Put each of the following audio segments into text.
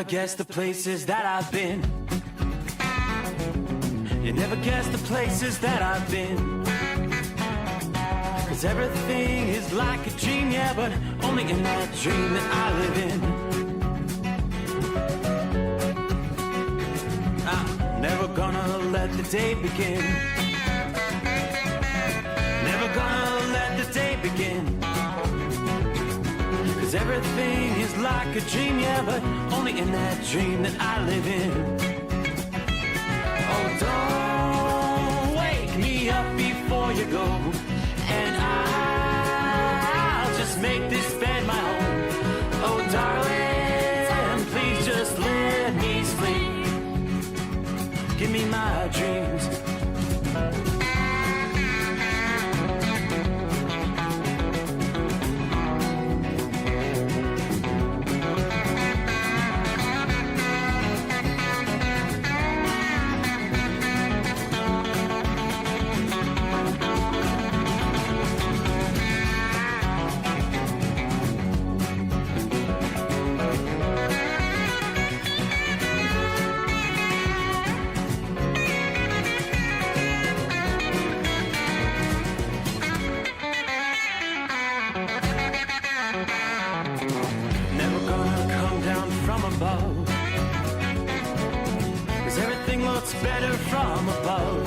never guess the places that I've been. You never guess the places that I've been. 'Cause everything is like a dream, yeah, but only in that dream that I live in. I'm never gonna let the day begin. Never gonna let the day begin. 'Cause everything is like a dream, yeah, but only in that dream that I live in. Oh, don't wake me up before you go, and I'll just make this bed my home. Oh, darling, please just let me sleep. Give me my dreams. Better from above.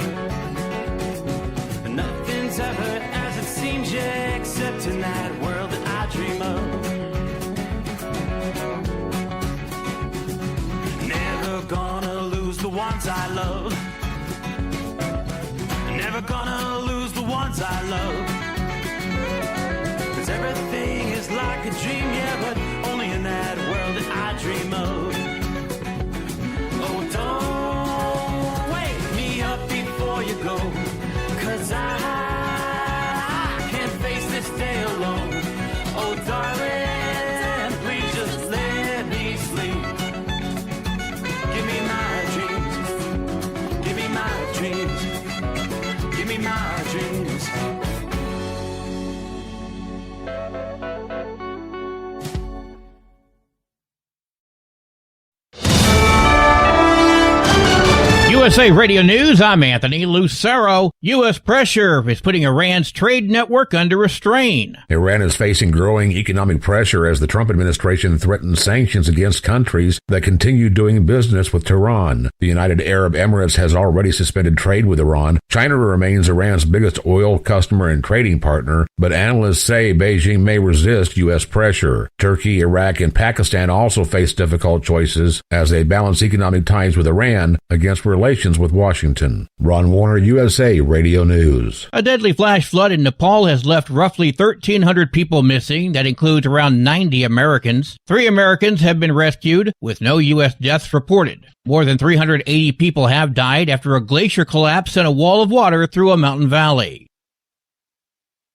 Nothing's ever as it seems, yeah, except in that world that I dream of. Never gonna lose the ones I love. Never gonna lose the ones I love. 'Cause everything is like a dream, yeah, but only in that world that I dream of. Oh, don't before you go, 'cause I can't face this day alone. Oh, darling, please just let me sleep. Give me my dreams. Give me my dreams. Give me my dreams. USA Radio News, I'm Anthony Lucero. U.S. pressure is putting Iran's trade network under restraint. Iran is facing growing economic pressure as the Trump administration threatens sanctions against countries that continue doing business with Tehran. The United Arab Emirates has already suspended trade with Iran. China remains Iran's biggest oil customer and trading partner, but analysts say Beijing may resist U.S. pressure. Turkey, Iraq, and Pakistan also face difficult choices as they balance economic ties with Iran against relations with Washington. Ron Warner, USA Radio News. A deadly flash flood in Nepal has left roughly 1,300 people missing. That includes around 90 Americans. 3 Americans have been rescued, with no U.S. deaths reported. More than 380 people have died after a glacier collapse sent a wall of water through a mountain valley.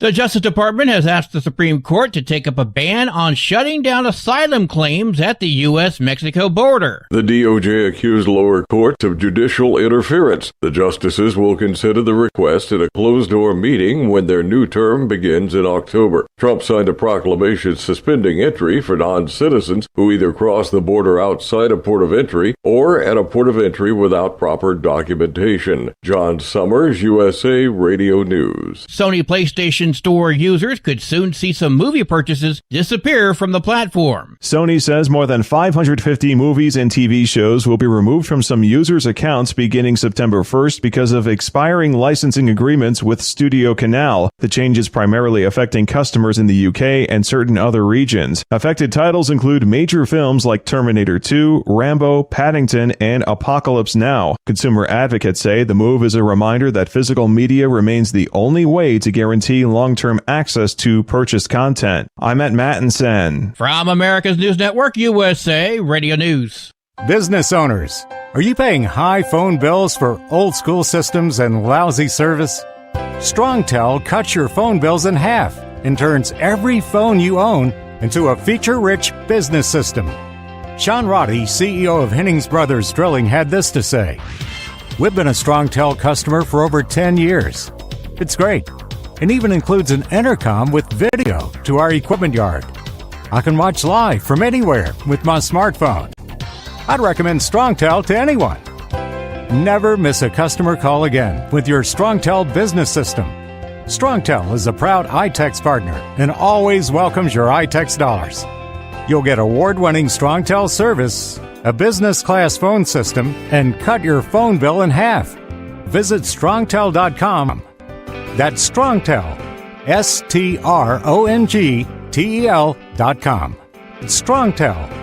The Justice Department has asked the Supreme Court to take up a ban on shutting down asylum claims at the U.S.-Mexico border. The DOJ accused lower courts of judicial interference. The justices will consider the request at a closed-door meeting when their new term begins in October. Trump signed a proclamation suspending entry for non-citizens who either cross the border outside a port of entry or at a port of entry without proper documentation. John Sommers, USA Radio News. Sony PlayStation Store users could soon see some movie purchases disappear from the platform. Sony says more than 550 movies and TV shows will be removed from some users' accounts beginning September 1st because of expiring licensing agreements with Studio Canal. The change is primarily affecting customers in the UK and certain other regions. Affected titles include major films like Terminator 2, Rambo, Paddington, and Apocalypse Now. Consumer advocates say the move is a reminder that physical media remains the only way to guarantee long-term access to purchased content. I'm at Mattinson. From America's News Network, USA Radio News. Business owners, are you paying high phone bills for old-school systems and lousy service? StrongTel cuts your phone bills in half and turns every phone you own into a feature-rich business system. Sean Roddy, CEO of Hennings Brothers Drilling, had this to say: "We've been a StrongTel customer for over 10 years. It's great. It even includes an intercom with video to our equipment yard. I can watch live from anywhere with my smartphone. I'd recommend StrongTel to anyone. Never miss a customer call again with your StrongTel business system. StrongTel is a proud iTex partner and always welcomes your iTex dollars. You'll get award-winning StrongTel service, a business-class phone system, and cut your phone bill in half. Visit strongtel.com. That's StrongTel, StrongTel.com. StrongTel.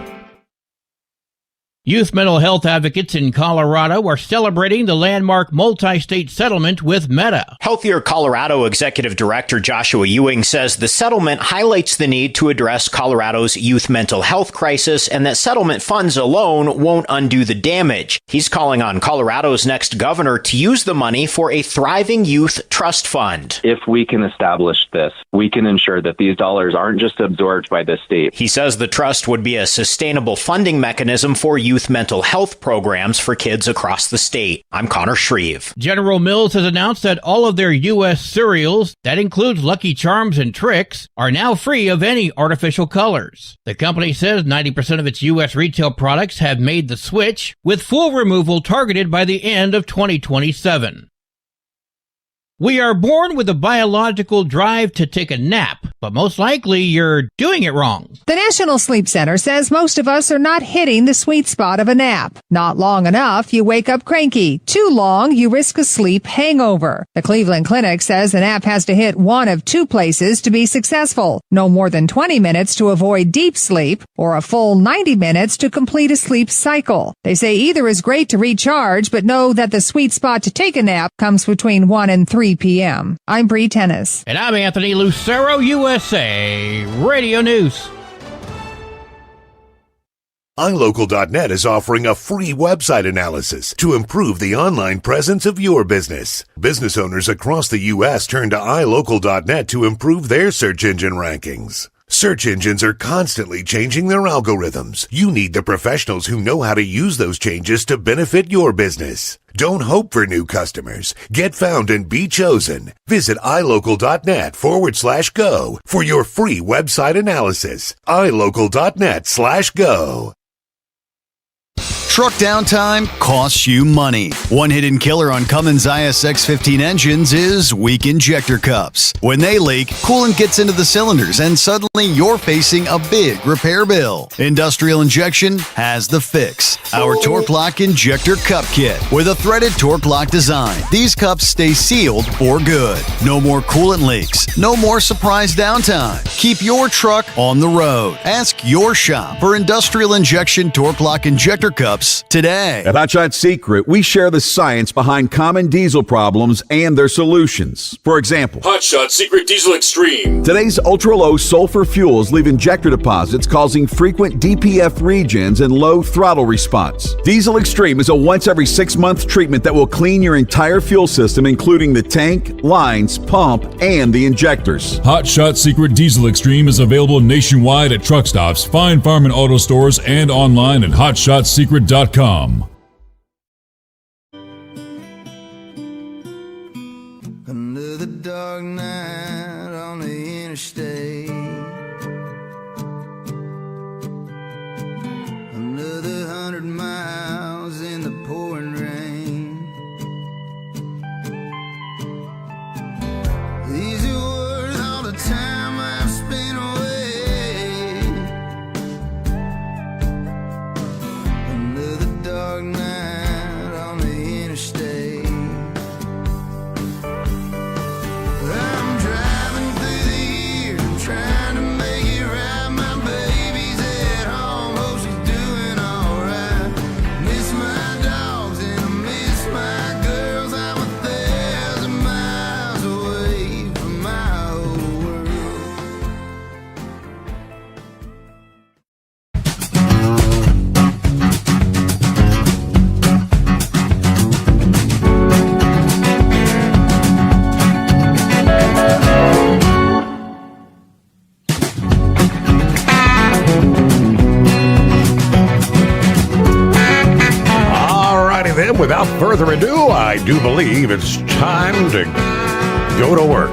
Youth mental health advocates in Colorado are celebrating the landmark multi-state settlement with Meta. Healthier Colorado Executive Director Joshua Ewing says the settlement highlights the need to address Colorado's youth mental health crisis and that settlement funds alone won't undo the damage. He's calling on Colorado's next governor to use the money for a thriving youth trust fund. If we can establish this, we can ensure that these dollars aren't just absorbed by the state. He says the trust would be a sustainable funding mechanism for youth mental health programs for kids across the state. I'm Connor Shreve. General Mills has announced that all of their U.S. cereals, that includes Lucky Charms and Trix, are now free of any artificial colors. The company says 90% of its U.S. retail products have made the switch, with full removal targeted by the end of 2027. We are born with a biological drive to take a nap, but most likely you're doing it wrong. The National Sleep Center says most of us are not hitting the sweet spot of a nap. Not long enough, you wake up cranky. Too long, you risk a sleep hangover. The Cleveland Clinic says a nap has to hit one of two places to be successful. No more than 20 minutes to avoid deep sleep, or a full 90 minutes to complete a sleep cycle. They say either is great to recharge, but know that the sweet spot to take a nap comes between 1 and 3 p.m. I'm Bree Tennis. And I'm Anthony Lucero, USA Radio News. iLocal.net is offering a free website analysis to improve the online presence of your business. Business owners across the U.S. turn to iLocal.net to improve their search engine rankings. Search engines are constantly changing their algorithms. You need the professionals who know how to use those changes to benefit your business. Don't hope for new customers. Get found and be chosen. Visit iLocal.net/go for your free website analysis. iLocal.net/go. Truck downtime costs you money. One hidden killer on Cummins ISX-15 engines is weak injector cups. When they leak, coolant gets into the cylinders and suddenly you're facing a big repair bill. Industrial Injection has the fix. Our Torque Lock Injector Cup Kit with a threaded Torque Lock design. These cups stay sealed for good. No more coolant leaks. No more surprise downtime. Keep your truck on the road. Ask your shop for Industrial Injection Torque Lock Injector Cups today. At Hot Shot Secret, we share the science behind common diesel problems and their solutions. For example, Hot Shot Secret Diesel Extreme. Today's ultra-low sulfur fuels leave injector deposits causing frequent DPF regens and low throttle response. Diesel Extreme is a once every 6-month treatment that will clean your entire fuel system, including the tank, lines, pump, and the injectors. Hot Shot Secret Diesel Extreme is available nationwide at truck stops, fine farm and auto stores, and online at hotshotsecret.com. Under the dark night on the interstate, under the 100 miles in the pouring rain, these are worth all the time I've spent away. Under the dark night on the interstate, I'm driving through the years and trying to make it right. My baby's at home, hope she's doing alright. Miss my dogs and I miss my girls. I'm 1,000 miles away from my old world. Alrighty then, without further ado, I do believe it's time to go to work.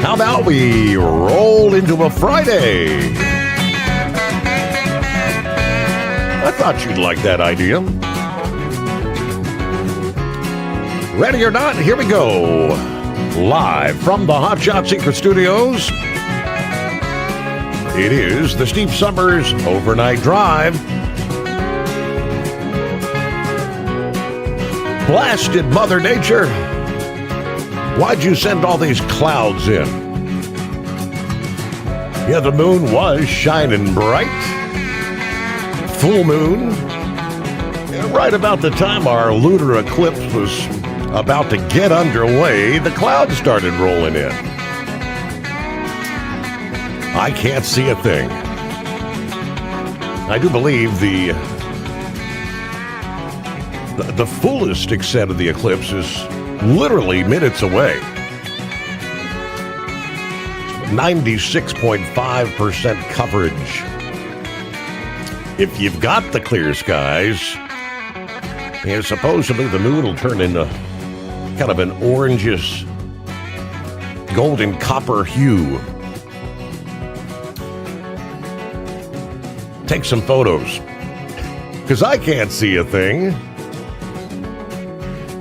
How about we roll into a Friday? I thought you'd like that idea. Ready or not, here we go. Live from the Hot Shot Secret Studios, it is the Steve Sommers Overnight Drive. Blasted Mother Nature. Why'd you send all these clouds in? Yeah, the moon was shining bright. Full moon. And right about the time our lunar eclipse was about to get underway, the clouds started rolling in. I can't see a thing. I do believe the fullest extent of the eclipse is literally minutes away. 96.5% coverage. If you've got the clear skies, supposedly the moon will turn into kind of an orangish, golden copper hue. Take some photos, because I can't see a thing.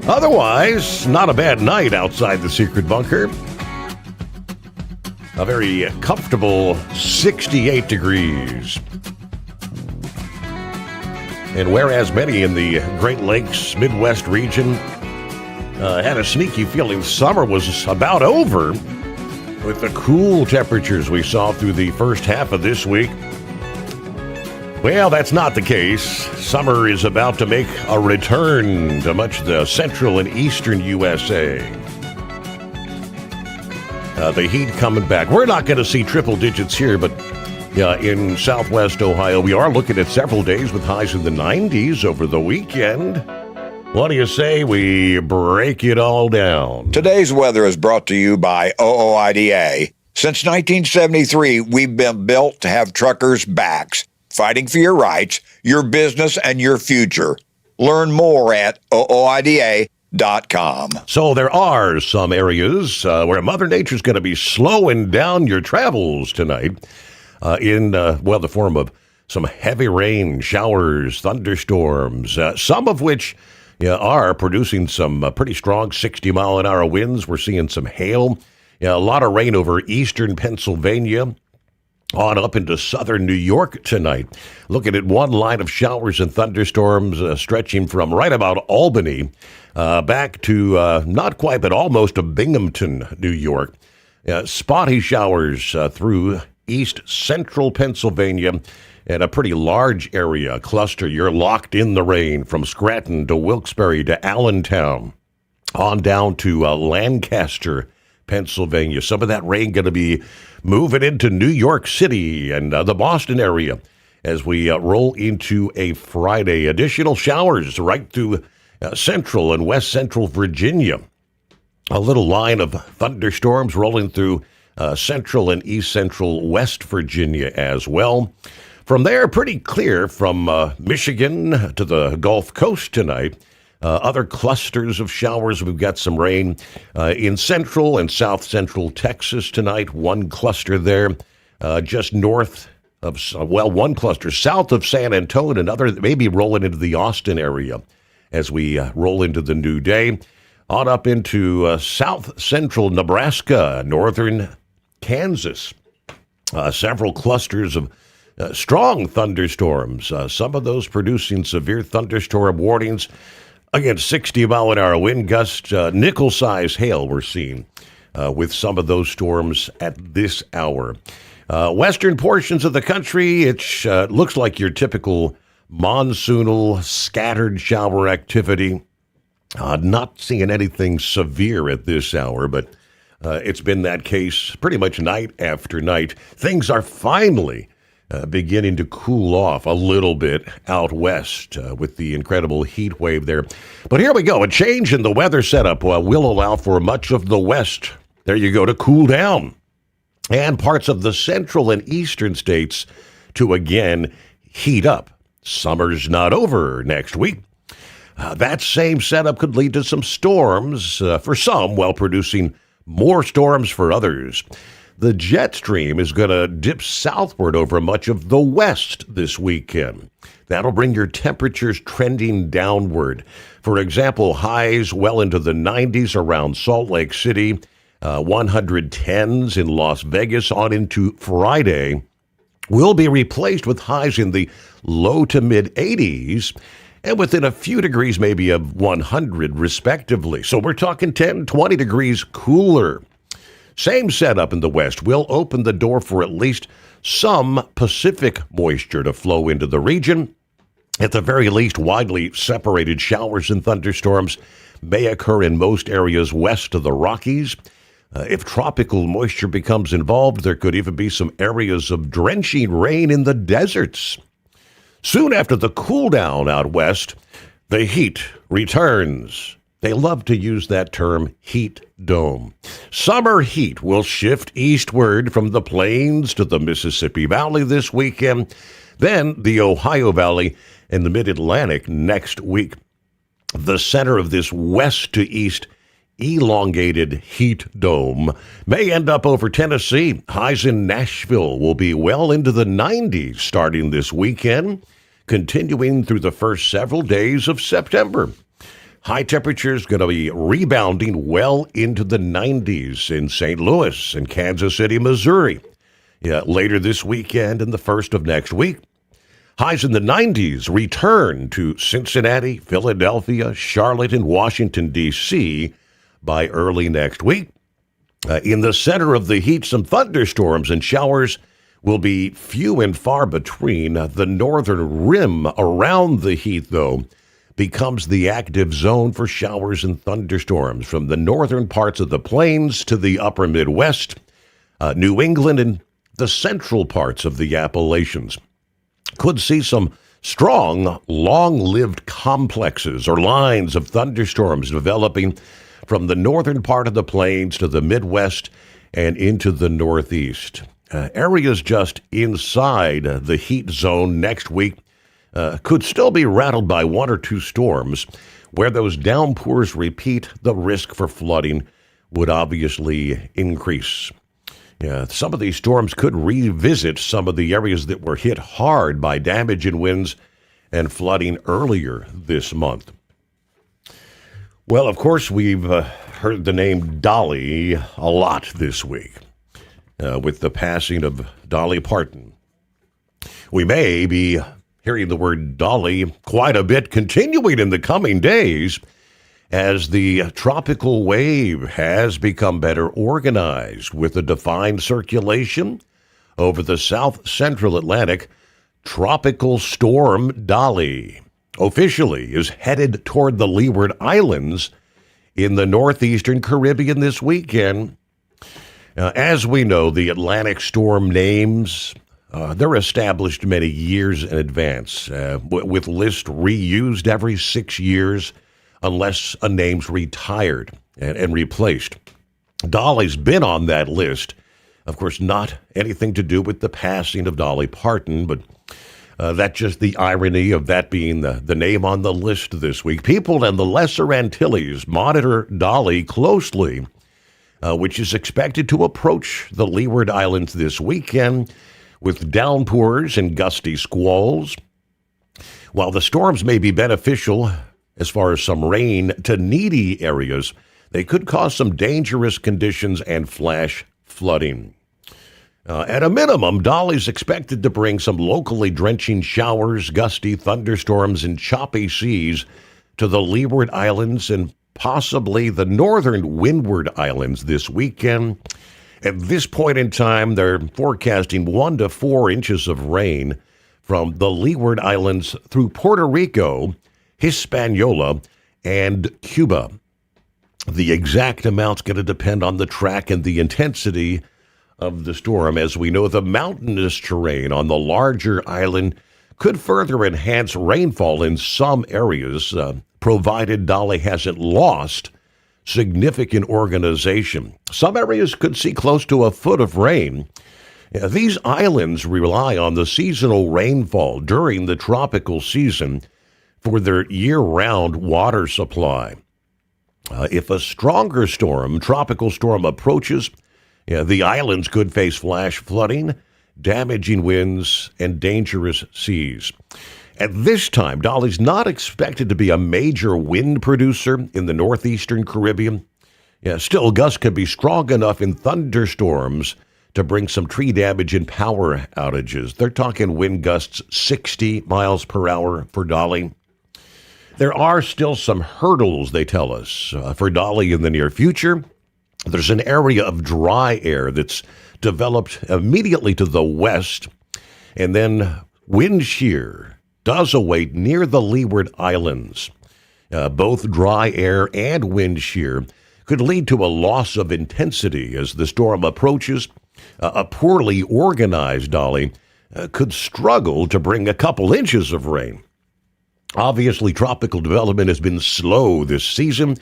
Otherwise, not a bad night outside the secret bunker. A very comfortable 68 degrees. And whereas many in the Great Lakes Midwest region had a sneaky feeling summer was about over, with the cool temperatures we saw through the first half of this week, well, that's not the case. Summer is about to make a return to much of the central and eastern USA. The heat coming back. We're not going to see triple digits here, but in southwest Ohio, we are looking at several days with highs in the 90s over the weekend. What do you say we break it all down? Today's weather is brought to you by OOIDA. Since 1973, we've been built to have truckers' backs, fighting for your rights, your business, and your future. Learn more at ooida.com. So there are some areas where Mother Nature's going to be slowing down your travels tonight in the form of some heavy rain, showers, thunderstorms, some of which are producing some pretty strong 60-mile-an-hour winds. We're seeing some hail, a lot of rain over eastern Pennsylvania, on up into southern New York tonight. Looking at one line of showers and thunderstorms stretching from right about Albany back to not quite, but almost to Binghamton, New York. Spotty showers through east central Pennsylvania and a pretty large area cluster. You're locked in the rain from Scranton to Wilkes-Barre to Allentown on down to Lancaster, Pennsylvania. Some of that rain going to be moving into New York City and the Boston area as we roll into a Friday. Additional showers right through central and west central Virginia. A little line of thunderstorms rolling through central and east central West Virginia as well. From there, pretty clear from Michigan to the Gulf Coast tonight. Other clusters of showers. We've got some rain in central and south central Texas tonight. One cluster there just north of, one cluster south of San Antonio, another that may be rolling into the Austin area as we roll into the new day. On up into south central Nebraska, northern Kansas. Several clusters of strong thunderstorms, some of those producing severe thunderstorm warnings. Again, 60-mile-an-hour wind gusts, nickel-size hail we're seeing with some of those storms at this hour. Western portions of the country, it looks like your typical monsoonal scattered shower activity. Not seeing anything severe at this hour, but it's been that case pretty much night after night. Things are finally beginning to cool off a little bit out west with the incredible heat wave there. But here we go. A change in the weather setup will allow for much of the west, there you go, to cool down. And parts of the central and eastern states to again heat up. Summer's not over next week. That same setup could lead to some storms for some, while producing more storms for others. The jet stream is going to dip southward over much of the west this weekend. That'll bring your temperatures trending downward. For example, highs well into the 90s around Salt Lake City, 110s in Las Vegas on into Friday will be replaced with highs in the low to mid 80s and within a few degrees maybe of 100 respectively. So we're talking 10, 20 degrees cooler. Same setup in the west will open the door for at least some Pacific moisture to flow into the region. At the very least, widely separated showers and thunderstorms may occur in most areas west of the Rockies. If tropical moisture becomes involved, there could even be some areas of drenching rain in the deserts. Soon after the cool down out west, the heat returns. They love to use that term, heat dome. Summer heat will shift eastward from the plains to the Mississippi Valley this weekend, then the Ohio Valley and the Mid-Atlantic next week. The center of this west to east elongated heat dome may end up over Tennessee. Highs in Nashville will be well into the 90s starting this weekend, continuing through the first several days of September. High temperatures going to be rebounding well into the 90s in St. Louis and Kansas City, Missouri. Later this weekend and the first of next week. Highs in the 90s return to Cincinnati, Philadelphia, Charlotte, and Washington, D.C. by early next week. In the center of the heat, some thunderstorms and showers will be few and far between. The northern rim around the heat, though, becomes the active zone for showers and thunderstorms from the northern parts of the plains to the upper Midwest, New England, and the central parts of the Appalachians. Could see some strong, long-lived complexes or lines of thunderstorms developing from the northern part of the plains to the Midwest and into the Northeast. Areas just inside the heat zone next week could still be rattled by one or two storms. Where those downpours repeat, the risk for flooding would obviously increase. Some of these storms could revisit some of the areas that were hit hard by damage in winds and flooding earlier this month. Well, of course, we've heard the name Dolly a lot this week with the passing of Dolly Parton. We may be hearing the word Dolly quite a bit continuing in the coming days as the tropical wave has become better organized with a defined circulation over the south-central Atlantic. Tropical storm Dolly officially is headed toward the Leeward Islands in the northeastern Caribbean this weekend. As we know, the Atlantic storm names, they're established many years in advance, with lists reused every 6 years unless a name's retired and replaced. Dolly's been on that list. Of course, not anything to do with the passing of Dolly Parton, but that's just the irony of that being the name on the list this week. People in the Lesser Antilles monitor Dolly closely, which is expected to approach the Leeward Islands this weekend with downpours and gusty squalls. While the storms may be beneficial as far as some rain to needy areas, they could cause some dangerous conditions and flash flooding. At a minimum, Dolly's expected to bring some locally drenching showers, gusty thunderstorms, and choppy seas to the Leeward Islands and possibly the northern Windward Islands this weekend. At this point in time, they're forecasting 1 to 4 inches of rain from the Leeward Islands through Puerto Rico, Hispaniola, and Cuba. The exact amount's going to depend on the track and the intensity of the storm. As we know, the mountainous terrain on the larger island could further enhance rainfall in some areas, provided Dolly hasn't lost significant organization. Some areas could see close to a foot of rain. These islands rely on the seasonal rainfall during the tropical season for their year-round water supply. If a stronger storm, tropical storm, approaches, Yeah, the islands could face flash flooding, damaging winds, and dangerous seas. At this time, Dolly's not expected to be a major wind producer in the northeastern Caribbean. Yeah, still, gusts could be strong enough in thunderstorms to bring some tree damage and power outages. They're talking wind gusts 60 miles per hour for Dolly. There are still some hurdles, they tell us, for Dolly in the near future. There's an area of dry air that's developed immediately to the west, and then wind shear does await near the Leeward Islands. Both dry air and wind shear could lead to a loss of intensity as the storm approaches. A poorly organized Dolly could struggle to bring a couple inches of rain. Obviously, tropical development has been slow this season,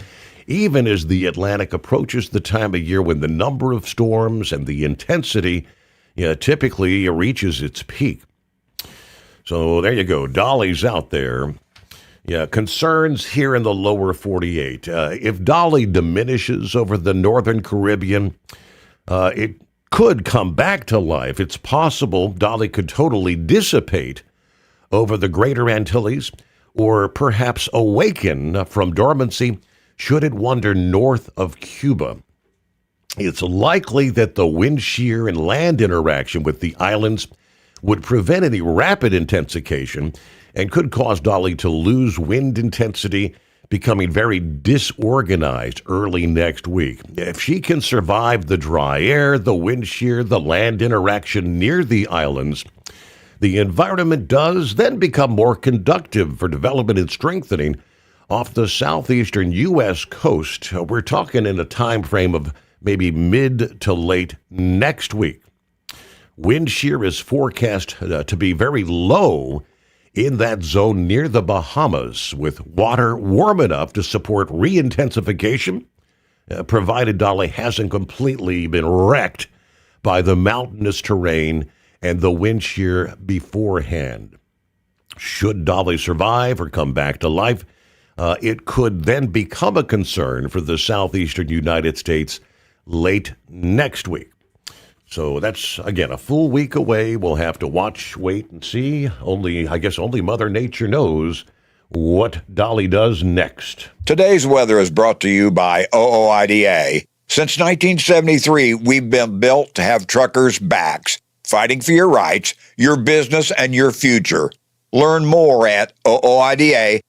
even as the Atlantic approaches the time of year when the number of storms and the intensity typically reaches its peak. So there you go. Dolly's out there. Yeah, concerns here in the lower 48. If Dolly diminishes over the northern Caribbean, it could come back to life. It's possible Dolly could totally dissipate over the greater Antilles, or perhaps awaken from dormancy should it wander north of Cuba. It's likely that the wind shear and land interaction with the islands would prevent any rapid intensification and could cause Dolly to lose wind intensity, becoming very disorganized early next week. If she can survive the dry air, the wind shear, the land interaction near the islands, the environment does then become more conducive for development and strengthening off the southeastern U.S. coast. We're talking in a time frame of maybe mid to late next week. Wind shear is forecast to be very low in that zone near the Bahamas, with water warm enough to support re-intensification, provided Dolly hasn't completely been wrecked by the mountainous terrain and the wind shear beforehand. Should Dolly survive or come back to life, it could then become a concern for the southeastern United States late next week. So that's, again, a full week away. We'll have to watch, wait, and see. Only Mother Nature knows what Dolly does next. Today's weather is brought to you by OOIDA. Since 1973, we've been built to have truckers' backs, fighting for your rights, your business, and your future. Learn more at OOIDA.com.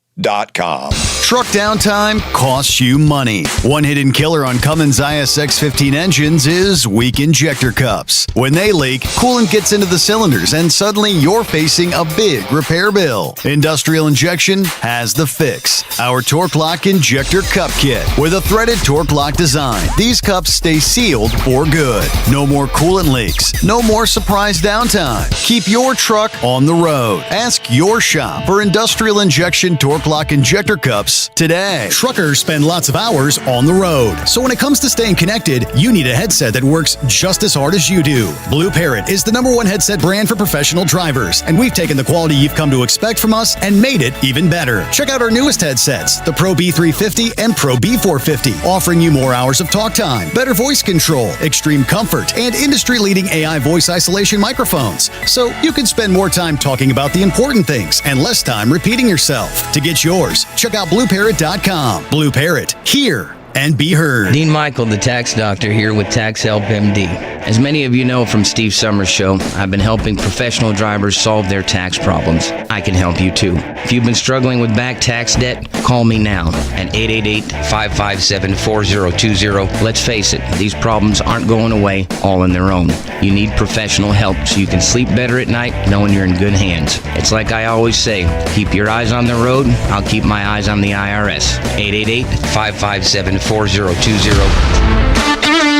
Truck downtime costs you money. One hidden killer on Cummins ISX 15 engines is weak injector cups. When they leak, coolant gets into the cylinders and suddenly you're facing a big repair bill. Industrial Injection has the fix. Our Torque Lock Injector Cup Kit. With a threaded Torque Lock design, these cups stay sealed for good. No more coolant leaks. No more surprise downtime. Keep your truck on the road. Ask your shop for Industrial Injection Torque Lock Injector Cups today. Truckers spend lots of hours on the road. So when it comes to staying connected, you need a headset that works just as hard as you do. Blue Parrot is the #1 headset brand for professional drivers, and we've taken the quality you've come to expect from us and made it even better. Check out our newest headsets, the Pro B350 and Pro B450, offering you more hours of talk time, better voice control, extreme comfort, and industry-leading AI voice isolation microphones. So you can spend more time talking about the important things and less time repeating yourself. To get yours, check out BlueParrot.com. Blue Parrot, hear and be heard. Dean Michael, the tax doctor, here with Tax Help MD. As many of you know from Steve Sommers' show, I've been helping professional drivers solve their tax problems. I can help you too. If you've been struggling with back tax debt, call me now at 888-557-4020. Let's face it, these problems aren't going away all on their own. You need professional help so you can sleep better at night knowing you're in good hands. It's like I always say, keep your eyes on the road, I'll keep my eyes on the IRS. 888-557-4020.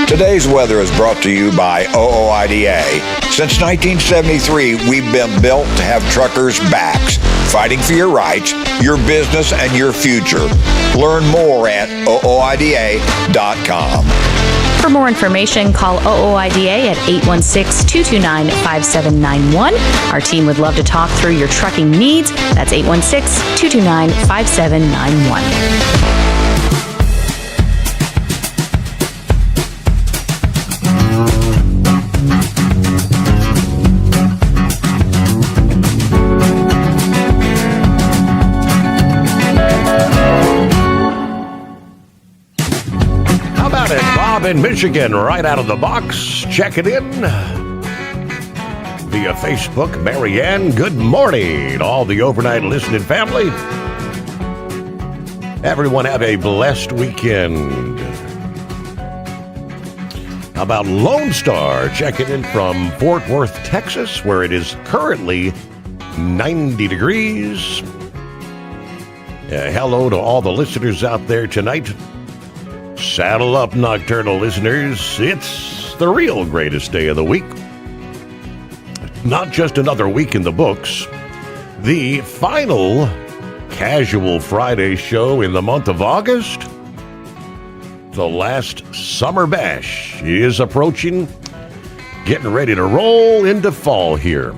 Today's weather is brought to you by OOIDA. Since 1973, we've been built to have truckers' backs, fighting for your rights, your business, and your future. Learn more at OOIDA.com. For more information, call OOIDA at 816-229-5791. Our team would love to talk through your trucking needs. That's 816-229-5791. in Michigan, right out of the box, checking in via Facebook. Marianne, good morning. All the overnight listening family. Everyone have a blessed weekend. How about Lone Star checking in from Fort Worth, Texas, where it is currently 90 degrees. Hello to all the listeners out there tonight. Saddle up, nocturnal listeners. It's the real greatest day of the week. Not just another week in the books. The final Casual Friday show in the month of August. The last summer bash is approaching, getting ready to roll into fall here.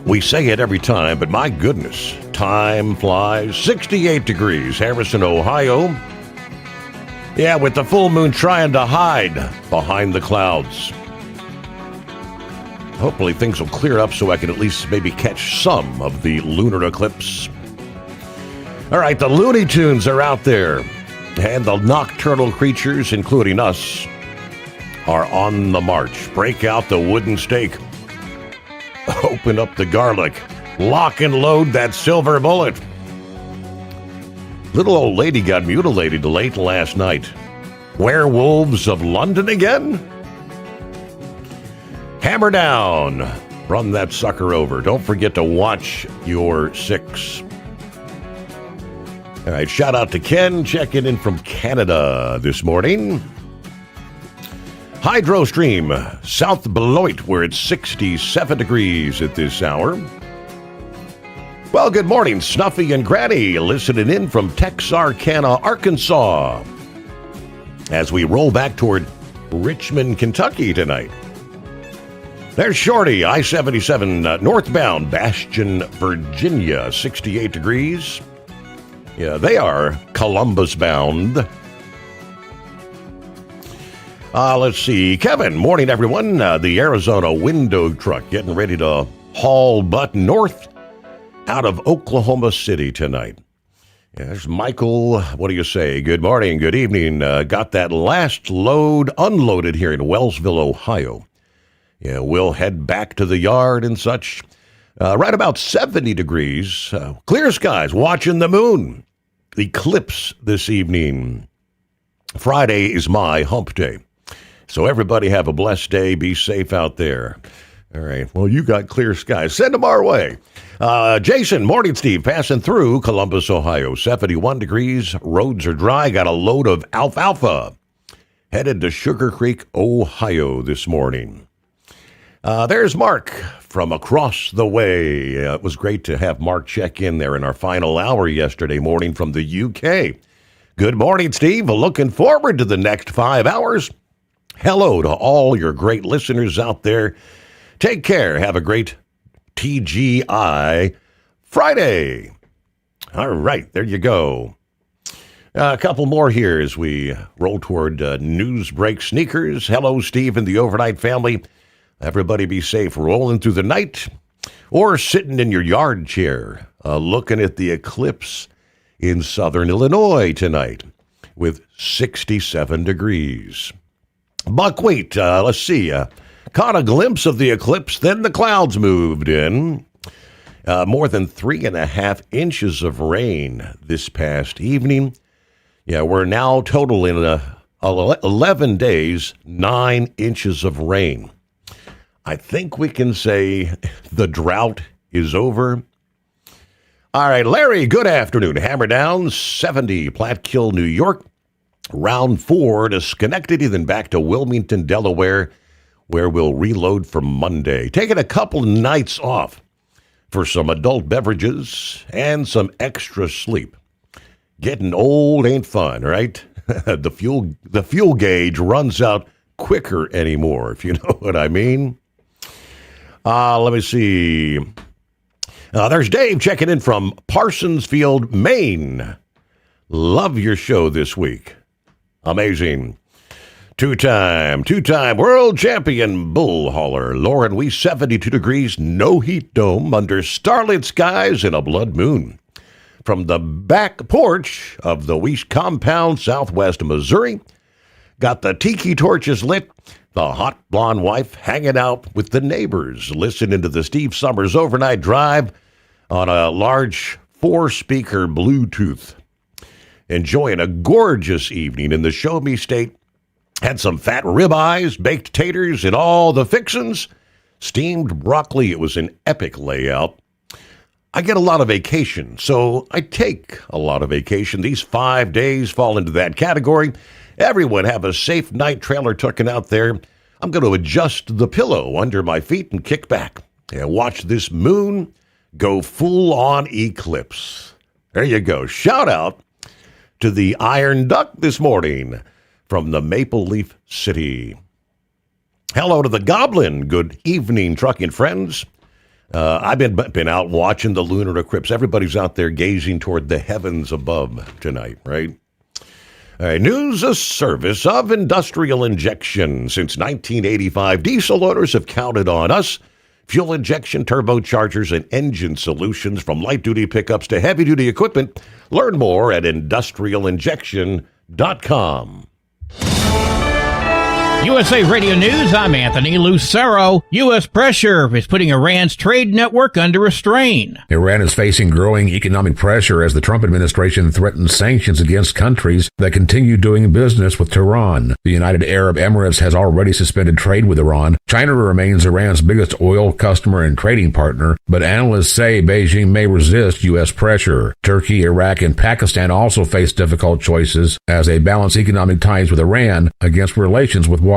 We say it every time, but my goodness, time flies. 68 degrees, Harrison, Ohio. Yeah, with the full moon trying to hide behind the clouds. Hopefully things will clear up so I can at least maybe catch some of the lunar eclipse. All right, the Looney Tunes are out there. And the nocturnal creatures, including us, are on the march. Break out the wooden stake. Open up the garlic. Lock and load that silver bullet. Little old lady got mutilated late last night. Werewolves of London again? Hammer down. Run that sucker over. Don't forget to watch your six. All right, shout out to Ken checking in from Canada this morning. Hydro Stream, South Beloit, where it's 67 degrees at this hour. Well, good morning, Snuffy and Granny, listening in from Texarkana, Arkansas, as we roll back toward Richmond, Kentucky tonight. There's Shorty, I-77 northbound, Bastion, Virginia, 68 degrees. Yeah, they are Columbus bound. Let's see. Kevin, morning, everyone. The Arizona window truck getting ready to haul butt north out of Oklahoma City tonight. Yeah, there's Michael. What do you say? Good morning, good evening. Got that last load unloaded here in Wellsville, Ohio. Yeah, we'll head back to the yard and such. Right about 70 degrees. Clear skies, watching the moon. Eclipse this evening. Friday is my hump day. So everybody have a blessed day. Be safe out there. All right. Well, you got clear skies. Send them our way. Jason, morning, Steve. Passing through Columbus, Ohio. 71 degrees. Roads are dry. Got a load of alfalfa. Headed to Sugar Creek, Ohio this morning. There's Mark from across the way. It was great to have Mark check in there in our final hour yesterday morning from the UK. Good morning, Steve. Looking forward to the next 5 hours. Hello to all your great listeners out there. Take care. Have a great TGI Friday. All right, there you go. A couple more here as we roll toward news break sneakers. Hello, Steve and the overnight family. Everybody be safe rolling through the night or sitting in your yard chair looking at the eclipse in southern Illinois tonight with 67 degrees. Buckwheat, let's see, caught a glimpse of the eclipse, then the clouds moved in. More than 3.5 inches of rain this past evening. Yeah, we're now total in 11 days, 9 inches of rain. I think we can say the drought is over. All right, Larry, good afternoon. Hammer down, 70, Platkill, New York. Round 4 to Schenectady, then back to Wilmington, Delaware, where we'll reload for Monday. Taking a couple nights off for some adult beverages and some extra sleep. Getting old ain't fun, right? The fuel gauge runs out quicker anymore, if you know what I mean. Let me see. There's Dave checking in from Parsonsfield, Maine. Love your show this week. Amazing. Two-time world champion bull hauler. Lauren, we 72 degrees, no heat dome, under starlit skies and a blood moon. From the back porch of the Weiss Compound, Southwest Missouri, got the tiki torches lit, the hot blonde wife hanging out with the neighbors, listening to the Steve Sommers Overnight Drive on a large 4-speaker Bluetooth. Enjoying a gorgeous evening in the Show Me State. Had some fat ribeyes, baked taters, and all the fixins. Steamed broccoli. It was an epic layout. I get a lot of vacation, so I take a lot of vacation. These 5 days fall into that category. Everyone have a safe night trailer tucking out there. I'm going to adjust the pillow under my feet and kick back and watch this moon go full-on eclipse. There you go. Shout out to the Iron Duck this morning from the Maple Leaf City. Hello to the Goblin. Good evening, trucking friends. I've been out watching the lunar eclipse. Everybody's out there gazing toward the heavens above tonight, right? All right, news, a service of industrial injection. Since 1985, diesel owners have counted on us. Fuel injection, turbochargers, and engine solutions from light-duty pickups to heavy-duty equipment. Learn more at industrialinjection.com. USA Radio News, I'm Anthony Lucero. U.S. pressure is putting Iran's trade network under a strain. Iran is facing growing economic pressure as the Trump administration threatens sanctions against countries that continue doing business with Tehran. The United Arab Emirates has already suspended trade with Iran. China remains Iran's biggest oil customer and trading partner, but analysts say Beijing may resist U.S. pressure. Turkey, Iraq, and Pakistan also face difficult choices as they balance economic ties with Iran against relations with Washington.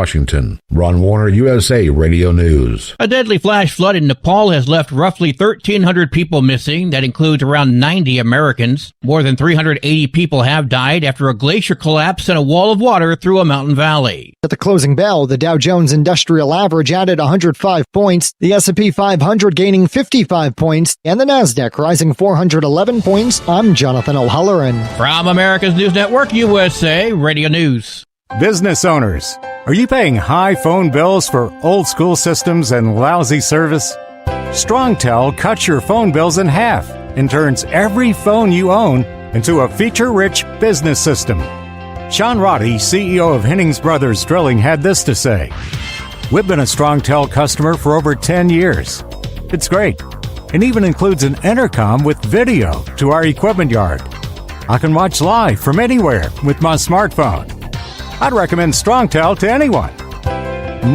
Ron Warner, USA Radio News. A deadly flash flood in Nepal has left roughly 1,300 people missing. That includes around 90 Americans. More than 380 people have died after a glacier collapse sent a wall of water through a mountain valley. At the closing bell, the Dow Jones Industrial Average added 105 points, the S&P 500 gaining 55 points, and the Nasdaq rising 411 points. I'm Jonathan O'Halloran. From America's News Network, USA Radio News. Business owners, are you paying high phone bills for old school systems and lousy service? StrongTel cuts your phone bills in half and turns every phone you own into a feature-rich business system. Sean Roddy, CEO of Hennings Brothers Drilling, had this to say: "We've been a StrongTel customer for over 10 years. It's great. It even includes an intercom with video to our equipment yard. I can watch live from anywhere with my smartphone. I'd recommend StrongTel to anyone.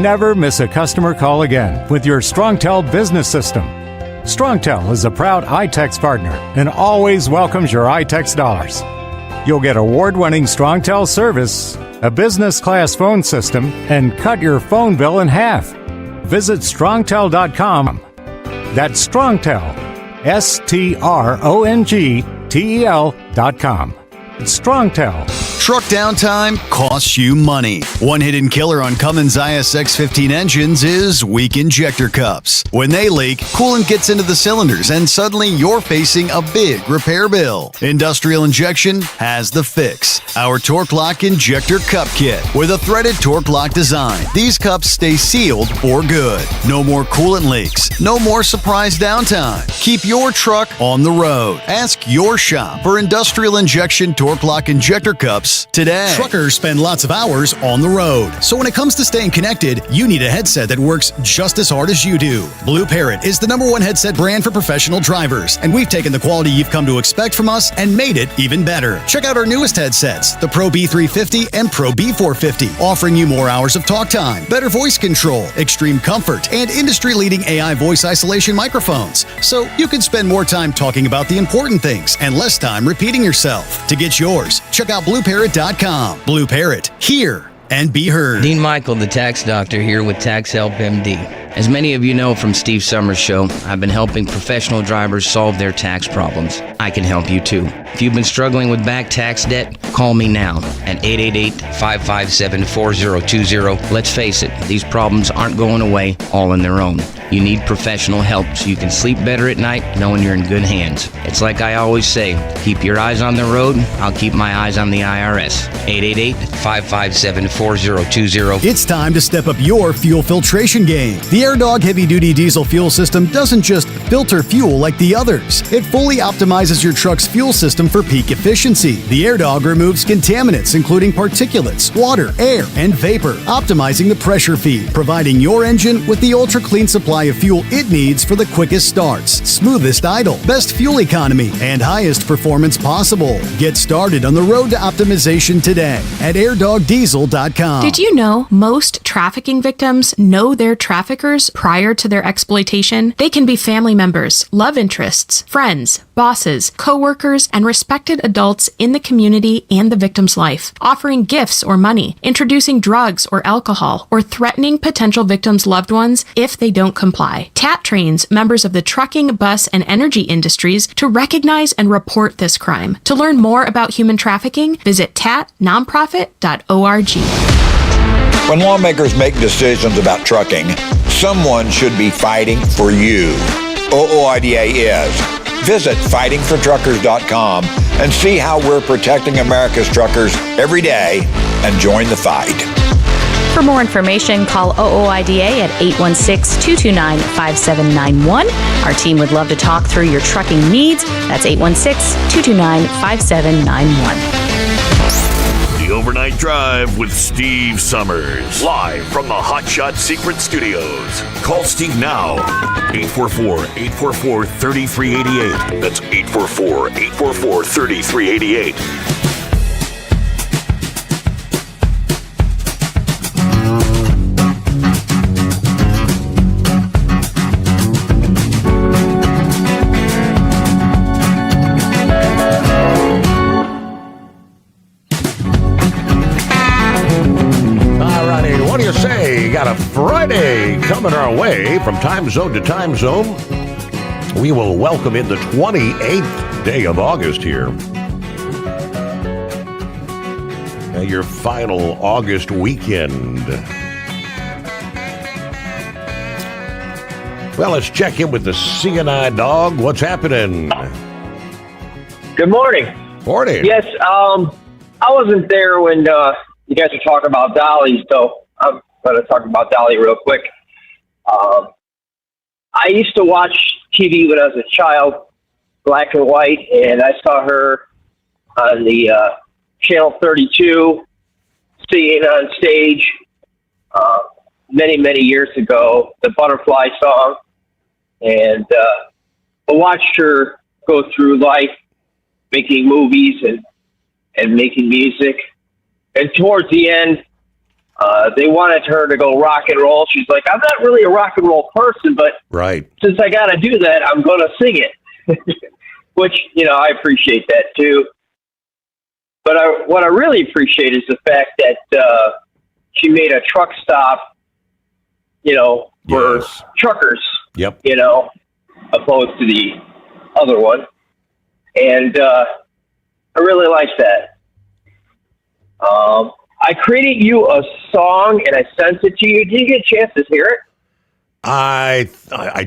Never miss a customer call again with your StrongTel business system. StrongTel is a proud iTex partner and always welcomes your iTex dollars. You'll get award-winning StrongTel service, a business-class phone system, and cut your phone bill in half. Visit strongtel.com. That's StrongTel, StrongTel.com. It's StrongTel. Truck downtime costs you money. One hidden killer on Cummins ISX-15 engines is weak injector cups. When they leak, coolant gets into the cylinders and suddenly you're facing a big repair bill. Industrial Injection has the fix. Our Torque Lock Injector Cup Kit with a threaded Torque Lock design. These cups stay sealed for good. No more coolant leaks. No more surprise downtime. Keep your truck on the road. Ask your shop for Industrial Injection Torque Lock Injector Cups today. Truckers spend lots of hours on the road. So when it comes to staying connected, you need a headset that works just as hard as you do. Blue Parrot is the #1 headset brand for professional drivers, and we've taken the quality you've come to expect from us and made it even better. Check out our newest headsets, the Pro B350 and Pro B450, offering you more hours of talk time, better voice control, extreme comfort, and industry-leading AI voice isolation microphones. So you can spend more time talking about the important things and less time repeating yourself. To get yours, check out BlueParrot.com. Blue Parrot, hear and be heard. Dean Michael, the tax doctor, here with Tax Help MD. As many of you know from Steve Sommers' show, I've been helping professional drivers solve their tax problems. I can help you too. If you've been struggling with back tax debt, call me now at 888-557-4020. Let's face it, these problems aren't going away all on their own. You need professional help so you can sleep better at night knowing you're in good hands. It's like I always say, keep your eyes on the road. I'll keep my eyes on the IRS. 888-557-4020. It's time to step up your fuel filtration game. The AirDog heavy-duty diesel fuel system doesn't just filter fuel like the others. It fully optimizes your truck's fuel system for peak efficiency. The AirDog removes contaminants, including particulates, water, air, and vapor, optimizing the pressure feed, providing your engine with the ultra-clean supply of fuel it needs for the quickest starts, smoothest idle, best fuel economy, and highest performance possible. Get started on the road to optimization today at airdogdiesel.com. Did you know most trafficking victims know their traffickers prior to their exploitation? They can be family members, love interests, friends, bosses, co-workers, and respected adults in the community and the victim's life, offering gifts or money, introducing drugs or alcohol, or threatening potential victims' loved ones if they don't comply. TAT trains members of the trucking, bus, and energy industries to recognize and report this crime. To learn more about human trafficking, visit tatnonprofit.org. When lawmakers make decisions about trucking, someone should be fighting for you. OOIDA is. Visit fightingfortruckers.com and see how we're protecting America's truckers every day and join the fight. For more information, call OOIDA at 816-229-5791. Our team would love to talk through your trucking needs. That's 816-229-5791. The Overnight Drive with Steve Sommers. Live from the Hot Shot Secret Studios. Call Steve now. 844-844-3388. That's 844-844-3388. Got a Friday coming our way from time zone to time zone. We will welcome in the 28th day of August here. Your final August weekend. Well, let's check in with the CNI dog. What's happening? Good morning. Morning. Yes, I wasn't there when you guys were talking about Dolly, so I'm going to talk about Dolly real quick. I used to watch TV when I was a child, black and white, and I saw her on the Channel 32 singing on stage many, many years ago, the Butterfly song. And I watched her go through life making movies and making music. And towards the end, they wanted her to go rock and roll. She's like, I'm not really a rock and roll person, but right. Since I got to do that, I'm going to sing it, which, I appreciate that too. But what I really appreciate is the fact that she made a truck stop, for truckers, yep. Opposed to the other one. And I really like that. I created you a song and I sent it to you. Did you get a chance to hear it? I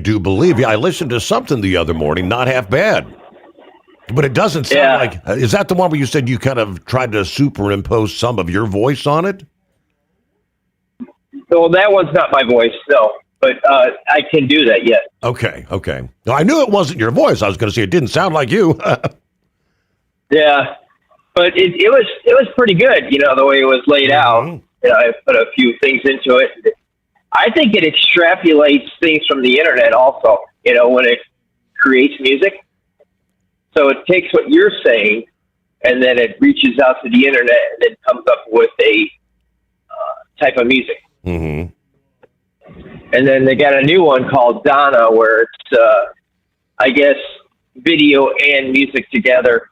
do believe you. I listened to something the other morning, not half bad. But it doesn't sound like... Is that the one where you said you kind of tried to superimpose some of your voice on it? Well, that one's not my voice, no. But I can do that, yes. Okay. No, I knew it wasn't your voice. I was going to say it didn't sound like you. Yeah. But it was pretty good, the way it was laid out. I put a few things into it. I think it extrapolates things from the internet also, when it creates music. So it takes what you're saying and then it reaches out to the internet and then comes up with a type of music. Mm-hmm. And then they got a new one called Donna where it's, I guess, video and music together.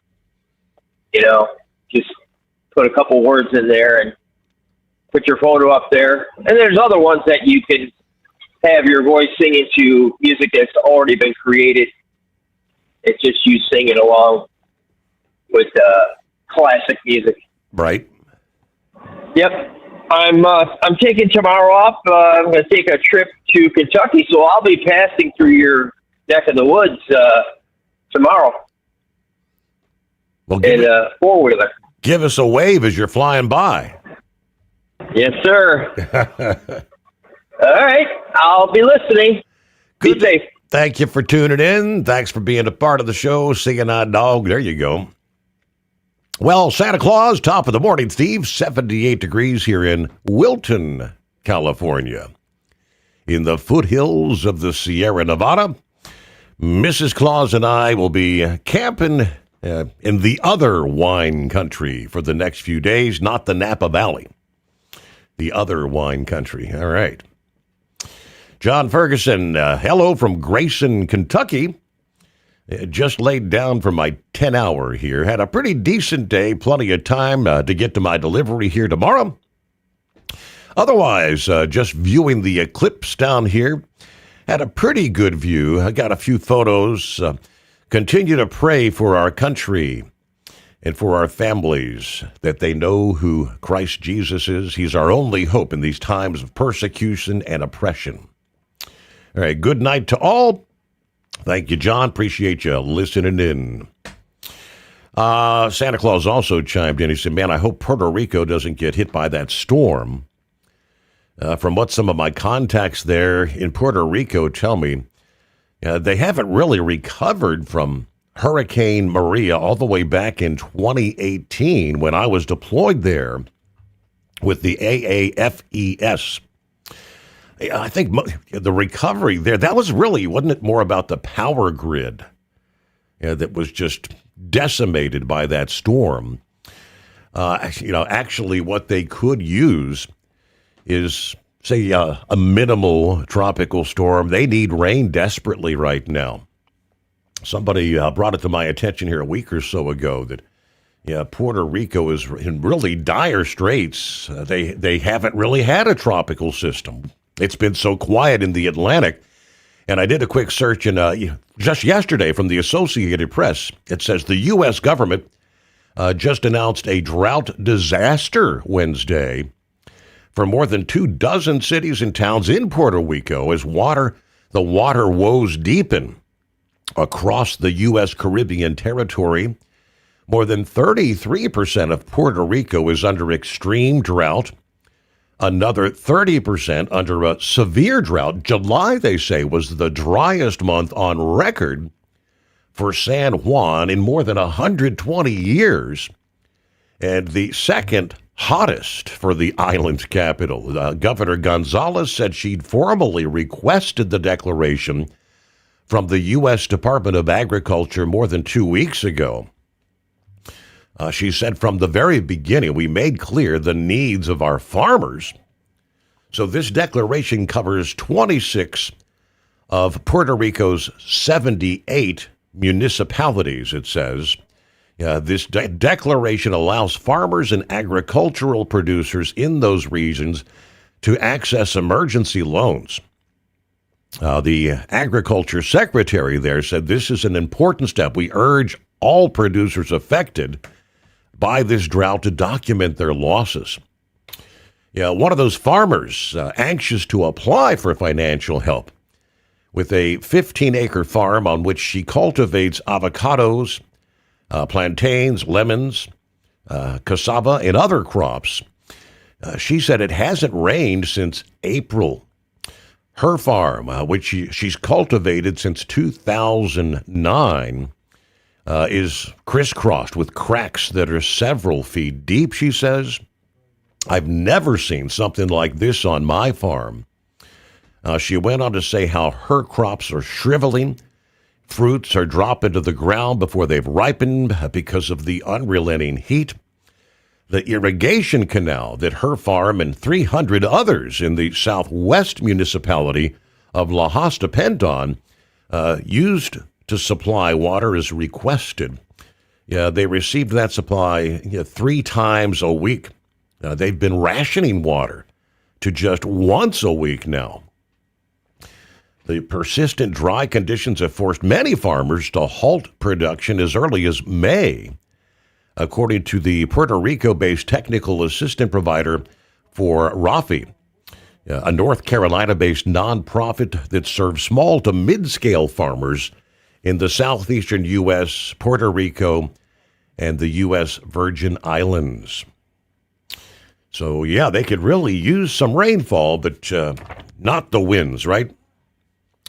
Just put a couple words in there and put your photo up there. And there's other ones that you can have your voice singing to music that's already been created. It's just you singing along with classic music. Right. Yep. I'm taking tomorrow off. I'm going to take a trip to Kentucky, so I'll be passing through your neck of the woods tomorrow. Well, in a four-wheeler. Give us a wave as you're flying by. Yes, sir. All right, I'll be listening. Be safe. Thank you for tuning in. Thanks for being a part of the show. Seeing Eye Dog. There you go. Well, Santa Claus, top of the morning, Steve. 78 degrees here in Wilton, California. In the foothills of the Sierra Nevada, Mrs. Claus and I will be camping in the other wine country for the next few days, not the Napa Valley. The other wine country. All right. John Ferguson, hello from Grayson, Kentucky. Just laid down for my 10-hour here. Had a pretty decent day, plenty of time to get to my delivery here tomorrow. Otherwise, just viewing the eclipse down here. Had a pretty good view. I got a few photos. Continue to pray for our country and for our families, that they know who Christ Jesus is. He's our only hope in these times of persecution and oppression. All right, good night to all. Thank you, John. Appreciate you listening in. Santa Claus also chimed in. He said, man, I hope Puerto Rico doesn't get hit by that storm. From what some of my contacts there in Puerto Rico tell me, they haven't really recovered from Hurricane Maria all the way back in 2018 when I was deployed there with the AAFES. I think the recovery there, that was really, wasn't it more about the power grid that was just decimated by that storm? Actually what they could use is, say, a minimal tropical storm. They need rain desperately right now. Somebody brought it to my attention here a week or so ago that Puerto Rico is in really dire straits. They haven't really had a tropical system. It's been so quiet in the Atlantic. And I did a quick search just yesterday from the Associated Press. It says the U.S. government just announced a drought disaster Wednesday for more than 24 cities and towns in Puerto Rico as the water woes deepen across the U.S. Caribbean territory. More than 33% of Puerto Rico is under extreme drought. Another 30% under a severe drought. July, they say, was the driest month on record for San Juan in more than 120 years, and the second hottest for the island's capital. Governor Gonzalez said she'd formally requested the declaration from the U.S. Department of Agriculture more than 2 weeks ago. She said from the very beginning, we made clear the needs of our farmers. So this declaration covers 26 of Puerto Rico's 78 municipalities, it says. This declaration allows farmers and agricultural producers in those regions to access emergency loans. The agriculture secretary there said this is an important step. We urge all producers affected by this drought to document their losses. One of those farmers anxious to apply for financial help with a 15-acre farm on which she cultivates avocados, plantains, lemons, cassava, and other crops. She said it hasn't rained since April. Her farm, which she's cultivated since 2009, is crisscrossed with cracks that are several feet deep, she says. I've never seen something like this on my farm. She went on to say how her crops are shriveling. Fruits are dropping to the ground before they've ripened because of the unrelenting heat. The irrigation canal that her farm and 300 others in the southwest municipality of La Haste depend on used to supply water as requested. They received that supply 3 times a week. They've been rationing water to just once a week now. The persistent dry conditions have forced many farmers to halt production as early as May, according to the Puerto Rico-based technical assistant provider for Rafi, a North Carolina-based nonprofit that serves small to mid-scale farmers in the southeastern U.S., Puerto Rico, and the U.S. Virgin Islands. So, yeah, they could really use some rainfall, but not the winds, right?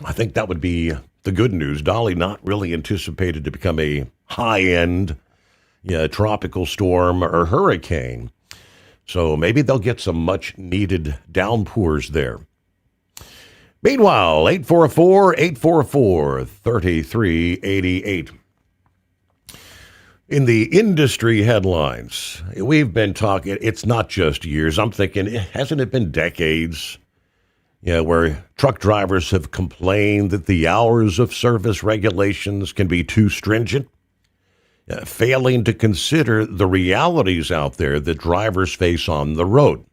I think that would be the good news. Dolly not really anticipated to become a high-end tropical storm or hurricane. So maybe they'll get some much-needed downpours there. Meanwhile, 844-844-3388. In the industry headlines, we've been talking, it's not just years. I'm thinking, hasn't it been decades? Where truck drivers have complained that the hours of service regulations can be too stringent, failing to consider the realities out there that drivers face on the road.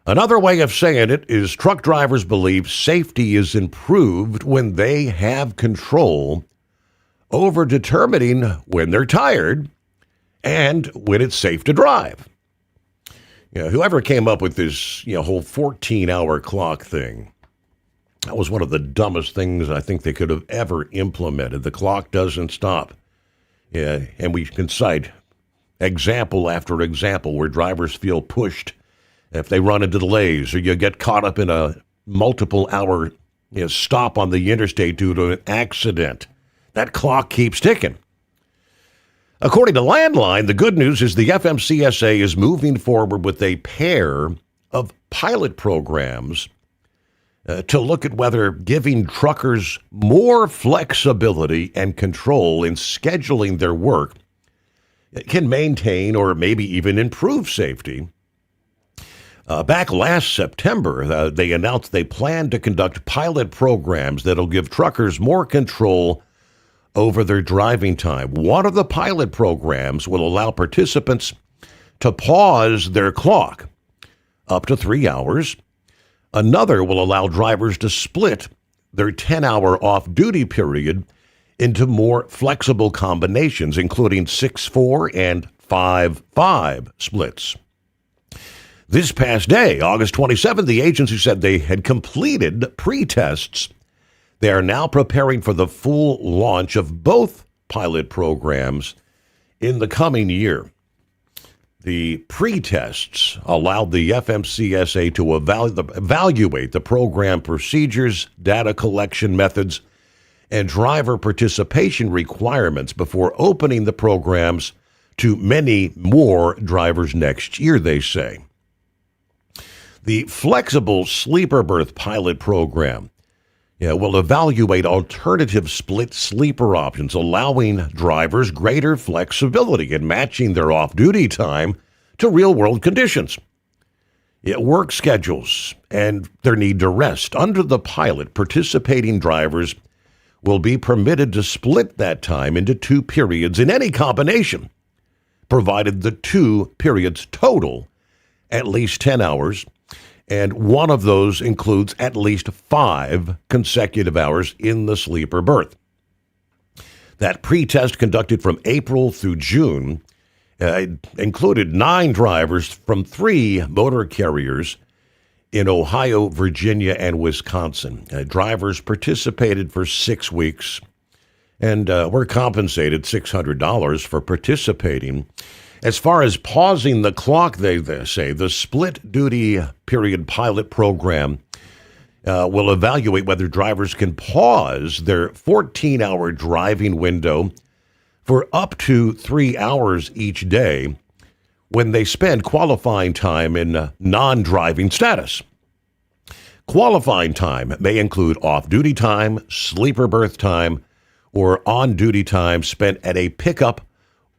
Another way of saying it is truck drivers believe safety is improved when they have control over determining when they're tired and when it's safe to drive. Whoever came up with this whole 14-hour clock thing, that was one of the dumbest things I think they could have ever implemented. The clock doesn't stop. And we can cite example after example where drivers feel pushed if they run into delays or you get caught up in a multiple-hour stop on the interstate due to an accident. That clock keeps ticking. According to Landline, the good news is the FMCSA is moving forward with a pair of pilot programs to look at whether giving truckers more flexibility and control in scheduling their work can maintain or maybe even improve safety. Back last September, they announced they plan to conduct pilot programs that'll give truckers more control over their driving time. One of the pilot programs will allow participants to pause their clock up to 3 hours. Another will allow drivers to split their 10-hour off-duty period into more flexible combinations, including 6-4 and 5-5 splits. This past day, August 27th, the agency said they had completed pre-tests. They are now preparing for the full launch of both pilot programs in the coming year. The pre-tests allowed the FMCSA to evaluate the program procedures, data collection methods, and driver participation requirements before opening the programs to many more drivers next year, they say. The flexible sleeper berth pilot program will evaluate alternative split sleeper options, allowing drivers greater flexibility in matching their off-duty time to real-world conditions. Work schedules and their need to rest. Under the pilot, participating drivers will be permitted to split that time into 2 periods in any combination, provided the 2 periods total at least 10 hours, and one of those includes at least 5 consecutive hours in the sleeper berth. That pre-test conducted from April through June included 9 drivers from 3 motor carriers in Ohio, Virginia, and Wisconsin. Drivers participated for 6 weeks and were compensated $600 for participating. As far as pausing the clock, they say, the split duty period pilot program will evaluate whether drivers can pause their 14-hour driving window for up to 3 hours each day when they spend qualifying time in non-driving status. Qualifying time may include off-duty time, sleeper berth time, or on-duty time spent at a pickup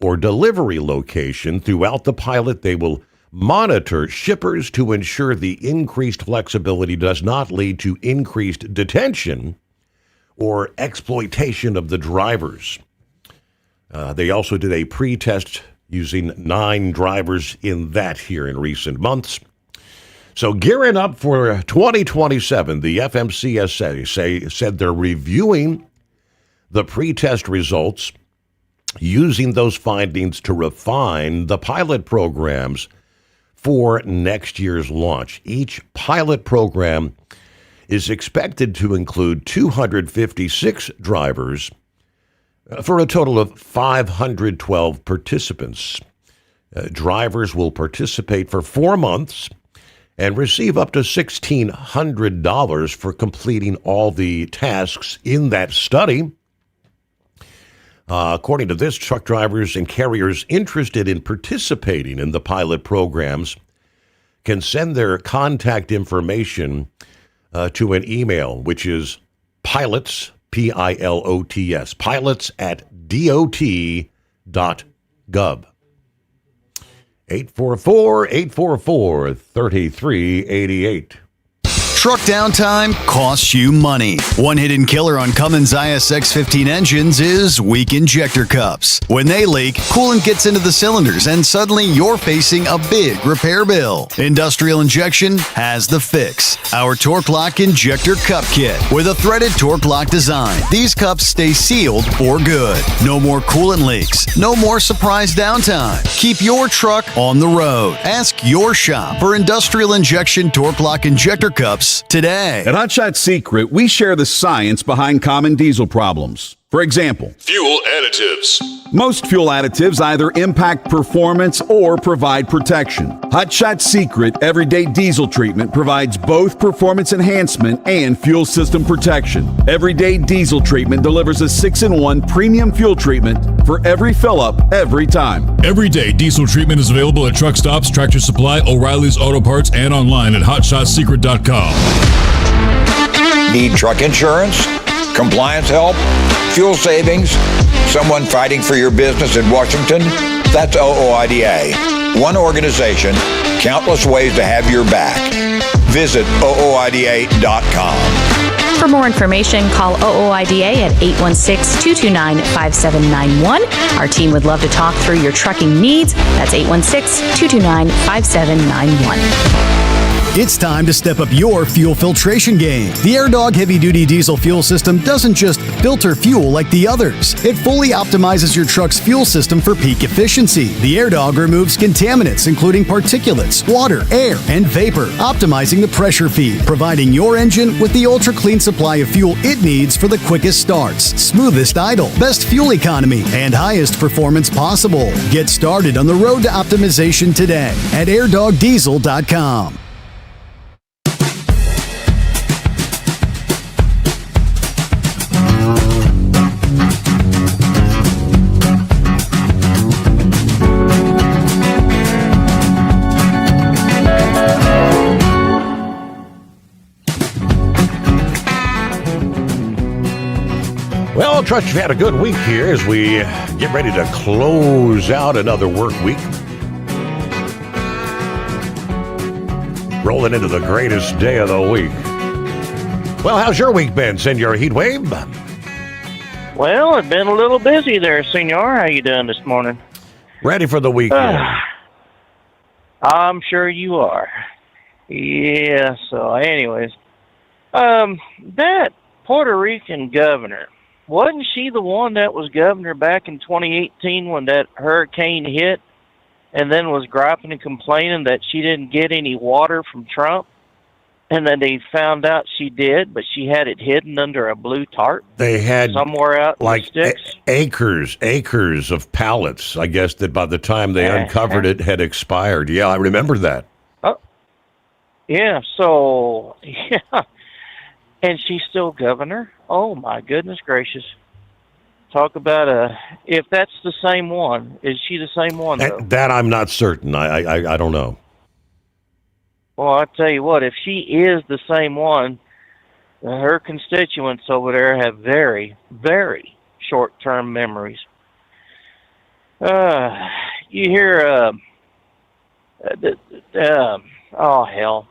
or delivery location. Throughout the pilot, they will monitor shippers to ensure the increased flexibility does not lead to increased detention or exploitation of the drivers. They also did a pre-test using 9 drivers in that here in recent months. So gearing up for 2027, the FMCSA said they're reviewing the pre-test results, using those findings to refine the pilot programs for next year's launch. Each pilot program is expected to include 256 drivers for a total of 512 participants. Drivers will participate for 4 months and receive up to $1,600 for completing all the tasks in that study. According to this, truck drivers and carriers interested in participating in the pilot programs can send their contact information to an email, which is pilots, Pilots, pilots at dot.gov. 844-844-3388. Truck downtime costs you money. One hidden killer on Cummins ISX 15 engines is weak injector cups. When they leak, coolant gets into the cylinders and suddenly you're facing a big repair bill. Industrial Injection has the fix. Our Torque Lock Injector Cup Kit with a threaded Torque Lock design. These cups stay sealed for good. No more coolant leaks. No more surprise downtime. Keep your truck on the road. Ask your shop for Industrial Injection Torque Lock Injector Cups today. At Hotshot Secret, we share the science behind common diesel problems. For example, fuel additives. Most fuel additives either impact performance or provide protection. Hotshot Secret Everyday Diesel Treatment provides both performance enhancement and fuel system protection. Everyday Diesel Treatment delivers a 6-in-1 premium fuel treatment for every fill-up, every time. Everyday Diesel Treatment is available at truck stops, Tractor Supply, O'Reilly's Auto Parts, and online at hotshotsecret.com. Need truck insurance? Compliance help? Fuel savings? Someone fighting for your business in Washington? That's OOIDA. One organization, countless ways to have your back. Visit OOIDA.com. For more information, call OOIDA at 816-229-5791. Our team would love to talk through your trucking needs. That's 816-229-5791. It's time to step up your fuel filtration game. The AirDog heavy-duty diesel fuel system doesn't just filter fuel like the others. It fully optimizes your truck's fuel system for peak efficiency. The AirDog removes contaminants, including particulates, water, air, and vapor, optimizing the pressure feed, providing your engine with the ultra-clean supply of fuel it needs for the quickest starts, smoothest idle, best fuel economy, and highest performance possible. Get started on the road to optimization today at airdogdiesel.com. Well, trust you've had a good week here as we get ready to close out another work week. Rolling into the greatest day of the week. Well, how's your week been, Senor Heatwave? Well, it's been a little busy there, Senor. How you doing this morning? Ready for the weekend. I'm sure you are. Yeah, so anyways. That Puerto Rican governor, wasn't she the one that was governor back in 2018 when that hurricane hit and then was griping and complaining that she didn't get any water from Trump? And then they found out she did, but she had it hidden under a blue tarp. They had somewhere out like in the sticks. acres of pallets, I guess, that by the time they uncovered it had expired. Yeah, I remember that. Oh, yeah, so, yeah. And she's still governor? Oh, my goodness gracious. Talk about if that's the same one. Is she the same one, though? That I'm not certain. I don't know. Well, I tell you what, if she is the same one, her constituents over there have very, very short-term memories. You hear, oh, hell.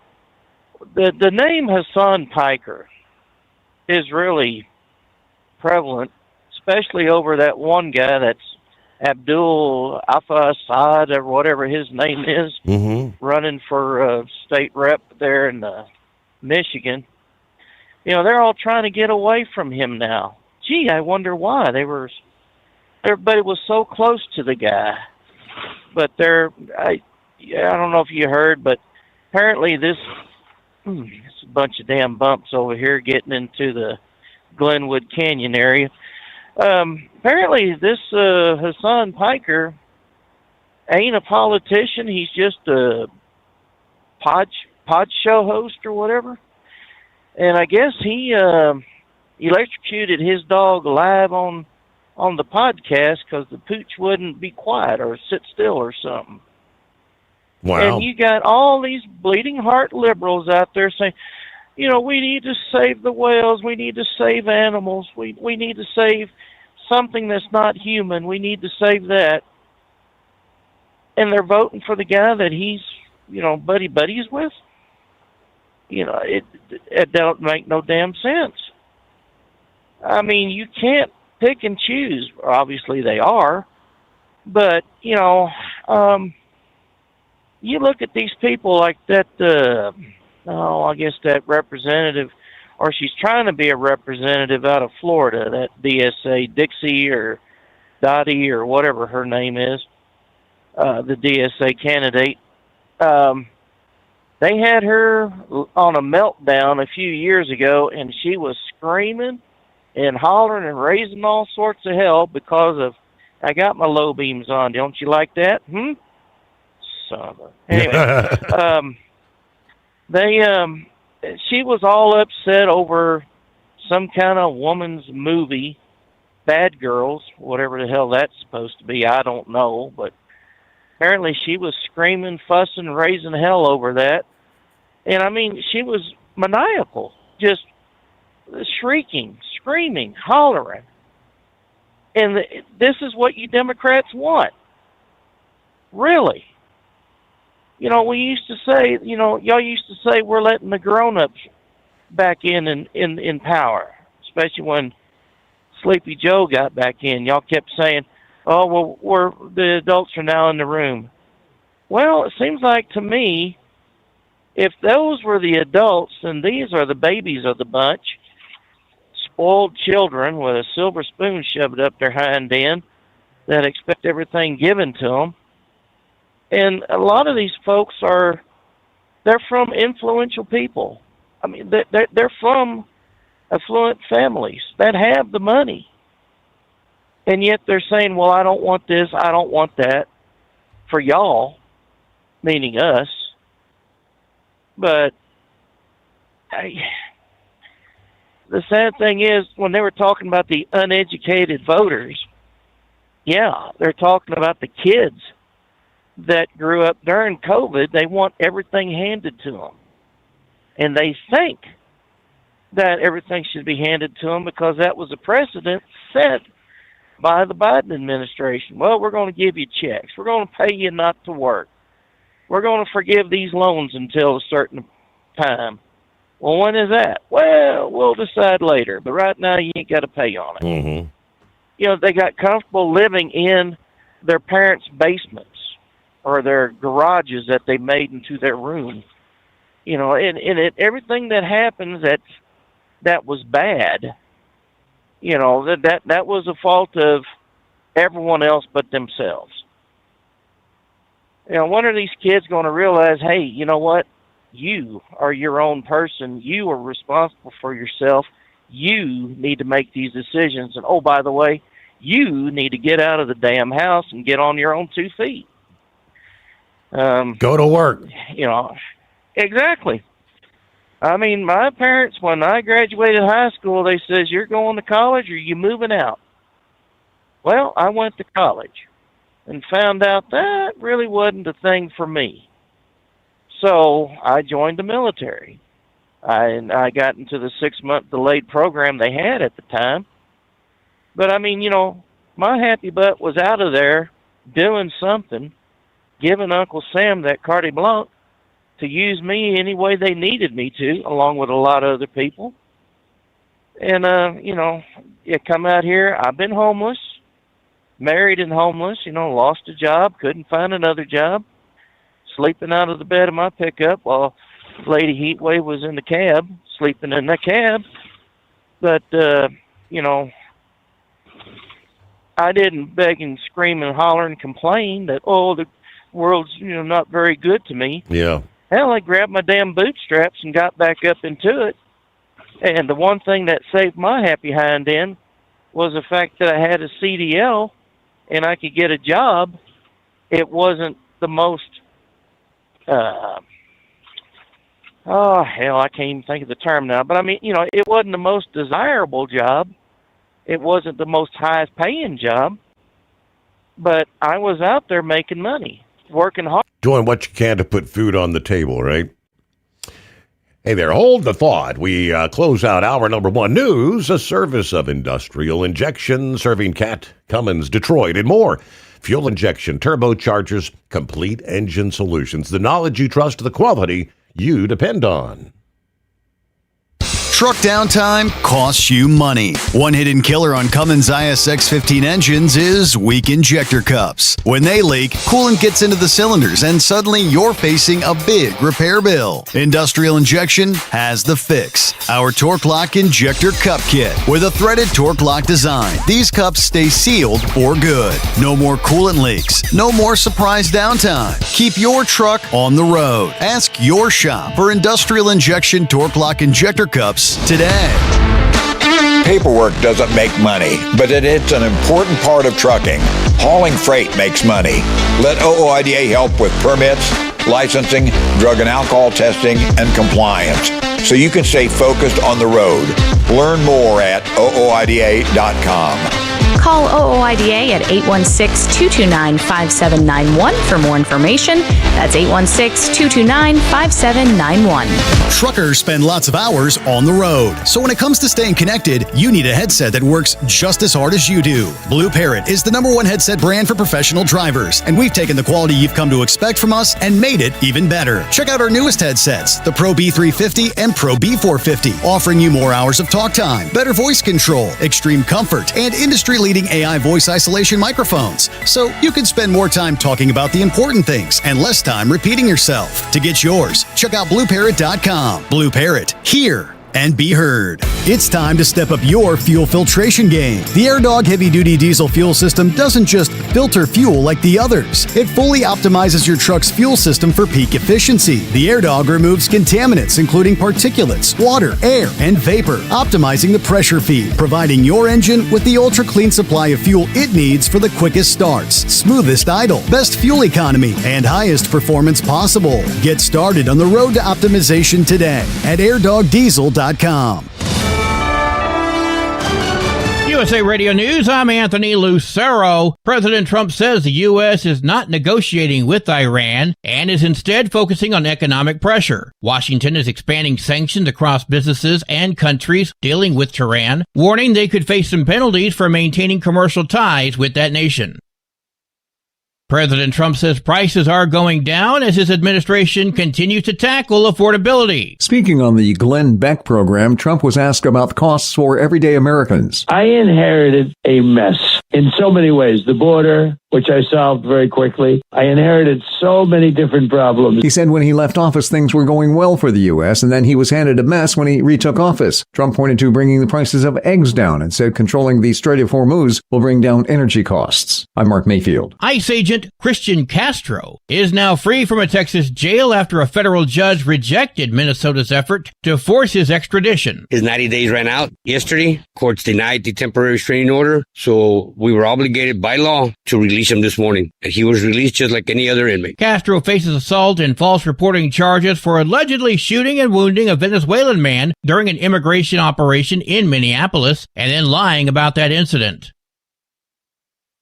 The name Hassan Piker is really prevalent, especially over that one guy that's Abdul Alpha Assad or whatever his name is, running for state rep there in Michigan. You know, they're all trying to get away from him now. Gee, I wonder why. Everybody was so close to the guy, but yeah, I don't know if you heard, but apparently it's a bunch of damn bumps over here getting into the Glenwood Canyon area. Apparently this Hassan Piker ain't a politician. He's just a pod show host or whatever. And I guess he electrocuted his dog live on the podcast because the pooch wouldn't be quiet or sit still or something. Wow. And you got all these bleeding heart liberals out there saying, you know, we need to save the whales. We need to save animals. We need to save something that's not human. We need to save that. And they're voting for the guy that he's, you know, buddies with. You know, it don't make no damn sense. I mean, you can't pick and choose. Obviously, they are. But, you know, you look at these people like that, I guess that representative, or she's trying to be a representative out of Florida, that DSA, Dixie or Dottie or whatever her name is, the DSA candidate. They had her on a meltdown a few years ago, and she was screaming and hollering and raising all sorts of hell because of, I got my low beams on. Don't you like that? Son of a... Anyway, she was all upset over some kind of woman's movie, Bad Girls, whatever the hell that's supposed to be. I don't know, but apparently she was screaming, fussing, raising hell over that. And I mean, she was maniacal, just shrieking, screaming, hollering. And this is what you Democrats want. Really? You know, we used to say, you know, y'all used to say we're letting the grown-ups back in power, especially when Sleepy Joe got back in. Y'all kept saying, oh, well, the adults are now in the room. Well, it seems like to me, if those were the adults, then these are the babies of the bunch, spoiled children with a silver spoon shoved up their hind end that expect everything given to them. And a lot of these folks they're from influential people. I mean, they're from affluent families that have the money. And yet they're saying, well, I don't want this, I don't want that for y'all, meaning us. But the sad thing is, when they were talking about the uneducated voters, yeah, they're talking about the kids that grew up during COVID. They want everything handed to them. And they think that everything should be handed to them because that was a precedent set by the Biden administration. Well, we're going to give you checks. We're going to pay you not to work. We're going to forgive these loans until a certain time. Well, when is that? Well, we'll decide later. But right now, you ain't got to pay on it. Mm-hmm. You know, they got comfortable living in their parents' basements or their garages that they made into their room. You know, and everything that happens that was bad, you know, that was a fault of everyone else but themselves. You know, when are these kids going to realize, hey, you know what? You are your own person. You are responsible for yourself. You need to make these decisions. And, oh, by the way, you need to get out of the damn house and get on your own 2 feet. Go to work. You know, exactly. I mean, my parents, when I graduated high school, they says, you're going to college or you moving out? Well, I went to college and found out that really wasn't a thing for me. So I joined the military. I got into the 6-month delayed program they had at the time. But, I mean, you know, my happy butt was out of there doing something, giving Uncle Sam that carte blanche to use me any way they needed me to, along with a lot of other people. And, you know, you come out here, I've been homeless, married and homeless, you know, lost a job, couldn't find another job, sleeping out of the bed of my pickup while Lady Heatwave was in the cab, sleeping in the cab. But, you know, I didn't beg and scream and holler and complain that, oh, the world's, not very good to me. Yeah. Hell, I grabbed my damn bootstraps and got back up into it. And the one thing that saved my happy hind end was the fact that I had a CDL and I could get a job. It wasn't the most, I can't even think of the term now. But I mean, it wasn't the most desirable job. It wasn't the most highest paying job. But I was out there making money, working hard. Doing what you can to put food on the table, right? Hey there, hold the thought. We close out hour number 1 news, a service of Industrial Injection, serving Cat, Cummins, Detroit, and more. Fuel injection, turbochargers, complete engine solutions. The knowledge you trust, the quality you depend on. Truck downtime costs you money. One hidden killer on Cummins ISX 15 engines is weak injector cups. When they leak, coolant gets into the cylinders and suddenly you're facing a big repair bill. Industrial Injection has the fix. Our Torque Lock Injector Cup Kit with a threaded Torque Lock design. These cups stay sealed for good. No more coolant leaks. No more surprise downtime. Keep your truck on the road. Ask your shop for Industrial Injection Torque Lock Injector Cups today. Paperwork doesn't make money, but it's an important part of trucking. Hauling freight makes money. Let OOIDA help with permits, licensing, drug and alcohol testing, and compliance, so you can stay focused on the road. Learn more at OOIDA.com. Call OOIDA at 816-229-5791 for more information. That's 816-229-5791. Truckers spend lots of hours on the road. So when it comes to staying connected, you need a headset that works just as hard as you do. Blue Parrot is the #1 headset brand for professional drivers, and we've taken the quality you've come to expect from us and made it even better. Check out our newest headsets, the Pro B350 and Pro B450, offering you more hours of talk time, better voice control, extreme comfort, and industry-leading AI voice isolation microphones, so you can spend more time talking about the important things and less time repeating yourself. To get yours, check out BlueParrot.com. Blue Parrot, hear and be heard. It's time to step up your fuel filtration game. The AirDog heavy-duty diesel fuel system doesn't just filter fuel like the others. It fully optimizes your truck's fuel system for peak efficiency. The AirDog removes contaminants, including particulates, water, air, and vapor, optimizing the pressure feed, providing your engine with the ultra-clean supply of fuel it needs for the quickest starts, smoothest idle, best fuel economy, and highest performance possible. Get started on the road to optimization today at airdogdiesel.com. USA Radio News, I'm Anthony Lucero. President Trump says the U.S. is not negotiating with Iran and is instead focusing on economic pressure. Washington is expanding sanctions across businesses and countries dealing with Tehran, warning they could face some penalties for maintaining commercial ties with that nation. President Trump says prices are going down as his administration continues to tackle affordability. Speaking on the Glenn Beck program, Trump was asked about costs for everyday Americans. I inherited a mess in so many ways. The border, which I solved very quickly. I inherited so many different problems. He said when he left office, things were going well for the U.S., and then he was handed a mess when he retook office. Trump pointed to bringing the prices of eggs down and said controlling the Strait of Hormuz will bring down energy costs. I'm Mark Mayfield. ICE agent Christian Castro is now free from a Texas jail after a federal judge rejected Minnesota's effort to force his extradition. His 90 days ran out yesterday. Courts denied the temporary restraining order, so we were obligated by law to release him this morning. And he was released just like any other inmate. Castro faces assault and false reporting charges for allegedly shooting and wounding a Venezuelan man during an immigration operation in Minneapolis and then lying about that incident.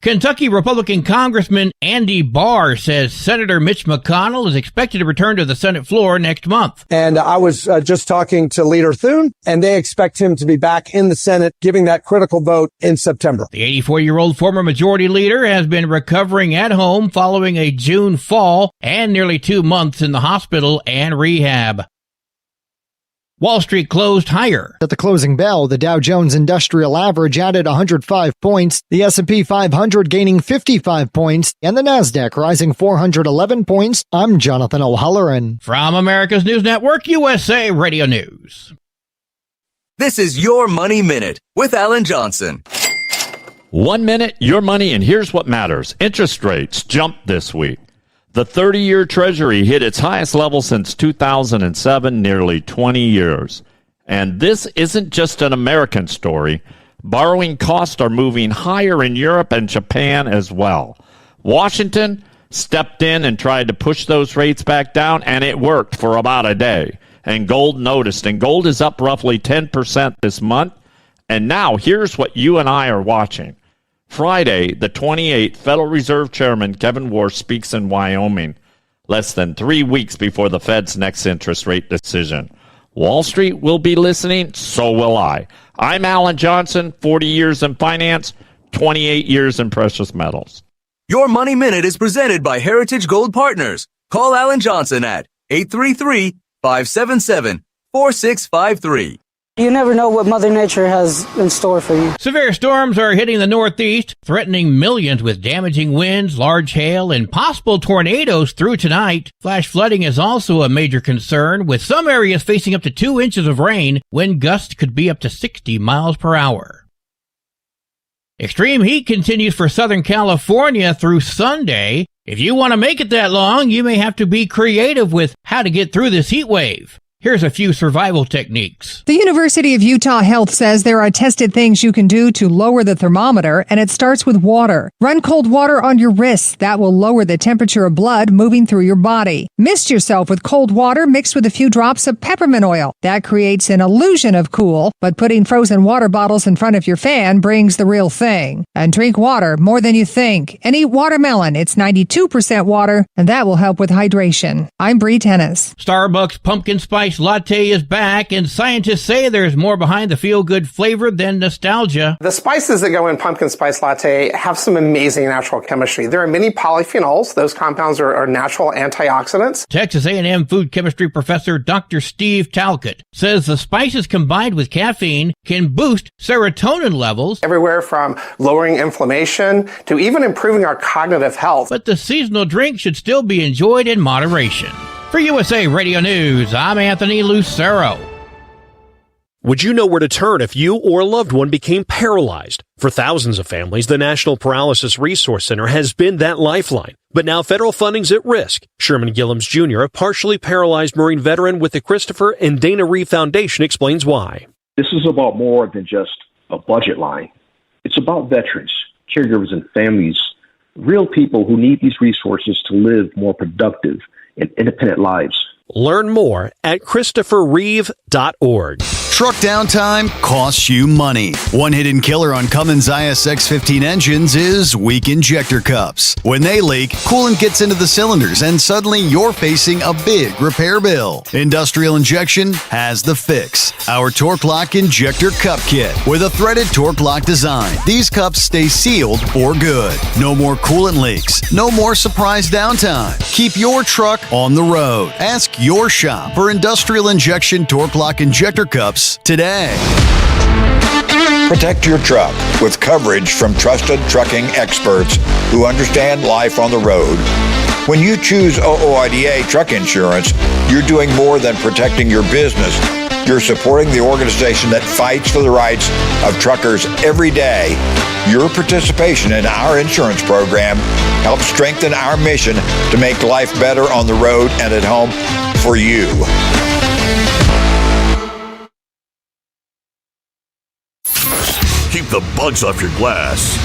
Kentucky Republican Congressman Andy Barr says Senator Mitch McConnell is expected to return to the Senate floor next month. And I was just talking to Leader Thune, and they expect him to be back in the Senate, giving that critical vote in September. The 84-year-old former majority leader has been recovering at home following a June fall and nearly 2 months in the hospital and rehab. Wall Street closed higher. At the closing bell, the Dow Jones Industrial Average added 105 points, the S&P 500 gaining 55 points, and the Nasdaq rising 411 points. I'm Jonathan O'Halloran. From America's News Network, USA Radio News. This is Your Money Minute with Alan Johnson. 1 minute, your money, and here's what matters. Interest rates jumped this week. The 30-year Treasury hit its highest level since 2007, nearly 20 years. And this isn't just an American story. Borrowing costs are moving higher in Europe and Japan as well. Washington stepped in and tried to push those rates back down, and it worked for about a day. And gold noticed, and gold is up roughly 10% this month. And now here's what you and I are watching. Friday, the 28th, Federal Reserve Chairman Kevin Warsh speaks in Wyoming, less than 3 weeks before the Fed's next interest rate decision. Wall Street will be listening, so will I. I'm Alan Johnson, 40 years in finance, 28 years in precious metals. Your Money Minute is presented by Heritage Gold Partners. Call Alan Johnson at 833-577-4653. You never know what Mother Nature has in store for you. Severe storms are hitting the Northeast, threatening millions with damaging winds, large hail, and possible tornadoes through tonight. Flash flooding is also a major concern, with some areas facing up to 2 inches of rain. Wind gusts could be up to 60 miles per hour. Extreme heat continues for Southern California through Sunday. If you want to make it that long, you may have to be creative with how to get through this heat wave. Here's a few survival techniques. The University of Utah Health says there are tested things you can do to lower the thermometer, and it starts with water. Run cold water on your wrists. That will lower the temperature of blood moving through your body. Mist yourself with cold water mixed with a few drops of peppermint oil. That creates an illusion of cool, but putting frozen water bottles in front of your fan brings the real thing. And drink water more than you think. And eat watermelon. It's 92% water, and that will help with hydration. I'm Bree Tennis. Starbucks pumpkin spice latte is back, and scientists say there's more behind the feel-good flavor than nostalgia. The spices that go in pumpkin spice latte have some amazing natural chemistry. There are many polyphenols. Those compounds are natural antioxidants. Texas A&M food chemistry professor Dr. Steve Talcott says the spices combined with caffeine can boost serotonin levels. Everywhere from lowering inflammation to even improving our cognitive health. But the seasonal drink should still be enjoyed in moderation. For USA Radio News, I'm Anthony Lucero. Would you know where to turn if you or a loved one became paralyzed? For thousands of families, the National Paralysis Resource Center has been that lifeline. But now federal funding's at risk. Sherman Gillums Jr., a partially paralyzed Marine veteran with the Christopher and Dana Reeve Foundation, explains why. This is about more than just a budget line. It's about veterans, caregivers, and families, real people who need these resources to live more productive and independent lives. Learn more at ChristopherReeve.org. Truck downtime costs you money. One hidden killer on Cummins ISX 15 engines is weak injector cups. When they leak, coolant gets into the cylinders and suddenly you're facing a big repair bill. Industrial Injection has the fix. Our Torque Lock Injector Cup Kit with a threaded Torque Lock design. These cups stay sealed for good. No more coolant leaks. No more surprise downtime. Keep your truck on the road. Ask your shop for Industrial Injection Torque Lock Injector Cups today. Protect your truck with coverage from trusted trucking experts who understand life on the road. When you choose OOIDA truck insurance, you're doing more than protecting your business. You're supporting the organization that fights for the rights of truckers every day. Your participation in our insurance program helps strengthen our mission to make life better on the road and at home for you. Keep the bugs off your glass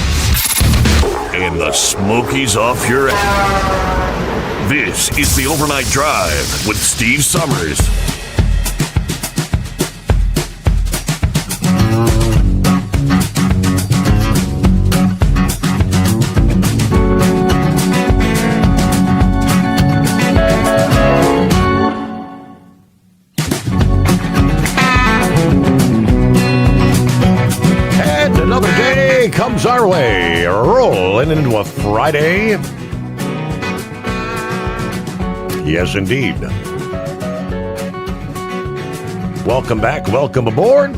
and the smokies off your ass. This is the Overnight Drive with Steve Sommers. Comes our way, rolling into a Friday. Yes, indeed. Welcome back, welcome aboard.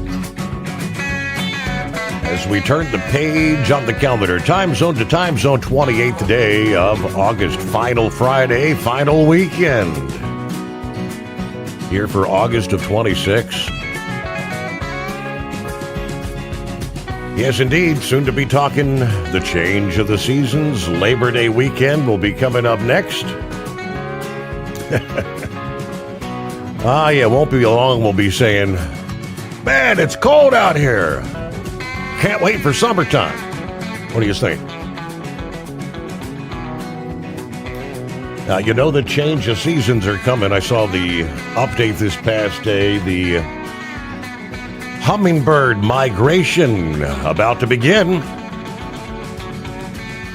As we turn the page on the calendar, time zone to time zone, 28th day of August, final Friday, final weekend. Here for August of 26. Yes, indeed. Soon to be talking the change of the seasons. Labor Day weekend will be coming up next. Yeah, won't be long. We'll be saying, man, it's cold out here. Can't wait for summertime. What do you think? You know the change of seasons are coming. I saw the update this past day. The hummingbird migration about to begin.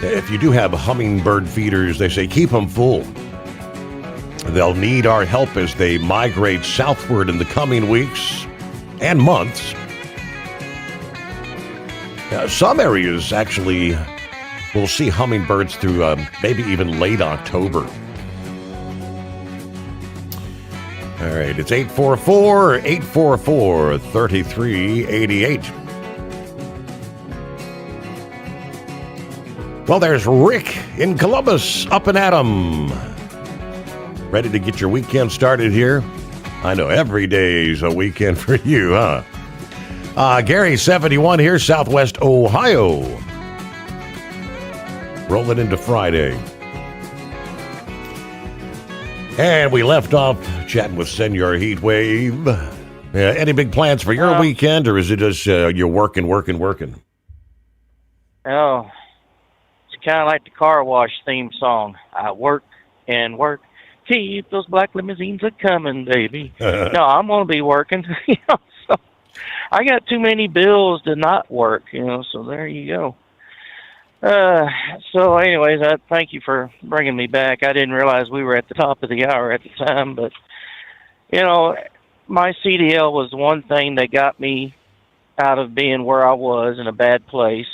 If you do have hummingbird feeders, they say keep them full. They'll need our help as they migrate southward in the coming weeks and months. Some areas actually will see hummingbirds through maybe even late October. All right, it's 844-844-3388. Well, there's Rick in Columbus, up and at 'em. Ready to get your weekend started here? I know every day's a weekend for you, huh? Gary, 71 here, Southwest Ohio. Rolling into Friday. And we left off chatting with Senor Heatwave. Any big plans for your weekend, or is it just you're working? Oh, it's kind of like the car wash theme song. I work and work. Keep those black limousines a-coming, baby. No, I'm going to be working. So I got too many bills to not work, so there you go. So anyways, I thank you for bringing me back. I didn't realize we were at the top of the hour at the time, but, my CDL was one thing that got me out of being where I was in a bad place,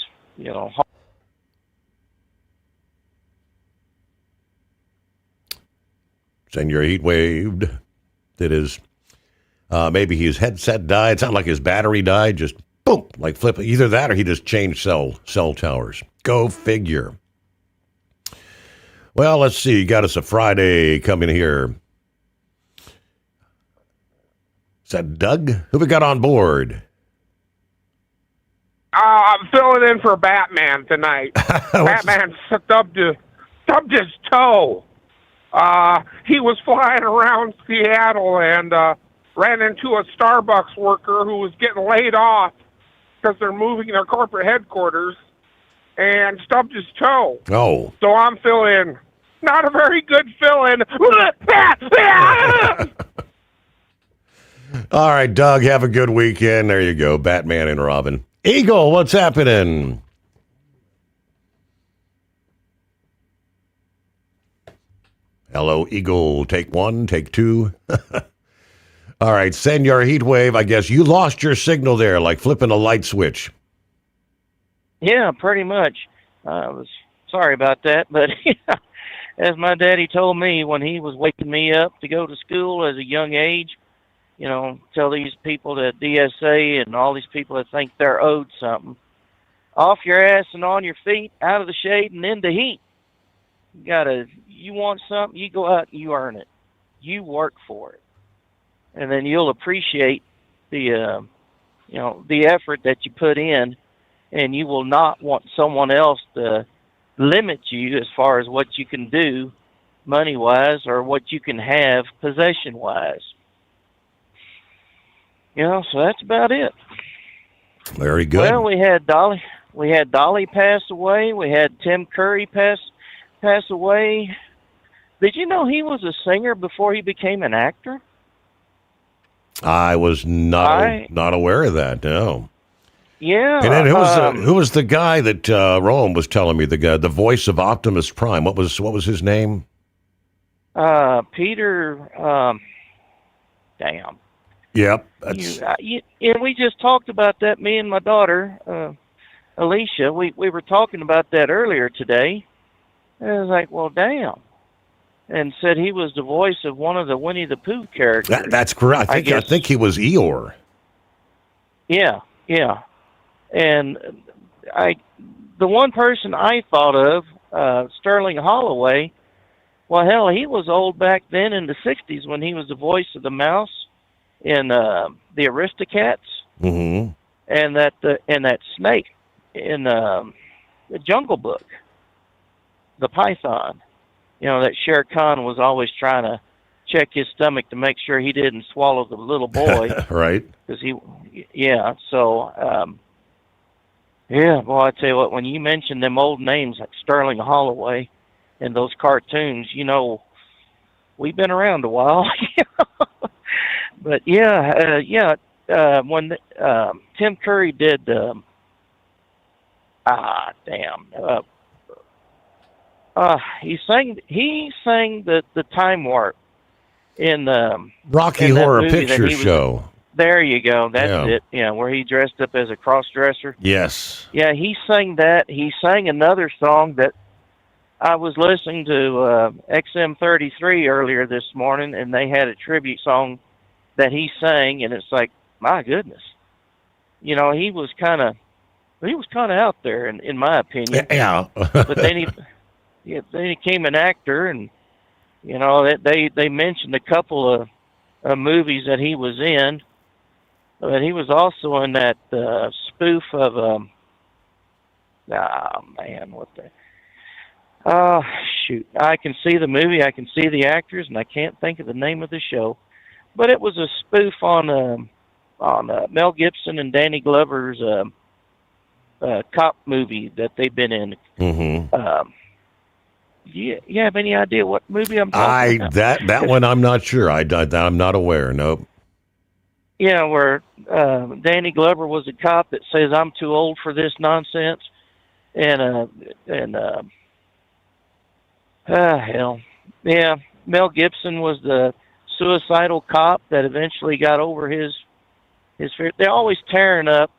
Senor Heatwave did his, maybe his headset died. It sounded like his battery died, just boom, like flip. Either that or he just changed cell towers. Go figure. Well, let's see. You got us a Friday coming here. Is that Doug? Who we got on board? I'm filling in for Batman tonight. Batman stubbed his toe. He was flying around Seattle and ran into a Starbucks worker who was getting laid off because they're moving their corporate headquarters and stubbed his toe. Oh. So I'm filling. Not a very good fill-in. All right, Doug, have a good weekend. There you go, Batman and Robin. Eagle, what's happening? Hello, Eagle. Take one, take two. All right, Senor Heatwave, I guess you lost your signal there, like flipping a light switch. Yeah, pretty much. I was sorry about that, but as my daddy told me when he was waking me up to go to school at a young age, tell these people that DSA and all these people that think they're owed something, off your ass and on your feet, out of the shade and in the heat. You want something, you go out and you earn it. You work for it. And then you'll appreciate the effort that you put in, and you will not want someone else to limit you as far as what you can do money-wise or what you can have possession-wise. So that's about it. Very good. Well, we had Dolly pass away. We had Tim Curry pass away. Did you know he was a singer before he became an actor? I was not aware of that. No. Yeah. And then who was the guy that Rowan was telling me? The voice of Optimus Prime. What was his name? Peter. Damn. Yep. And we just talked about that. Me and my daughter, Alicia. We were talking about that earlier today. And I was like, well, damn. And said he was the voice of one of the Winnie the Pooh characters. That's correct. I think he was Eeyore. Yeah. And the one person I thought of, Sterling Holloway, well, hell, he was old back then in the 60s when he was the voice of the mouse in the Aristocats. Mm-hmm. And that snake in the Jungle Book, the python. That Shere Khan was always trying to check his stomach to make sure he didn't swallow the little boy. Right. Because so, yeah, boy, I tell you what, when you mention them old names like Sterling Holloway and those cartoons, we've been around a while. But when Tim Curry did, he sang the Time Warp in Rocky in that Horror movie that Picture he was- Show. There you go. That's Yeah. it. Yeah, where he dressed up as a cross-dresser. Yes. Yeah, he sang that. He sang another song that I was listening to XM33 earlier this morning, and they had a tribute song that he sang, and it's like, my goodness, he was kind of out there, in my opinion. Yeah. But then he became an actor, and they mentioned a couple of movies that he was in. But he was also in that spoof of shoot! I can see the movie, I can see the actors, and I can't think of the name of the show. But it was a spoof on Mel Gibson and Danny Glover's cop movie that they've been in. Mm-hmm. You have any idea what movie I'm talking about? That one I'm not sure. I'm not aware. Nope. Yeah, where Danny Glover was a cop that says, I'm too old for this nonsense. Hell. Yeah, Mel Gibson was the suicidal cop that eventually got over his fear. They're always tearing up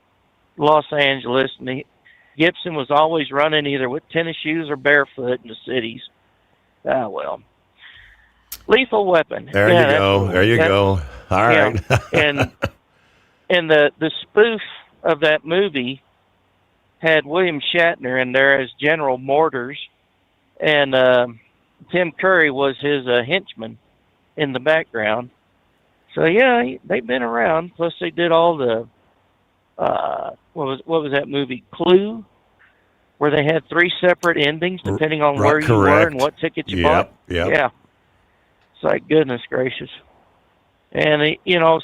Los Angeles, and Gibson was always running either with tennis shoes or barefoot in the cities. Well. Lethal Weapon. There you go. There you go. All right. and the spoof of that movie had William Shatner in there as General Morders, and Tim Curry was his henchman in the background. So yeah, they've been around. Plus they did all the what was that movie, Clue, where they had 3 separate endings depending on where you were and what ticket you bought. Yep. Yeah. It's like, goodness gracious. And,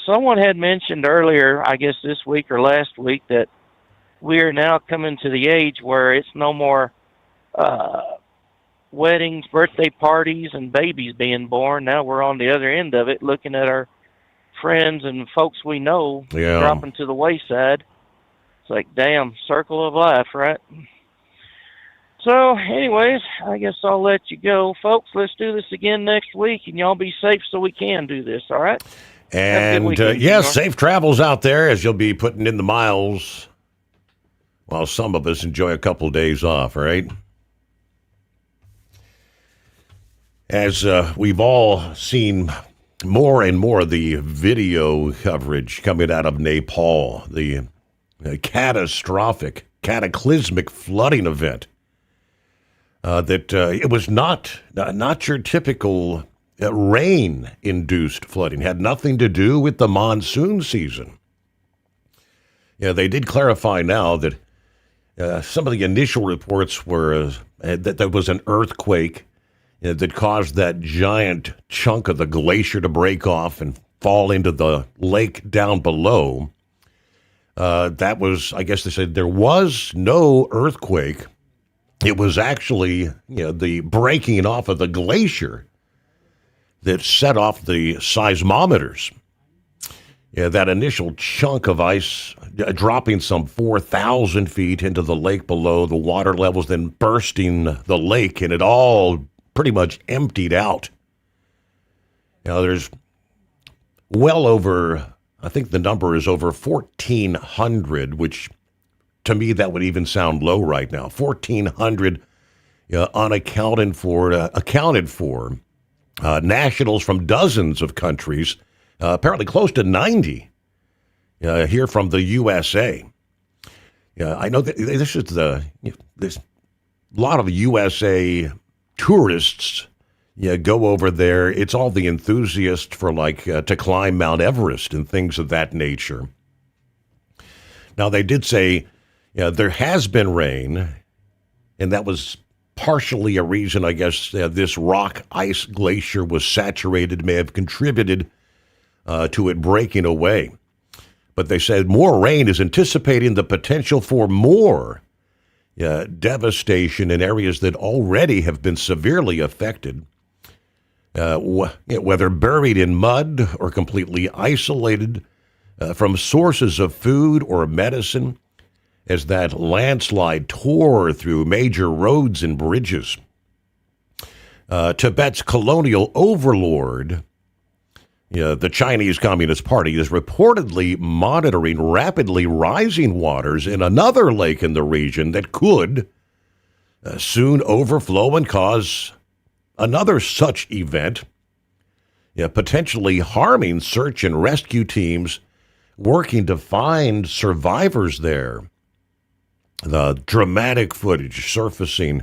someone had mentioned earlier, I guess this week or last week, that we are now coming to the age where it's no more weddings, birthday parties, and babies being born. Now we're on the other end of it, looking at our friends and folks we know dropping to the wayside. It's like, damn, circle of life, right? So, anyways, I guess I'll let you go. Folks, let's do this again next week, and y'all be safe so we can do this, all right? And, safe travels out there as you'll be putting in the miles while some of us enjoy a couple days off, all right? As we've all seen more and more of the video coverage coming out of Nepal, the cataclysmic flooding event, that it was not your typical rain-induced flooding. Had nothing to do with the monsoon season. Yeah, they did clarify now that some of the initial reports were that there was an earthquake that caused that giant chunk of the glacier to break off and fall into the lake down below. That was, I guess they said, there was no earthquake. It was actually, the breaking off of the glacier that set off the seismometers. Yeah, that initial chunk of ice dropping some 4,000 feet into the lake below, the water levels then bursting the lake, and it all pretty much emptied out. There's well over, I think the number is over 1,400, which to me that would even sound low right now. 1,400 accounted for nationals from dozens of countries, apparently close to 90 here from the USA. I know that this is there's a lot of USA tourists go over there. It's all the enthusiasts for to climb Mount Everest and things of that nature. Now, they did say there has been rain, and that was partially a reason, I guess, this rock ice glacier was saturated may have contributed to it breaking away. But they said more rain is anticipating the potential for more devastation in areas that already have been severely affected, whether buried in mud or completely isolated from sources of food or medicine, as that landslide tore through major roads and bridges. Tibet's colonial overlord, the Chinese Communist Party, is reportedly monitoring rapidly rising waters in another lake in the region that could soon overflow and cause another such event, potentially harming search and rescue teams working to find survivors there. The dramatic footage surfacing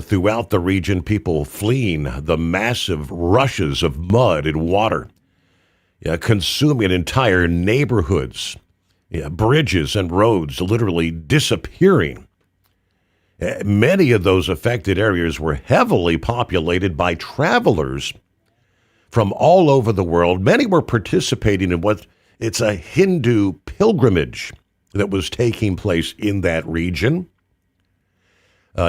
throughout the region, people fleeing the massive rushes of mud and water, consuming entire neighborhoods, bridges and roads literally disappearing. Many of those affected areas were heavily populated by travelers from all over the world. Many were participating in it's a Hindu pilgrimage that was taking place in that region.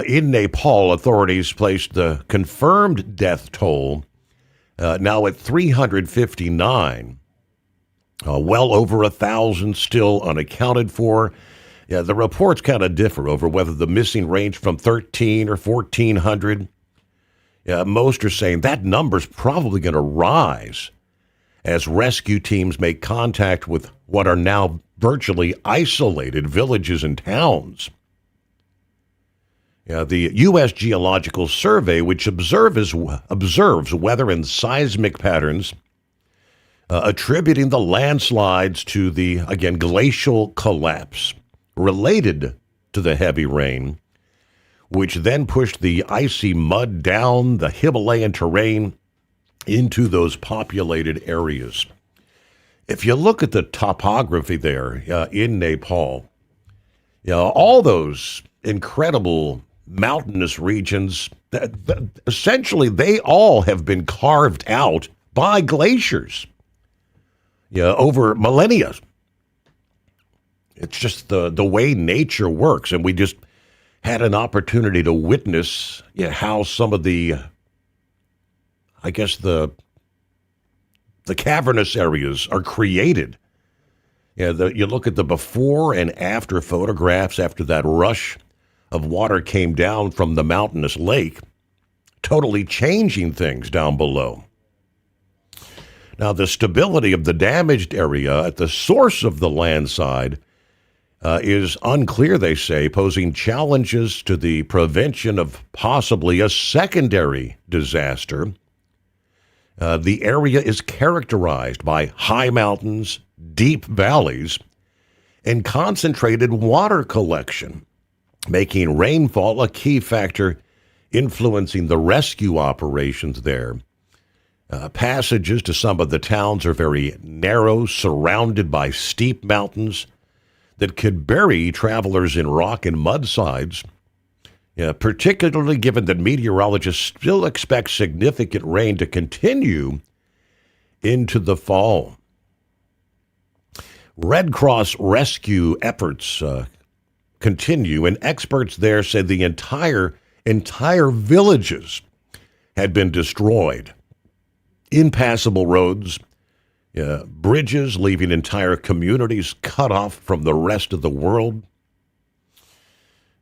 In Nepal, authorities placed the confirmed death toll now at 359, well over 1,000 still unaccounted for. The reports kind of differ over whether the missing range from 1,300 or 1,400. Most are saying that number's probably going to rise as rescue teams make contact with what are now virtually isolated villages and towns. The U.S. Geological Survey, which observes weather and seismic patterns, attributing the landslides to the, again, glacial collapse related to the heavy rain, which then pushed the icy mud down the Himalayan terrain into those populated areas. If you look at the topography there in Nepal, all those incredible mountainous regions, essentially they all have been carved out by glaciers over millennia. It's just the way nature works, and we just had an opportunity to witness how some of the, I guess, the cavernous areas are created. You look at the before and after photographs after that rush of water came down from the mountainous lake, totally changing things down below. Now, the stability of the damaged area at the source of the landslide is unclear, they say, posing challenges to the prevention of possibly a secondary disaster. The area is characterized by high mountains, deep valleys, and concentrated water collection, making rainfall a key factor influencing the rescue operations there. Passages to some of the towns are very narrow, surrounded by steep mountains that could bury travelers in rock and mudslides, particularly given that meteorologists still expect significant rain to continue into the fall. Red Cross rescue efforts continue, and experts there said the entire villages had been destroyed. Impassable roads, bridges leaving entire communities cut off from the rest of the world.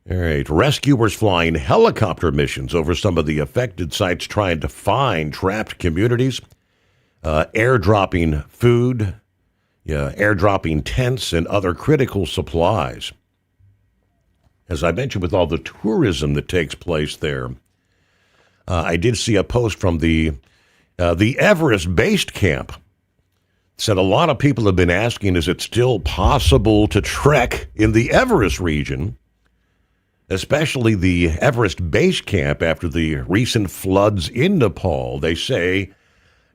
All right, rescuers flying helicopter missions over some of the affected sites trying to find trapped communities, airdropping food, airdropping tents and other critical supplies. As I mentioned, with all the tourism that takes place there, I did see a post from the Everest Base Camp. Said a lot of people have been asking, is it still possible to trek in the Everest region, especially the Everest Base Camp after the recent floods in Nepal? They say,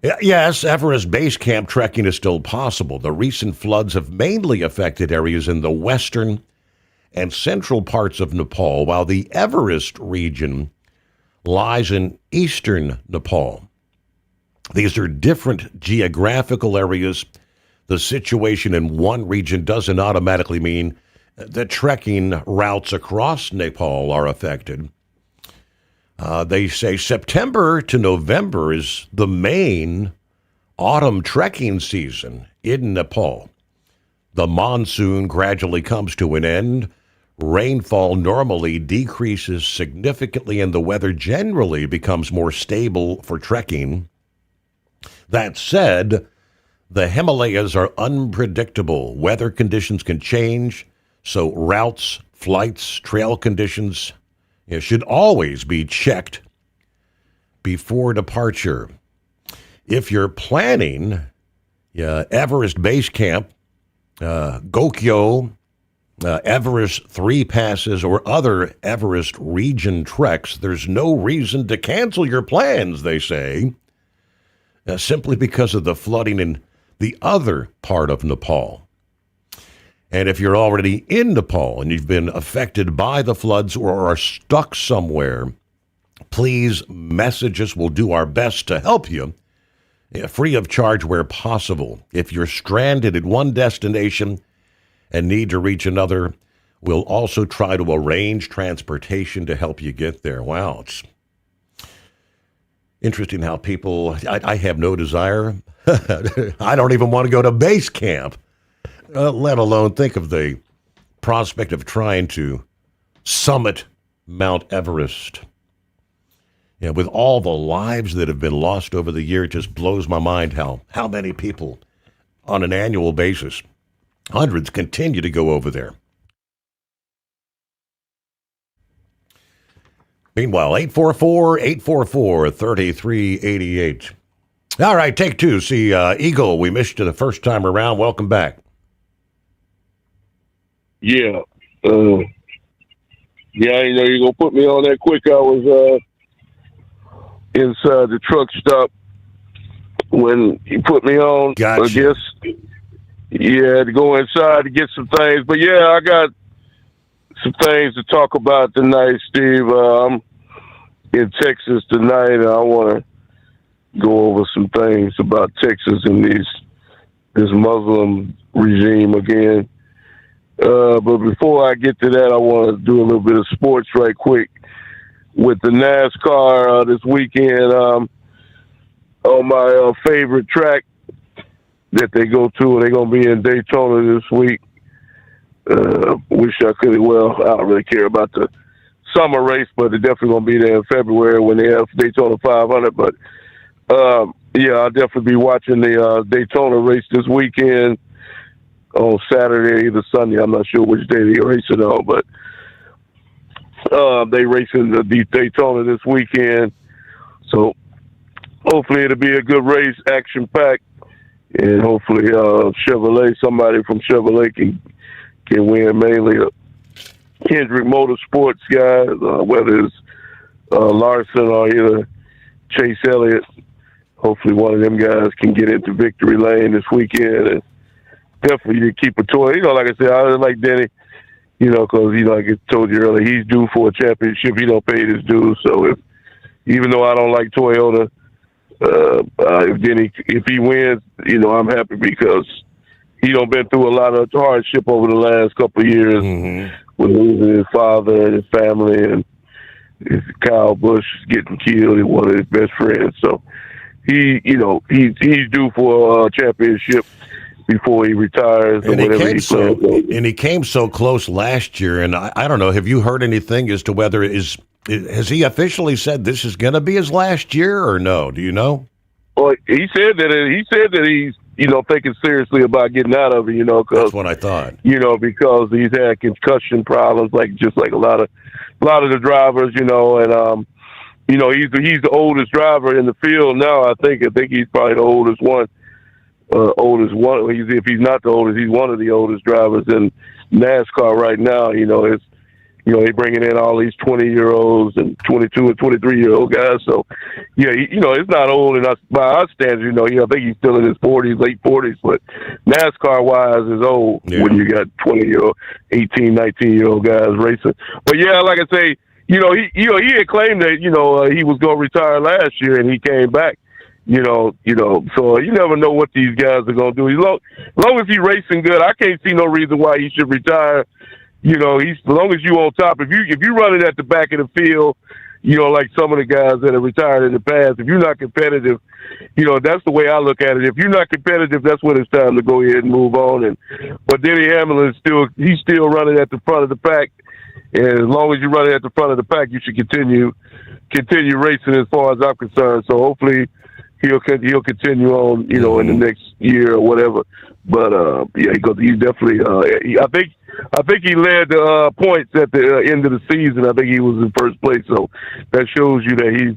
yes, Everest Base Camp trekking is still possible. The recent floods have mainly affected areas in the western and central parts of Nepal, while the Everest region lies in eastern Nepal. These are different geographical areas. The situation in one region doesn't automatically mean that trekking routes across Nepal are affected. They say September to November is the main autumn trekking season in Nepal. The monsoon gradually comes to an end. Rainfall normally decreases significantly, and the weather generally becomes more stable for trekking. That said, the Himalayas are unpredictable. Weather conditions can change, so routes, flights, trail conditions should always be checked before departure. If you're planning Everest Base Camp, Gokyo, Everest 3 passes, or other Everest region treks, there's no reason to cancel your plans, they say, simply because of the flooding in the other part of Nepal. And if you're already in Nepal and you've been affected by the floods or are stuck somewhere, please message us. We'll do our best to help you, free of charge where possible. If you're stranded at one destination and need to reach another, we'll also try to arrange transportation to help you get there. Wow, it's interesting how people, I have no desire. I don't even want to go to base camp, let alone think of the prospect of trying to summit Mount Everest. Yeah, with all the lives that have been lost over the year, it just blows my mind how many people on an annual basis, hundreds, continue to go over there. Meanwhile, 844-3388. All right, take two. See, Eagle, we missed you the first time around. Welcome back. Yeah. Yeah, you know, you're going to put me on that quick. I was inside the truck stop when you put me on. Gotcha. I guess, yeah, to go inside to get some things. But, yeah, I got some things to talk about tonight, Steve. I'm in Texas tonight, and I want to go over some things about Texas and this Muslim regime again. But before I get to that, I want to do a little bit of sports right quick. With the NASCAR this weekend, on my favorite track that they go to, they're going to be in Daytona this week. Wish I could. Well, I don't really care about the summer race, but they're definitely going to be there in February when they have Daytona 500. But yeah, I'll definitely be watching the Daytona race this weekend on Saturday, either Sunday. I'm not sure which day they're racing on, but they racing the Daytona this weekend. So hopefully it'll be a good race, action-packed, and hopefully Chevrolet, somebody from Chevrolet can win, mainly a Kendrick Motorsports guy, whether it's Larson or either Chase Elliott. Hopefully one of them guys can get into victory lane this weekend, and definitely you keep a toy. You know, like I said, I like Denny, you know, because, you know, like I told you earlier, he's due for a championship. He don't pay his dues. So even though I don't like Toyota, if he wins, you know, I'm happy because he done been through a lot of hardship over the last couple of years with losing his father and his family, and Kyle Busch getting killed and one of his best friends. So he's due for a championship before he retires or whatever he plans. And he came so close last year, and I don't know, have you heard anything as to whether has he officially said this is going to be his last year or no? Do you know? Well, he said that he's, you know, thinking seriously about getting out of it, you know, because that's what I thought. You know, because he's had concussion problems, just like a lot of the drivers, you know, and you know, he's the oldest driver in the field now. I think he's probably the oldest one. If he's not the oldest, he's one of the oldest drivers in NASCAR right now. You know, they're bringing in all these 20-year-olds and 22 and 23-year-old guys. So, yeah, you know, it's not old enough by our standards. You know, I think he's still in his 40s, late 40s. But NASCAR-wise is old when you got 20-year-old, 18, 19-year-old guys racing. But, yeah, like I say, he had claimed that he was going to retire last year, and he came back. So you never know what these guys are going to do. As long as he's racing good, I can't see no reason why he should retire. As long as you on top. If you running at the back of the field, like some of the guys that have retired in the past, if you're not competitive, that's the way I look at it. If you're not competitive, that's when it's time to go ahead and move on. But Denny Hamlin he's still running at the front of the pack. And as long as you're running at the front of the pack, you should continue racing as far as I'm concerned. So hopefully he'll continue on, in the next year or whatever. But he definitely. I think he led the points at the end of the season. I think he was in first place. So that shows you that he's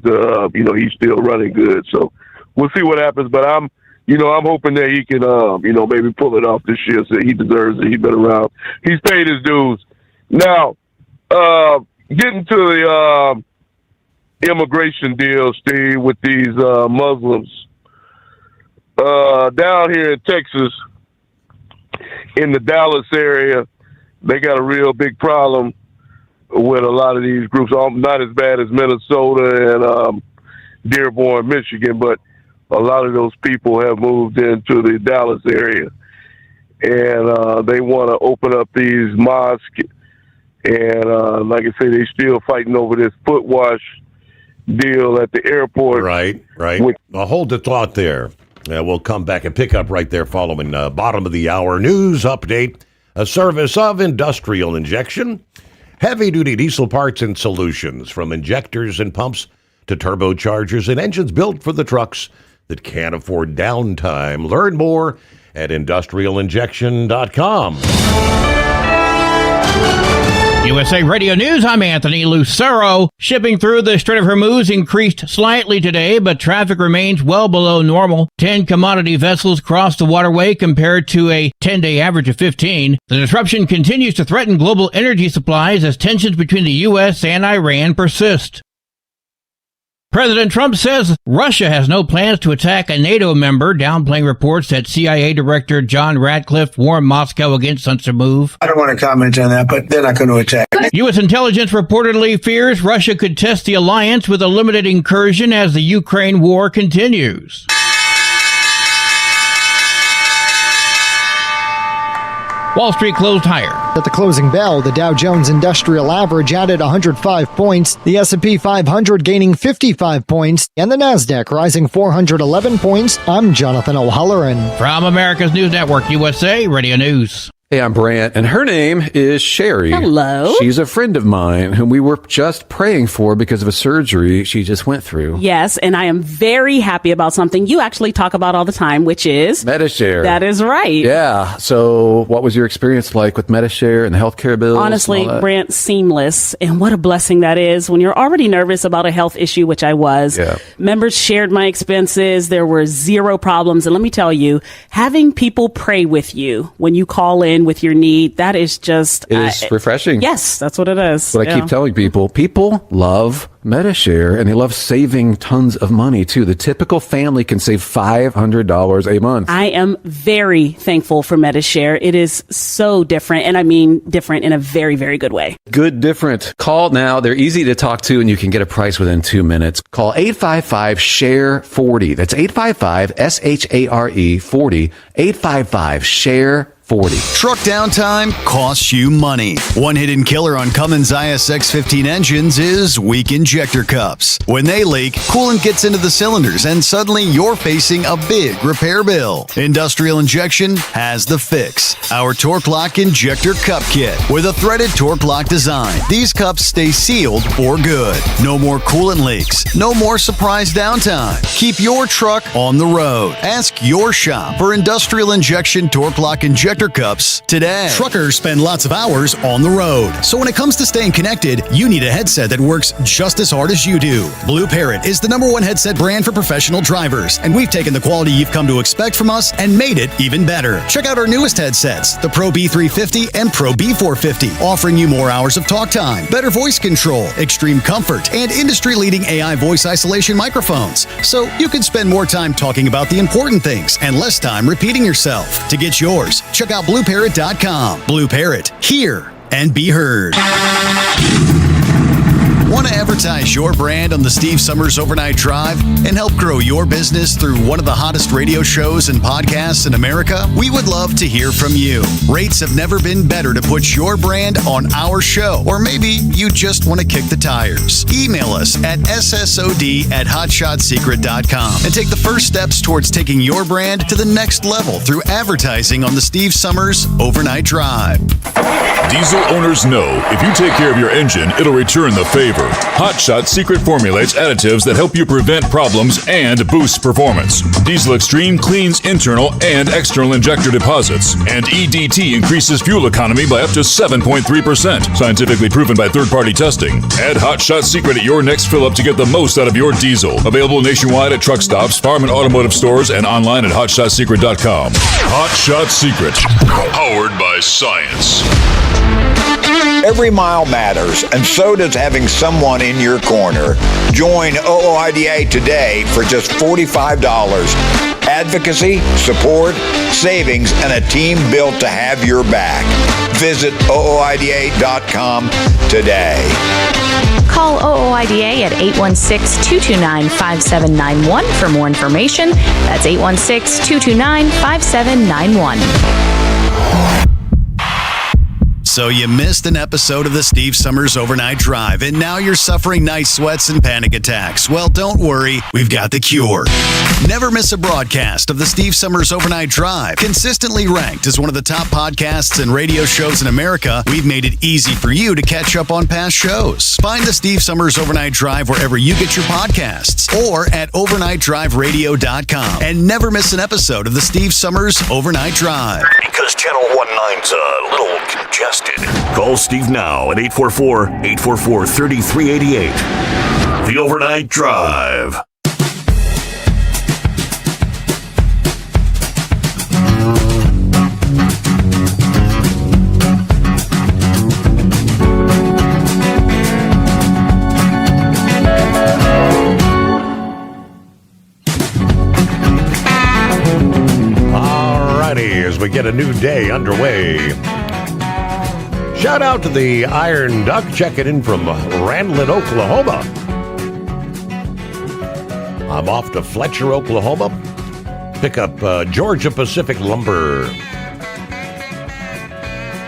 still running good. So we'll see what happens. But I'm hoping that he can, maybe pull it off this year. So he deserves it. He's been around. He's paid his dues. Now, getting to the immigration deal, Steve, with these Muslims down here in Texas, in the Dallas area, they got a real big problem with a lot of these groups. Not as bad as Minnesota and Dearborn, Michigan, but a lot of those people have moved into the Dallas area, and they want to open up these mosques. And like I say, they still fighting over this foot wash deal at the airport. Right. I'll hold the thought there. We'll come back and pick up right there following bottom of the hour news update. A service of Industrial Injection. Heavy-duty diesel parts and solutions, from injectors and pumps to turbochargers and engines built for the trucks that can't afford downtime. Learn more at industrialinjection.com. USA Radio News, I'm Anthony Lucero. Shipping through the Strait of Hormuz increased slightly today, but traffic remains well below normal. 10 commodity vessels crossed the waterway compared to a 10-day average of 15. The disruption continues to threaten global energy supplies as tensions between the U.S. and Iran persist. President Trump says Russia has no plans to attack a NATO member, downplaying reports that CIA Director John Ratcliffe warned Moscow against such a move. I don't want to comment on that, but they're not going to attack. U.S. intelligence reportedly fears Russia could test the alliance with a limited incursion as the Ukraine war continues. Wall Street closed higher. At the closing bell, the Dow Jones Industrial Average added 105 points, the S&P 500 gaining 55 points, and the Nasdaq rising 411 points. I'm Jonathan O'Halloran. From America's News Network, USA Radio News. Hey, I'm Brant, and her name is Sherry. Hello. She's a friend of mine whom we were just praying for because of a surgery she just went through. Yes, and I am very happy about something you actually talk about all the time, which is Medishare. That is right. Yeah. So what was your experience like with Medishare and the healthcare bills? Honestly, Brant, seamless. And what a blessing that is when you're already nervous about a health issue, which I was. Yeah. Members shared my expenses. There were zero problems. And let me tell you, having people pray with you when you call in with your need, that is just... It is refreshing. Yes, that's what it is. What I keep telling people. People love Medishare, and they love saving tons of money, too. The typical family can save $500 a month. I am very thankful for Medishare. It is so different, and I mean different in a very, very good way. Good different. Call now. They're easy to talk to, and you can get a price within 2 minutes. Call 855-SHARE-40. That's 855-SHARE-40. 855-SHARE-40. Truck downtime costs you money. One hidden killer on Cummins ISX 15 engines is weak injector cups. When they leak, coolant gets into the cylinders and suddenly you're facing a big repair bill. Industrial Injection has the fix. Our Torque Lock Injector Cup Kit with a threaded Torque Lock design. These cups stay sealed for good. No more coolant leaks. No more surprise downtime. Keep your truck on the road. Ask your shop for Industrial Injection Torque Lock Injector Cups today. Truckers spend lots of hours on the road. So when it comes to staying connected, you need a headset that works just as hard as you do. Blue Parrot is the #1 headset brand for professional drivers, and we've taken the quality you've come to expect from us and made it even better. Check out our newest headsets, the Pro B350 and Pro B450, offering you more hours of talk time, better voice control, extreme comfort, and industry-leading AI voice isolation microphones. So you can spend more time talking about the important things and less time repeating yourself. To get yours, check out BlueParrot.com. Blue Parrot, hear and be heard. Want to advertise your brand on the Steve Sommers Overnight Drive and help grow your business through one of the hottest radio shows and podcasts in America? We would love to hear from you. Rates have never been better to put your brand on our show, or maybe you just want to kick the tires. Email us at ssod@hotshotsecret.com and take the first steps towards taking your brand to the next level through advertising on the Steve Sommers Overnight Drive. Diesel owners know if you take care of your engine, it'll return the favor. Hot Shot Secret formulates additives that help you prevent problems and boost performance. Diesel Extreme cleans internal and external injector deposits, and EDT increases fuel economy by up to 7.3%, scientifically proven by third-party testing. Add Hot Shot Secret at your next fill-up to get the most out of your diesel. Available nationwide at truck stops, farm and automotive stores, and online at hotshotsecret.com. Hot Shot Secret, powered by science. Every mile matters, and so does having someone in your corner. Join OOIDA today for just $45. Advocacy, support, savings, and a team built to have your back. Visit OOIDA.com today. Call OOIDA at 816-229-5791 for more information. That's 816-229-5791. So you missed an episode of the Steve Sommers Overnight Drive, and now you're suffering night sweats and panic attacks. Well, don't worry, we've got the cure. Never miss a broadcast of the Steve Sommers Overnight Drive. Consistently ranked as one of the top podcasts and radio shows in America, we've made it easy for you to catch up on past shows. Find the Steve Sommers Overnight Drive wherever you get your podcasts or at overnightdriveradio.com. And never miss an episode of the Steve Sommers Overnight Drive. Because Channel 19's a little congested. Call Steve now at 844-844-3388. The Overnight Drive. As we get a new day underway. Shout out to the Iron Duck checking in from Randlin, Oklahoma. I'm off to Fletcher, Oklahoma. Pick up Georgia Pacific lumber.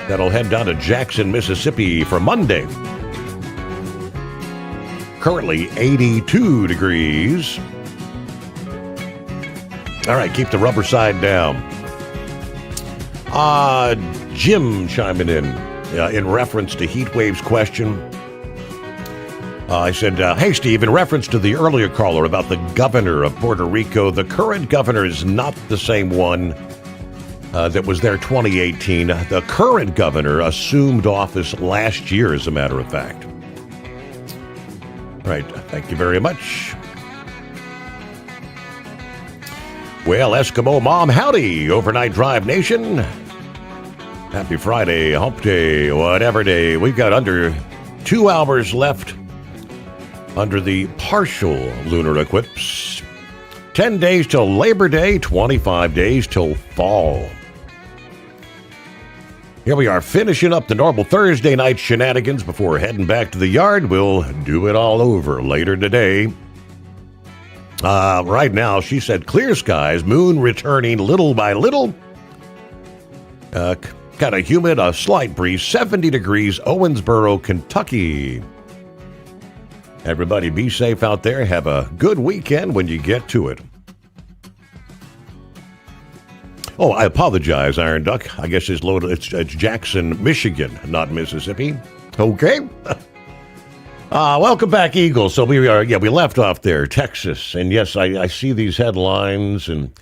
That'll head down to Jackson, Mississippi for Monday. Currently 82 degrees. All right, keep the rubber side down. Jim chiming in reference to Heatwave's question. I said, hey, Steve, in reference to the earlier caller about the governor of Puerto Rico, the current governor is not the same one that was there 2018. The current governor assumed office last year, as a matter of fact. All right, thank you very much. Well, Eskimo Mom, howdy, Overnight Drive Nation. Happy Friday, hump day, whatever day. We've got under 2 hours left under the partial lunar eclipse. 10 days till Labor Day, 25 days till fall. Here we are finishing up the normal Thursday night shenanigans before heading back to the yard. We'll do it all over later today. Right now, she said clear skies, moon returning little by little. Kind of humid, a slight breeze, 70 degrees, Owensboro, Kentucky. Everybody be safe out there. Have a good weekend when you get to it. Oh, I apologize, Iron Duck. I guess it's loaded. It's Jackson, Michigan, not Mississippi. Okay. Welcome back, Eagles. So we left off there, Texas. And yes, I see these headlines, and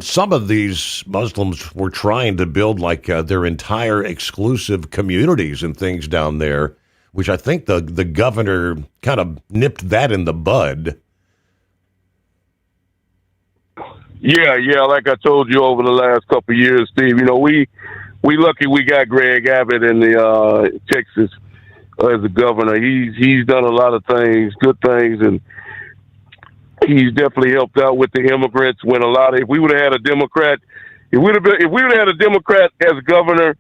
some of these Muslims were trying to build like their entire exclusive communities and things down there, which I think the governor kind of nipped that in the bud. Yeah, like I told you over the last couple of years, Steve, we lucky we got Greg Abbott in the Texas as a governor. He's done a lot of things, good things, and he's definitely helped out with the immigrants. If we would have had a Democrat, as governor,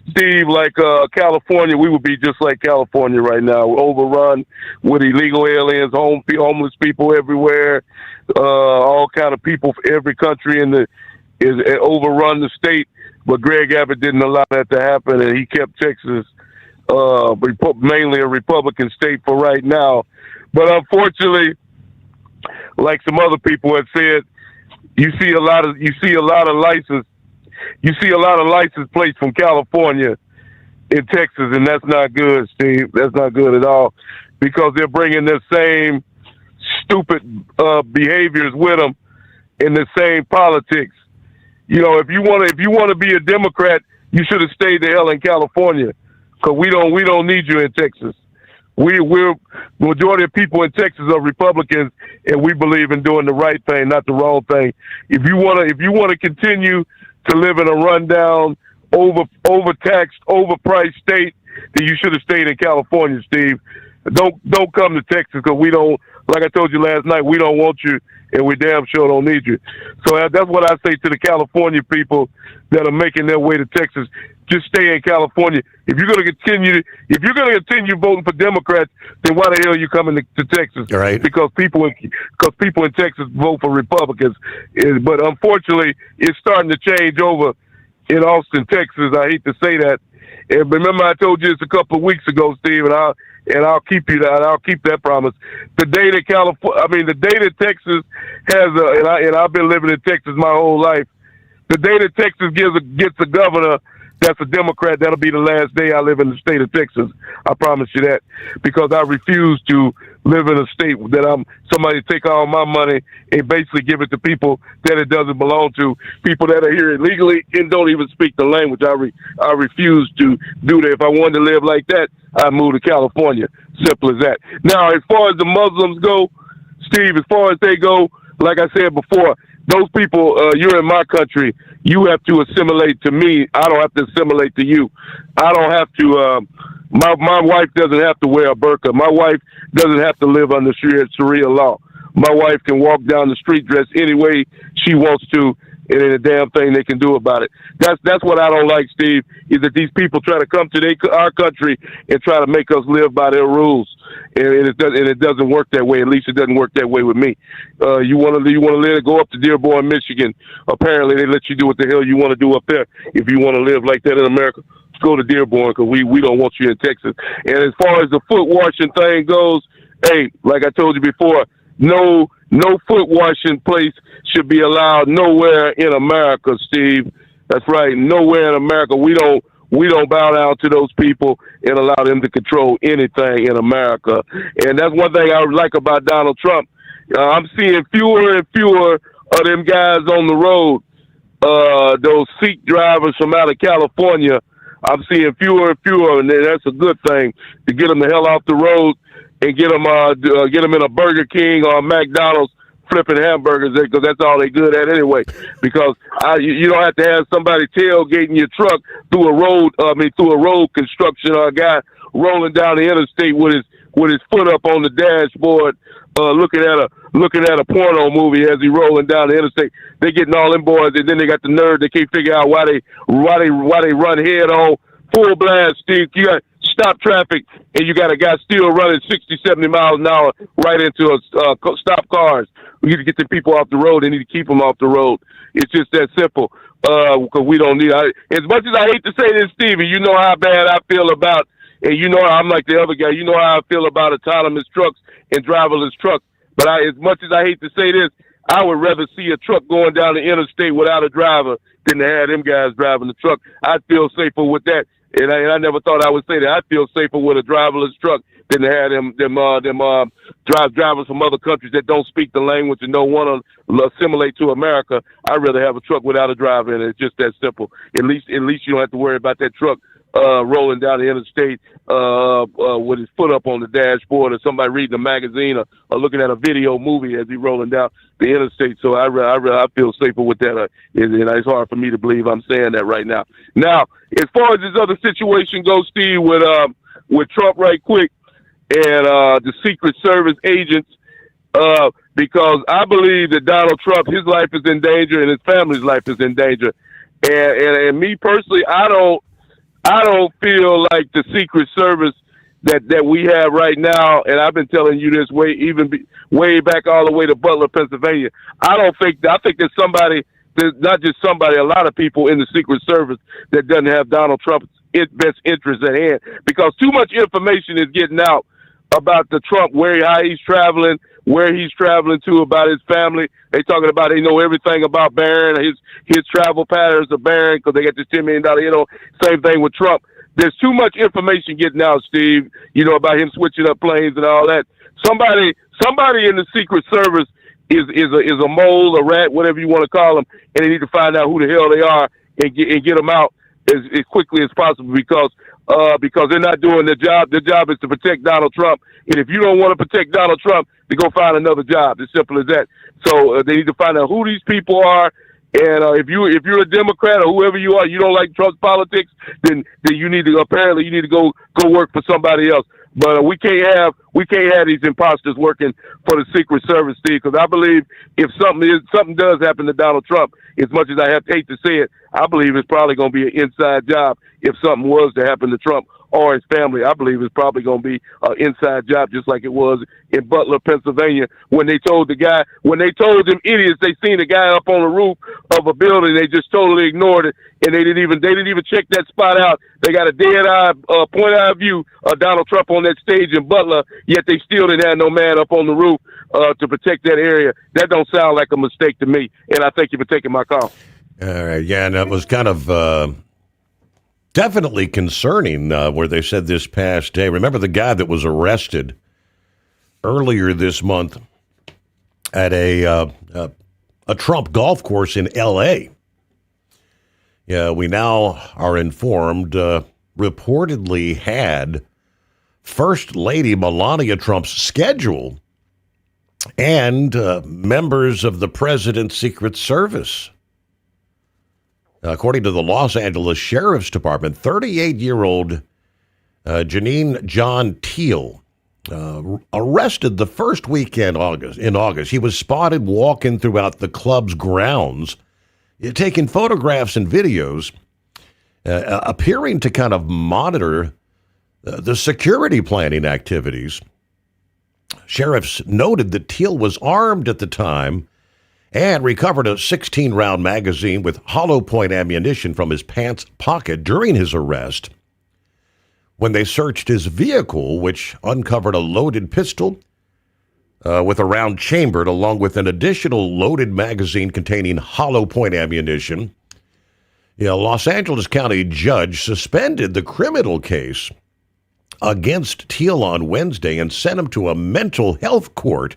Steve, like California, we would be just like California right now. We're overrun with illegal aliens, homeless people everywhere, all kind of people from every country is overrun the state. But Greg Abbott didn't allow that to happen, and he kept Texas mainly a Republican state for right now. But unfortunately, like some other people have said, you see a lot of license plates from California in Texas, and that's not good, Steve. That's not good at all, because they're bringing the same stupid behaviors with them in the same politics. You know, if you want to be a Democrat, you should have stayed the hell in California, because we don't need you in Texas. We're the majority of people in Texas are Republicans, and we believe in doing the right thing, not the wrong thing. If you want to continue to live in a rundown, overtaxed, overpriced state, then you should have stayed in California, Steve. Don't come to Texas, because we don't. Like I told you last night, we don't want you, and we damn sure don't need you. So that's what I say to the California people that are making their way to Texas. Just stay in California. If you're going to continue voting for Democrats, then why the hell are you coming to Texas? Right. Because people in Texas vote for Republicans. But unfortunately, it's starting to change over in Austin, Texas. I hate to say that. And remember, I told you this a couple of weeks ago, Steve, and I'll keep you that. I'll keep that promise. The day that Texas has and I've been living in Texas my whole life. The day that Texas gets a governor that's a Democrat, that'll be the last day I live in the state of Texas. I promise you that, because I refuse to live in a state that somebody take all my money and basically give it to people that it doesn't belong to, people that are here illegally and don't even speak the language. I refuse to do that. If I wanted to live like that, I'd move to California. Simple as that. Now, as far as the Muslims go, Steve, as far as they go, like I said before, those people, you're in my country. You have to assimilate to me. I don't have to assimilate to you. I don't have to. My wife doesn't have to wear a burqa. My wife doesn't have to live under Sharia law. My wife can walk down the street dressed any way she wants to, and ain't a damn thing they can do about it. That's what I don't like, Steve, is that these people try to come to our country and try to make us live by their rules, and it doesn't work that way. At least it doesn't work that way with me. You want to go up to Dearborn, Michigan. Apparently, they let you do what the hell you want to do up there. If you want to live like that in America, go to Dearborn, because we don't want you in Texas. And as far as the foot washing thing goes, hey, like I told you before, no foot washing place should be allowed nowhere in America, Steve. That's right, nowhere in America. We don't bow down to those people and allow them to control anything in America. And that's one thing I like about Donald Trump. I'm seeing fewer and fewer of them guys on the road, those Sikh drivers from out of California. I'm seeing fewer and fewer, and that's a good thing, to get them the hell off the road and get them in a Burger King or a McDonald's flipping hamburgers, because that's all they good at anyway. Because you don't have to have somebody tailgating your truck through a road construction, or a guy rolling down the interstate with his foot up on the dashboard, looking at a porno movie as he rolling down the interstate. They getting all them boys, and then they got the nerve. They can't figure out why they run head on full blast, Steve. You got stop traffic, and you got a guy still running 60, 70 miles an hour right into stop cars. We need to get the people off the road. They need to keep them off the road. It's just that simple. Because we don't need. As much as I hate to say this, Stevie, you know how bad I feel about, and you know I'm like the other guy. You know how I feel about autonomous trucks and driverless trucks. But as much as I hate to say this, I would rather see a truck going down the interstate without a driver than to have them guys driving the truck. I'd feel safer with that. And I never thought I would say that. I'd feel safer with a driverless truck than to have them drivers from other countries that don't speak the language and don't want to assimilate to America. I'd rather have a truck without a driver in it. It's just that simple. At least you don't have to worry about that truck rolling down the interstate with his foot up on the dashboard, or somebody reading a magazine or looking at a video movie as he's rolling down the interstate. So I feel safer with that. And it's hard for me to believe I'm saying that right now. Now, as far as this other situation goes, Steve, with Trump right quick and the Secret Service agents, because I believe that Donald Trump, his life is in danger and his family's life is in danger. And me personally, I I don't feel like the Secret Service that we have right now, and I've been telling you this way back all the way to Butler, Pennsylvania. I think there's not just somebody, a lot of people in the Secret Service that doesn't have Donald Trump's best interest at hand, because too much information is getting out about the Trump, how he's traveling, where he's traveling to, about his family. They talking about they know everything about Barron, his travel patterns of Barron, because they got this $10 million. Same thing with Trump. There's too much information getting out, Steve. About him switching up planes and all that. Somebody in the Secret Service is a mole, a rat, whatever you want to call them, and they need to find out who the hell they are and get them out as quickly as possible, because they're not doing their job. Their job is to protect Donald Trump, and if you don't want to protect Donald Trump, then go find another job. It's simple as that. So they need to find out who these people are, and if you're a Democrat or whoever you are, you don't like Trump's politics, then you need to go work for somebody else. But we can't have these imposters working for the Secret Service, Steve, because I believe if something does happen to Donald Trump, as much as I hate to say it, I believe it's probably going to be an inside job. If something was to happen to Trump or his family, I believe it's probably going to be an inside job, just like it was in Butler, Pennsylvania, when they told them idiots they seen a guy up on the roof of a building, they just totally ignored it, and they didn't even check that spot out. They got a point eye view of Donald Trump on that stage in Butler, yet they still didn't have no man up on the roof to protect that area. That don't sound like a mistake to me, and I thank you for taking my call. All right, yeah, and that was kind of definitely concerning where they said this past day. Remember the guy that was arrested earlier this month at a Trump golf course in L.A.? Yeah, we now are informed reportedly had First Lady Melania Trump's schedule and members of the president's Secret Service. According to the Los Angeles Sheriff's Department, 38-year-old Janine John Teal arrested the first weekend in August. He was spotted walking throughout the club's grounds, taking photographs and videos, appearing to kind of monitor the security planning activities. Sheriffs noted that Teal was armed at the time and recovered a 16-round magazine with hollow point ammunition from his pants pocket during his arrest. When they searched his vehicle, which uncovered a loaded pistol with a round chambered, along with an additional loaded magazine containing hollow point ammunition, Los Angeles County judge suspended the criminal case against Teal on Wednesday and sent him to a mental health court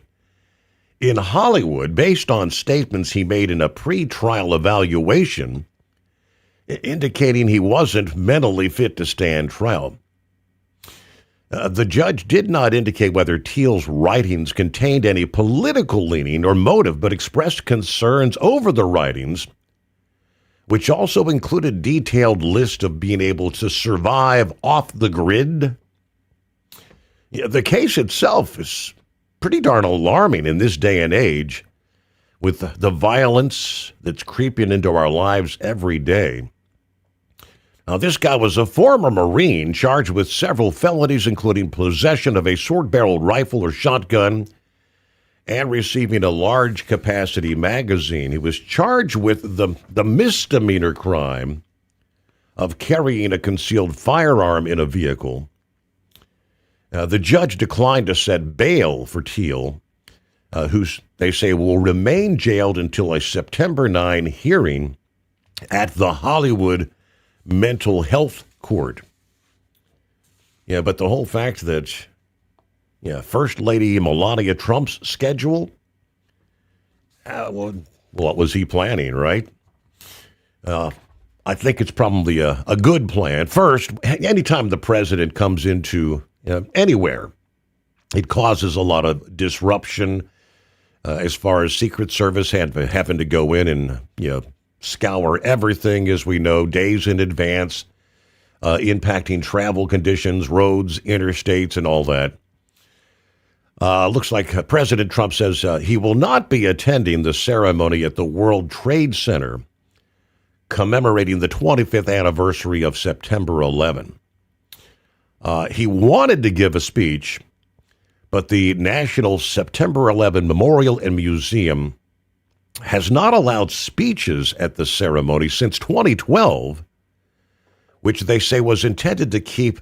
in Hollywood based on statements he made in a pre-trial evaluation indicating he wasn't mentally fit to stand trial. The judge did not indicate whether Teal's writings contained any political leaning or motive, but expressed concerns over the writings, which also included detailed list of being able to survive off the grid. The case itself is pretty darn alarming in this day and age, with the violence that's creeping into our lives every day. Now, this guy was a former Marine charged with several felonies, including possession of a sword-barreled rifle or shotgun and receiving a large-capacity magazine. He was charged with the misdemeanor crime of carrying a concealed firearm in a vehicle. The judge declined to set bail for Teal, who they say will remain jailed until a September 9 hearing at the Hollywood Mental Health Court. Yeah, but the whole fact that, First Lady Melania Trump's schedule, what was he planning, right? I think it's probably a good plan. First, anytime the president comes into anywhere, it causes a lot of disruption as far as Secret Service having to go in and scour everything, as we know, days in advance, impacting travel conditions, roads, interstates, and all that. Looks like President Trump says he will not be attending the ceremony at the World Trade Center commemorating the 25th anniversary of September 11. He wanted to give a speech, but the National September 11 Memorial and Museum has not allowed speeches at the ceremony since 2012, which they say was intended to keep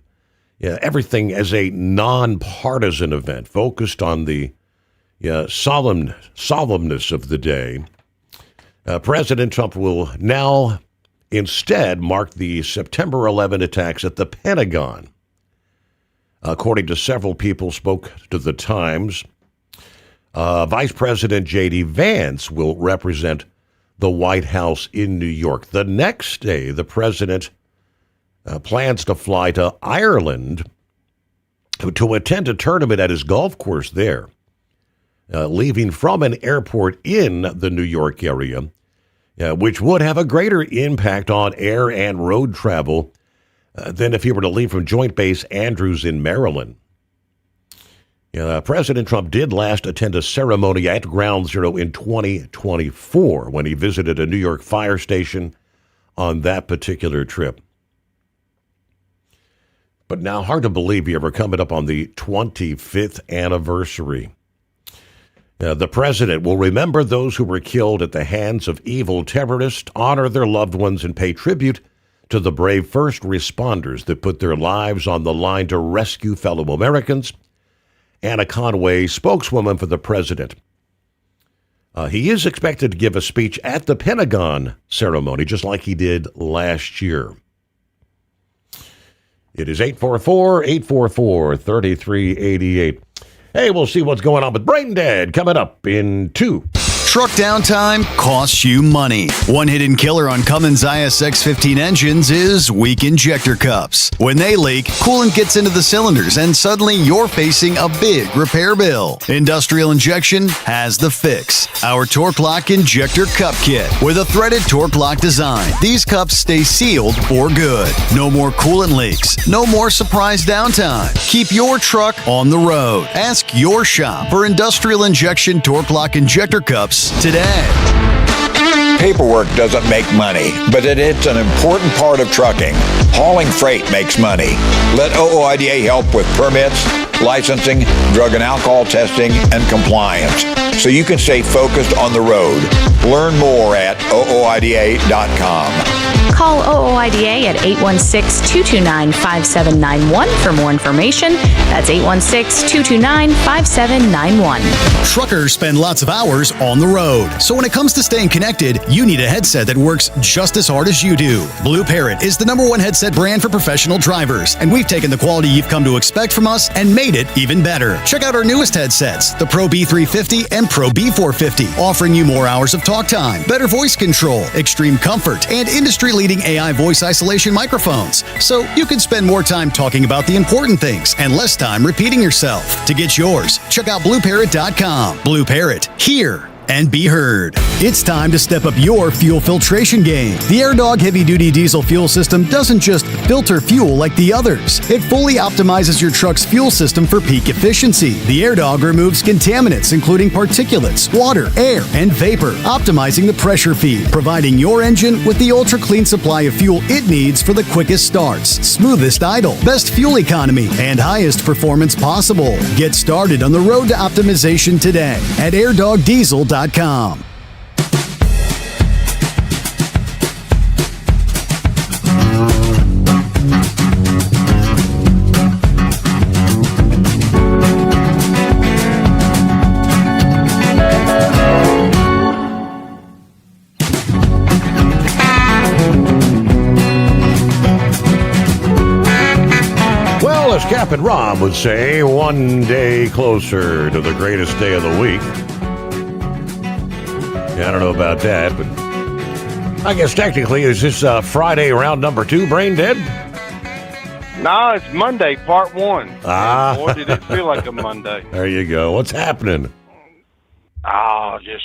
everything as a nonpartisan event focused on the solemnness of the day. President Trump will now instead mark the September 11 attacks at the Pentagon. According to several people spoke to the Times, Vice President J.D. Vance will represent the White House in New York. The next day, the president plans to fly to Ireland to attend a tournament at his golf course there, leaving from an airport in the New York area, which would have a greater impact on air and road travel than if he were to leave from Joint Base Andrews in Maryland. President Trump did last attend a ceremony at Ground Zero in 2024 when he visited a New York fire station on that particular trip. But now, hard to believe we're coming up on the 25th anniversary. The president will remember those who were killed at the hands of evil terrorists, honor their loved ones, and pay tribute to the brave first responders that put their lives on the line to rescue fellow Americans. Anna Conway, spokeswoman for the president. He is expected to give a speech at the Pentagon ceremony, just like he did last year. It is 844-844-3388. Hey, we'll see what's going on with Brain Dead coming up in 2. Truck downtime costs you money. One hidden killer on Cummins ISX-15 engines is weak injector cups. When they leak, coolant gets into the cylinders and suddenly you're facing a big repair bill. Industrial Injection has the fix. Our Torque Lock Injector Cup Kit with a threaded Torque Lock design. These cups stay sealed for good. No more coolant leaks. No more surprise downtime. Keep your truck on the road. Ask your shop for Industrial Injection Torque Lock Injector Cups today. Paperwork doesn't make money, but it's an important part of trucking. Hauling freight makes money. Let OOIDA help with permits, licensing, drug and alcohol testing, and compliance, so you can stay focused on the road. Learn more at OOIDA.com. Call OOIDA at 816-229-5791 for more information. That's 816-229-5791. Truckers spend lots of hours on the road. So when it comes to staying connected, you need a headset that works just as hard as you do. Blue Parrot is the #1 headset brand for professional drivers, and we've taken the quality you've come to expect from us and made it even better. Check out our newest headsets, the Pro B350 and Pro B450, offering you more hours of talk time, better voice control, extreme comfort, and industry-leading AI voice isolation microphones, so you can spend more time talking about the important things and less time repeating yourself. To get yours, check out BlueParrot.com. Blue Parrot, hear and be heard. It's time to step up your fuel filtration game. The AirDog heavy-duty diesel fuel system doesn't just filter fuel like the others. It fully optimizes your truck's fuel system for peak efficiency. The AirDog removes contaminants, including particulates, water, air, and vapor, optimizing the pressure feed, providing your engine with the ultra-clean supply of fuel it needs for the quickest starts, smoothest idle, best fuel economy, and highest performance possible. Get started on the road to optimization today at airdogdiesel.com. Well, as Captain Rom would say, one day closer to the greatest day of the week. I don't know about that, but I guess technically, is this Friday round number 2, Brain Dead? No, it's Monday, part 1. Ah. Boy, did it feel like a Monday. There you go. What's happening? Oh, just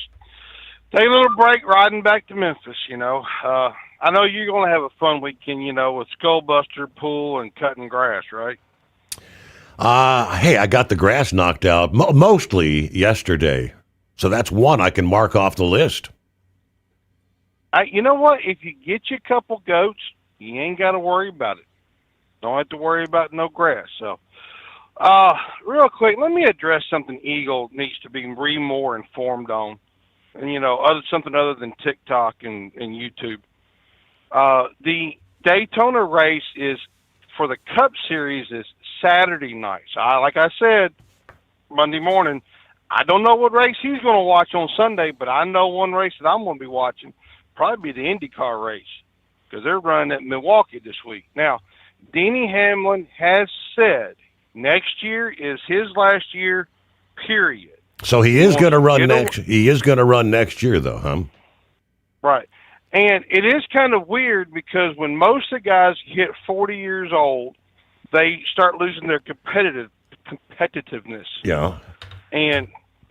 take a little break riding back to Memphis, you know. I know you're going to have a fun weekend, you know, with Skullbuster, pool, and cutting grass, right? Hey, I got the grass knocked out mostly yesterday. So that's one I can mark off the list. You know what? If you get you a couple goats, you ain't got to worry about it. Don't have to worry about no grass. So, real quick, let me address something Eagle needs to be more informed on, and something other than TikTok and YouTube. The Daytona race is for the Cup Series is Saturday night. So, like I said, Monday morning. I don't know what race he's going to watch on Sunday, but I know one race that I'm going to be watching. Probably the IndyCar race because they're running at Milwaukee this week. Now, Denny Hamlin has said next year is his last year, period. So he is going to run next. He is going to run next year, though, huh? Right, and it is kind of weird because when most of the guys hit 40 years old, they start losing their competitiveness. Yeah,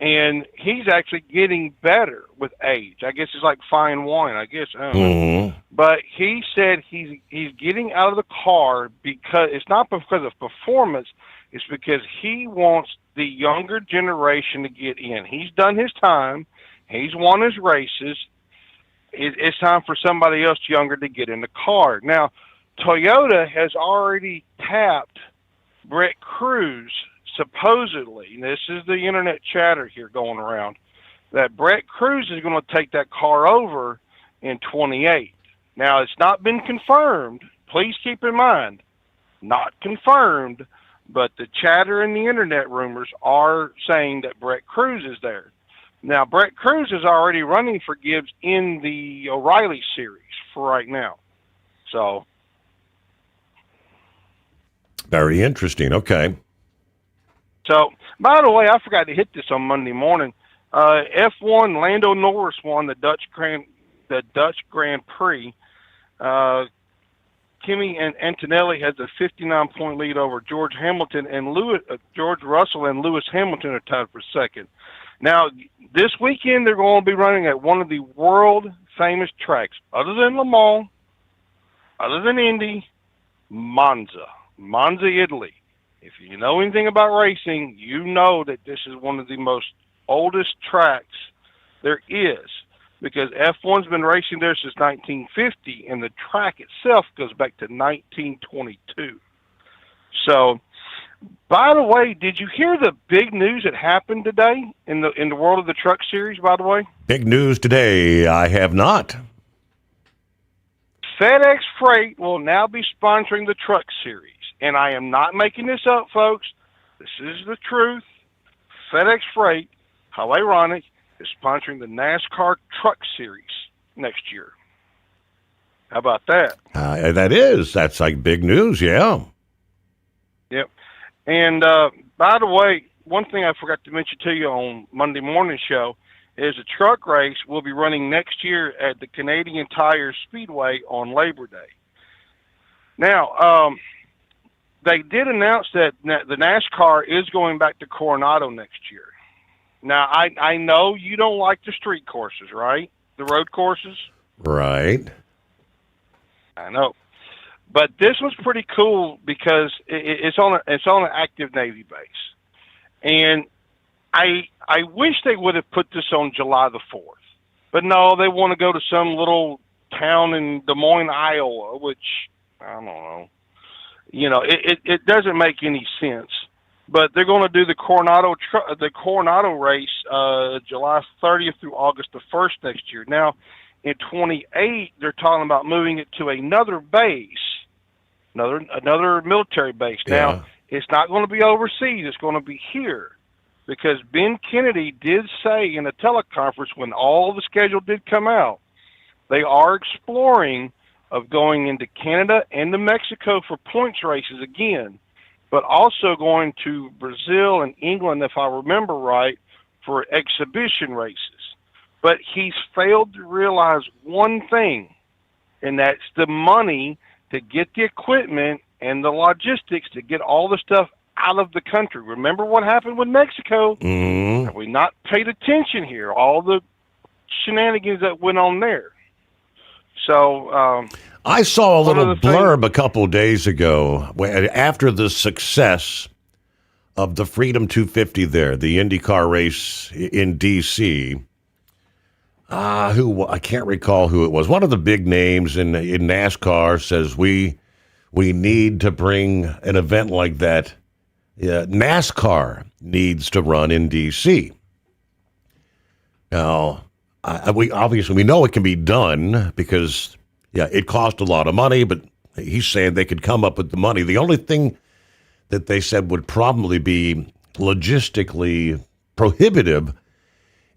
and he's actually getting better with age. I guess it's like fine wine. I guess. I don't know. But he said he's getting out of the car because it's not because of performance. It's because he wants the younger generation to get in. He's done his time. He's won his races. It's time for somebody else younger to get in the car. Now, Toyota has already tapped Brett Cruz. Supposedly, and this is the internet chatter here going around, that Brett Cruz is going to take that car over in 28. Now, it's not been confirmed. Please keep in mind, not confirmed, but the chatter and the internet rumors are saying that Brett Cruz is there. Now, Brett Cruz is already running for Gibbs in the O'Reilly series for right now. So, very interesting. Okay. So, by the way, I forgot to hit this on Monday morning. F1 Lando Norris won the Dutch Grand Prix. Kimi and Antonelli has a 59-point lead over George Hamilton, and George Russell and Lewis Hamilton are tied for second. Now, this weekend they're going to be running at one of the world-famous tracks, other than Le Mans, other than Indy, Monza, Italy. If you know anything about racing, you know that this is one of the most oldest tracks there is because F1's been racing there since 1950, and the track itself goes back to 1922. So, by the way, did you hear the big news that happened today in the world of the Truck Series, by the way? Big news today. I have not. FedEx Freight will now be sponsoring the Truck Series. And I am not making this up, folks. This is the truth. FedEx Freight, how ironic, is sponsoring the NASCAR Truck Series next year. How about that? That's like big news, yeah. Yep. And by the way, one thing I forgot to mention to you on Monday morning show is a truck race will be running next year at the Canadian Tire Speedway on Labor Day. Now, they did announce that the NASCAR is going back to Coronado next year. Now, I know you don't like the street courses, right? The road courses? Right. I know. But this was pretty cool because it's on an active Navy base. And I wish they would have put this on July the 4th. But no, they want to go to some little town in Des Moines, Iowa, which, I don't know. It doesn't make any sense. But they're going to do the Coronado race July 30th through August the 1st next year. Now, in 28, they're talking about moving it to another base, another military base. Yeah. Now, it's not going to be overseas. It's going to be here. Because Ben Kennedy did say in a teleconference when all the schedule did come out, they are exploring of going into Canada and to Mexico for points races again, but also going to Brazil and England, if I remember right, for exhibition races. But he's failed to realize one thing, and that's the money to get the equipment and the logistics to get all the stuff out of the country. Remember what happened with Mexico? Mm-hmm. Have we not paid attention here? All the shenanigans that went on there. So I saw a little blurb a couple days ago after the success of the Freedom 250 there, the IndyCar race in D.C., I can't recall who it was. One of the big names in NASCAR says we need to bring an event like that. NASCAR needs to run in D.C. Now, we know it can be done because, it cost a lot of money, but he's saying they could come up with the money. The only thing that they said would probably be logistically prohibitive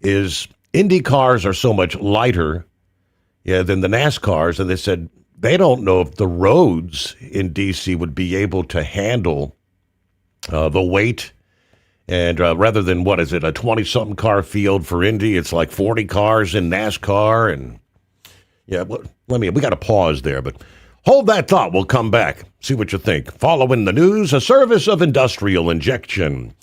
is Indy cars are so much lighter than the NASCARs, and they said they don't know if the roads in D.C. would be able to handle the weight. And rather than, a 20-something car field for Indy, it's like 40 cars in NASCAR. And we got to pause there, but hold that thought. We'll come back, see what you think. Following the news, a service of Industrial Injection.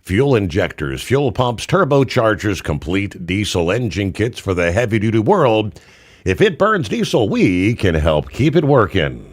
Fuel injectors, fuel pumps, turbochargers, complete diesel engine kits for the heavy-duty world. If it burns diesel, we can help keep it working.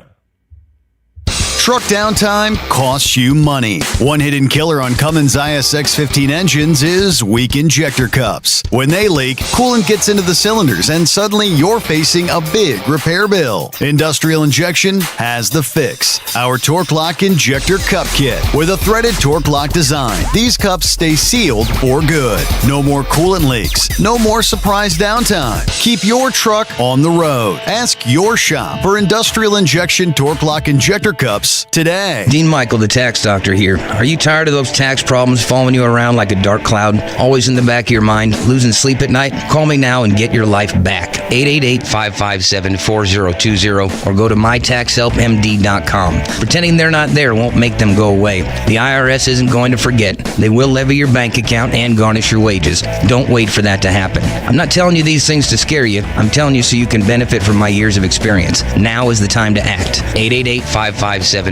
Truck downtime costs you money. One hidden killer on Cummins ISX 15 engines is weak injector cups. When they leak, coolant gets into the cylinders and suddenly you're facing a big repair bill. Industrial Injection has the fix. Our Torque Lock Injector Cup Kit. With a threaded Torque Lock design, these cups stay sealed for good. No more coolant leaks. No more surprise downtime. Keep your truck on the road. Ask your shop for Industrial Injection Torque Lock Injector Cups today. Dean Michael, the tax doctor here. Are you tired of those tax problems following you around like a dark cloud, always in the back of your mind, losing sleep at night? Call me now and get your life back. 888-557-4020 or go to mytaxhelpmd.com. Pretending they're not there won't make them go away. The IRS isn't going to forget. They will levy your bank account and garnish your wages. Don't wait for that to happen. I'm not telling you these things to scare you. I'm telling you so you can benefit from my years of experience. Now is the time to act. 888-557-4020.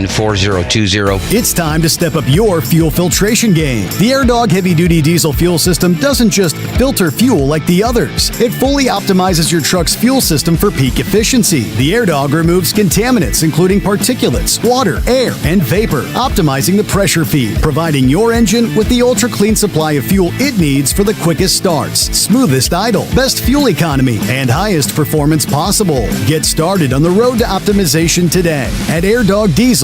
It's time to step up your fuel filtration game. The AirDog heavy-duty diesel fuel system doesn't just filter fuel like the others. It fully optimizes your truck's fuel system for peak efficiency. The AirDog removes contaminants, including particulates, water, air, and vapor, optimizing the pressure feed, providing your engine with the ultra-clean supply of fuel it needs for the quickest starts, smoothest idle, best fuel economy, and highest performance possible. Get started on the road to optimization today at airdogdiesel.com.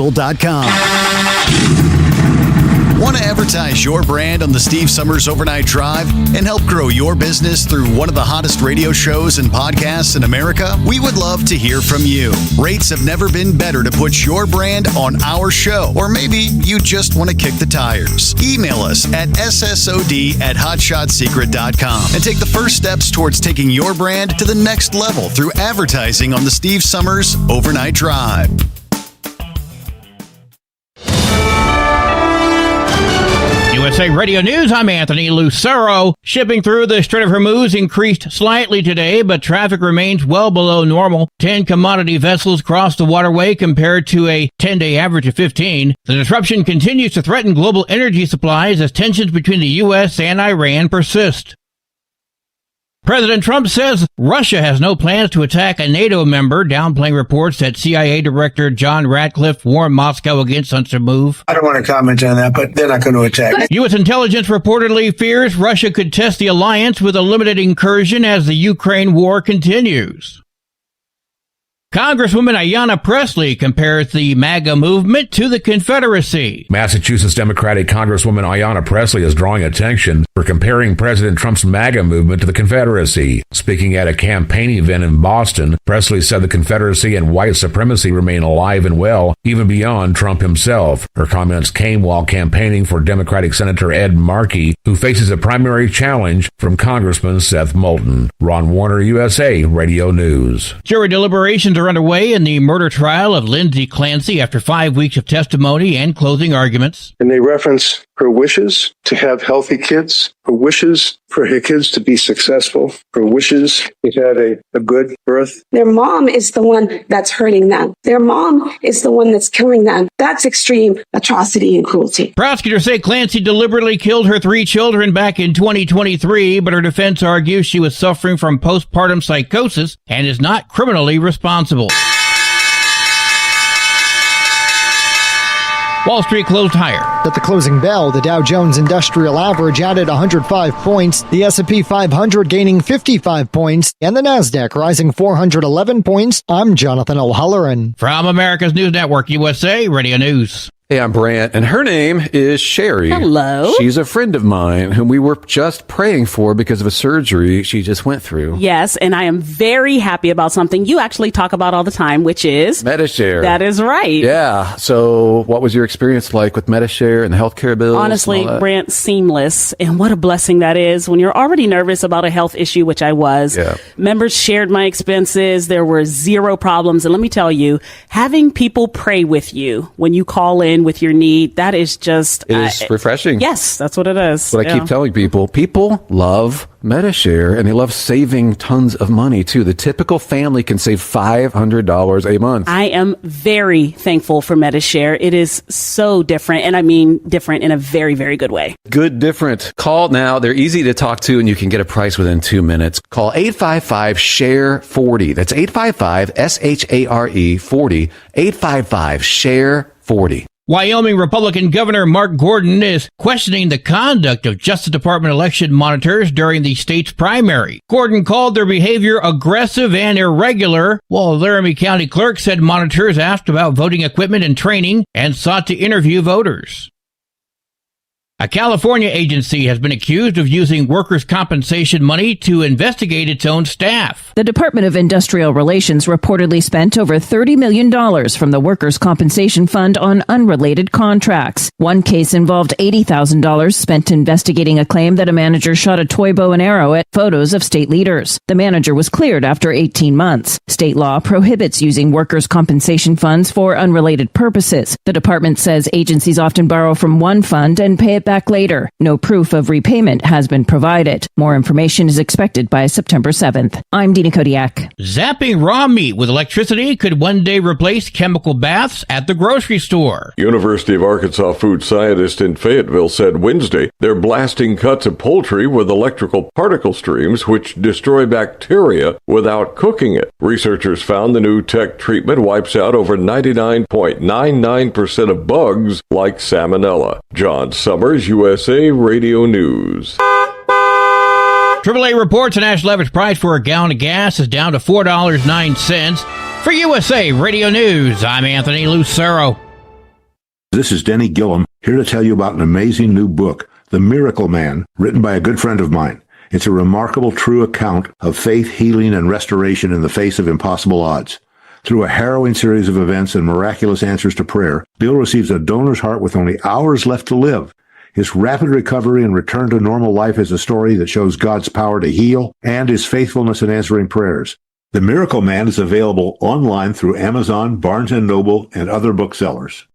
Want to advertise your brand on the Steve Sommers Overnight Drive and help grow your business through one of the hottest radio shows and podcasts in America? We would love to hear from you. Rates have never been better to put your brand on our show, or maybe you just want to kick the tires. Email us at ssod@hotshotsecret.com and take the first steps towards taking your brand to the next level through advertising on the Steve Sommers Overnight Drive. USA Radio News, I'm Anthony Lucero. Shipping through the Strait of Hormuz increased slightly today, but traffic remains well below normal. 10 commodity vessels crossed the waterway compared to a 10-day average of 15. The disruption continues to threaten global energy supplies as tensions between the U.S. and Iran persist. President Trump says Russia has no plans to attack a NATO member, downplaying reports that CIA Director John Ratcliffe warned Moscow against such a move. I don't want to comment on that, but they're not going to attack. U.S. intelligence reportedly fears Russia could test the alliance with a limited incursion as the Ukraine war continues. Congresswoman Ayanna Pressley compares the MAGA movement to the Confederacy. Massachusetts Democratic Congresswoman Ayanna Pressley is drawing attention for comparing President Trump's MAGA movement to the Confederacy. Speaking at a campaign event in Boston, Pressley said the Confederacy and white supremacy remain alive and well, even beyond Trump himself. Her comments came while campaigning for Democratic Senator Ed Markey, who faces a primary challenge from Congressman Seth Moulton. Ron Warner, USA Radio News. Jury deliberations are underway in the murder trial of Lindsay Clancy after 5 weeks of testimony and closing arguments. And they reference her wishes to have healthy kids, her wishes for her kids to be successful, her wishes to have a good birth. Their mom is the one that's hurting them. Their mom is the one that's killing them. That's extreme atrocity and cruelty. Prosecutors say Clancy deliberately killed her 3 children back in 2023, but her defense argues she was suffering from postpartum psychosis and is not criminally responsible. Wall Street closed higher. At the closing bell, the Dow Jones Industrial Average added 105 points, the S&P 500 gaining 55 points, and the Nasdaq rising 411 points. I'm Jonathan O'Halloran. From America's News Network, USA Radio News. Hey, I'm Brant, and her name is Sherry. Hello. She's a friend of mine whom we were just praying for because of a surgery she just went through. Yes, and I am very happy about something you actually talk about all the time, which is Medishare. That is right. Yeah. So what was your experience like with Medishare and the healthcare bills? Honestly, Brant, seamless. And what a blessing that is when you're already nervous about a health issue, which I was. Yeah. Members shared my expenses. There were zero problems. And let me tell you, having people pray with you when you call in with your need, that is just... It is refreshing. Yes, that's what it is. That's what I keep telling people. People love Medishare, and they love saving tons of money, too. The typical family can save $500 a month. I am very thankful for Medishare. It is so different, and I mean different in a very, very good way. Good different. Call now. They're easy to talk to, and you can get a price within 2 minutes. Call 855-SHARE-40. That's 855-SHARE-40. 855-SHARE-40. Wyoming Republican Governor Mark Gordon is questioning the conduct of Justice Department election monitors during the state's primary. Gordon called their behavior aggressive and irregular, while Laramie County Clerk said monitors asked about voting equipment and training and sought to interview voters. A California agency has been accused of using workers' compensation money to investigate its own staff. The Department of Industrial Relations reportedly spent over $30 million from the Workers' Compensation Fund on unrelated contracts. One case involved $80,000 spent investigating a claim that a manager shot a toy bow and arrow at photos of state leaders. The manager was cleared after 18 months. State law prohibits using workers' compensation funds for unrelated purposes. The department says agencies often borrow from one fund and pay it back later. No proof of repayment has been provided. More information is expected by September 7th. I'm Dina Kodiak. Zapping raw meat with electricity could one day replace chemical baths at the grocery store. University of Arkansas food scientists in Fayetteville said Wednesday they're blasting cuts of poultry with electrical particle streams which destroy bacteria without cooking it. Researchers found the new tech treatment wipes out over 99.99% of bugs like salmonella. John Sommers, USA Radio News. AAA reports the national average price for a gallon of gas is down to $4.09. For USA Radio News, I'm Anthony Lucero. This is Denny Gillum, here to tell you about an amazing new book, The Miracle Man, written by a good friend of mine. It's a remarkable, true account of faith, healing, and restoration in the face of impossible odds. Through a harrowing series of events and miraculous answers to prayer, Bill receives a donor's heart with only hours left to live. His rapid recovery and return to normal life is a story that shows God's power to heal and his faithfulness in answering prayers. The Miracle Man is available online through Amazon, Barnes & Noble, and other booksellers.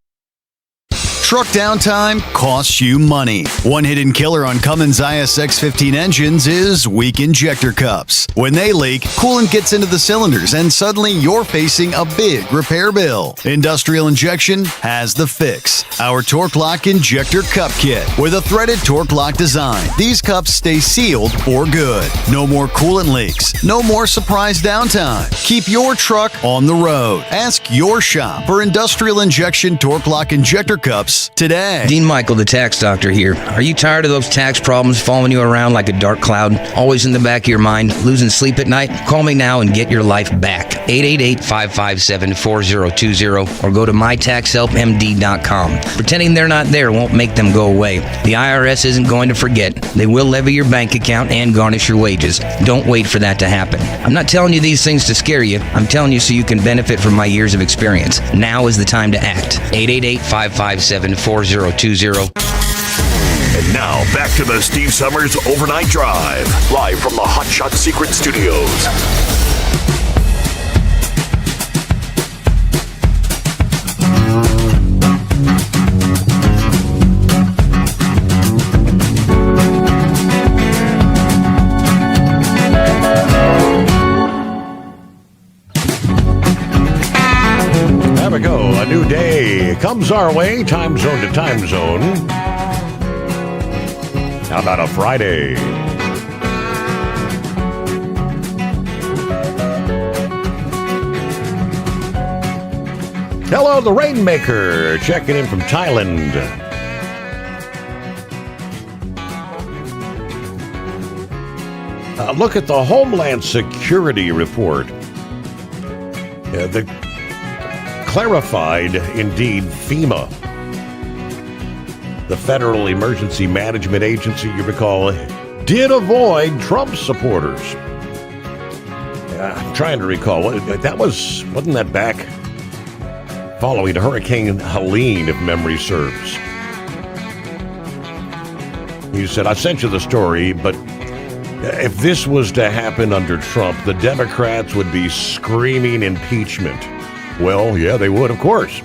Truck downtime costs you money. One hidden killer on Cummins ISX-15 engines is weak injector cups. When they leak, coolant gets into the cylinders and suddenly you're facing a big repair bill. Industrial Injection has the fix. Our Torque Lock Injector Cup Kit with a threaded Torque Lock design. These cups stay sealed for good. No more coolant leaks. No more surprise downtime. Keep your truck on the road. Ask your shop for Industrial Injection Torque Lock Injector Cups today. Dean Michael, the tax doctor here. Are you tired of those tax problems following you around like a dark cloud? Always in the back of your mind, losing sleep at night? Call me now and get your life back. 888-557-4020 or go to mytaxhelpmd.com. Pretending they're not there won't make them go away. The IRS isn't going to forget. They will levy your bank account and garnish your wages. Don't wait for that to happen. I'm not telling you these things to scare you. I'm telling you so you can benefit from my years of experience. Now is the time to act. 888-557-4020. And now, back to the Steve Sommers Overnight Drive, live from the Hot Shot Secret Studios. There we go. A new day comes our way, time zone to time zone. How about a Friday? Hello, the Rainmaker, checking in from Thailand. Look at the Homeland Security report. The clarified, indeed, FEMA, the Federal Emergency Management Agency, you recall, did avoid Trump supporters. I'm trying to recall. Wasn't that back following Hurricane Helene, if memory serves? He said, I sent you the story, but if this was to happen under Trump, the Democrats would be screaming impeachment. Well, yeah, they would, of course.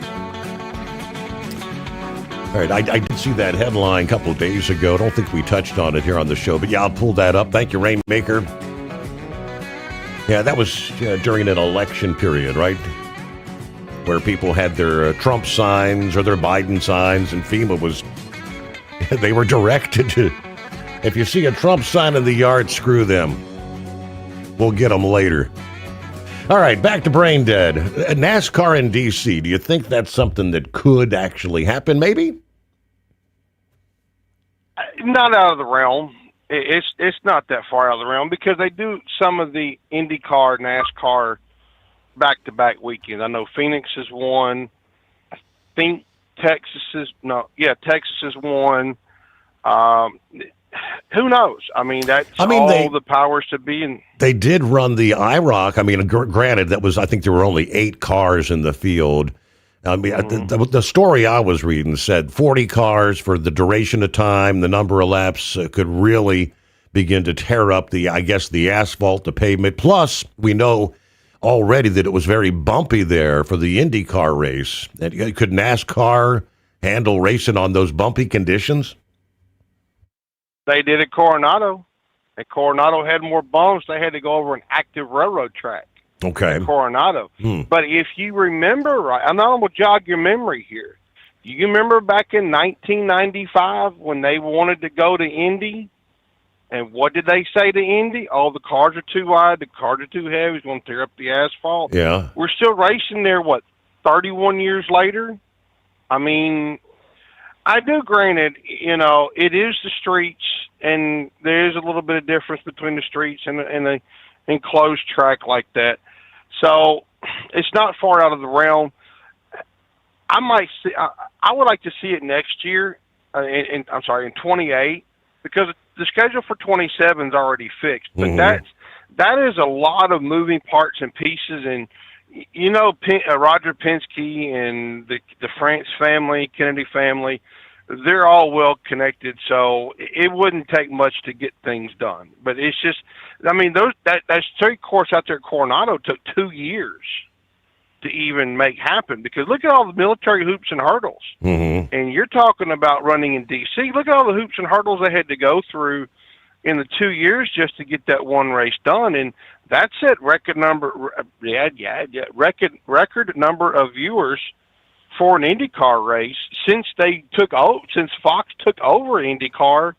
All right, I did see that headline a couple of days ago. I don't think we touched on it here on the show, but yeah, I'll pull that up. Thank you, Rainmaker. Yeah, that was during an election period, right? Where people had their Trump signs or their Biden signs, and FEMA was, they were directed to, if you see a Trump sign in the yard, screw them. We'll get them later. All right, back to Brain Dead. NASCAR in D.C., do you think that's something that could actually happen, maybe? Not out of the realm. It's not that far out of the realm because they do some of the IndyCar, NASCAR back-to-back weekends. I know Phoenix is one. I think Texas is one. Who knows? I mean, the powers to be. And they did run the IROC. I mean, granted, I think there were only 8 cars in the field. I mean, the story I was reading said 40 cars for the duration of time, the number of laps could really begin to tear up the asphalt, the pavement. Plus, we know already that it was very bumpy there for the IndyCar race. Could NASCAR handle racing on those bumpy conditions? They did at Coronado. And Coronado had more bumps. They had to go over an active railroad track. Okay. At Coronado. But if you remember right, I'm not going to jog your memory here. You remember back in 1995 when they wanted to go to Indy? And what did they say to Indy? Oh, the cars are too wide. The cars are too heavy. It's going to tear up the asphalt. Yeah. We're still racing there, 31 years later? I mean, I do granted, it is the streets, and there is a little bit of difference between the streets and the enclosed track like that. So it's not far out of the realm. I would like to see it next year, in 28, because the schedule for 27 is already fixed. But that is a lot of moving parts and pieces, and Roger Penske and the France family, Kennedy family, they're all well connected, so it wouldn't take much to get things done. But it's just, I mean, that straight course out there at Coronado took 2 years to even make happen, because look at all the military hoops and hurdles. And you're talking about running in D.C. Look at all the hoops and hurdles they had to go through in the 2 years just to get that one race done, and that's it. Record number of viewers for an IndyCar race since Fox took over IndyCar.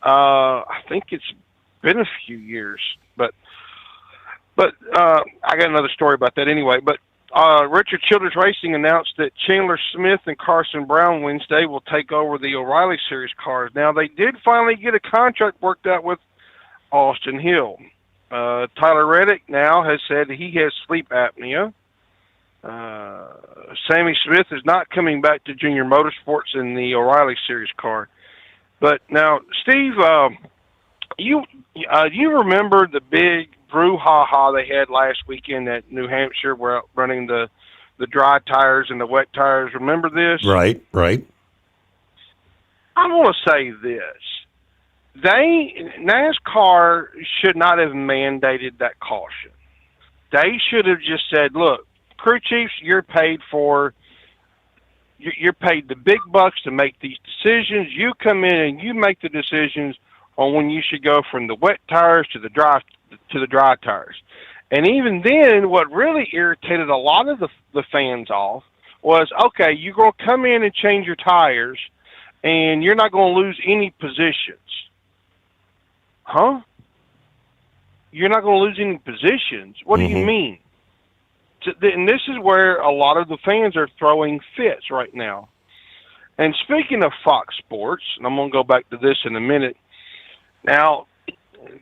I think it's been a few years, but I got another story about that anyway. But Richard Childress Racing announced that Chandler Smith and Carson Brown Wednesday will take over the O'Reilly Series cars. Now, they did finally get a contract worked out with Austin Hill. Tyler Reddick now has said he has sleep apnea. Sammy Smith is not coming back to Junior Motorsports in the O'Reilly Series car. But now, Steve, you remember the big brouhaha they had last weekend at New Hampshire, where running the dry tires and the wet tires? Remember this? Right. I want to say this. NASCAR should not have mandated that caution. They should have just said, look, crew chiefs, you're paid the big bucks to make these decisions. You come in and you make the decisions on when you should go from the wet tires to the dry tires. And even then, what really irritated a lot of the fans off was, okay, you're going to come in and change your tires, and you're not going to lose any positions. Huh? You're not going to lose any positions? What do you mean? and this is where a lot of the fans are throwing fits right now. And speaking of Fox Sports, and I'm going to go back to this in a minute. Now,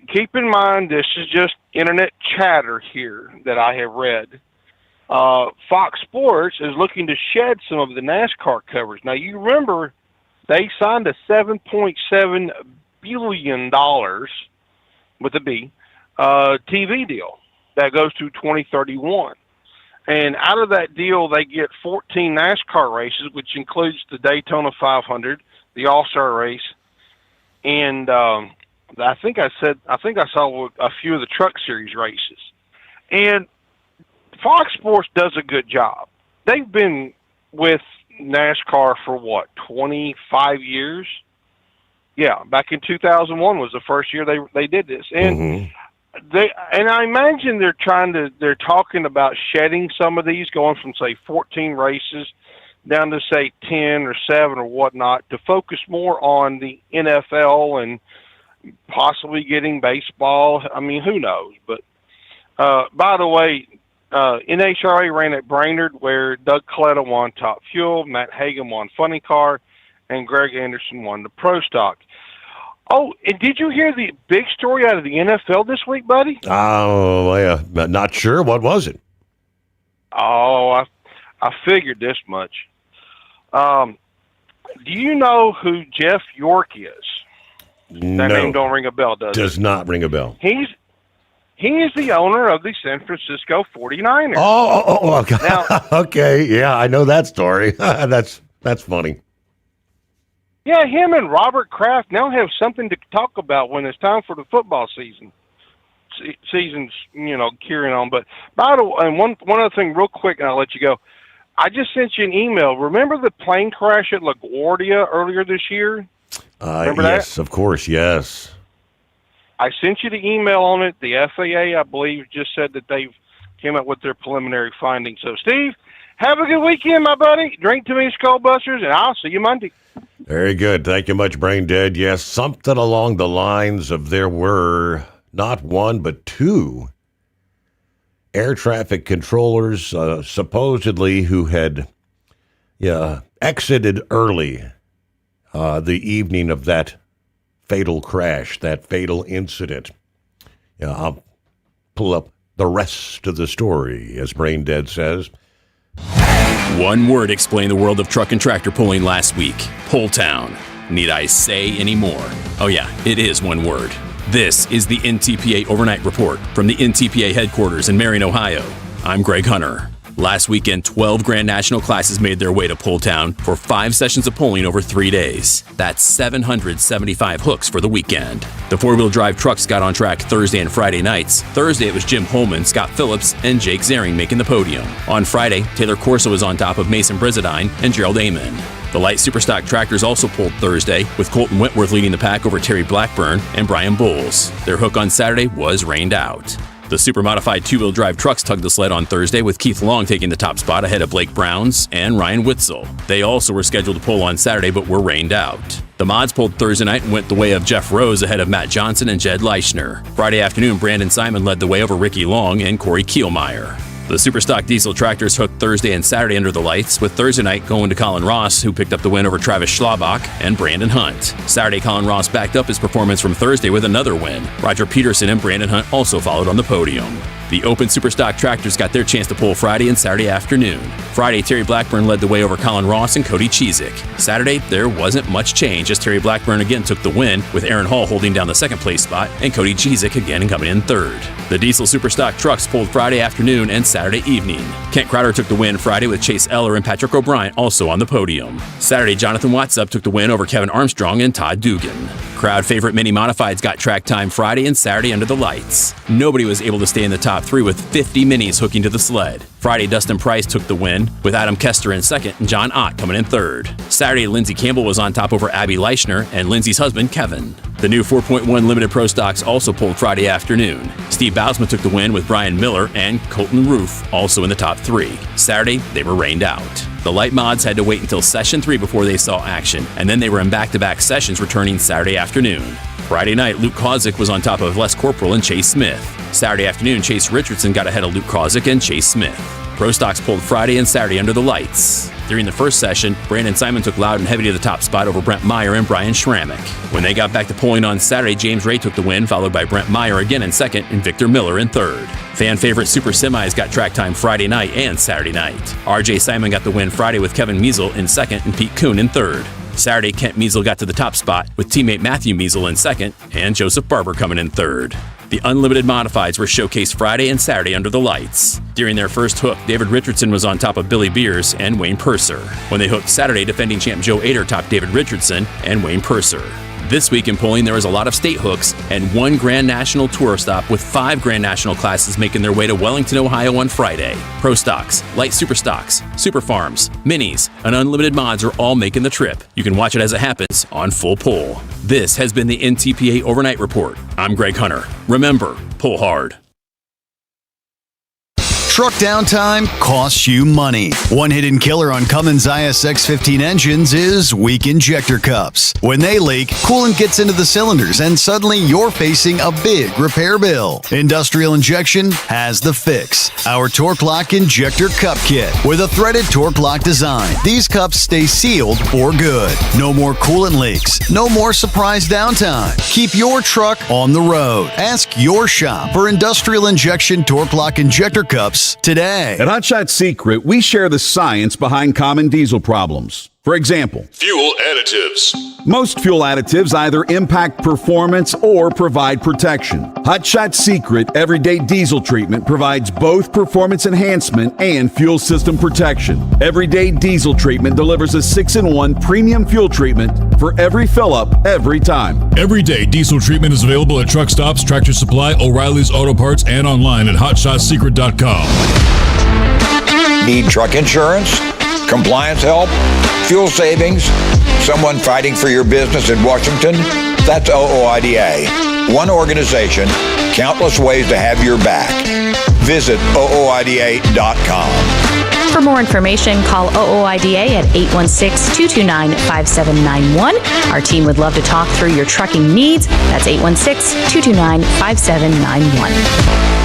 keep in mind, this is just internet chatter here that I have read. Fox Sports is looking to shed some of the NASCAR coverage. Now, you remember they signed a $7.7 billion with a B TV deal that goes to 2031. And out of that deal, they get 14 NASCAR races, which includes the Daytona 500, the All-Star race, and I think I saw a few of the Truck Series races. And Fox Sports does a good job. They've been with NASCAR for 25 years? Yeah, back in 2001 was the first year they did this. And I imagine they're talking about shedding some of these, going from say 14 races down to say 10 or 7 or whatnot, to focus more on the NFL and possibly getting baseball. I mean, who knows? But by the way, NHRA ran at Brainerd, where Doug Coletta won Top Fuel, Matt Hagan won Funny Car, and Greg Anderson won the Pro Stock. Oh, and did you hear the big story out of the NFL this week, buddy? Oh, yeah. Not sure. What was it? Oh, I figured this much. Do you know who Jeff York is? No. That name don't ring a bell, does it? Does not ring a bell. He is the owner of the San Francisco 49ers. Oh, okay. Now, okay. Yeah, I know that story. That's funny. Yeah, him and Robert Kraft now have something to talk about when it's time for the football season. Season's, carrying on. But by the way, and one other thing real quick, and I'll let you go. I just sent you an email. Remember the plane crash at LaGuardia earlier this year? Remember that? Yes, of course, yes. I sent you the email on it. The FAA, I believe, just said that they've came up with their preliminary findings. So, Steve, have a good weekend, my buddy. Drink too many Skull Busters, and I'll see you Monday. Very good. Thank you much, Brain Dead. Yes, something along the lines of there were not one but two air traffic controllers supposedly who had exited early the evening of that fatal crash, that fatal incident. I'll pull up the rest of the story, as Brain Dead says. One word explained the world of truck and tractor pulling last week. Pull Town. Need I say any more? Oh yeah, it is one word. This is the NTPA Overnight Report from the NTPA headquarters in Marion, Ohio. I'm Greg Hunter. Last weekend, 12 Grand National classes made their way to Pull Town for 5 sessions of pulling over 3 days. That's 775 hooks for the weekend. The four-wheel drive trucks got on track Thursday and Friday nights. Thursday, it was Jim Holman, Scott Phillips, and Jake Zaring making the podium. On Friday, Taylor Corso was on top of Mason Brizadine and Gerald Amon. The light superstock tractors also pulled Thursday, with Colton Whitworth leading the pack over Terry Blackburn and Brian Bowles. Their hook on Saturday was rained out. The super-modified two-wheel drive trucks tugged the sled on Thursday, with Keith Long taking the top spot ahead of Blake Browns and Ryan Witzel. They also were scheduled to pull on Saturday, but were rained out. The mods pulled Thursday night and went the way of Jeff Rose ahead of Matt Johnson and Jed Leichner. Friday afternoon, Brandon Simon led the way over Ricky Long and Corey Kielmeyer. The Superstock diesel tractors hooked Thursday and Saturday under the lights, with Thursday night going to Colin Ross, who picked up the win over Travis Schlabach and Brandon Hunt. Saturday, Colin Ross backed up his performance from Thursday with another win. Roger Peterson and Brandon Hunt also followed on the podium. The open Superstock tractors got their chance to pull Friday and Saturday afternoon. Friday, Terry Blackburn led the way over Colin Ross and Cody Cheezick. Saturday, there wasn't much change, as Terry Blackburn again took the win, with Aaron Hall holding down the second place spot and Cody Cheezick again coming in third. The diesel Superstock trucks pulled Friday afternoon and Saturday evening. Kent Crowder took the win Friday, with Chase Eller and Patrick O'Brien also on the podium. Saturday, Jonathan Watsup took the win over Kevin Armstrong and Todd Dugan. Crowd favorite Mini Modifieds got track time Friday and Saturday under the lights. Nobody was able to stay in the top 3, with 50 minis hooking to the sled. Friday, Dustin Price took the win, with Adam Kester in second and John Ott coming in third. Saturday, Lindsey Campbell was on top over Abby Leichner and Lindsey's husband, Kevin. The new 4.1 Limited Pro Stocks also pulled Friday afternoon. Steve Bousman took the win, with Brian Miller and Colton Roof also in the top 3. Saturday, they were rained out. The light mods had to wait until session 3 before they saw action, and then they were in back-to-back sessions returning Saturday afternoon. Friday night, Luke Kozik was on top of Les Corporal and Chase Smith. Saturday afternoon, Chase Richardson got ahead of Luke Kozik and Chase Smith. Pro stocks pulled Friday and Saturday under the lights. During the first session, Brandon Simon took Loud and Heavy to the top spot over Brent Meyer and Brian Schrammick. When they got back to polling on Saturday, James Ray took the win, followed by Brent Meyer again in second and Victor Miller in third. Fan favorite Super Semis got track time Friday night and Saturday night. RJ Simon got the win Friday with Kevin Measle in second and Pete Kuhn in third. Saturday, Kent Measle got to the top spot with teammate Matthew Measle in second and Joseph Barber coming in third. The unlimited modifieds were showcased Friday and Saturday under the lights. During their first hook, David Richardson was on top of Billy Beers and Wayne Purser. When they hooked Saturday, defending champ Joe Ader topped David Richardson and Wayne Purser. This week in polling, there was a lot of state hooks and one Grand National Tour stop with 5 Grand National classes making their way to Wellington, Ohio on Friday. Pro Stocks, Light Super Stocks, Super Farms, Minis, and Unlimited Mods are all making the trip. You can watch it as it happens on Full Pull. This has been the NTPA Overnight Report. I'm Greg Hunter. Remember, pull hard. Truck downtime costs you money. One hidden killer on Cummins ISX 15 engines is weak injector cups. When they leak, coolant gets into the cylinders and suddenly you're facing a big repair bill. Industrial Injection has the fix. Our Torque Lock Injector Cup Kit with a threaded Torque Lock design. These cups stay sealed for good. No more coolant leaks. No more surprise downtime. Keep your truck on the road. Ask your shop for Industrial Injection Torque Lock Injector Cups today. At Hotshot Secret, we share the science behind common diesel problems. For example, fuel additives. Most fuel additives either impact performance or provide protection. Hotshot Secret Everyday Diesel Treatment provides both performance enhancement and fuel system protection. Everyday Diesel Treatment delivers a 6-in-1 premium fuel treatment for every fill-up, every time. Everyday Diesel Treatment is available at truck stops, Tractor Supply, O'Reilly's Auto Parts, and online at hotshotsecret.com. Need truck insurance? Compliance help? Fuel savings? Someone fighting for your business in Washington? That's OOIDA. One organization, countless ways to have your back. Visit OOIDA.com. For more information, call OOIDA at 816-229-5791. Our team would love to talk through your trucking needs. That's 816-229-5791.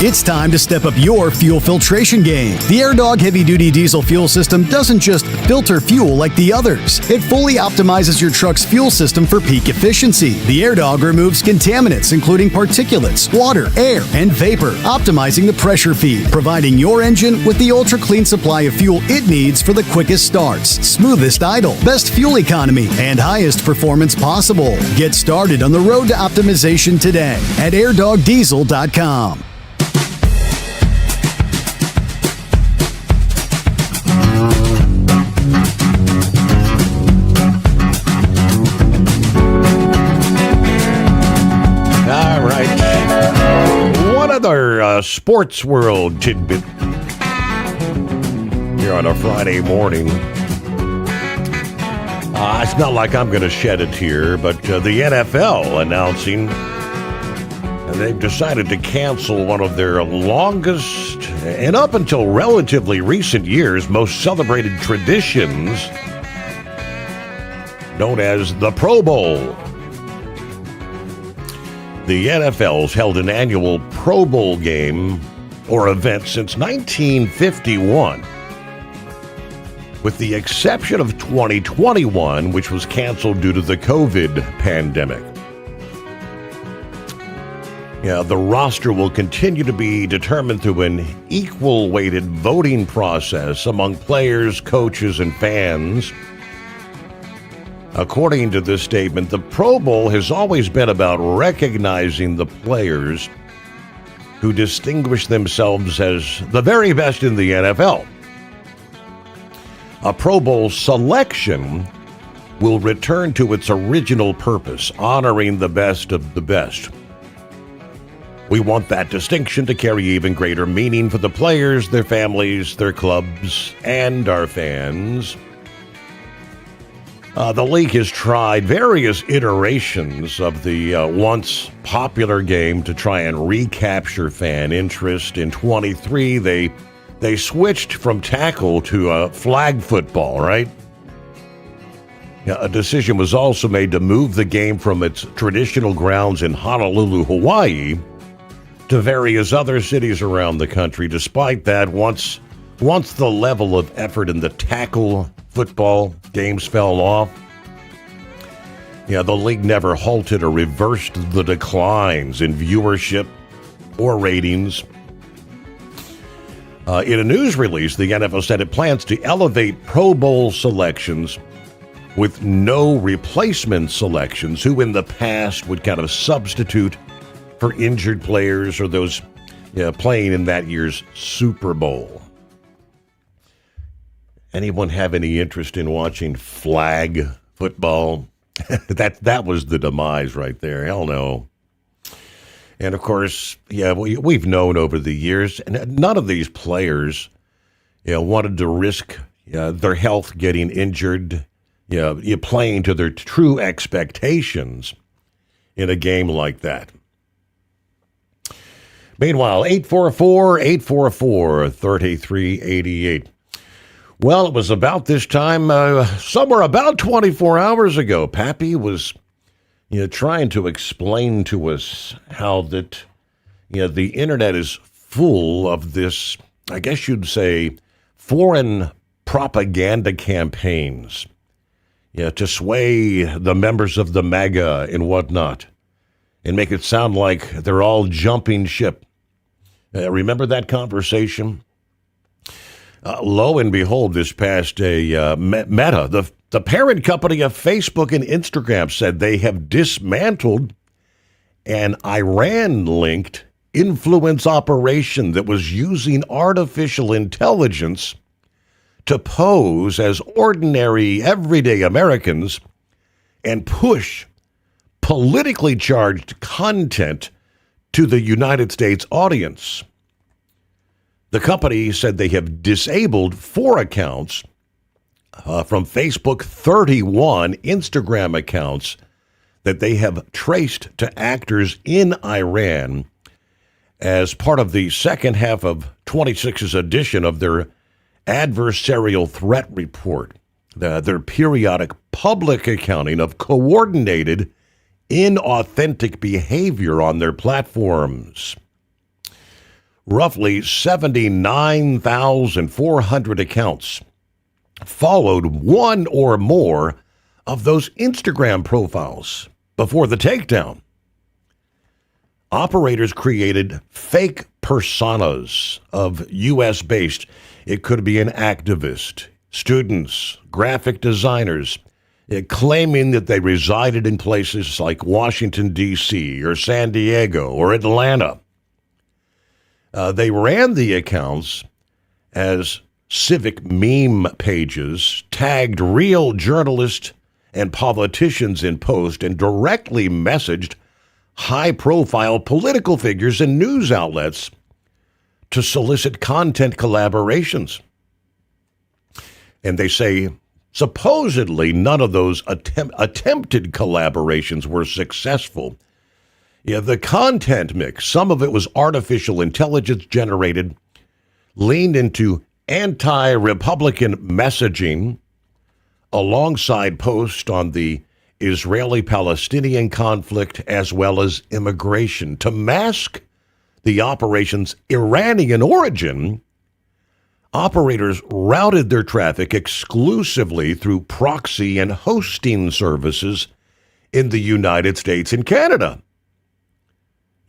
It's time to step up your fuel filtration game. The AirDog heavy-duty diesel fuel system doesn't just filter fuel like the others. It fully optimizes your truck's fuel system for peak efficiency. The AirDog removes contaminants, including particulates, water, air, and vapor, optimizing the pressure feed, providing your engine with the ultra-clean supply of fuel it needs for the quickest starts, smoothest idle, best fuel economy, and highest performance possible. Get started on the road to optimization today at airdogdiesel.com. Sports world tidbit here on a Friday morning. It's not like I'm going to shed a tear, but the NFL announcing they've decided to cancel one of their longest and up until relatively recent years most celebrated traditions, known as the Pro Bowl. The NFL's held an annual Pro Bowl game or event since 1951, with the exception of 2021, which was canceled due to the COVID pandemic. The roster will continue to be determined through an equal-weighted voting process among players, coaches, and fans. According to this statement, the Pro Bowl has always been about recognizing the players who distinguish themselves as the very best in the NFL. A Pro Bowl selection will return to its original purpose, honoring the best of the best. We want that distinction to carry even greater meaning for the players, their families, their clubs, and our fans. The league has tried various iterations of the once popular game to try and recapture fan interest. In 23, they switched from tackle to flag football, right? A decision was also made to move the game from its traditional grounds in Honolulu, Hawaii, to various other cities around the country. Despite that, once the level of effort in the tackle football games fell off, the league never halted or reversed the declines in viewership or ratings. In a news release, the NFL said it plans to elevate Pro Bowl selections with no replacement selections, who in the past would kind of substitute for injured players or those playing in that year's Super Bowl. Anyone have any interest in watching flag football? That was the demise right there. Hell no. And of course, we've known over the years, and none of these players, wanted to risk their health getting injured, playing to their true expectations in a game like that. Meanwhile, 844-3388. Well, it was about this time, somewhere about 24 hours ago, Pappy was trying to explain to us how that, the internet is full of this, I guess you'd say, foreign propaganda campaigns, to sway the members of the MAGA and whatnot, and make it sound like they're all jumping ship. Remember that conversation? Lo and behold, this past day, Meta, the parent company of Facebook and Instagram, said they have dismantled an Iran-linked influence operation that was using artificial intelligence to pose as ordinary, everyday Americans and push politically charged content to the United States audience. The company said they have disabled 4 accounts from Facebook, 31 Instagram accounts that they have traced to actors in Iran as part of the second half of 26's edition of their adversarial threat report, their periodic public accounting of coordinated, inauthentic behavior on their platforms. Roughly 79,400 accounts followed one or more of those Instagram profiles before the takedown. Operators created fake personas of U.S.-based. It could be an activist, students, graphic designers, claiming that they resided in places like Washington, D.C., or San Diego, or Atlanta. They ran the accounts as civic meme pages, tagged real journalists and politicians in post, and directly messaged high-profile political figures and news outlets to solicit content collaborations. And they say supposedly none of those attempted collaborations were successful. The content mix, some of it was artificial intelligence generated, leaned into anti-Republican messaging alongside posts on the Israeli-Palestinian conflict as well as immigration. To mask the operation's Iranian origin, operators routed their traffic exclusively through proxy and hosting services in the United States and Canada.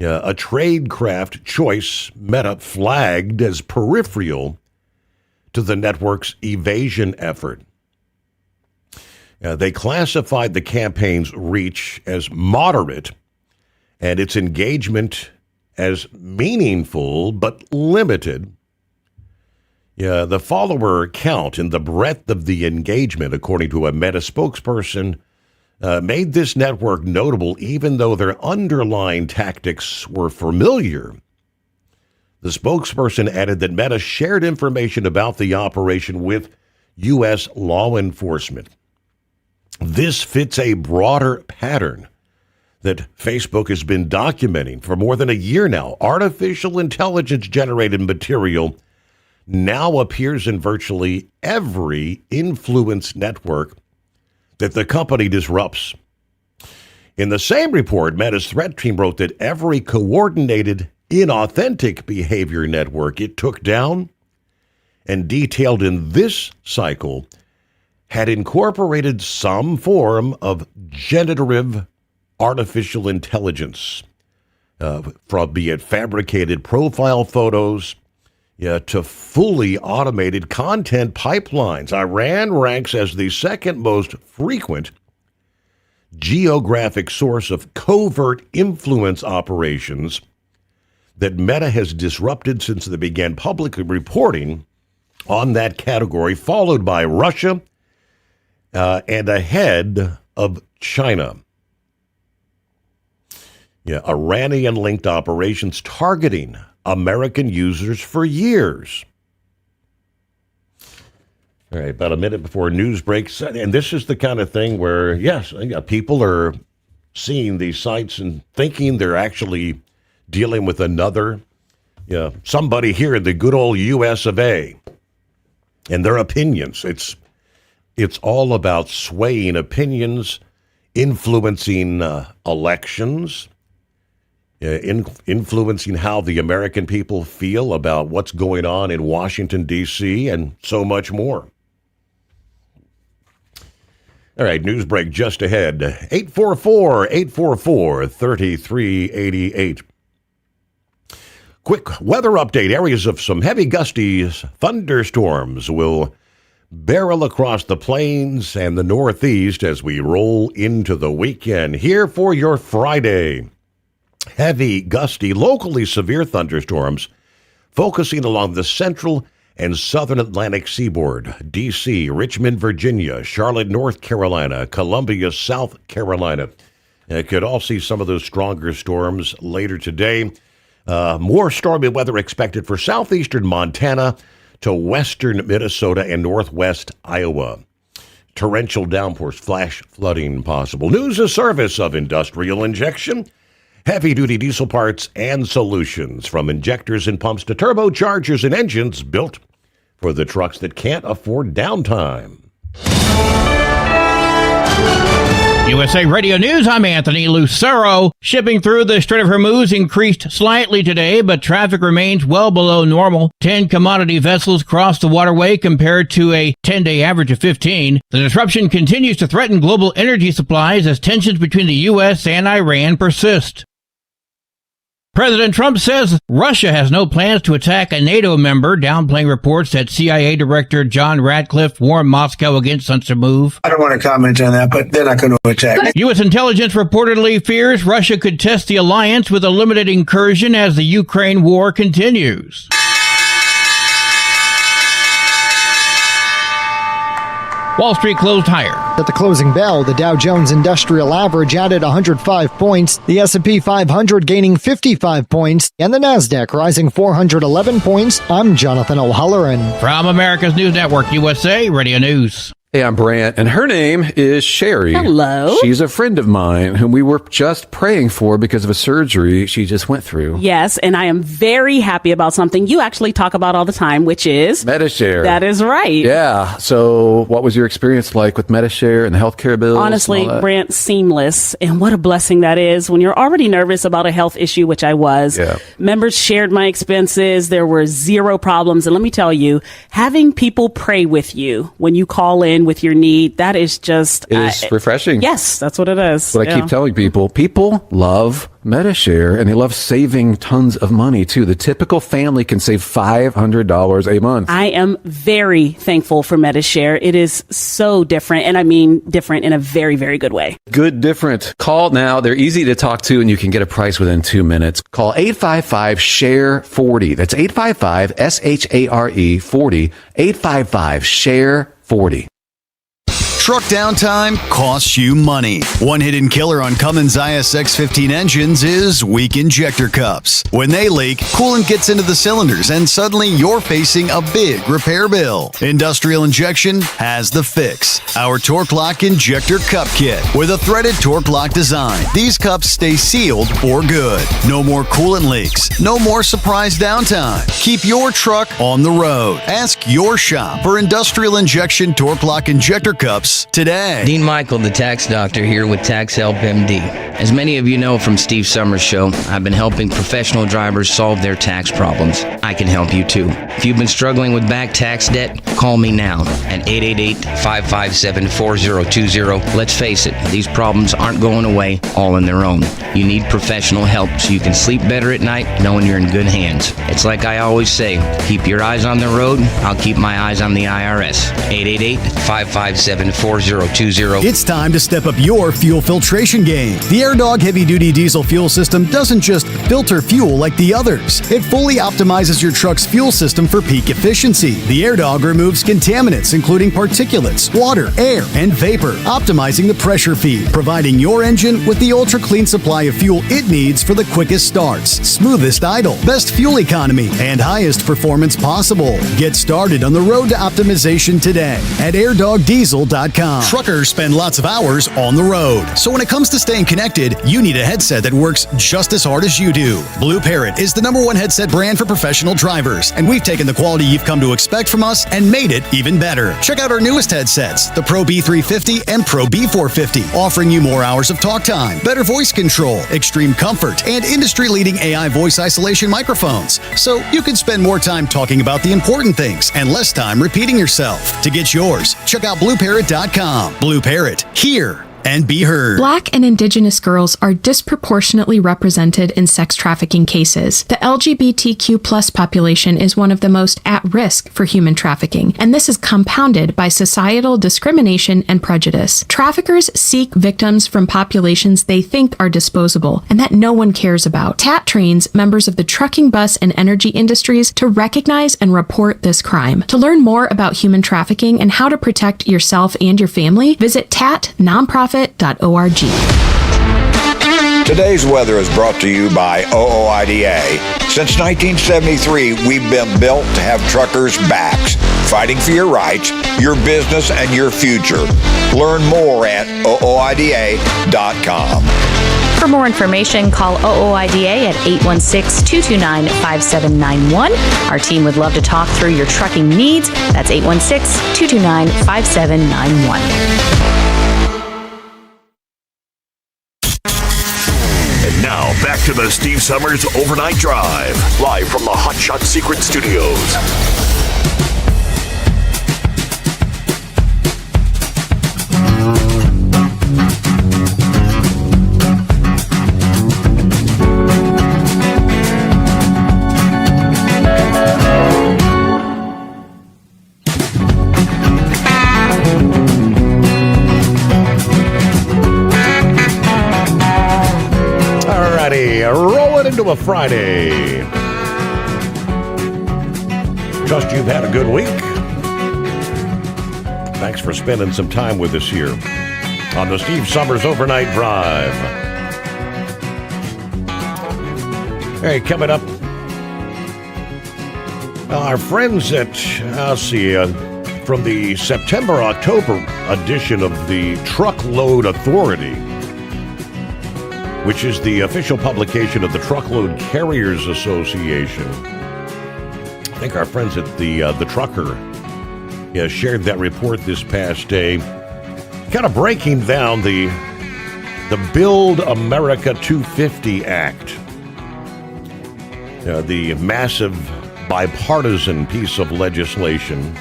A tradecraft choice Meta flagged as peripheral to the network's evasion effort. They classified the campaign's reach as moderate and its engagement as meaningful but limited. The follower count and the breadth of the engagement, according to a Meta spokesperson, made this network notable even though their underlying tactics were familiar. The spokesperson added that Meta shared information about the operation with U.S. law enforcement. This fits a broader pattern that Facebook has been documenting for more than a year now. Artificial intelligence-generated material now appears in virtually every influence network that the company disrupts. In the same report, Meta's threat team wrote that every coordinated, inauthentic behavior network it took down and detailed in this cycle had incorporated some form of generative artificial intelligence, from be it fabricated profile photos to fully automated content pipelines. Iran ranks as the second most frequent geographic source of covert influence operations that Meta has disrupted since they began publicly reporting on that category, followed by Russia and ahead of China. Iranian-linked operations targeting American users for years. All right, about a minute before news breaks, and this is the kind of thing where, yes, people are seeing these sites and thinking they're actually dealing with another, somebody here in the good old U.S. of A. and their opinions. It's all about swaying opinions, influencing elections, influencing how the American people feel about what's going on in Washington, D.C., and so much more. All right, news break just ahead. 844-844-3388. Quick weather update. Areas of some heavy gusty thunderstorms will barrel across the plains and the Northeast as we roll into the weekend. Here for your Friday. Heavy, gusty, locally severe thunderstorms focusing along the central and southern Atlantic seaboard, D.C., Richmond, Virginia, Charlotte, North Carolina, Columbia, South Carolina. Could all see some of those stronger storms later today. More stormy weather expected for southeastern Montana to western Minnesota and northwest Iowa. Torrential downpours, flash flooding possible. News is service of Industrial Injection. Heavy-duty diesel parts and solutions, from injectors and pumps to turbochargers and engines, built for the trucks that can't afford downtime. USA Radio News, I'm Anthony Lucero. Shipping through the Strait of Hormuz increased slightly today, but traffic remains well below normal. 10 commodity vessels crossed the waterway compared to a 10-day average of 15. The disruption continues to threaten global energy supplies as tensions between the U.S. and Iran persist. President Trump says Russia has no plans to attack a NATO member, downplaying reports that CIA Director John Ratcliffe warned Moscow against such a move. I don't want to comment on that, but they're not going to attack. U.S. intelligence reportedly fears Russia could test the alliance with a limited incursion as the Ukraine war continues. Wall Street closed higher. At the closing bell, the Dow Jones Industrial Average added 105 points, the S&P 500 gaining 55 points, and the Nasdaq rising 411 points. I'm Jonathan O'Halloran. From America's News Network, USA Radio News. Hey, I'm Brant, and her name is Sherry. Hello. She's a friend of mine whom we were just praying for because of a surgery she just went through. Yes, and I am very happy about something you actually talk about all the time, which is MediShare. That is right. Yeah. So what was your experience like with MediShare and the healthcare bills? Honestly, Brant, seamless. And what a blessing that is when you're already nervous about a health issue, which I was. Yeah. Members shared my expenses. There were zero problems. And let me tell you, having people pray with you when you call in with your need, that is just... It is refreshing. Yes, that's what it is. What I keep telling people. People love MediShare, and they love saving tons of money, too. The typical family can save $500 a month. I am very thankful for MediShare. It is so different, and I mean different in a very, very good way. Good different. Call now. They're easy to talk to, and you can get a price within 2 minutes. Call 855-SHARE-40. That's 855-SHARE-40. 855-SHARE-40. Truck downtime costs you money. One hidden killer on Cummins ISX 15 engines is weak injector cups. When they leak, coolant gets into the cylinders and suddenly you're facing a big repair bill. Industrial Injection has the fix. Our Torque Lock Injector Cup Kit with a threaded Torque Lock design. These cups stay sealed for good. No more coolant leaks. No more surprise downtime. Keep your truck on the road. Ask your shop for Industrial Injection Torque Lock Injector Cups Cups today. Dean Michael, the tax doctor, here with Tax Help MD. As many of you know from Steve Sommers' show, I've been helping professional drivers solve their tax problems. I can help you too. If you've been struggling with back tax debt, call me now at 888-557-4020. Let's face it, these problems aren't going away all on their own. You need professional help so you can sleep better at night knowing you're in good hands. It's like I always say, keep your eyes on the road, I'll keep my eyes on the IRS. 888-557-4020. It's time to step up your fuel filtration game. The AirDog heavy-duty diesel fuel system doesn't just filter fuel like the others. It fully optimizes your truck's fuel system for peak efficiency. The AirDog removes contaminants, including particulates, water, air, and vapor, optimizing the pressure feed, providing your engine with the ultra-clean supply of fuel it needs for the quickest starts, smoothest idle, best fuel economy, and highest performance possible. Get started on the road to optimization today at airdogdiesel.com. Truckers spend lots of hours on the road, so when it comes to staying connected, you need a headset that works just as hard as you do. Blue Parrot is the #1 headset brand for professional drivers, and we've taken the quality you've come to expect from us and made it even better. Check out our newest headsets, the Pro B350 and Pro B450, offering you more hours of talk time, better voice control, extreme comfort, and industry-leading AI voice isolation microphones, so you can spend more time talking about the important things and less time repeating yourself. To get yours, check out blueparrot.com. Blue Parrot, hear and be heard. Black and Indigenous girls are disproportionately represented in sex trafficking cases. The LGBTQ+ population is one of the most at risk for human trafficking, and this is compounded by societal discrimination and prejudice. Traffickers seek victims from populations they think are disposable and that no one cares about. TAT trains members of the trucking, bus, and energy industries to recognize and report this crime. To learn more about human trafficking and how to protect yourself and your family, visit tatnonprofit.org. Today's weather is brought to you by OOIDA. Since 1973, we've been built to have truckers' backs, fighting for your rights, your business, and your future. Learn more at OOIDA.com. For more information, call OOIDA at 816-229-5791. Our team would love to talk through your trucking needs. That's 816-229-5791. Now, back to the Steve Sommers Overnight Drive, live from the Hot Shot Secret Studios. Rolling into a Friday. Trust you've had a good week. Thanks for spending some time with us here on the Steve Sommers Overnight Drive. Hey, coming up, our friends at, from the September-October edition of the Truckload Authority, which is the official publication of the Truckload Carriers Association. I think our friends at the Trucker shared that report this past day, kind of breaking down the Build America 250 Act, the massive bipartisan piece of legislation.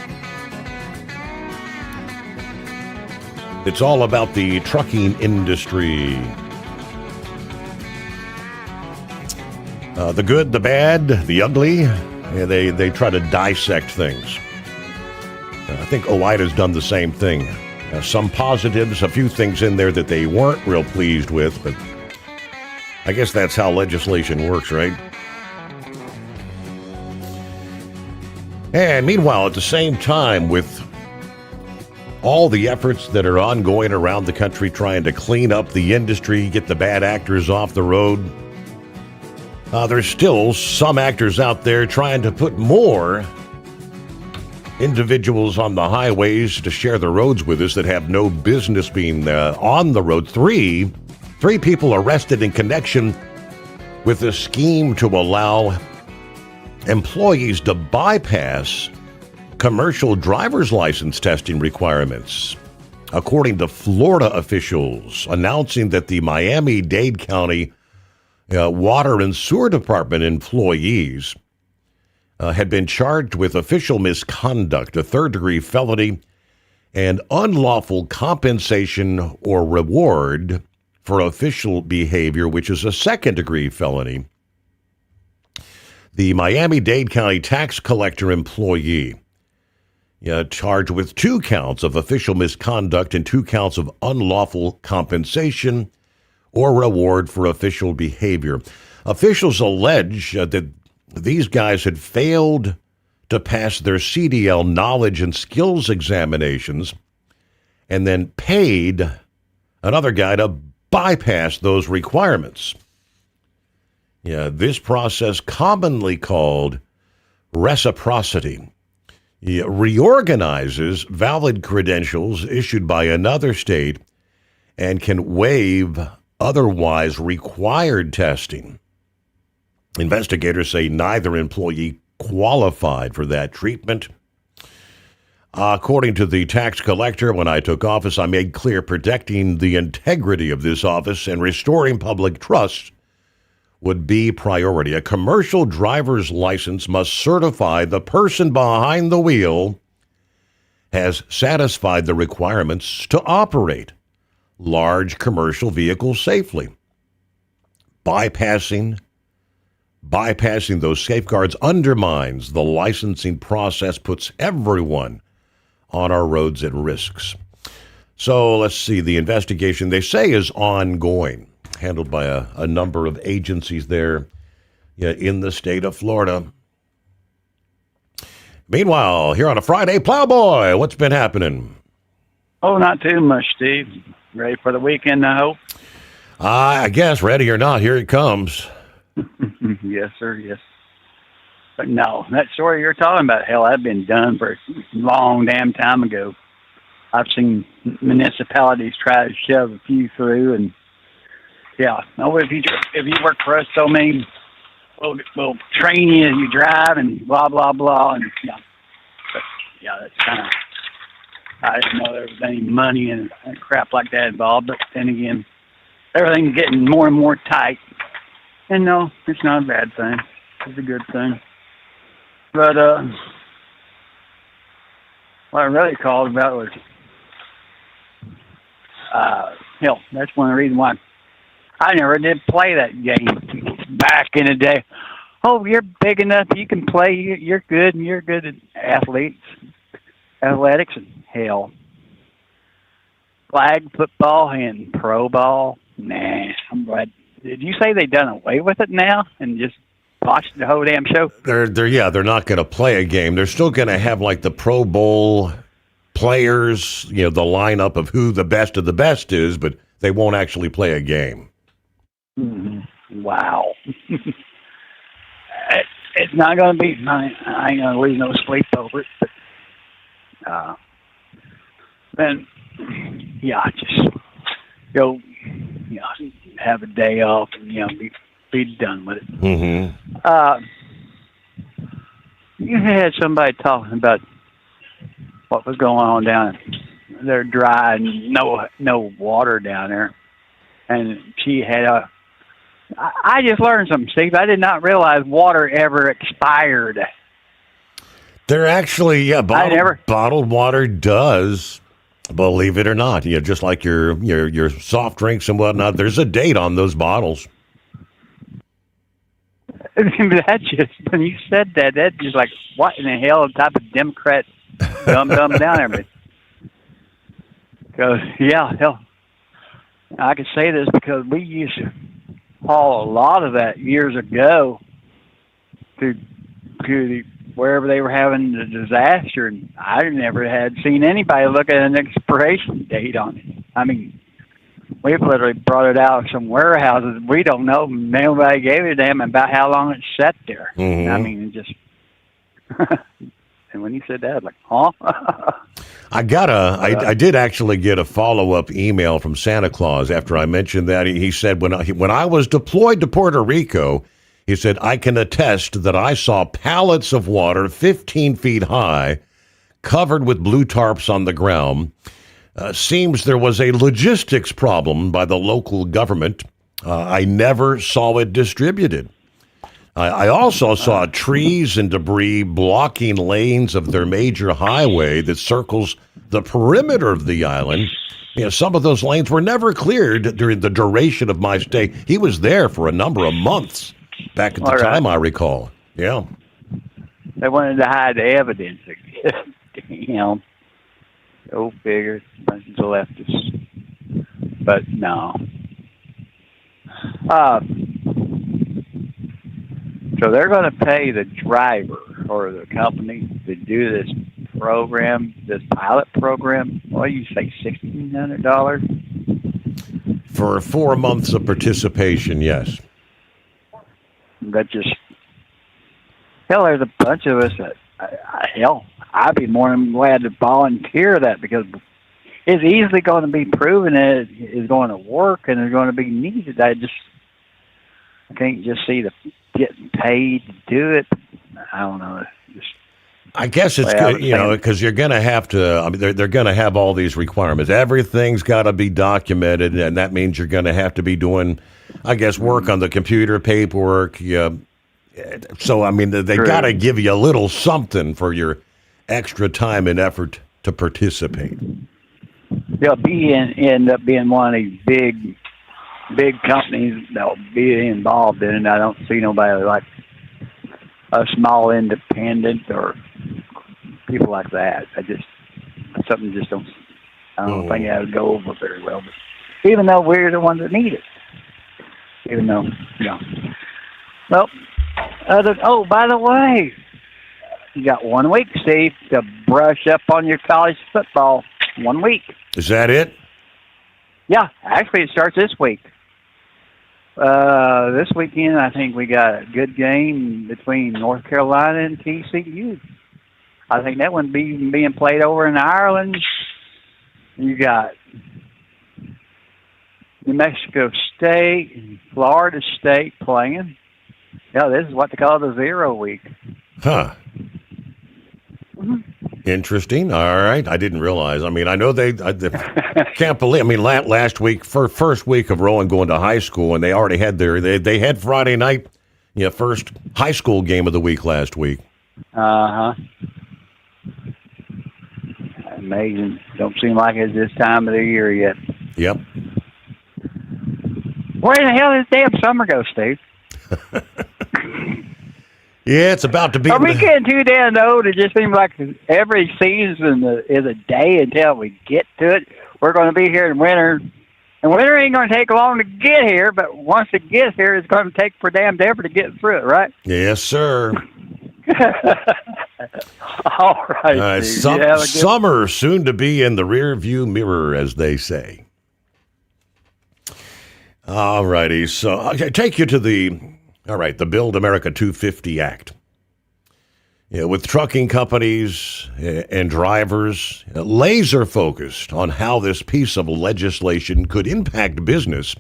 It's all about the trucking industry. The good, the bad, the ugly, they try to dissect things. I think OIDA's done the same thing. Some positives, a few things in there that they weren't real pleased with, but I guess that's how legislation works, right? And meanwhile, at the same time, with all the efforts that are ongoing around the country trying to clean up the industry, get the bad actors off the road, there's still some actors out there trying to put more individuals on the highways to share the roads with us that have no business being on the road. Three people arrested in connection with a scheme to allow employees to bypass commercial driver's license testing requirements. according to Florida officials, announcing that the Miami-Dade County Water and Sewer Department employees had been charged with official misconduct, a third-degree felony, and unlawful compensation or reward for official behavior, which is a second-degree felony. The Miami-Dade County tax collector employee charged with 2 counts of official misconduct and 2 counts of unlawful compensation or reward for official behavior. Officials allege that these guys had failed to pass their CDL knowledge and skills examinations and then paid another guy to bypass those requirements. This process, commonly called reciprocity, reorganizes valid credentials issued by another state and can waive otherwise required testing. Investigators say neither employee qualified for that treatment. According to the tax collector, when I took office, I made clear protecting the integrity of this office and restoring public trust would be priority. A commercial driver's license must certify the person behind the wheel has satisfied the requirements to operate large commercial vehicles safely. Bypassing those safeguards undermines the licensing process, puts everyone on our roads at risks. So let's see, the investigation, they say, is ongoing, handled by a number of agencies there in the state of Florida. Meanwhile, here on a Friday, Plowboy, what's been happening? Oh, not too much, Steve. Ready for the weekend, I hope? I guess, ready or not, here it comes. Yes, sir, yes. But no, that story you're talking about, hell, I've been done for a long damn time ago. I've seen municipalities try to shove a few through, and yeah, no, if you work for us, so many, we'll train you as you drive and blah, blah, blah, and yeah. But yeah, that's kind of, I didn't know there was any money and crap like that involved, but then again, everything's getting more and more tight. And no, it's not a bad thing. It's a good thing. But what I really called about was, hell, that's one of the reasons why I never did play that game back in the day. Oh, you're big enough, you can play, you're good, and you're good at athletics, and hell. Flag football and pro ball, nah, I'm glad. Did you say they done away with it now and just watched the whole damn show? They're not going to play a game. They're still going to have like the Pro Bowl players, the lineup of who the best of the best is, but they won't actually play a game. Mm-hmm. Wow. It's not going to be, I ain't going to lose no sleep over it, but then, yeah, just go, have a day off and, be done with it. Mm-hmm. You had somebody talking about what was going on down there, dry and no water down there. And she had I just learned something, Steve. I did not realize water ever expired. They're actually, bottled water does, believe it or not. Just like your soft drinks and whatnot, there's a date on those bottles. That just, when you said that just like, what in the hell type of Democrat dumb down everything? Because, hell, I can say this because we used to haul a lot of that years ago to wherever they were having the disaster, and I never had seen anybody look at an expiration date on it. I mean, we've literally brought it out of some warehouses. We don't know. Nobody gave a damn about how long it sat there. Mm-hmm. I mean, it just... And when you said that, I was like, huh? I did actually get a follow-up email from Santa Claus after I mentioned that. He said, when I was deployed to Puerto Rico, he said, I can attest that I saw pallets of water 15 feet high, covered with blue tarps on the ground. Seems there was a logistics problem by the local government. I never saw it distributed. I also saw trees and debris blocking lanes of their major highway that circles the perimeter of the island. Some of those lanes were never cleared during the duration of my stay. He was there for a number of months back at the time, I recall. Yeah. They wanted to hide the evidence. Go figure, bunch of leftists. But no. So they're going to pay the driver or the company to do this program, this pilot program. What do you say, $1,600? For 4 months of participation, yes. That just, hell, there's a bunch of us that, I'd be more than glad to volunteer that because it's easily going to be proven that it is going to work and it's going to be needed. I can't just see the getting paid to do it. I don't know. I guess it's good, because you're going to have to, they're going to have all these requirements. Everything's got to be documented, and that means you're going to have to be doing, I guess, work on the computer, paperwork. Yeah. So, they got to give you a little something for your extra time and effort to participate. They'll end up being one of these big companies that'll be involved in it. I don't see nobody like a small independent or people like that. I don't think that would go over very well. But even though we're the ones that need it. Well, by the way, you got 1 week, Steve, to brush up on your college football. 1 week. Is that it? Yeah, actually it starts this week. This weekend, I think we got a good game between North Carolina and TCU. I think that one being played over in Ireland. You got New Mexico State and Florida State playing. Yeah, this is what they call the 0 week. Huh. Mm-hmm. Interesting. All right. I didn't realize. I know they can't believe. Last week, first week of Rowan going to high school, and they already had they had Friday night, first high school game of the week last week. Amazing. Don't seem like it's this time of the year yet. Yep. Where the hell did damn summer go, Steve? Yeah, it's about to be. Are we getting too damn old? It just seems like every season is a day until we get to it. We're going to be here in winter, and winter ain't going to take long to get here. But once it gets here, it's going to take for damn ever to get through it, right? Yes, sir. All right. Summer soon to be in the rear view mirror, as they say. All righty. So I'll take you to the Build America 250 Act. With trucking companies and drivers laser focused on how this piece of legislation could impact business.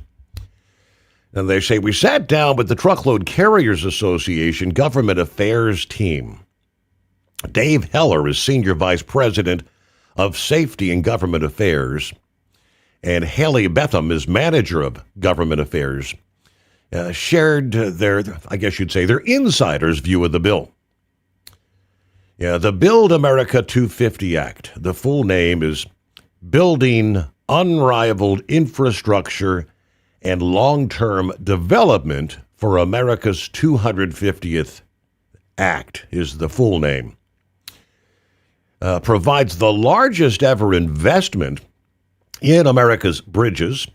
And they say, we sat down with the Truckload Carriers Association Government Affairs team. Dave Heller is Senior Vice President of Safety and Government Affairs, and Haley Betham is Manager of Government Affairs. Shared their insider's view of the bill. The Build America 250 Act. The full name is Building Unrivaled Infrastructure and Long-Term Development for America's 250th Act is the full name. Provides the largest ever investment in America's bridges,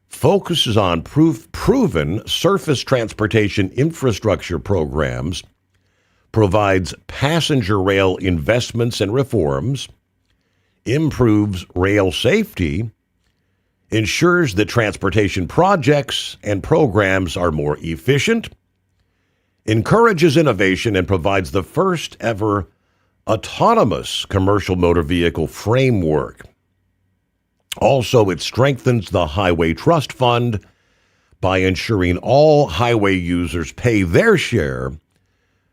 focuses on proven surface transportation infrastructure programs, provides passenger rail investments and reforms, improves rail safety, ensures that transportation projects and programs are more efficient, encourages innovation, and provides the first ever autonomous commercial motor vehicle framework. Also, it strengthens the Highway Trust Fund by ensuring all highway users pay their share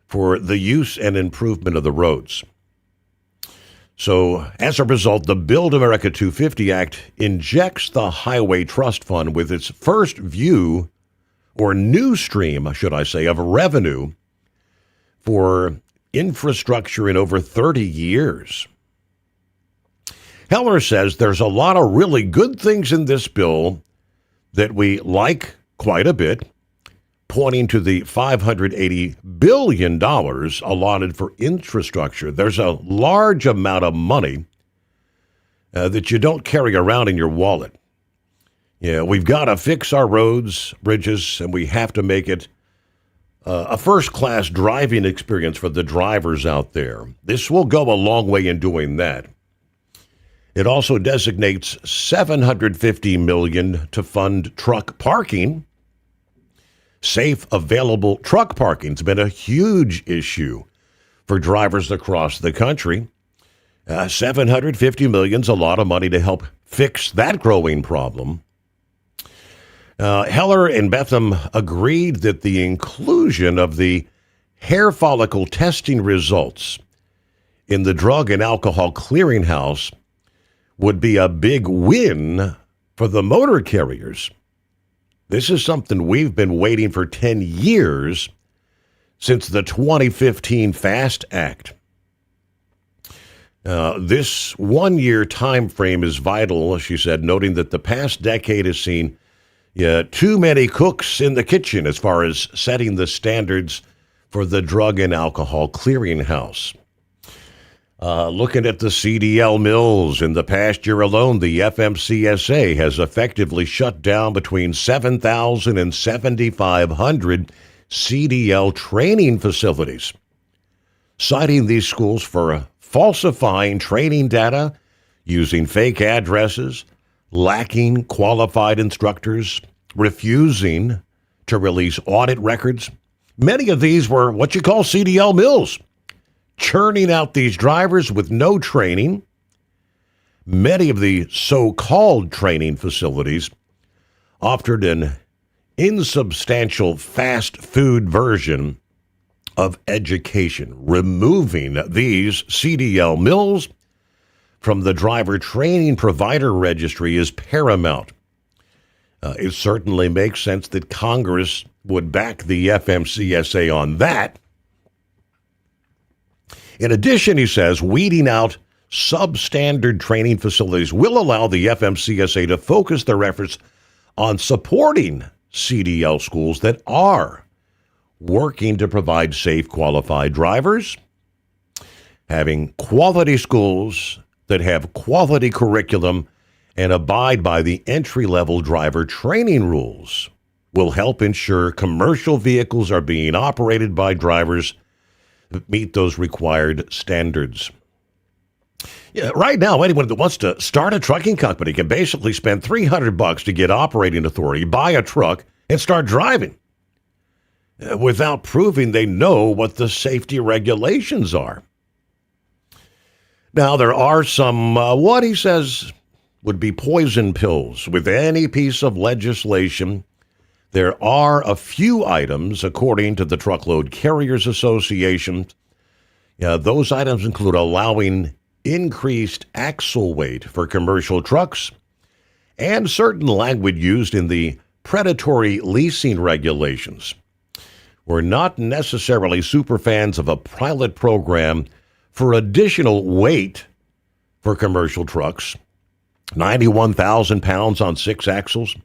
for the use and improvement of the roads. So as a result, the Build America 250 Act injects the Highway Trust Fund with its first view, or new stream, should I say, of revenue for infrastructure in over 30 years. Heller says there's a lot of really good things in this bill that we like quite a bit, pointing to the $580 billion allotted for infrastructure. There's a large amount of money that you don't carry around in your wallet. Yeah, we've got to fix our roads, bridges, and we have to make it a first-class driving experience for the drivers out there. This will go a long way in doing that. It also designates $750 million to fund truck parking. Safe, available truck parking has been a huge issue for drivers across the country. $750 million is a lot of money to help fix that growing problem. Heller and Betham agreed that the inclusion of the hair follicle testing results in the Drug and Alcohol Clearinghouse would be a big win for the motor carriers. This is something we've been waiting for 10 years, since the 2015 FAST Act. This one-year time frame is vital, she said, noting that the past decade has seen too many cooks in the kitchen as far as setting the standards for the Drug and Alcohol Clearinghouse. Looking at the CDL mills, in the past year alone, the FMCSA has effectively shut down between 7,000 and 7,500 CDL training facilities, citing these schools for falsifying training data, using fake addresses, lacking qualified instructors, refusing to release audit records. Many of these were what you call CDL mills, churning out these drivers with no training. Many of the so-called training facilities offered an insubstantial fast food version of education. Removing these CDL mills from the driver training provider registry is paramount. It certainly makes sense that Congress would back the FMCSA on that. In addition, he says, weeding out substandard training facilities will allow the FMCSA to focus their efforts on supporting CDL schools that are working to provide safe, qualified drivers. Having quality schools that have quality curriculum and abide by the entry-level driver training rules will help ensure commercial vehicles are being operated by drivers that meet those required standards. Yeah, right now, anyone that wants to start a trucking company can basically spend $300 to get operating authority, buy a truck, and start driving without proving they know what the safety regulations are. Now, there are some, what he says would be poison pills with any piece of legislation. There are a few items, according to the Truckload Carriers Association. Those items include allowing increased axle weight for commercial trucks and certain language used in the predatory leasing regulations. We're not necessarily super fans of a pilot program for additional weight for commercial trucks, 91,000 pounds on 6 axles.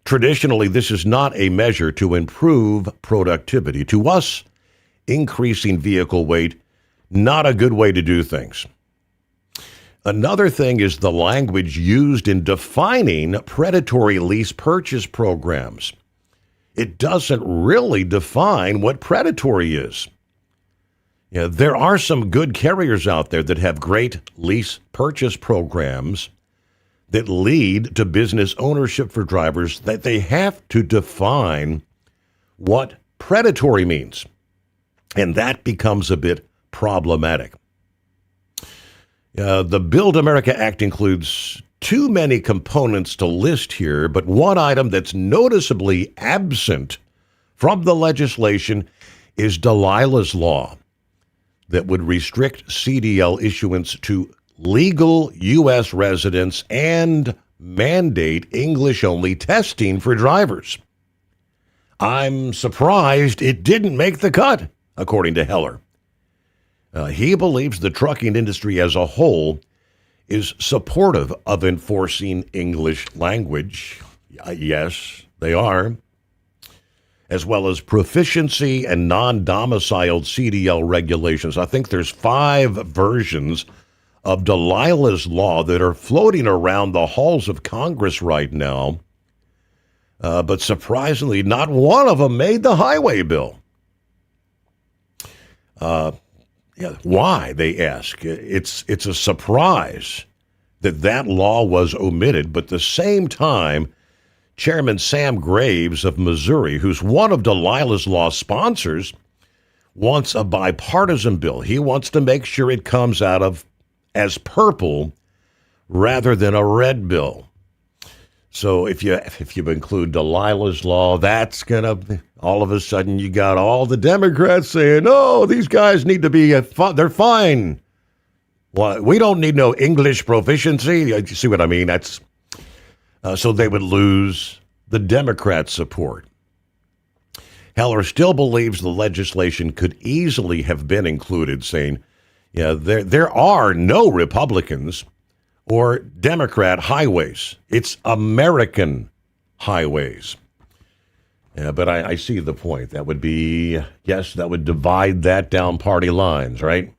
Traditionally, this is not a measure to improve productivity. To us, increasing vehicle weight, not a good way to do things. Another thing is the language used in defining predatory lease purchase programs. It doesn't really define what predatory is. There are some good carriers out there that have great lease purchase programs that lead to business ownership for drivers, that they have to define what predatory means. And that becomes a bit problematic. The Build America Act includes too many components to list here, but one item that's noticeably absent from the legislation is Delilah's Law. that would restrict CDL issuance to legal U.S. residents and mandate English-only testing for drivers. I'm surprised it didn't make the cut, according to Heller. He believes the trucking industry as a whole is supportive of enforcing English language. Yes, they are. As well as proficiency and non-domiciled CDL regulations. I think there's 5 versions of Delilah's Law that are floating around the halls of Congress right now. But surprisingly, not one of them made the highway bill. Why, they ask. It's a surprise that law was omitted, but at the same time, Chairman Sam Graves of Missouri, who's one of Delilah's Law sponsors, wants a bipartisan bill. He wants to make sure it comes out of as purple rather than a red bill. So if you include Delilah's Law, that's gonna all of a sudden you got all the Democrats saying, "Oh, these guys need to be they're fine. Well, we don't need no English proficiency." You see what I mean? That's so they would lose the Democrat support. Heller still believes the legislation could easily have been included, saying, there are no Republicans or Democrat highways. It's American highways. Yeah, but I see the point. That would be, that would divide that down party lines, right?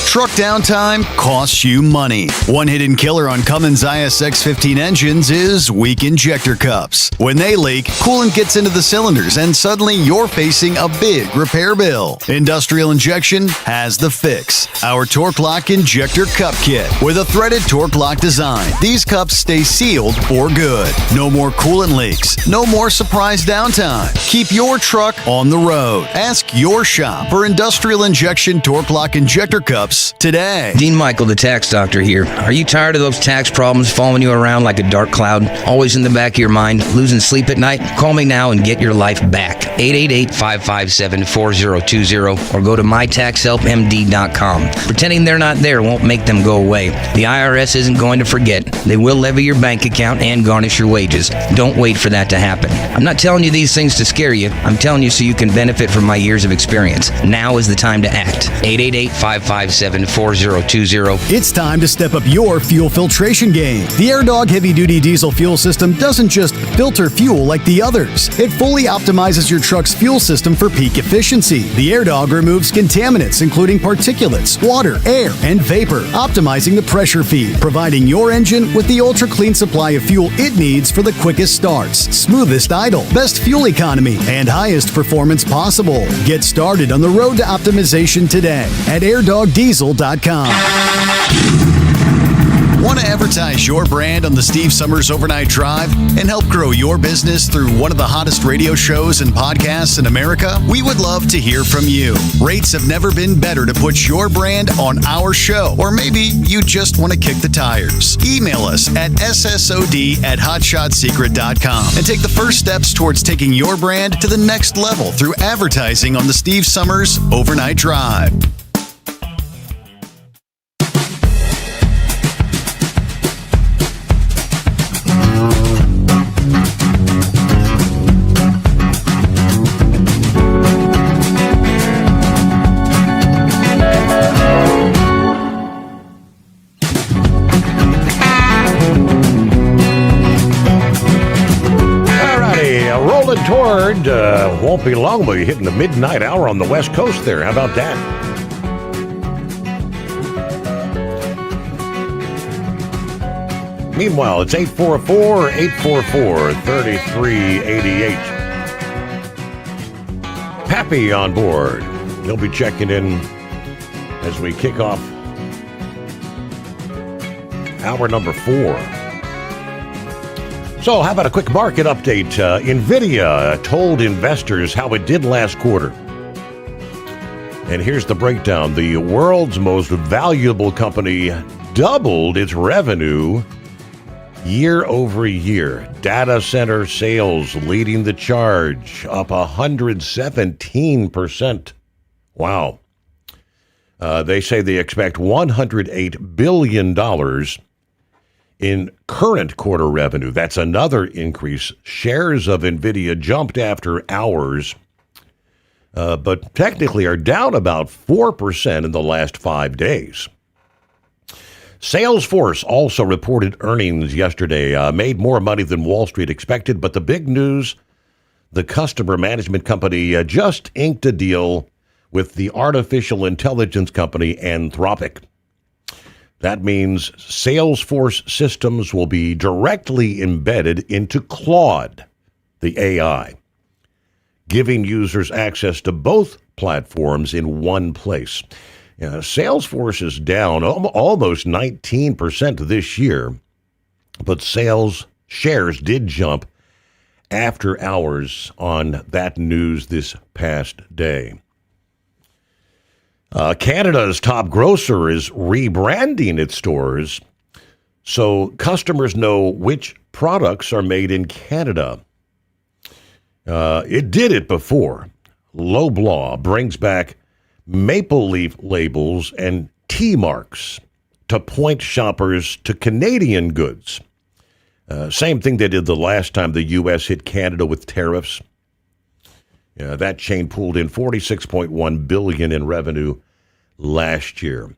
Truck downtime costs you money. One hidden killer on Cummins ISX-15 engines is weak injector cups. When they leak, coolant gets into the cylinders and suddenly you're facing a big repair bill. Industrial Injection has the fix. Our Torque Lock Injector Cup Kit. With a threaded Torque Lock design, these cups stay sealed for good. No more coolant leaks. No more surprise downtime. Keep your truck on the road. Ask your shop for Industrial Injection Torque Lock Injector Cups today. Dean Michael, the tax doctor here. Are you tired of those tax problems following you around like a dark cloud, always in the back of your mind, losing sleep at night? Call me now and get your life back. 888-557-4020 or go to mytaxhelpmd.com. Pretending they're not there won't make them go away. The IRS isn't going to forget. They will levy your bank account and garnish your wages. Don't wait for that to happen. I'm not telling you these things to scare you. I'm telling you so you can benefit from my years of experience. Now is the time to act. 888-557-4020. It's time to step up your fuel filtration game. The AirDog heavy-duty diesel fuel system doesn't just filter fuel like the others. It fully optimizes your truck's fuel system for peak efficiency. The AirDog removes contaminants, including particulates, water, air, and vapor, optimizing the pressure feed, providing your engine with the ultra-clean supply of fuel it needs for the quickest starts, smoothest idle, best fuel economy, and highest performance possible. Get started on the road to optimization today at airdogdiesel.com. Want to advertise your brand on the Steve Sommers Overnight Drive and help grow your business through one of the hottest radio shows and podcasts in America? We would love to hear from you. Rates have never been better to put your brand on our show, or maybe you just want to kick the tires. Email us at ssod@hotshotsecret.com and take the first steps towards taking your brand to the next level through advertising on the Steve Sommers Overnight Drive. Won't be long, but you're hitting the midnight hour on the West Coast there. How about that? Meanwhile, it's 844-844-3388. Pappy on board. He'll be checking in as we kick off hour number 4. So how about a quick market update? NVIDIA told investors how it did last quarter. And here's the breakdown. The world's most valuable company doubled its revenue year over year. Data center sales leading the charge, up 117%. Wow. They say they expect $108 billion in current quarter revenue. That's another increase. Shares of NVIDIA jumped after hours, but technically are down about 4% in the last 5 days. Salesforce also reported earnings yesterday, made more money than Wall Street expected, but the big news, the customer management company just inked a deal with the artificial intelligence company Anthropic. That means Salesforce systems will be directly embedded into Claude, the AI, giving users access to both platforms in one place. Salesforce is down almost 19% this year, but sales shares did jump after hours on that news this past day. Canada's top grocer is rebranding its stores so customers know which products are made in Canada. It did it before. Loblaw brings back maple leaf labels and T marks to point shoppers to Canadian goods. Same thing they did the last time the U.S. hit Canada with tariffs. That chain pulled in $46.1 billion in revenue last year.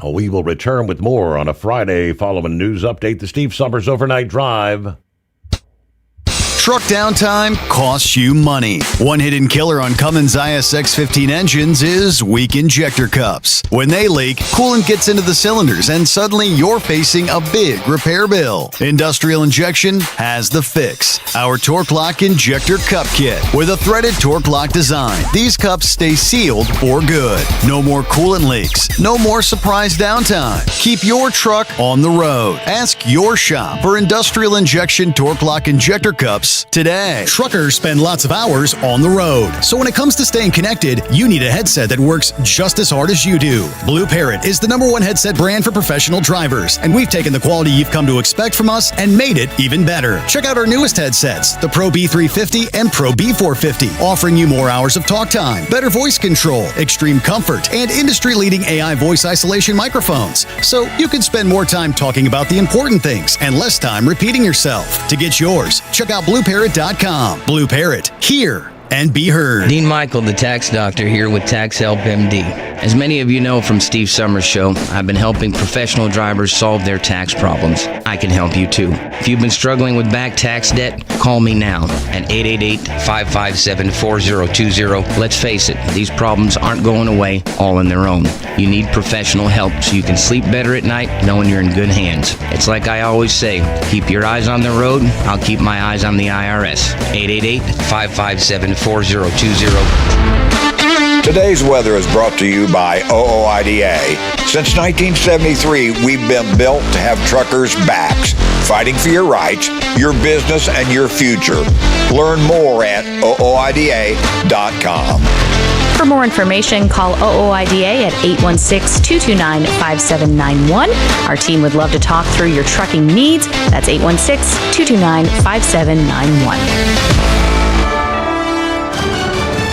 We will return with more on a Friday following news update. The Steve Sommers Overnight Drive. Truck downtime costs you money. One hidden killer on Cummins ISX 15 engines is weak injector cups. When they leak, coolant gets into the cylinders and suddenly you're facing a big repair bill. Industrial Injection has the fix. Our Torque Lock Injector Cup Kit with a threaded Torque Lock design. These cups stay sealed for good. No more coolant leaks. No more surprise downtime. Keep your truck on the road. Ask your shop for Industrial Injection Torque Lock Injector Cups today. Truckers spend lots of hours on the road. So when it comes to staying connected, you need a headset that works just as hard as you do. Blue Parrot is the #1 headset brand for professional drivers, and we've taken the quality you've come to expect from us and made it even better. Check out our newest headsets, the Pro B350 and Pro B450, offering you more hours of talk time, better voice control, extreme comfort, and industry-leading AI voice isolation microphones. So you can spend more time talking about the important things and less time repeating yourself. To get yours, check out BlueParrot.com. Blue Parrot, hear and be heard. Dean Michael, the tax doctor, here with Tax Help MD. As many of you know from Steve Summers' show, I've been helping professional drivers solve their tax problems. I can help you too. If you've been struggling with back tax debt, call me now at 888-557-4020. Let's face it, these problems aren't going away all on their own. You need professional help so you can sleep better at night knowing you're in good hands. It's like I always say, keep your eyes on the road, I'll keep my eyes on the IRS. 888-557-4020. Today's weather is brought to you by OOIDA. Since 1973, we've been built to have truckers' backs, fighting for your rights, your business, and your future. Learn more at OOIDA.com. For more information, call OOIDA at 816-229-5791. Our team would love to talk through your trucking needs. That's 816-229-5791.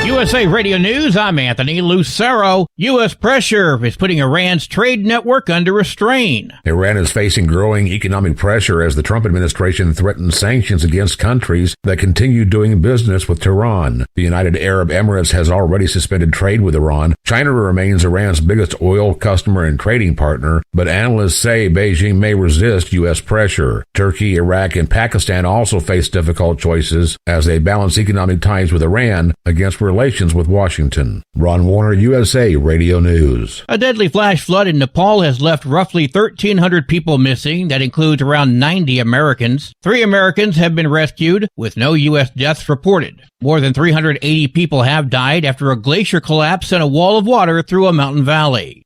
USA Radio News, I'm Anthony Lucero. U.S. pressure is putting Iran's trade network under a strain. Iran is facing growing economic pressure as the Trump administration threatens sanctions against countries that continue doing business with Tehran. The United Arab Emirates has already suspended trade with Iran. China remains Iran's biggest oil customer and trading partner, but analysts say Beijing may resist U.S. pressure. Turkey, Iraq, and Pakistan also face difficult choices as they balance economic ties with Iran against relations with Washington. Ron Warner, USA Radio News. A deadly flash flood in Nepal has left roughly 1,300 people missing. That includes around 90 Americans. 3 Americans have been rescued, with no U.S. deaths reported. More than 380 people have died after a glacier collapse sent a wall of water through a mountain valley.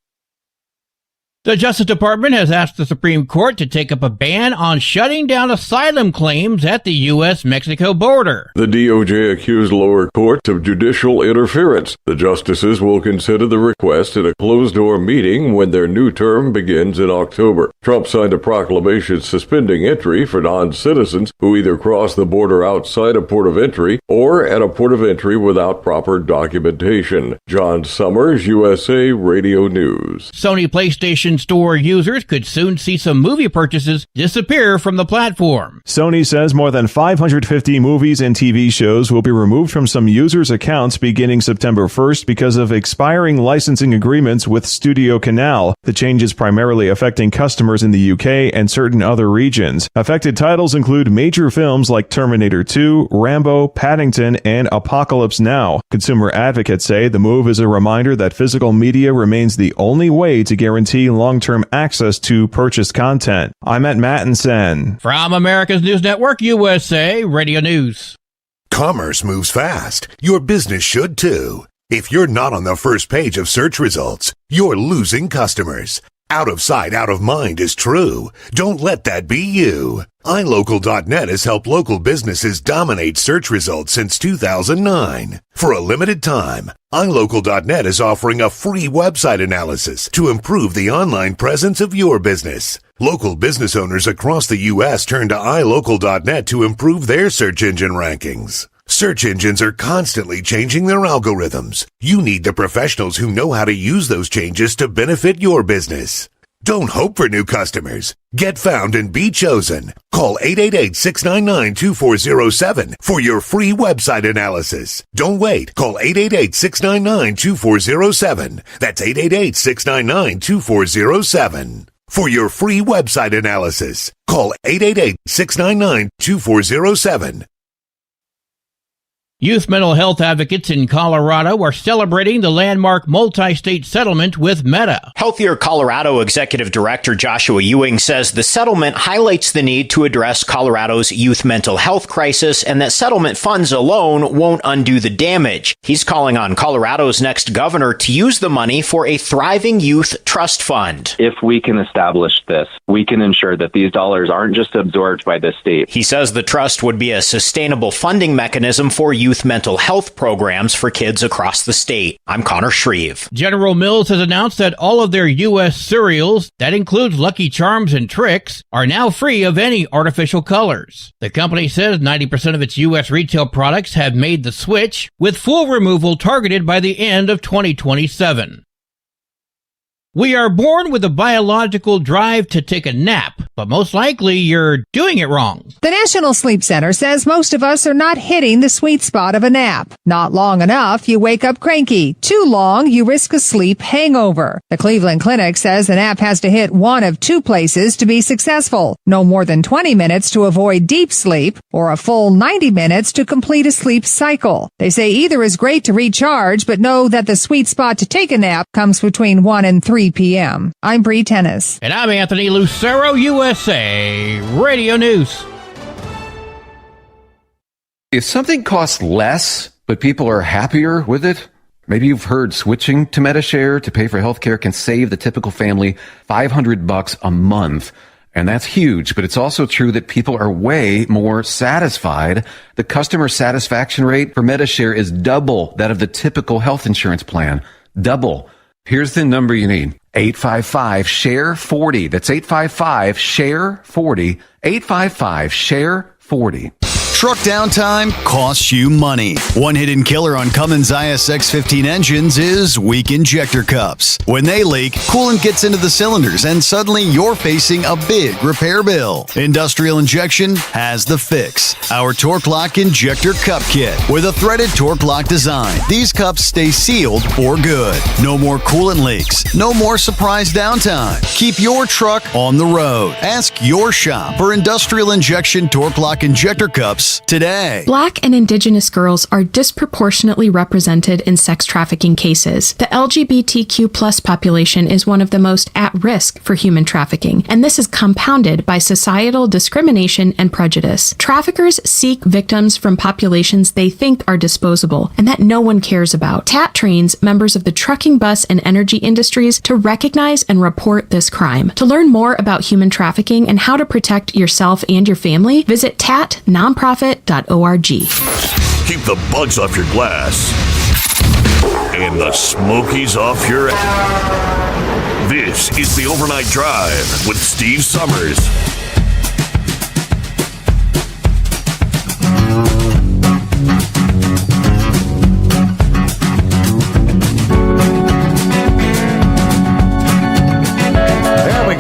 The Justice Department has asked the Supreme Court to take up a ban on shutting down asylum claims at the U.S.-Mexico border. The DOJ accused lower courts of judicial interference. The justices will consider the request at a closed-door meeting when their new term begins in October. Trump signed a proclamation suspending entry for non-citizens who either cross the border outside a port of entry or at a port of entry without proper documentation. John Sommers, USA Radio News. Sony PlayStation Store users could soon see some movie purchases disappear from the platform. Sony says more than 550 movies and TV shows will be removed from some users' accounts beginning September 1st because of expiring licensing agreements with Studio Canal. The change is primarily affecting customers in the UK and certain other regions. Affected titles include major films like Terminator 2, Rambo, Paddington, and Apocalypse Now. Consumer advocates say the move is a reminder that physical media remains the only way to guarantee long-term access to purchased content. I'm at Mattinson. From America's News Network, USA Radio News. Commerce moves fast. Your business should too. If you're not on the first page of search results, you're losing customers. Out of sight, out of mind is true. Don't let that be you. iLocal.net has helped local businesses dominate search results since 2009. For a limited time, iLocal.net is offering a free website analysis to improve the online presence of your business. Local business owners across the U.S. turn to iLocal.net to improve their search engine rankings. Search engines are constantly changing their algorithms. You need the professionals who know how to use those changes to benefit your business. Don't hope for new customers. Get found and be chosen. Call 888-699-2407 for your free website analysis. Don't wait. Call 888-699-2407. That's 888-699-2407. For your free website analysis, call 888-699-2407. Youth mental health advocates in Colorado are celebrating the landmark multi-state settlement with Meta. Healthier Colorado Executive Director Joshua Ewing says the settlement highlights the need to address Colorado's youth mental health crisis and that settlement funds alone won't undo the damage. He's calling on Colorado's next governor to use the money for a thriving youth trust fund. If we can establish this, we can ensure that these dollars aren't just absorbed by the state. He says the trust would be a sustainable funding mechanism for youth mental health programs for kids across the state. I'm Connor Shreve. General Mills has announced that all of their U.S. cereals, that includes Lucky Charms and Trix, are now free of any artificial colors. The company says 90% of its U.S. retail products have made the switch, with full removal targeted by the end of 2027. We are born with a biological drive to take a nap, but most likely you're doing it wrong. The National Sleep Center says most of us are not hitting the sweet spot of a nap. Not long enough, you wake up cranky. Too long, you risk a sleep hangover. The Cleveland Clinic says the nap has to hit one of two places to be successful. No more than 20 minutes to avoid deep sleep, or a full 90 minutes to complete a sleep cycle. They say either is great to recharge, but know that the sweet spot to take a nap comes between 1 and 3 p.m. I'm Bree Tennis. And I'm Anthony Lucero, USA Radio News. If something costs less, but people are happier with it, maybe you've heard switching to MediShare to pay for healthcare can save the typical family $500 a month. And that's huge, but it's also true that people are way more satisfied. The customer satisfaction rate for MediShare is double that of the typical health insurance plan. Double. Here's the number you need. 855-SHARE-40. That's 855-SHARE-40. 855-SHARE-40. Truck downtime costs you money. One hidden killer on Cummins ISX 15 engines is weak injector cups. When they leak, coolant gets into the cylinders and suddenly you're facing a big repair bill. Industrial Injection has the fix. Our Torque Lock Injector Cup Kit with a threaded Torque Lock design. These cups stay sealed for good. No more coolant leaks. No more surprise downtime. Keep your truck on the road. Ask your shop for Industrial Injection Torque Lock Injector Cups Sommers today. Black and Indigenous girls are disproportionately represented in sex trafficking cases. The LGBTQ plus population is one of the most at risk for human trafficking, and this is compounded by societal discrimination and prejudice. Traffickers seek victims from populations they think are disposable and that no one cares about. TAT trains members of the trucking, bus, and energy industries to recognize and report this crime. To learn more about human trafficking and how to protect yourself and your family, visit tatnonprofit.org. Keep the bugs off your glass and the smokies off your ass. This is the Overnight Drive with Steve Sommers.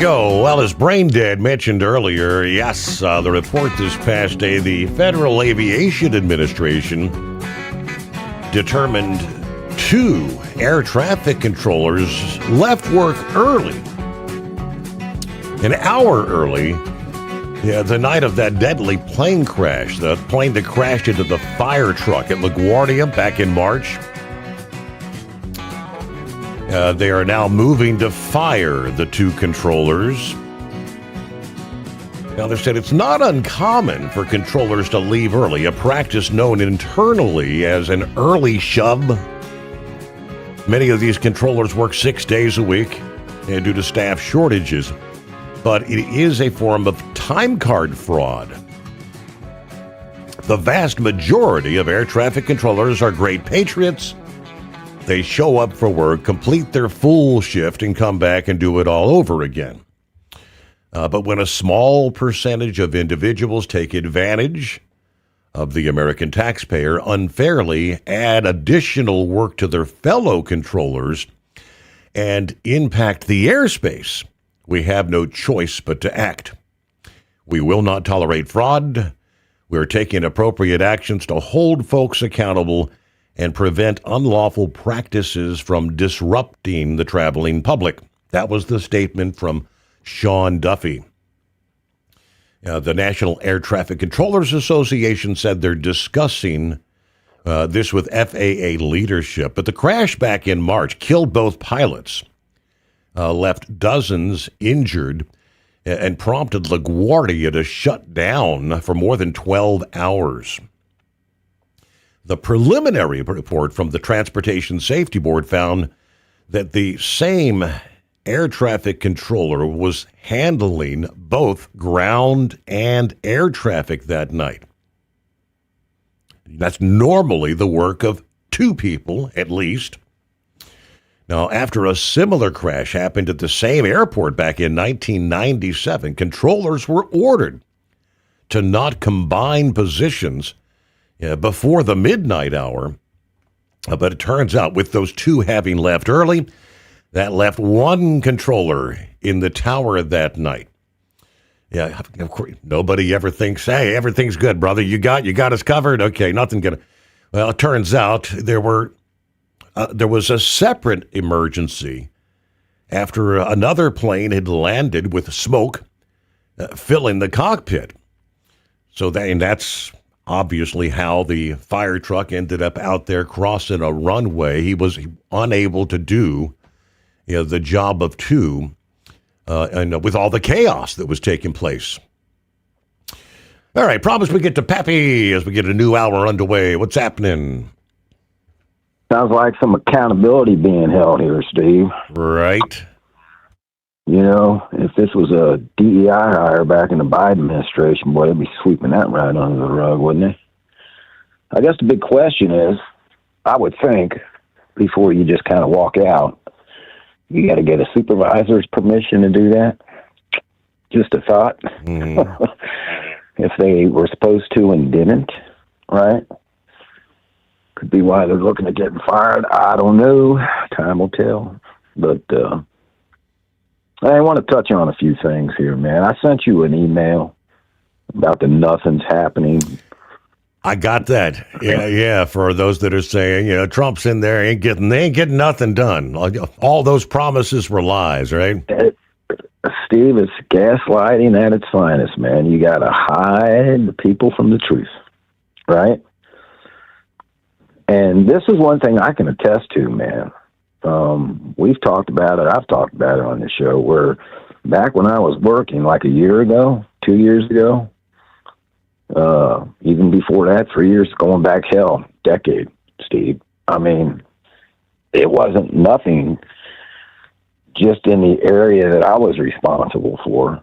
Go. Well, as Brain Dead mentioned earlier, yes, the report this past day, the Federal Aviation Administration determined 2 air traffic controllers left work early, an hour early, the night of that deadly plane crash, the plane that crashed into the fire truck at LaGuardia back in March. They are now moving to fire the 2 controllers. Now, they said it's not uncommon for controllers to leave early, a practice known internally as an early shove. Many of these controllers work 6 days a week due to staff shortages, but it is a form of time card fraud. The vast majority of air traffic controllers are great patriots. They show up for work, complete their full shift, and come back and do it all over again. But when a small percentage of individuals take advantage of the American taxpayer, unfairly add additional work to their fellow controllers, and impact the airspace, we have no choice but to act. We will not tolerate fraud. We are taking appropriate actions to hold folks accountable and prevent unlawful practices from disrupting the traveling public. That was the statement from Sean Duffy. The National Air Traffic Controllers Association said they're discussing this with FAA leadership, but the crash back in March killed both pilots, left dozens injured, and prompted LaGuardia to shut down for more than 12 hours. The preliminary report from the Transportation Safety Board found that the same air traffic controller was handling both ground and air traffic that night. That's normally the work of 2 people, at least. Now, after a similar crash happened at the same airport back in 1997, controllers were ordered to not combine positions before the midnight hour. But it turns out with those 2 having left early, that left 1 controller in the tower that night. Yeah, of course, nobody ever thinks, hey, everything's good, brother. You got us covered. Okay, nothing gonna. Well, it turns out there was a separate emergency after another plane had landed with smoke filling the cockpit. So that's obviously how the fire truck ended up out there crossing a runway. He was unable to do the job of 2, and with all the chaos that was taking place. All right, promise we get to Pappy as we get a new hour underway. What's happening? Sounds like some accountability being held here, Steve. Right. You know, if this was a DEI hire back in the Biden administration, boy, they'd be sweeping that right under the rug, wouldn't they? I guess the big question is, I would think, before you just kind of walk out, you got to get a supervisor's permission to do that. Just a thought. Mm-hmm. If they were supposed to and didn't, right? Could be why they're looking at getting fired. I don't know. Time will tell. But I want to touch on a few things here, man. I sent you an email about the nothing's happening. I got that. Yeah. For those that are saying, Trump's in there, they ain't getting nothing done. All those promises were lies, right? Steve, it's gaslighting at its finest, man. You got to hide the people from the truth. right? And this is one thing I can attest to, man. We've talked about it. I've talked about it on the show, where back when I was working like a year ago, 2 years ago, even before that, 3 years, going back, hell, decade, Steve. I mean, it wasn't nothing just in the area that I was responsible for,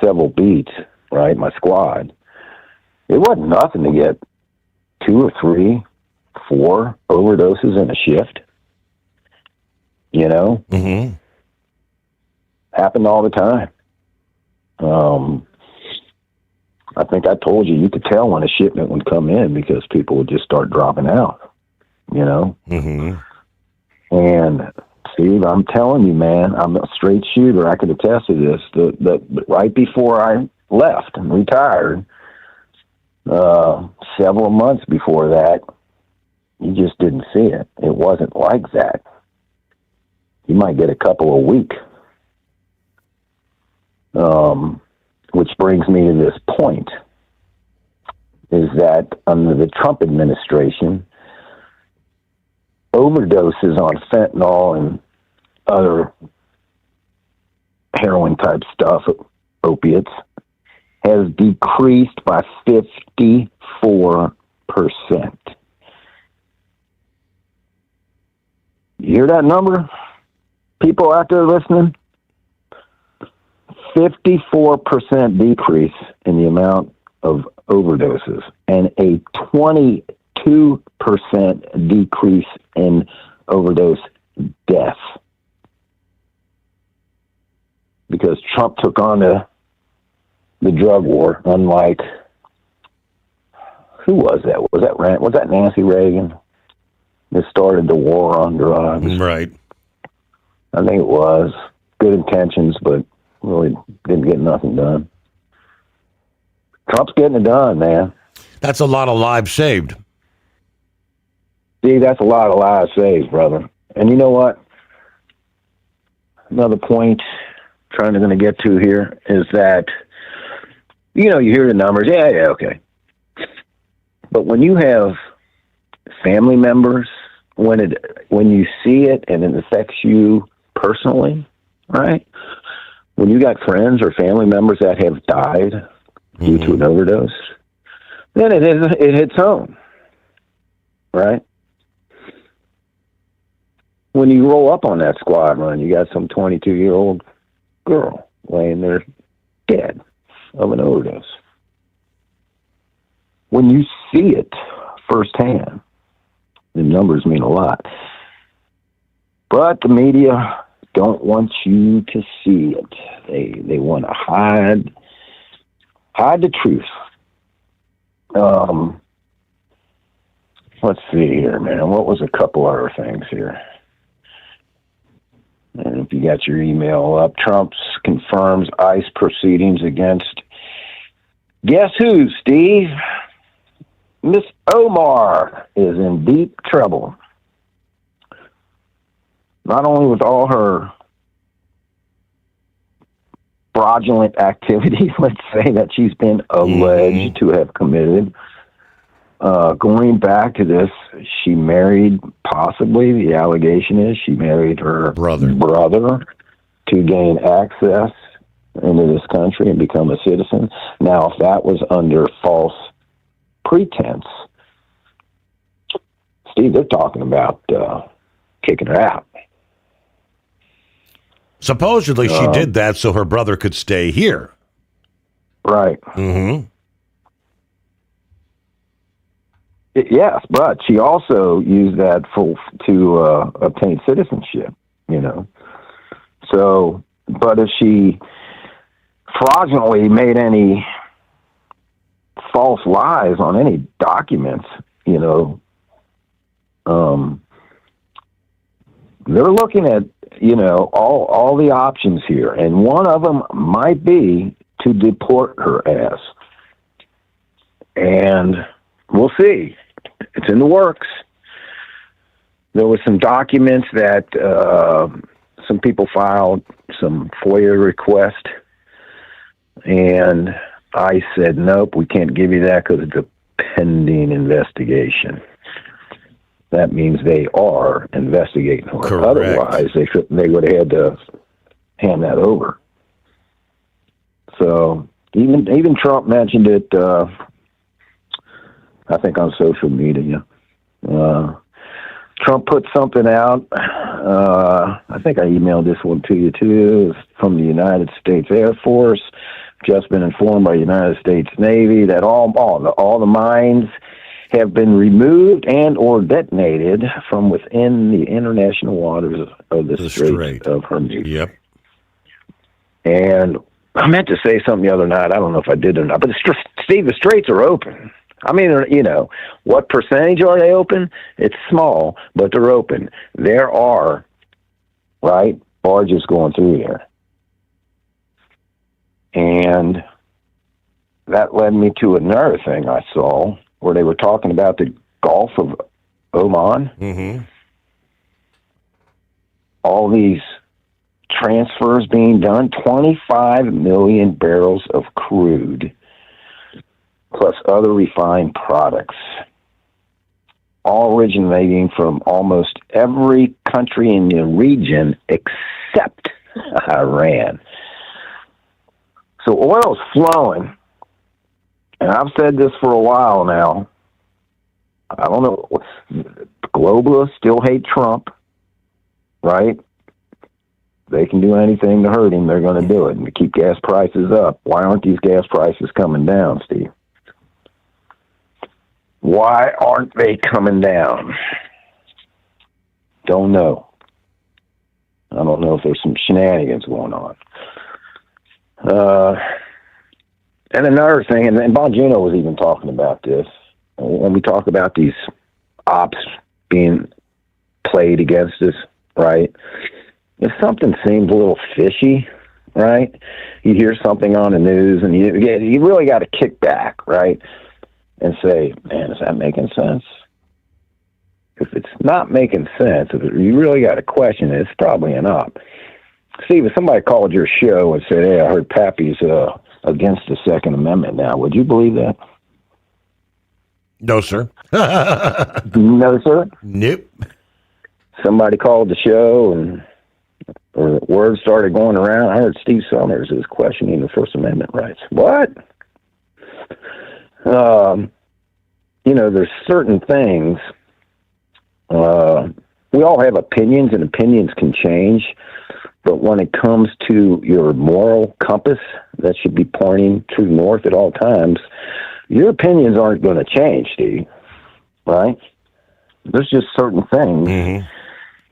several beats, right, my squad. It wasn't nothing to get 2 or 3, 4 overdoses in a shift. You know? Mm-hmm. Happened all the time. I think I told you could tell when a shipment would come in because people would just start dropping out, you know? Mm-hmm. And Steve, I'm telling you, man, I'm a straight shooter. I could attest to this. That right before I left and retired, several months before that, you just didn't see it. It wasn't like that. You might get a couple a week. Which brings me to this point, is that under the Trump administration, overdoses on fentanyl and other heroin-type stuff, opiates, has decreased by 54%. You hear that number? People out there listening? 54% decrease in the amount of overdoses and a 22% decrease in overdose deaths. Because Trump took on the drug war, unlike, who was that? Was that Nancy Reagan that started the war on drugs? Right. I think it was. Good intentions, but really didn't get nothing done. Trump's getting it done, man. That's a lot of lives saved. See, that's a lot of lives saved, brother. And you know what? Another point I'm going to get to here is that, you know, you hear the numbers. Yeah, okay. But when you have family members, when you see it and it affects you personally, right? When you got friends or family members that have died due to an overdose, then it hits home, right? When you roll up on that squad run, you got some 22-year-old girl laying there dead of an overdose. When you see it firsthand, the numbers mean a lot. But the media don't want you to see it. They want to hide the truth. Let's see here, man. What was a couple other things here? And if you got your email up, Trump confirms ICE proceedings against, guess who, Steve? Miss Omar is in deep trouble. Not only with all her fraudulent activities, let's say, that she's been alleged to have committed. Going back to this, she married, possibly, the allegation is, she married her brother to gain access into this country and become a citizen. Now, if that was under false pretense, Steve, they're talking about kicking her out. Supposedly she did that so her brother could stay here. Right. Mm-hmm. Yes, but she also used that to obtain citizenship, you know. So, but if she fraudulently made any false lies on any documents, you know, they're looking at, you know, all the options here, and one of them might be to deport her ass. And we'll see. It's in the works. There were some documents that some people filed, some FOIA request, and I said, nope, we can't give you that because it's a pending investigation. That means they are investigating her. Correct. Otherwise, they would have had to hand that over. So even Trump mentioned it, I think on social media. Trump put something out. I think I emailed this one to you too. It's from the United States Air Force. Just been informed by the United States Navy that all the mines have been removed and or detonated from within the international waters of the Strait of Hormuz. Yep. And I meant to say something the other night. I don't know if I did or not. But Steve, the straits are open. I mean, what percentage are they open? It's small, but they're open. There are, barges going through there. And that led me to another thing I saw where they were talking about the Gulf of Oman. Mm-hmm. All these transfers being done, 25 million barrels of crude, plus other refined products, all originating from almost every country in the region except Iran. So oil's flowing, and I've said this for a while now. I don't know, globalists still hate Trump, right? They can do anything to hurt him, they're going to do it, and to keep gas prices up. Why aren't these gas prices coming down, Steve? Why aren't they coming down? Don't know. I don't know if there's some shenanigans going on. And another thing, and Bongino was even talking about this, when we talk about these ops being played against us, right? If something seems a little fishy, right? You hear something on the news, and you really got to kick back, right? And say, man, is that making sense? If it's not making sense, if you really got to question it, it's probably an op. Steve, if somebody called your show and said, hey, I heard Pappy's against the Second Amendment now, would you believe that? No, sir. No, sir? Nope. Somebody called the show or word started going around. I heard Steve Sommers is questioning the First Amendment rights. What? There's certain things. We all have opinions, and opinions can change. But when it comes to your moral compass that should be pointing true north at all times, your opinions aren't going to change, Steve. Right? There's just certain things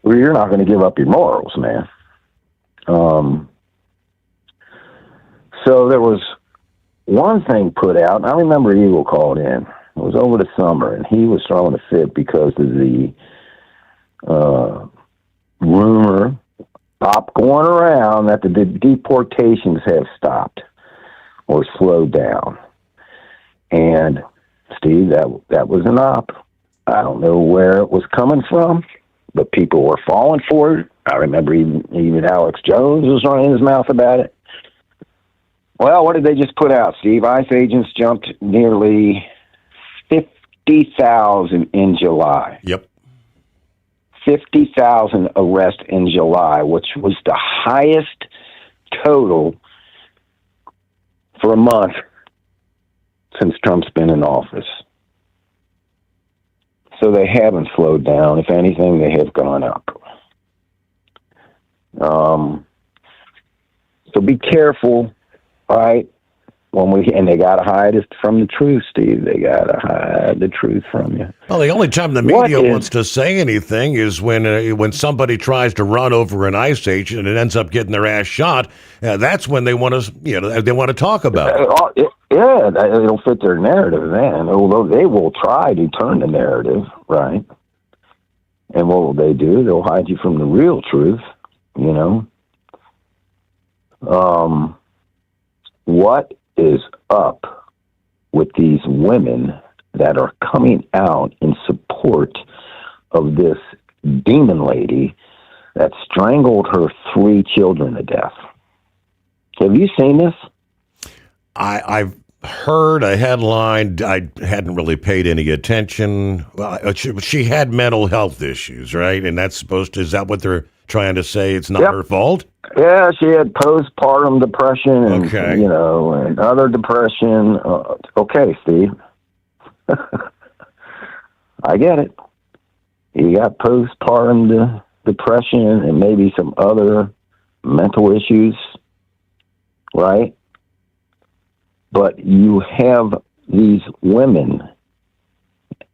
where you're not going to give up your morals, man. So there was one thing put out, and I remember Eagle called in. It was over the summer, and he was throwing a fit because of the rumor going around that the deportations have stopped or slowed down. And Steve, that was an op. I don't know where it was coming from, but people were falling for it. I remember even Alex Jones was running his mouth about it. Well, what did they just put out, Steve? ICE agents jumped nearly 50,000 in July. Yep. 50,000 arrests in July, which was the highest total for a month since Trump's been in office. So they haven't slowed down. If anything, they have gone up. So be careful, right? And they got to hide it from the truth, Steve. They got to hide the truth from you. Well, the only time the media wants to say anything is when somebody tries to run over an ICE agent and it ends up getting their ass shot. That's when they want to, they want to talk about it. Yeah, it'll fit their narrative then. Although they will try to turn the narrative, right? And what will they do? They'll hide you from the real truth, What is up with these women that are coming out in support of this demon lady that strangled her 3 children to death? Have you seen this? heard a headline. I hadn't really paid any attention. She had mental health issues, right? And that's is that what they're trying to say? It's not her fault? Yeah, she had postpartum depression and, and other depression. Okay, Steve. I get it. You got postpartum depression and maybe some other mental issues, right? But you have these women,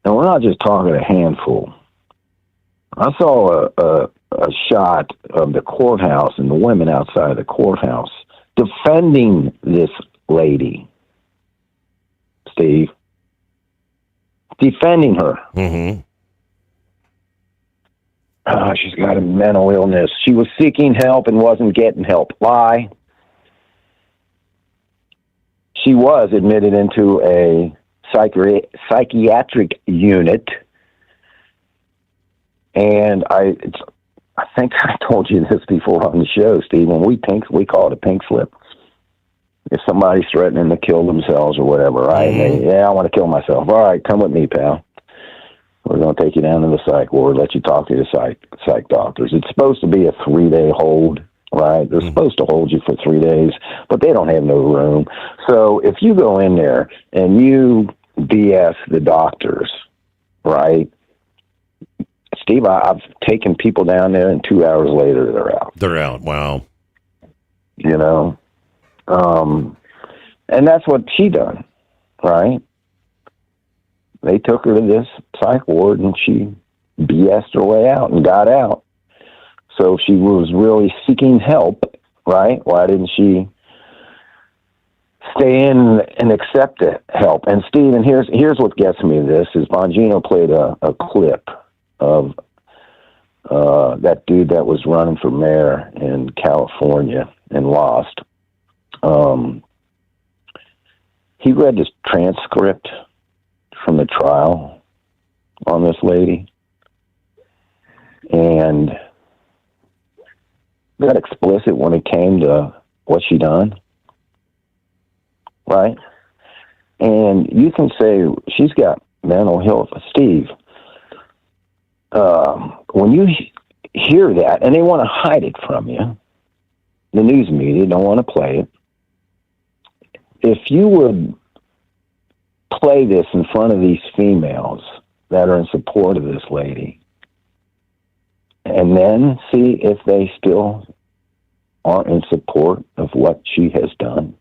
and we're not just talking a handful. I saw a shot of the courthouse and the women outside the courthouse defending this lady, Steve. Defending her. Mm-hmm. She's got a mental illness. She was seeking help and wasn't getting help. Lie. She was admitted into a psychiatric unit, and I think I told you this before on the show, Steve. When we call it a pink slip. If somebody's threatening to kill themselves or whatever, right? Mm-hmm. I want to kill myself. All right, come with me, pal. We're going to take you down to the psych ward, let you talk to the psych doctors. It's supposed to be a 3-day hold, right? They're supposed to hold you for 3 days, but they don't have no room. So if you go in there and you BS the doctors, right? Steve, I've taken people down there, and 2 hours later, they're out. They're out. Wow. And that's what she done, right? They took her to this psych ward, and she BS'd her way out and got out. So if she was really seeking help, right, why didn't she stay in and accept the help? And Stephen, here's what gets me this, is Bongino played a clip of that dude that was running for mayor in California and lost. He read this transcript from the trial on this lady, and got explicit when it came to what she done, right? And you can say she's got mental health. Steve, when you hear that, and they want to hide it from you, the news media don't want to play it. If you would play this in front of these females that are in support of this lady, and then see if they still aren't in support of what she has done.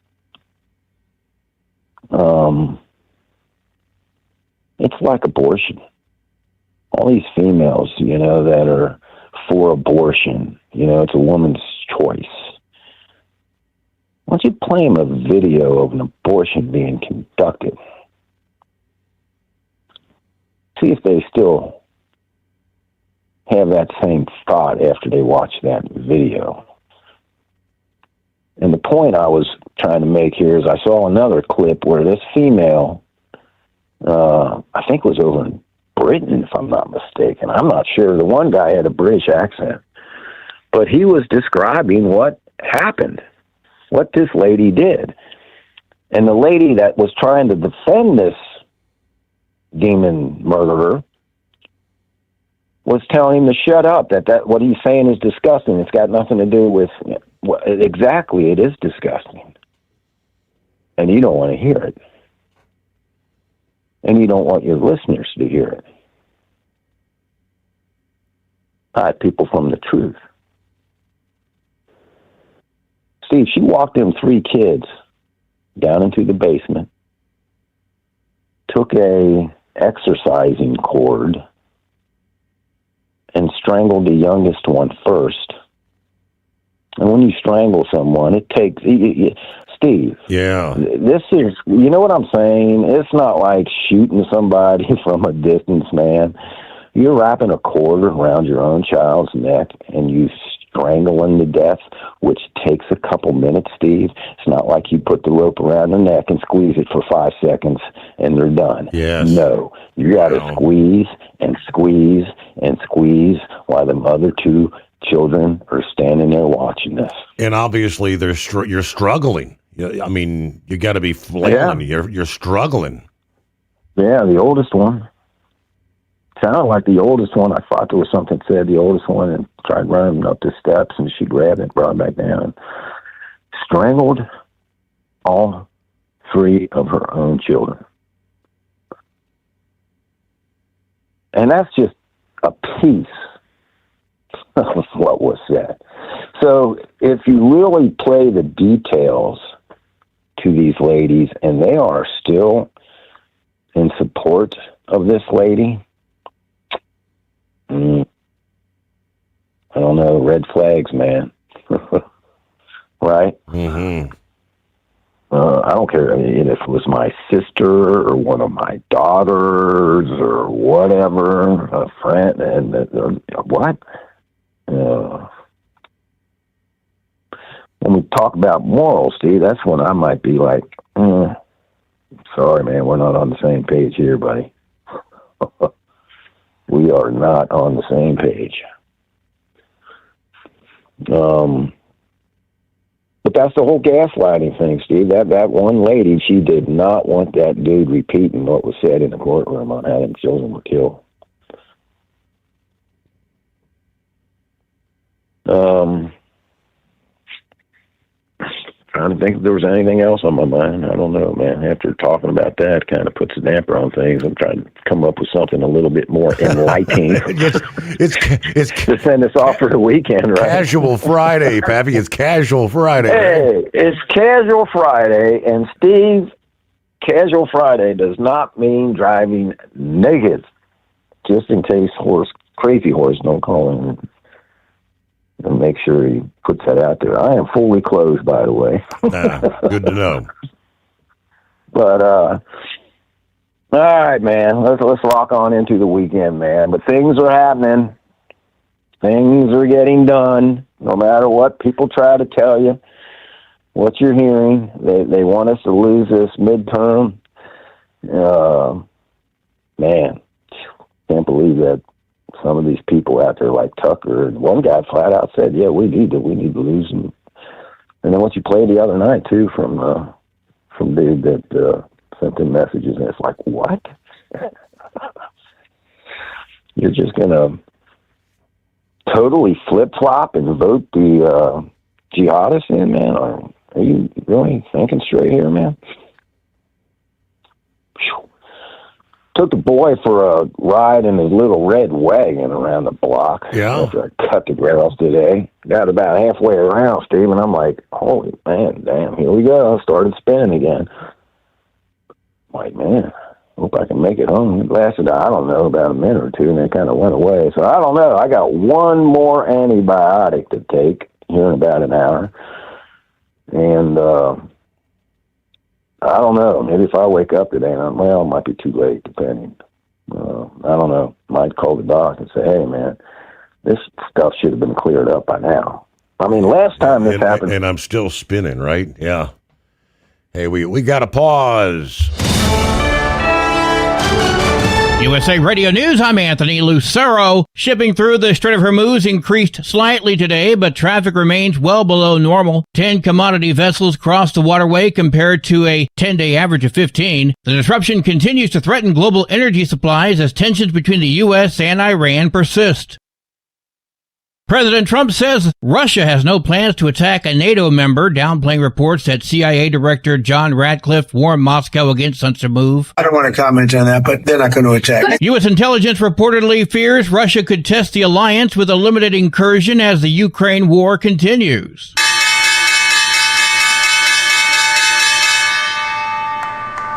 It's like abortion. All these females, that are for abortion, it's a woman's choice. Why don't you play them a video of an abortion being conducted? See if they still have that same thought after they watch that video. And the point I was trying to make here is I saw another clip where this female, I think was over in Britain, if I'm not mistaken. I'm not sure. The one guy had a British accent. But he was describing what happened, what this lady did. And the lady that was trying to defend this demon murderer was telling him to shut up, that what he's saying is disgusting. It's got nothing to do with exactly, it is disgusting. And you don't want to hear it. And you don't want your listeners to hear it. Hide people from the truth. Steve, she walked them 3 kids down into the basement, took a exercising cord, and strangled the youngest one first. And when you strangle someone, it takes... Steve. Yeah. This is... You know what I'm saying? It's not like shooting somebody from a distance, man. You're wrapping a cord around your own child's neck, and you strangle them to death, which takes a couple minutes, Steve. It's not like you put the rope around their neck and squeeze it for 5 seconds, and they're done. Yes. No. You got to squeeze and squeeze and squeeze while the other 2 children are standing there watching this. And obviously, you're struggling. I mean, you got to be flailing. Yeah. You're struggling. Yeah, the oldest one. Sounded like the oldest one. I thought there was something said the oldest one and tried running up the steps, and she grabbed it, brought it back down, and strangled all 3 of her own children. And that's just a piece of what was said. So if you really play the details to these ladies, and they are still in support of this lady, I don't know, red flags, man. Right? Mm-hmm. I don't care if it was my sister or one of my daughters or whatever, a friend, and what? When we talk about morals, Steve, that's when I might be like, sorry, man, we're not on the same page here, buddy. We are not on the same page. But that's the whole gaslighting thing, Steve. That one lady, she did not want that dude repeating what was said in the courtroom on how them children were killed. Trying to think if there was anything else on my mind. I don't know, man. After talking about that, it kind of puts a damper on things. I'm trying to come up with something a little bit more enlightening. it's to send us off for the weekend, right? Casual Friday, Pappy. It's Casual Friday. Hey, it's Casual Friday, and Steve, Casual Friday does not mean driving naked. Just in case Crazy Horse don't call him. And make sure he puts that out there. I am fully clothed, by the way. Good to know. But all right, man. Let's lock on into the weekend, man. But things are happening. Things are getting done. No matter what people try to tell you, what you're hearing, they want us to lose this midterm. Man, can't believe that. Some of these people out there like Tucker, and one guy flat out said, yeah, we need to lose them. And then what you played the other night too from dude that sent in messages, and it's like, what? You're just gonna totally flip-flop and vote the jihadists in, man? Are you really thinking straight here, man? Took the boy for a ride in his little red wagon around the block. Yeah. After I cut the grass today. Got about halfway around, Steve, and I'm like, holy man, damn, here we go. Started spinning again. Like, man, hope I can make it home. It lasted, I don't know, about a minute or two, and it kind of went away. So I don't know. I got one more antibiotic to take here in about an hour. And, I don't know. Maybe if I wake up today, well, it might be too late, depending. I don't know. Might call the doc and say, hey, man, this stuff should have been cleared up by now. I mean, last time this happened. And I'm still spinning, right? Yeah. Hey, we got to pause. USA Radio News, I'm Anthony Lucero. Shipping through the Strait of Hormuz increased slightly today, but traffic remains well below normal. 10 commodity vessels crossed the waterway compared to a 10-day average of 15. The disruption continues to threaten global energy supplies as tensions between the U.S. and Iran persist. President Trump says Russia has no plans to attack a NATO member, downplaying reports that CIA Director John Ratcliffe warned Moscow against such a move. I don't want to comment on that, but they're not going to attack. U.S. intelligence reportedly fears Russia could test the alliance with a limited incursion as the Ukraine war continues.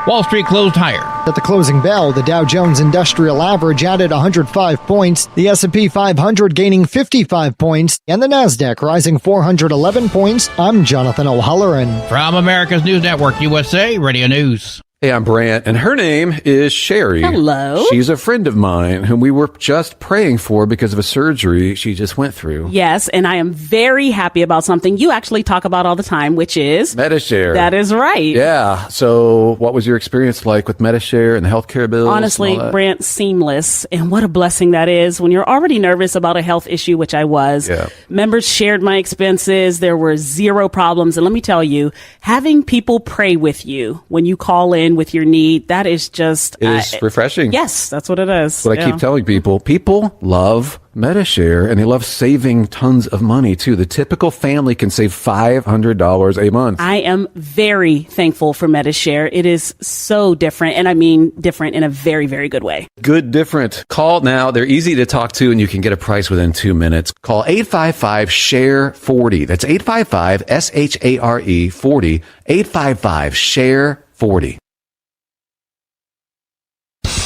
Wall Street closed higher. At the closing bell, the Dow Jones Industrial Average added 105 points, the S&P 500 gaining 55 points, and the Nasdaq rising 411 points. I'm Jonathan O'Halloran. From America's News Network, USA Radio News. Hey, I'm Brant, and her name is Sherry. Hello. She's a friend of mine whom we were just praying for because of a surgery she just went through. Yes, and I am very happy about something you actually talk about all the time, which is Medishare. That is right. Yeah. So what was your experience like with Medishare and the healthcare bills? Honestly, Brant, seamless. And what a blessing that is when you're already nervous about a health issue, which I was. Yeah. Members shared my expenses. There were zero problems. And let me tell you, having people pray with you when you call in with your need, that is just It is refreshing. Yes, that's what it is. That's what I keep telling people. People love Medishare, and they love saving tons of money, too. The typical family can save $500 a month. I am very thankful for Medishare. It is so different, and I mean different in a very, very good way. Good different. Call now. They're easy to talk to, and you can get a price within 2 minutes. Call 855-SHARE-40. That's 855-SHARE 40. 855-SHARE-40.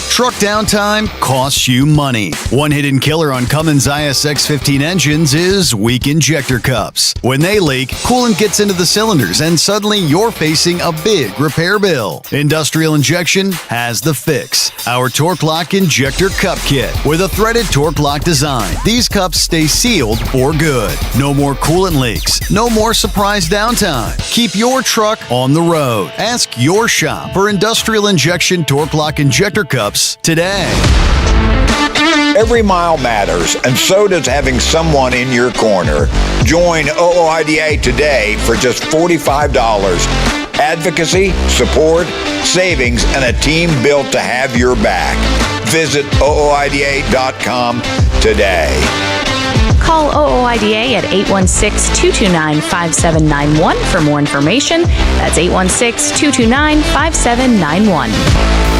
Truck downtime costs you money. One hidden killer on Cummins ISX-15 engines is weak injector cups. When they leak, coolant gets into the cylinders and suddenly you're facing a big repair bill. Industrial Injection has the fix. Our Torque Lock Injector Cup Kit with a threaded Torque Lock design. These cups stay sealed for good. No more coolant leaks. No more surprise downtime. Keep your truck on the road. Ask your shop for Industrial Injection Torque Lock Injector Cups today. Every mile matters, and so does having someone in your corner. Join OOIDA today for just $45. Advocacy, support, savings, and a team built to have your back. Visit OOIDA.com today. Call OOIDA at 816-229-5791 for more information. That's 816-229-5791.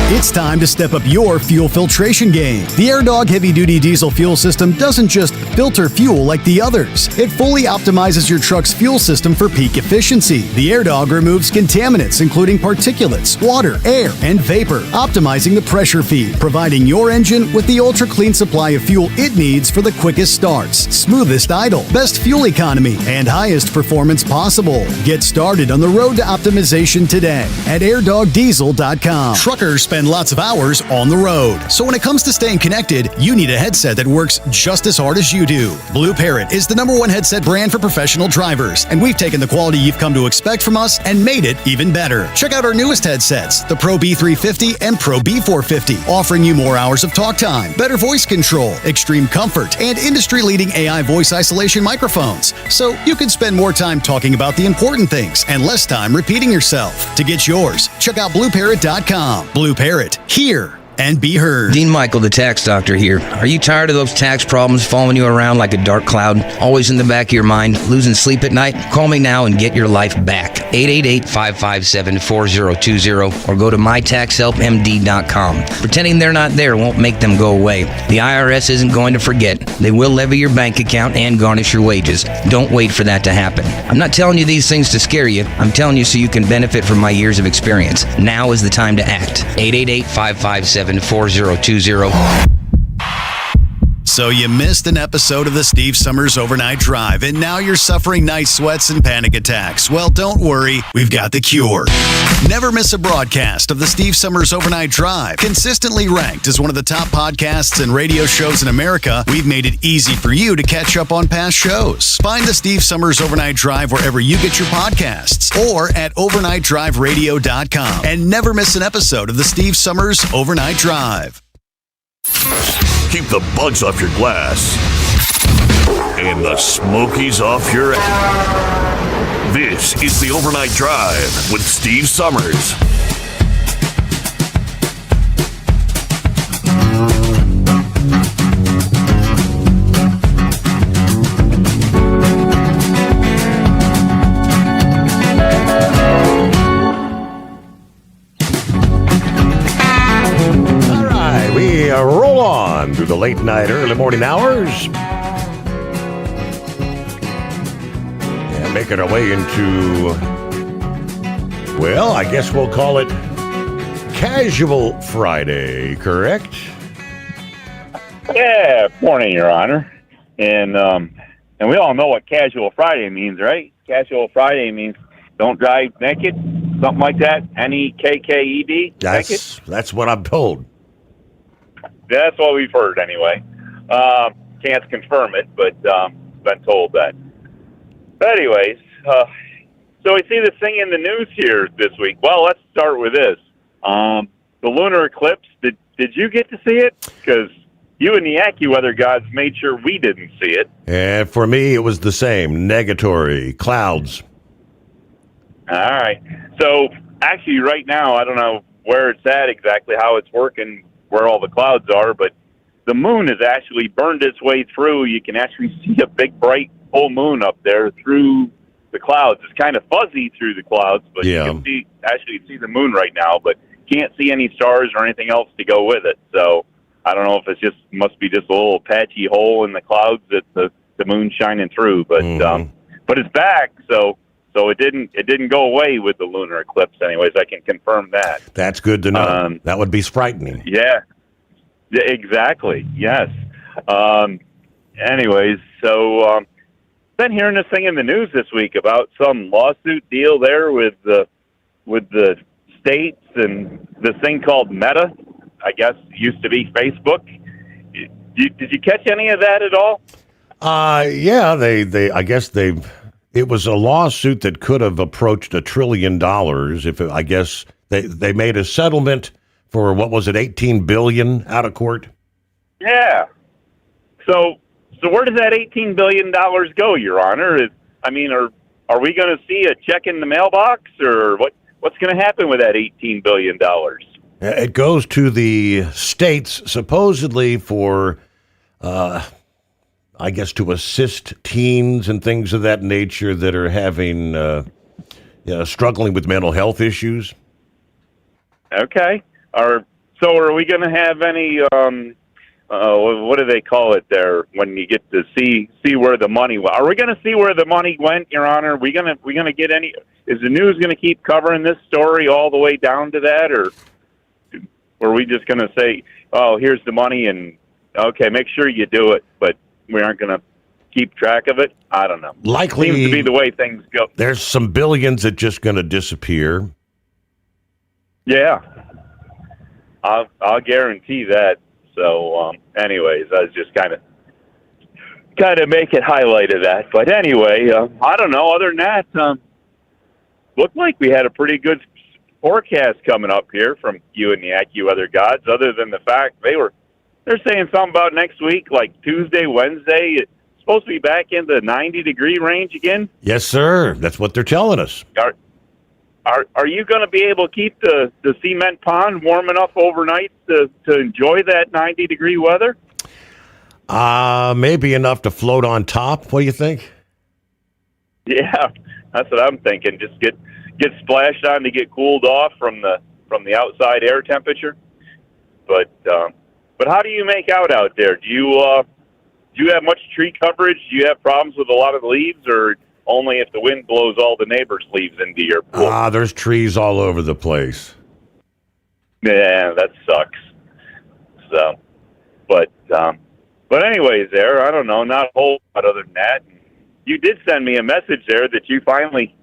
It's time to step up your fuel filtration game. The AirDog heavy-duty diesel fuel system doesn't just filter fuel like the others. It fully optimizes your truck's fuel system for peak efficiency. The AirDog removes contaminants, including particulates, water, air, and vapor, optimizing the pressure feed, providing your engine with the ultra-clean supply of fuel it needs for the quickest starts, smoothest idle, best fuel economy, and highest performance possible. Get started on the road to optimization today at airdogdiesel.com. Truckers spend lots of hours on the road. So when it comes to staying connected, you need a headset that works just as hard as you do. Blue Parrot is the #1 headset brand for professional drivers, and we've taken the quality you've come to expect from us and made it even better. Check out our newest headsets, the Pro B350 and Pro B450, offering you more hours of talk time, better voice control, extreme comfort, and industry-leading AI voice isolation microphones. So you can spend more time talking about the important things and less time repeating yourself. To get yours, check out blueparrot.com. Blue Parrot, hear and be heard. Dean Michael, the tax doctor here. Are you tired of those tax problems following you around like a dark cloud, always in the back of your mind, losing sleep at night? Call me now and get your life back. 888-557-4020 or go to mytaxhelpmd.com. Pretending they're not there won't make them go away. The IRS isn't going to forget. They will levy your bank account and garnish your wages. Don't wait for that to happen. I'm not telling you these things to scare you. I'm telling you so you can benefit from my years of experience. Now is the time to act. 888-557-4020. So you missed an episode of the Steve Sommers Overnight Drive, and now you're suffering night sweats and panic attacks. Well, don't worry, we've got the cure. Never miss a broadcast of the Steve Sommers Overnight Drive. Consistently ranked as one of the top podcasts and radio shows in America, we've made it easy for you to catch up on past shows. Find the Steve Sommers Overnight Drive wherever you get your podcasts or at overnightdriveradio.com. And never miss an episode of the Steve Sommers Overnight Drive. Keep the bugs off your glass and the smokies off your ass. This is the Overnight Drive with Steve Sommers. Roll on through the late night, early morning hours. And making our way into, well, I guess we'll call it Casual Friday, correct? Yeah, morning, Your Honor. And we all know what Casual Friday means, right? Casual Friday means don't drive naked, something like that. NEKKED. That's what I'm told. That's what we've heard anyway. Can't confirm it, but been told that. But anyways, so we see this thing in the news here this week. Well, let's start with this. The lunar eclipse. Did you get to see it? Because you and the AccuWeather gods made sure we didn't see it. And for me, it was the same. Negatory. Clouds. All right. So actually right now, I don't know where it's at exactly, how it's working, where all the clouds are, but the moon has actually burned its way through. You can actually see a big, bright full moon up there through the clouds. It's kind of fuzzy through the clouds, but you can see the moon right now, but can't see any stars or anything else to go with it. So I don't know if it's must be just a little patchy hole in the clouds that the moon's shining through, but it's back. So it didn't go away with the lunar eclipse. Anyways, I can confirm that. That's good to know. That would be frightening. Yeah, exactly. Yes. Anyways, so been hearing this thing in the news this week about some lawsuit deal there with the states and this thing called Meta. I guess used to be Facebook. Did you catch any of that at all? Yeah, it was a lawsuit that could have approached $1 trillion if they made a settlement for, what was it, $18 billion out of court? Yeah. So where does that $18 billion go, Your Honor? Are we going to see a check in the mailbox, or what's going to happen with that $18 billion? It goes to the states, supposedly for, to assist teens and things of that nature that are having, struggling with mental health issues. Okay. So are we going to have any, what do they call it there when you get to see where the money went? Are we going to see where the money went, Your Honor? Are we going to get any? Is the news going to keep covering this story all the way down to that, or are we just going to say, oh, here's the money and okay, make sure you do it, but we aren't going to keep track of it? I don't know. Likely seems to be the way things go. There's some billions that just going to disappear. Yeah, I'll guarantee that. So, anyways, I was just kind of make it highlight of that. But anyway, I don't know. Other than that, looked like we had a pretty good forecast coming up here from you and the AccuWeather gods. Other than the fact they're saying something about next week, like Tuesday, Wednesday. It's supposed to be back in the 90-degree range again. Yes, sir. That's what they're telling us. Are you going to be able to keep the cement pond warm enough overnight to enjoy that 90-degree weather? Maybe enough to float on top. What do you think? Yeah, that's what I'm thinking. Just get splashed on to get cooled off from the outside air temperature. But how do you make out there? Do you have much tree coverage? Do you have problems with a lot of leaves, or only if the wind blows all the neighbors' leaves into your pool? There's trees all over the place. Yeah, that sucks. So, but anyways, I don't know, not a whole lot other than that. You did send me a message there that you finally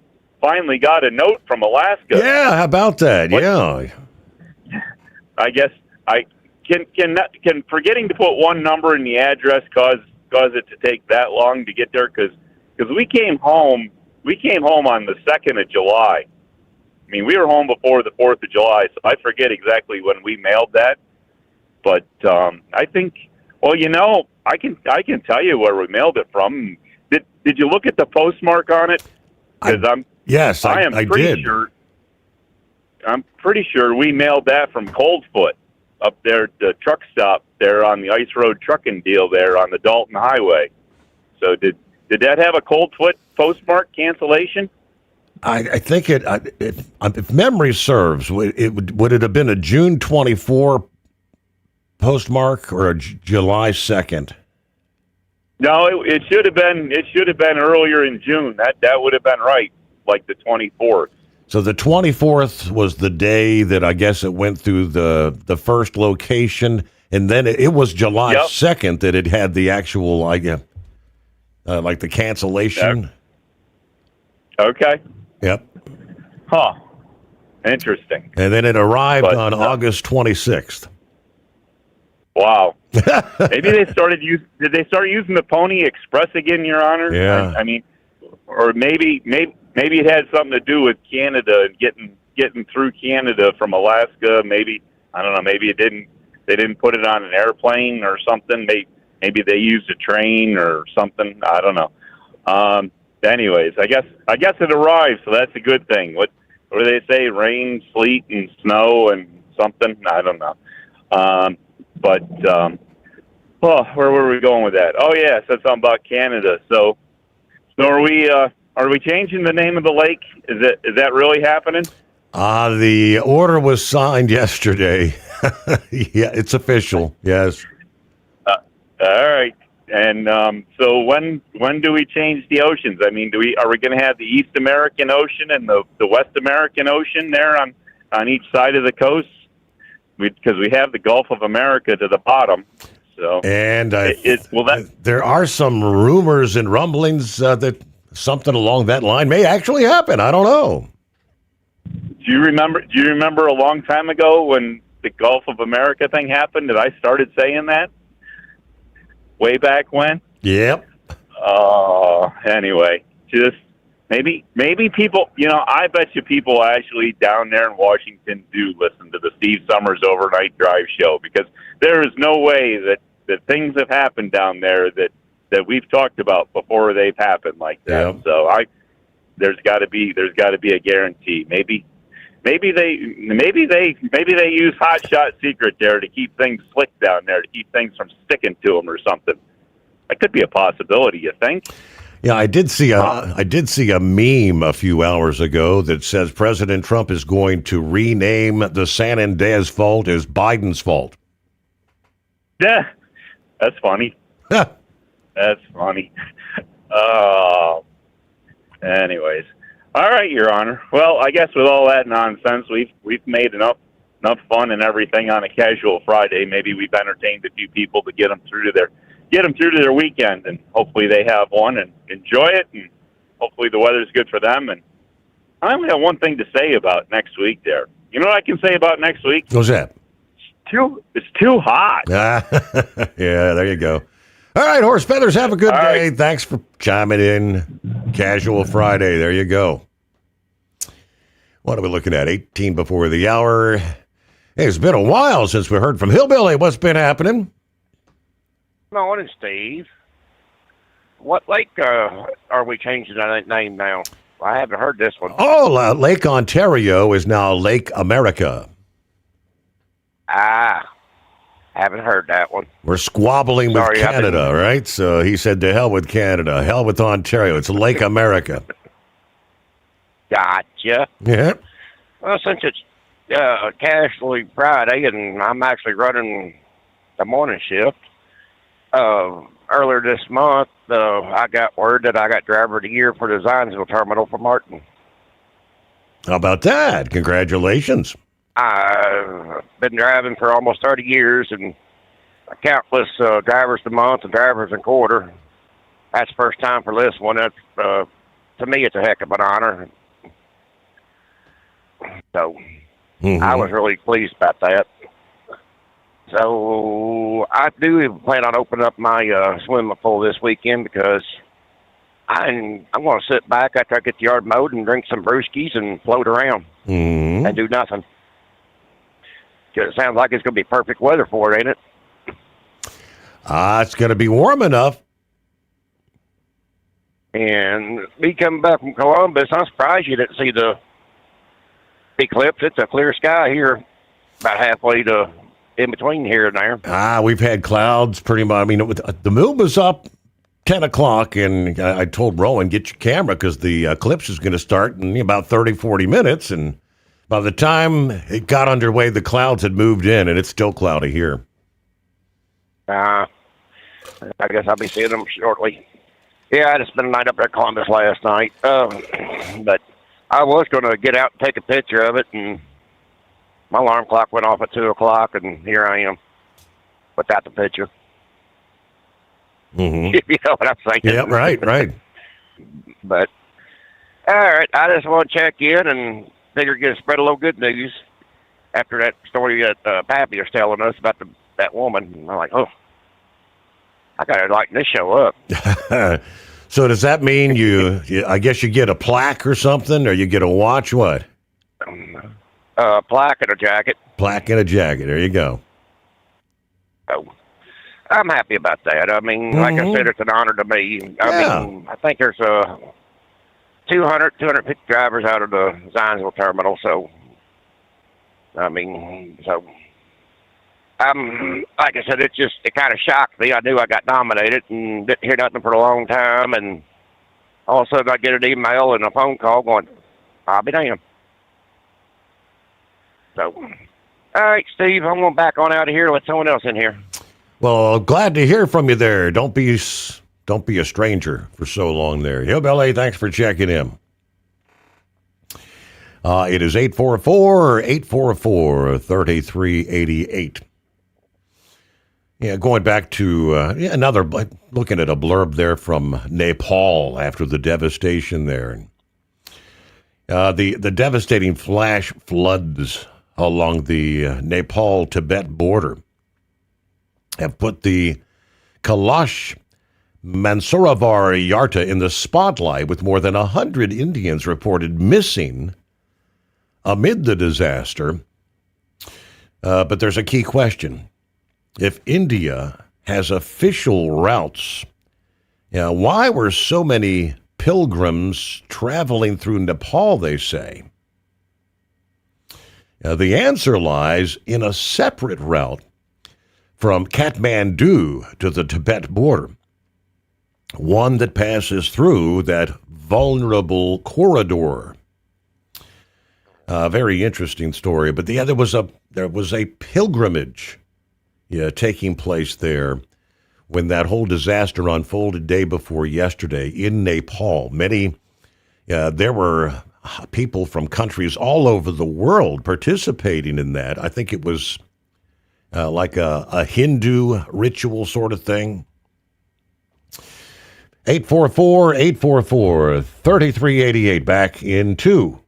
got a note from Alaska. Yeah, how about that? Yeah. I guess can forgetting to put one number in the address cause it to take that long to get there? Because we came home on the 2nd of July. I mean, we were home before the 4th of July, so I forget exactly when we mailed that. But I think, well, I can tell you where we mailed it from. Did you look at the postmark on it? Because I did. I'm pretty sure we mailed that from Coldfoot up there at the truck stop there on the Ice Road trucking deal there on the Dalton Highway. So did that have a Coldfoot postmark cancellation? I think if memory serves, would it have been a June 24 postmark or a July 2nd? No, it should have been. It should have been earlier in June. That would have been right, like the 24th. So the 24th was the day that I guess it went through the first location, and then it was July 2nd that it had the actual, like the cancellation. Okay. Yep. Huh. Interesting. And then it arrived on August 26th. Wow. Maybe they started did they start using the Pony Express again, Your Honor? Yeah. I mean, or maybe it had something to do with Canada and getting through Canada from Alaska. Maybe, I don't know, maybe they didn't put it on an airplane or something. Maybe they used a train or something. I don't know. Anyways, I guess it arrived, so that's a good thing. What do they say? Rain, sleet, and snow, and something. I don't know. Where were we going with that? Oh yeah, I said something about Canada. So are we changing the name of the lake? Is that really happening? The order was signed yesterday. Yeah, it's official. Yes. All right. And so when do we change the oceans? I mean, are we going to have the East American Ocean and the West American Ocean there on each side of the coast? Because we have the Gulf of America to the bottom. So and there are some rumors and rumblings that something along that line may actually happen. I don't know. Do you remember a long time ago when the Gulf of America thing happened that I started saying that? Way back when? Yep. Anyway, just maybe people, I bet you people actually down there in Washington do listen to the Steve Sommers Overnight Drive show, because there is no way that things have happened down there that we've talked about before they've happened like that. Yep. So there's got to be a guarantee. Maybe they use Hot Shot Secret there to keep things slick down there, to keep things from sticking to them or something. That could be a possibility, you think? Yeah, I did see a meme a few hours ago that says President Trump is going to rename the San Andreas Fault as Biden's fault. Yeah, that's funny. That's funny. Anyways. All right, Your Honor. Well, I guess with all that nonsense, we've made enough fun and everything on a casual Friday. Maybe we've entertained a few people to get them through to their weekend, and hopefully they have one and enjoy it, and hopefully the weather's good for them. And I only have one thing to say about next week there. You know what I can say about next week? What's that? It's too hot. Yeah, there you go. All right, Horse Feathers, have a good day. Right. Thanks for chiming in. Casual Friday. There you go. What are we looking at? 18 before the hour. Hey, it's been a while since we heard from Hillbilly. What's been happening? Morning, Steve. What lake are we changing that name now? I haven't heard this one. Oh, Lake Ontario is now Lake America. Haven't heard that one. We're squabbling with Canada, right? So he said, to hell with Canada, hell with Ontario. It's Lake America. Gotcha. Yeah. Well, since it's Casually Friday, and I'm actually running the morning shift, earlier this month, I got word that I got Driver of the Year for the Zionsville Terminal for Martin. How about that? Congratulations. I've been driving for almost 30 years, and countless drivers a month and drivers a quarter. That's the first time for this one. That's, to me, it's a heck of an honor. So I was really pleased about that. So I do plan on opening up my swimming pool this weekend, because I'm going to sit back after I get the yard mowed and drink some brewskis and float around and do nothing. It sounds like it's going to be perfect weather for it, ain't it? It's going to be warm enough. And me coming back from Columbus, I'm surprised you didn't see the eclipse. It's a clear sky here, about halfway to in between here and there. We've had clouds pretty much. I mean, the moon was up 10 o'clock, and I told Rowan, get your camera, because the eclipse is going to start in about 30, 40 minutes. And by the time it got underway, the clouds had moved in, and it's still cloudy here. I guess I'll be seeing them shortly. Yeah, I just spent a night up there at Columbus last night. But I was going to get out and take a picture of it, and my alarm clock went off at 2 o'clock, and here I am without the picture. Mm-hmm. You know what I'm saying? Yeah, right. But, all right, I just want to check in and figured get spread a little good news after that story that Pappy was telling us about that woman. And I'm like, oh, I gotta lighten this show up. So does that mean you? I guess you get a plaque or something, or you get a watch? What? Plaque and a jacket. Plaque and a jacket. There you go. So I'm happy about that. I mean, like I said, it's an honor to me. I mean, I think there's 250 drivers out of the Zionsville terminal. So, I mean, like I said, it kind of shocked me. I knew I got nominated and didn't hear nothing for a long time. And all of a sudden I get an email and a phone call going, I'll be damned. So, all right, Steve, I'm going back on out of here. Let someone else in here. Well, glad to hear from you there. Don't be a stranger for so long there. Hillbilly, thanks for checking in. It is 844-3388. Yeah, going back to another, looking at a blurb there from Nepal after the devastation there. The devastating flash floods along the Nepal-Tibet border have put the Kailash Mansarovar Yarta in the spotlight, with more than 100 Indians reported missing amid the disaster. But there's a key question. If India has official routes, why were so many pilgrims traveling through Nepal, they say? The answer lies in a separate route from Kathmandu to the Tibet border, one that passes through that vulnerable corridor. Very interesting story. But there was a pilgrimage taking place there when that whole disaster unfolded day before yesterday in Nepal. There were people from countries all over the world participating in that. I think it was like a Hindu ritual sort of thing. 844-3388, back in 2.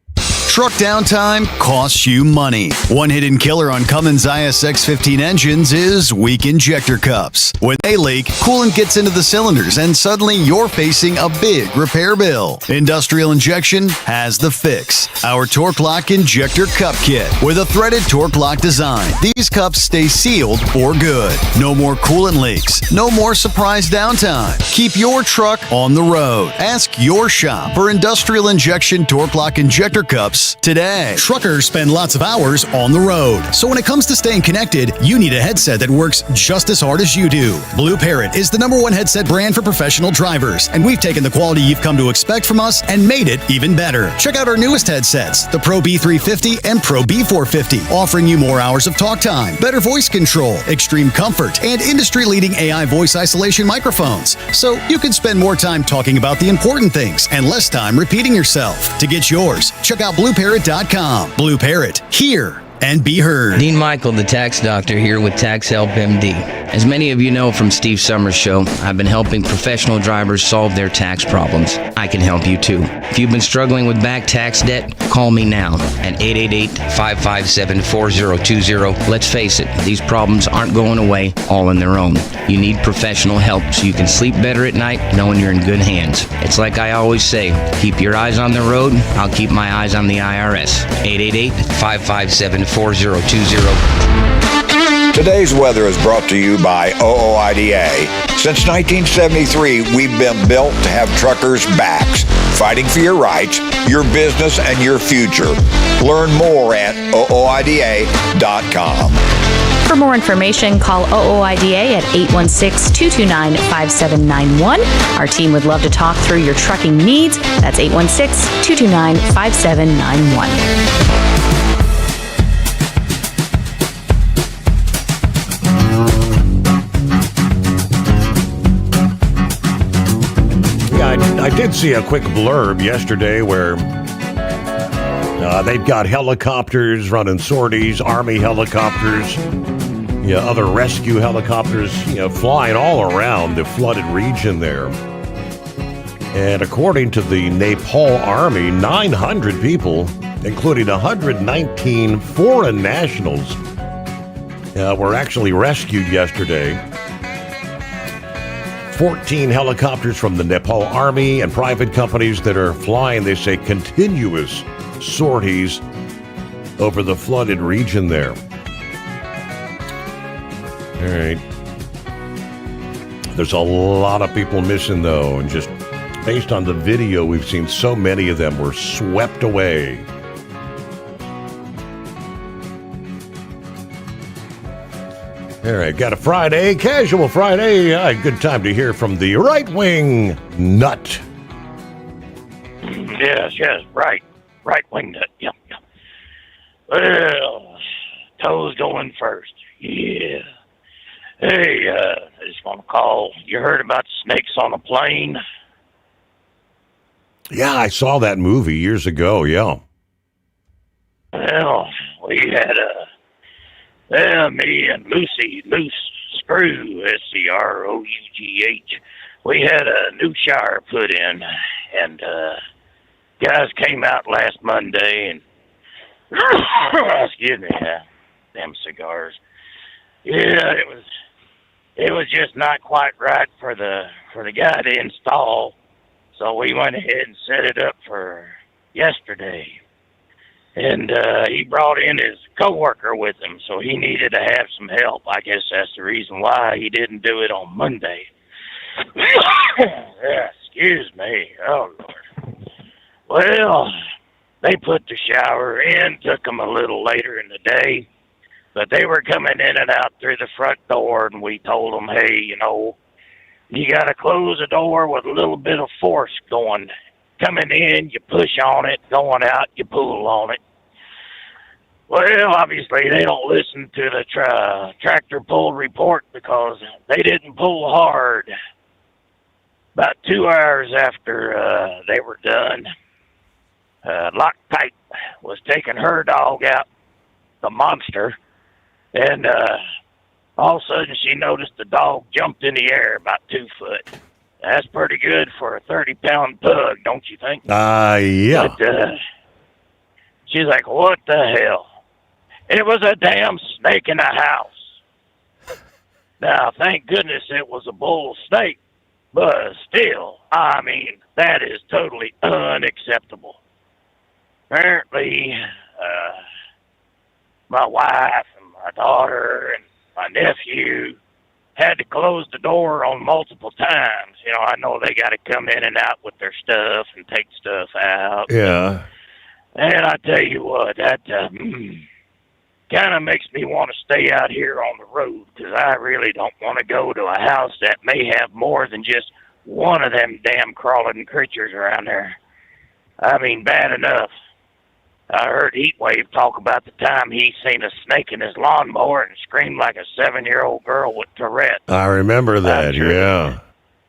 Truck downtime costs you money. One hidden killer on Cummins ISX 15 engines is weak injector cups. When they leak, coolant gets into the cylinders and suddenly you're facing a big repair bill. Industrial Injection has the fix. Our Torque Lock Injector Cup Kit with a threaded Torque Lock design. These cups stay sealed for good. No more coolant leaks. No more surprise downtime. Keep your truck on the road. Ask your shop for Industrial Injection Torque Lock Injector Cups today. Truckers spend lots of hours on the road. So when it comes to staying connected, you need a headset that works just as hard as you do. Blue Parrot is the #1 headset brand for professional drivers, and we've taken the quality you've come to expect from us and made it even better. Check out our newest headsets, the Pro B350 and Pro B450, offering you more hours of talk time, better voice control, extreme comfort, and industry-leading AI voice isolation microphones. So you can spend more time talking about the important things and less time repeating yourself. To get yours, check out BlueParrot.com. Blue Parrot, hear and be heard. Dean Michael, the tax doctor, here with Tax Help MD. As many of you know from Steve Sommers' show, I've been helping professional drivers solve their tax problems. I can help you too. If you've been struggling with back tax debt, call me now at 888-557-4020. Let's face it, these problems aren't going away all on their own. You need professional help so you can sleep better at night knowing you're in good hands. It's like I always say, keep your eyes on the road, I'll keep my eyes on the IRS. 888-557-4020. Today's weather is brought to you by OOIDA. Since 1973, we've been built to have truckers' backs, fighting for your rights, your business, and your future. Learn more at OOIDA.com. For more information, call OOIDA at 816-229-5791. Our team would love to talk through your trucking needs. That's 816-229-5791. I did see a quick blurb yesterday where they've got helicopters running sorties, Army helicopters, other rescue helicopters, flying all around the flooded region there. And according to the Nepal Army, 900 people including 119 foreign nationals, were actually rescued yesterday. 14 helicopters from the Nepal Army and private companies that are flying, they say, continuous sorties over the flooded region there. All right. There's a lot of people missing, though, and just based on the video, we've seen so many of them were swept away. All right, got a Friday, casual Friday. Good time to hear from the right-wing nut. Yes, right-wing nut. Yep. Well, Toes going first. Yeah. Hey, I just want to call. You heard about the snakes on a plane? Yeah, I saw that movie years ago, yeah. Well, we had me and Loose Screw, Scrough, we had a new shower put in, and guys came out last Monday and excuse me, damn cigars. Yeah, it was just not quite right for the guy to install, so we went ahead and set it up for yesterday. And he brought in his coworker with him, so he needed to have some help. I guess that's the reason why he didn't do it on Monday. Yeah, excuse me. Oh, Lord. Well, they put the shower in, took them a little later in the day, but they were coming in and out through the front door, and we told them, hey, you got to close the door with a little bit of force going. Coming in, you push on it. Going out, you pull on it. Well, obviously, they don't listen to the tractor pull report because they didn't pull hard. About 2 hours after they were done, Loctite was taking her dog out, the monster, and all of a sudden she noticed the dog jumped in the air about 2 foot. That's pretty good for a 30-pound pug, don't you think? Yeah. But she's like, what the hell? It was a damn snake in the house. Now, thank goodness it was a bull snake, but still, I mean, that is totally unacceptable. Apparently, my wife and my daughter and my nephew had to close the door on multiple times. I know they got to come in and out with their stuff and take stuff out. Yeah. And I tell you what, that kind of makes me want to stay out here on the road because I really don't want to go to a house that may have more than just one of them damn crawling creatures around there. I mean, bad enough. I heard Heatwave talk about the time he seen a snake in his lawnmower and screamed like a 7-year-old girl with Tourette. I remember that, yeah.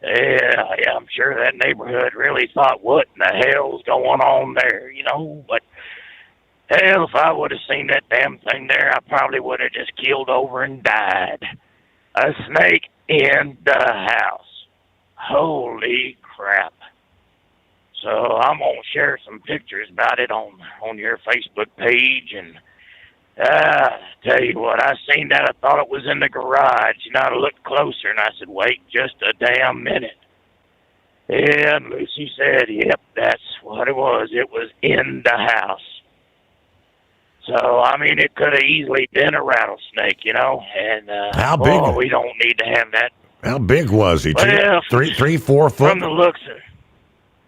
Yeah, I'm sure that neighborhood really thought, what in the hell's going on there, But, hell, if I would have seen that damn thing there, I probably would have just keeled over and died. A snake in the house. Holy crap. So I'm going to share some pictures about it on your Facebook page. And tell you what, I seen that. I thought it was in the garage. I looked closer, and I said, wait just a damn minute. Yeah, and Lucy said, yep, that's what it was. It was in the house. So, I mean, it could have easily been a rattlesnake, And how big? We don't need to have that. How big was he? Well, 3, 4 foot?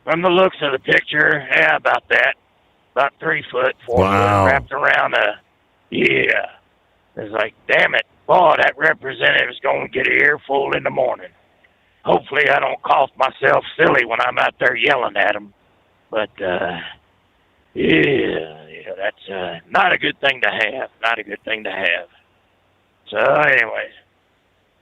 From the looks of the picture, yeah, about that. About 3 foot, 4 foot, wrapped around yeah. It's like, damn it. Boy, that representative's going to get an earful in the morning. Hopefully I don't cough myself silly when I'm out there yelling at him. But, yeah, that's not a good thing to have. Not a good thing to have. So, anyways.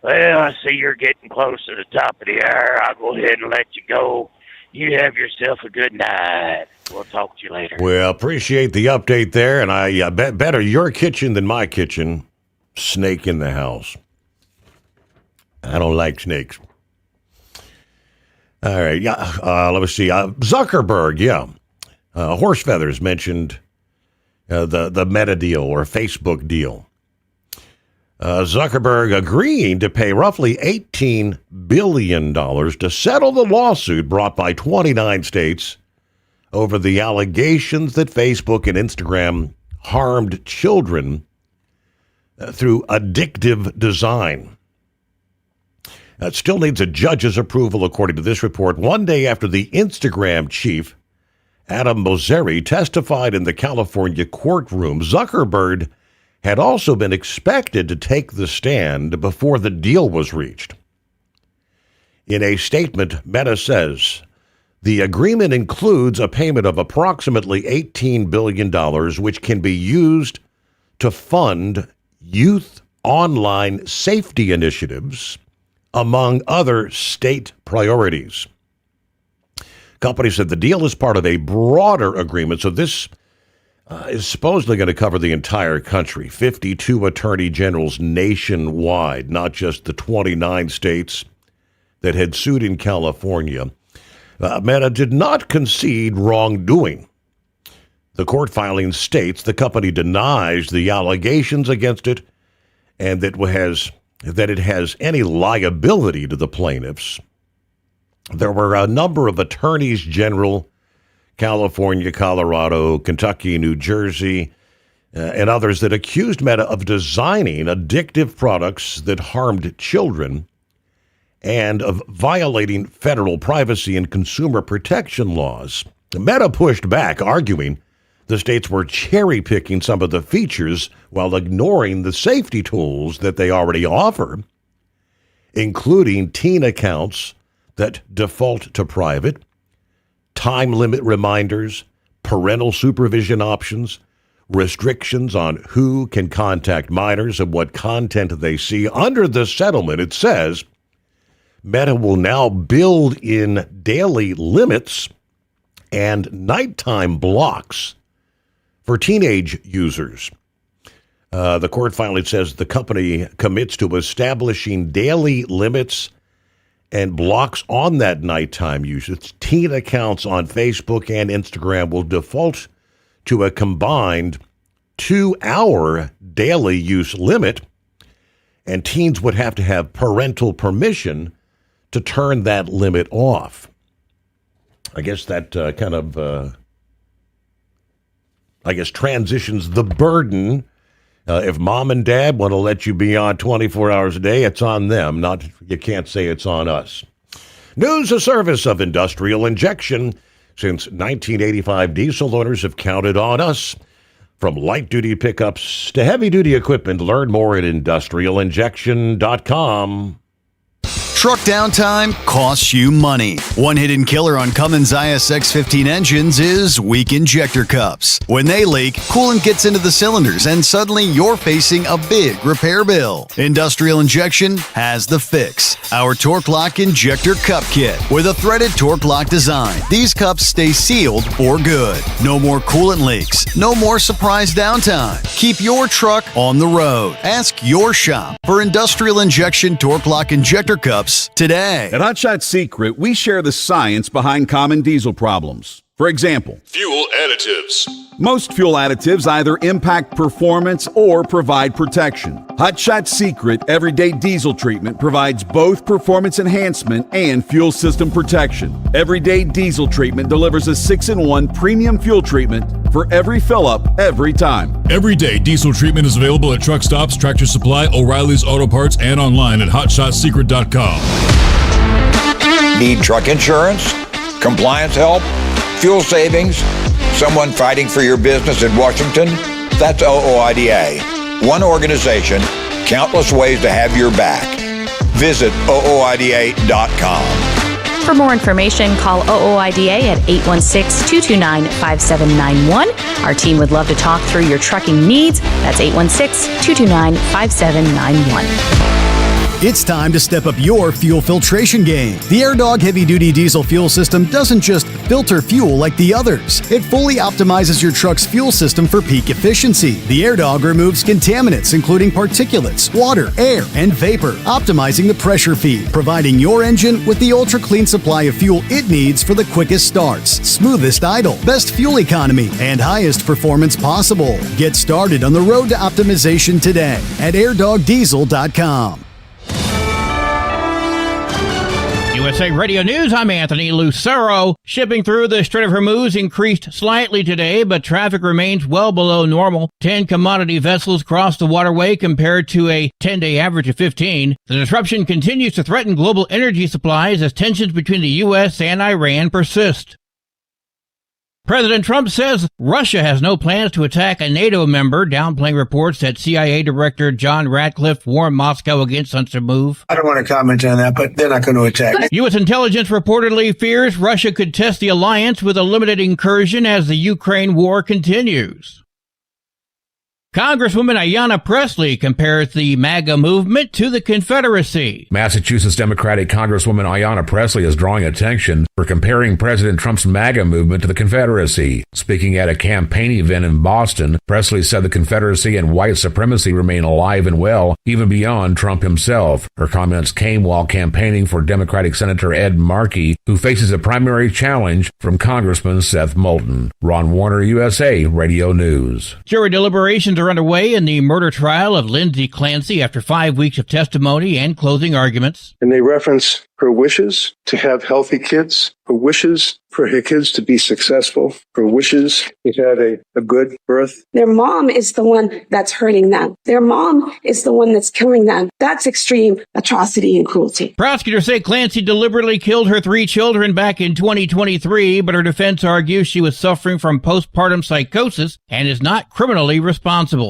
Well, I see you're getting close to the top of the hour. I'll go ahead and let you go. You have yourself a good night. We'll talk to you later. Well, appreciate the update there, and I bet better your kitchen than my kitchen. Snake in the house. I don't like snakes. All right, yeah. Let me see. Zuckerberg, yeah. Horse feathers mentioned the Meta deal or Facebook deal. Zuckerberg agreeing to pay roughly $18 billion to settle the lawsuit brought by 29 states over the allegations that Facebook and Instagram harmed children through addictive design. It still needs a judge's approval, according to this report. One day after the Instagram chief, Adam Mosseri, testified in the California courtroom, Zuckerberg had also been expected to take the stand before the deal was reached. In a statement, Meta says, the agreement includes a payment of approximately $18 billion, which can be used to fund youth online safety initiatives, among other state priorities. Company said the deal is part of a broader agreement, so this is supposedly going to cover the entire country, 52 attorney generals nationwide, not just the 29 states that had sued in California. Meta did not concede wrongdoing. The court filing states the company denies the allegations against it and that it has any liability to the plaintiffs. There were a number of attorneys general, California, Colorado, Kentucky, New Jersey, and others that accused Meta of designing addictive products that harmed children and of violating federal privacy and consumer protection laws. Meta pushed back, arguing the states were cherry-picking some of the features while ignoring the safety tools that they already offer, including teen accounts that default to private, time limit reminders, parental supervision options, restrictions on who can contact minors and what content they see. Under the settlement, it says Meta will now build in daily limits and nighttime blocks for teenage users. The court finally says the company commits to establishing daily limits and blocks on that nighttime usage. Teen accounts on Facebook and Instagram will default to a combined 2-hour daily use limit, and teens would have to have parental permission to turn that limit off. I guess that transitions the burden. If mom and dad want to let you be on 24 hours a day, it's on them. You can't say it's on us. News, a service of Industrial Injection. Since 1985, diesel owners have counted on us. From light-duty pickups to heavy-duty equipment, learn more at industrialinjection.com. Truck downtime costs you money. One hidden killer on Cummins ISX15 engines is weak injector cups. When they leak, coolant gets into the cylinders and suddenly you're facing a big repair bill. Industrial Injection has the fix. Our Torque Lock Injector Cup Kit with a threaded Torque Lock design. These cups stay sealed for good. No more coolant leaks. No more surprise downtime. Keep your truck on the road. Ask your shop for Industrial Injection Torque Lock Injector Cups today. At Hot Shot Secret, we share the science behind common diesel problems. For example, fuel additives. Most fuel additives either impact performance or provide protection. Hot Shot Secret Everyday Diesel Treatment provides both performance enhancement and fuel system protection. Everyday Diesel Treatment delivers a 6-in-1 premium fuel treatment for every fill-up, every time. Everyday Diesel Treatment is available at truck stops, Tractor Supply, O'Reilly's Auto Parts, and online at hotshotsecret.com. Need truck insurance? Compliance help? Fuel savings? Someone fighting for your business in Washington? That's OOIDA. One organization, countless ways to have your back. Visit OOIDA.com. For more information, call OOIDA at 816-229-5791. Our team would love to talk through your trucking needs. That's 816-229-5791. It's time to step up your fuel filtration game. The AirDog heavy-duty diesel fuel system doesn't just filter fuel like the others. It fully optimizes your truck's fuel system for peak efficiency. The AirDog removes contaminants, including particulates, water, air, and vapor, optimizing the pressure feed, providing your engine with the ultra-clean supply of fuel it needs for the quickest starts, smoothest idle, best fuel economy, and highest performance possible. Get started on the road to optimization today at airdogdiesel.com. USA Radio News, I'm Anthony Lucero. Shipping through the Strait of Hormuz increased slightly today, but traffic remains well below normal. 10 commodity vessels crossed the waterway compared to a 10-day average of 15. The disruption continues to threaten global energy supplies as tensions between the U.S. and Iran persist. President Trump says Russia has no plans to attack a NATO member, downplaying reports that CIA Director John Ratcliffe warned Moscow against such a move. I don't want to comment on that, but they're not going to attack. U.S. intelligence reportedly fears Russia could test the alliance with a limited incursion as the Ukraine war continues. Congresswoman Ayanna Pressley compares the MAGA movement to the Confederacy. Massachusetts Democratic Congresswoman Ayanna Pressley is drawing attention for comparing President Trump's MAGA movement to the Confederacy. Speaking at a campaign event in Boston, Pressley said the Confederacy and white supremacy remain alive and well, even beyond Trump himself. Her comments came while campaigning for Democratic Senator Ed Markey, who faces a primary challenge from Congressman Seth Moulton. Ron Warner, USA Radio News. Jury deliberations are underway in the murder trial of Lindsay Clancy after 5 weeks of testimony and closing arguments. And they reference her wishes to have healthy kids, her wishes for her kids to be successful, her wishes to have a good birth. Their mom is the one that's hurting them. Their mom is the one that's killing them. That's extreme atrocity and cruelty. Prosecutors say Clancy deliberately killed her 3 children back in 2023, but her defense argues she was suffering from postpartum psychosis and is not criminally responsible.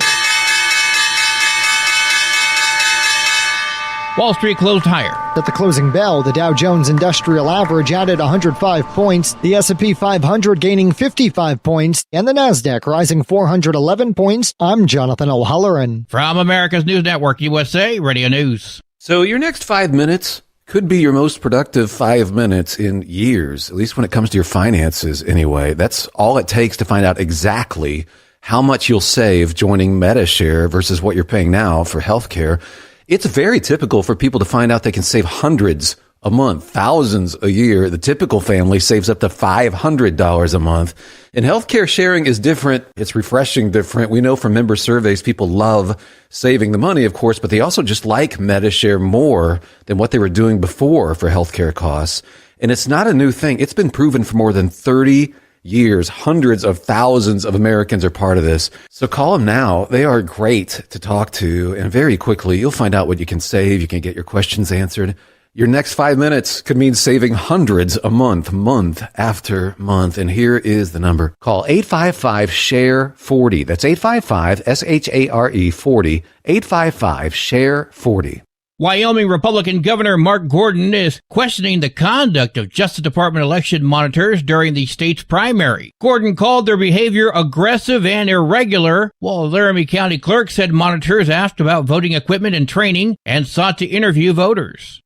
Wall Street closed higher. At the closing bell, the Dow Jones Industrial Average added 105 points, the S&P 500 gaining 55 points, and the Nasdaq rising 411 points. I'm Jonathan O'Halloran. From America's News Network, USA Radio News. So your next 5 minutes could be your most productive 5 minutes in years, at least when it comes to your finances anyway. That's all it takes to find out exactly how much you'll save joining MediShare versus what you're paying now for healthcare. It's very typical for people to find out they can save hundreds a month, thousands a year. The typical family saves up to $500 a month. And healthcare sharing is different. It's refreshing different. We know from member surveys, people love saving the money, of course, but they also just like MediShare more than what they were doing before for healthcare costs. And it's not a new thing. It's been proven for more than 30 years. Hundreds of thousands of Americans are part of this. So call them now. They are great to talk to. And very quickly, you'll find out what you can save. You can get your questions answered. Your next 5 minutes could mean saving hundreds a month, month after month. And here is the number. Call 855-SHARE-40. That's 855-SHARE-40. 855-SHARE-40. Wyoming Republican Governor Mark Gordon is questioning the conduct of Justice Department election monitors during the state's primary. Gordon called their behavior aggressive and irregular, while Laramie County Clerk said monitors asked about voting equipment and training and sought to interview voters.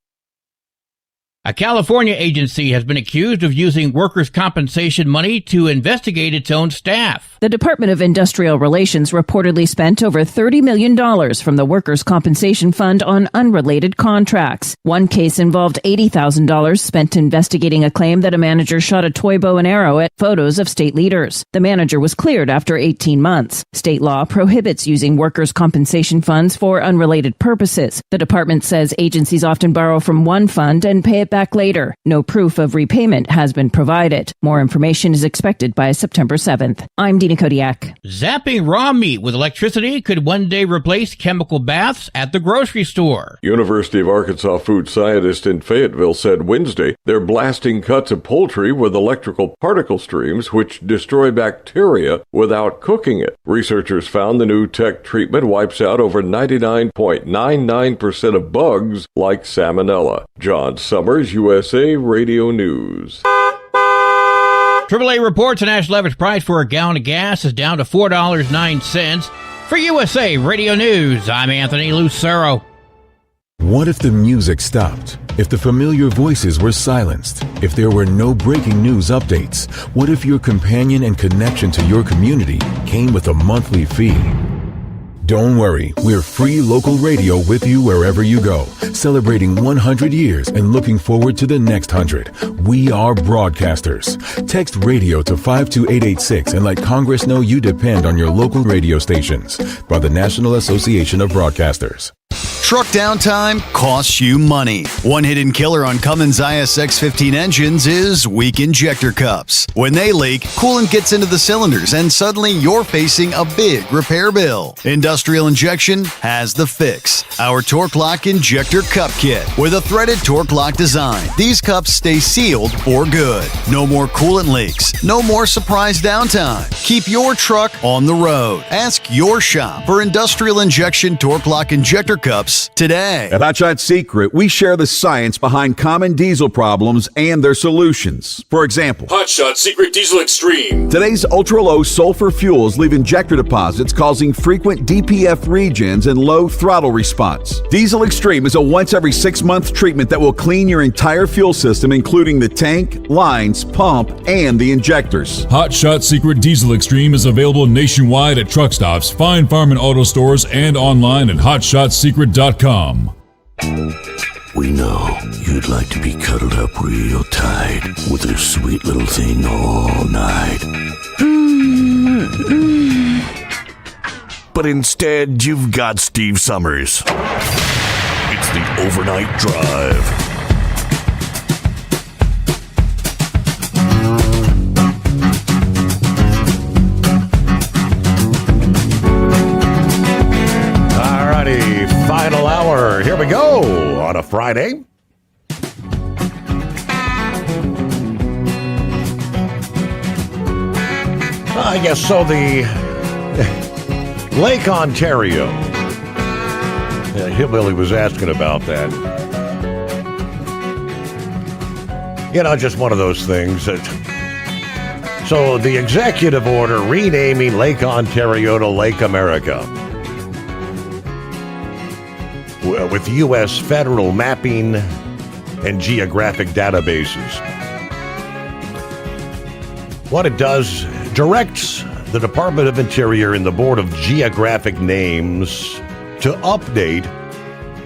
A California agency has been accused of using workers' compensation money to investigate its own staff. The Department of Industrial Relations reportedly spent over $30 million from the Workers' Compensation Fund on unrelated contracts. One case involved $80,000 spent investigating a claim that a manager shot a toy bow and arrow at photos of state leaders. The manager was cleared after 18 months. State law prohibits using workers' compensation funds for unrelated purposes. The department says agencies often borrow from one fund and pay it back later. No proof of repayment has been provided. More information is expected by September 7th. I'm Dina Kodiak. Zapping raw meat with electricity could one day replace chemical baths at the grocery store. University of Arkansas food scientists in Fayetteville said Wednesday they're blasting cuts of poultry with electrical particle streams which destroy bacteria without cooking it. Researchers found the new tech treatment wipes out over 99.99% of bugs like Salmonella. John Sommers, USA Radio News. AAA reports the national average price for a gallon of gas is down to $4.09. For USA Radio News, I'm Anthony Lucero. What if the music stopped? If the familiar voices were silenced? If there were no breaking news updates? What if your companion and connection to your community came with a monthly fee? Don't worry, we're free local radio with you wherever you go, celebrating 100 years and looking forward to the next 100. We are broadcasters. Text radio to 52886 and let Congress know you depend on your local radio stations. By the National Association of Broadcasters. Truck downtime costs you money. One hidden killer on Cummins ISX-15 engines is weak injector cups. When they leak, coolant gets into the cylinders and suddenly you're facing a big repair bill. Industrial Injection has the fix. Our Torque Lock Injector Cup Kit with a threaded Torque Lock design. These cups stay sealed for good. No more coolant leaks. No more surprise downtime. Keep your truck on the road. Ask your shop for Industrial Injection Torque Lock Injector Cups today. At Hot Shot Secret, we share the science behind common diesel problems and their solutions. For example, Hot Shot Secret Diesel Extreme. Today's ultra-low sulfur fuels leave injector deposits causing frequent DPF regens and low throttle response. Diesel Extreme is a once every 6-month treatment that will clean your entire fuel system, including the tank, lines, pump, and the injectors. Hot Shot Secret Diesel Extreme is available nationwide at truck stops, fine farm and auto stores, and online at hotshotsecret.com. We know you'd like to be cuddled up real tight with a sweet little thing all night. But instead, you've got Steve Sommers. It's the Overnight Drive. Final hour. Here we go on a Friday. I guess so. The Lake Ontario. Hillbilly was asking about that. You know, just one of those things that. So the executive order renaming Lake Ontario to Lake America, with U.S. federal mapping and geographic databases. What it does, directs the Department of Interior and the Board of Geographic Names to update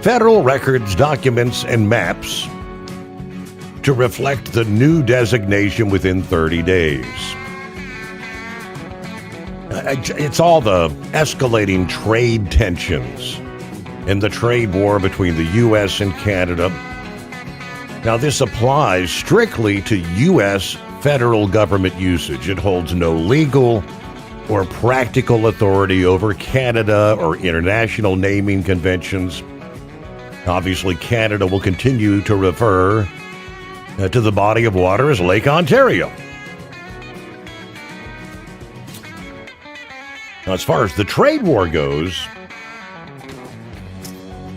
federal records, documents, and maps to reflect the new designation within 30 days. It's all the escalating trade tensions and the trade war between the U.S. and Canada. Now, this applies strictly to U.S. federal government usage. It holds no legal or practical authority over Canada or international naming conventions. Obviously, Canada will continue to refer to the body of water as Lake Ontario. Now, as far as the trade war goes,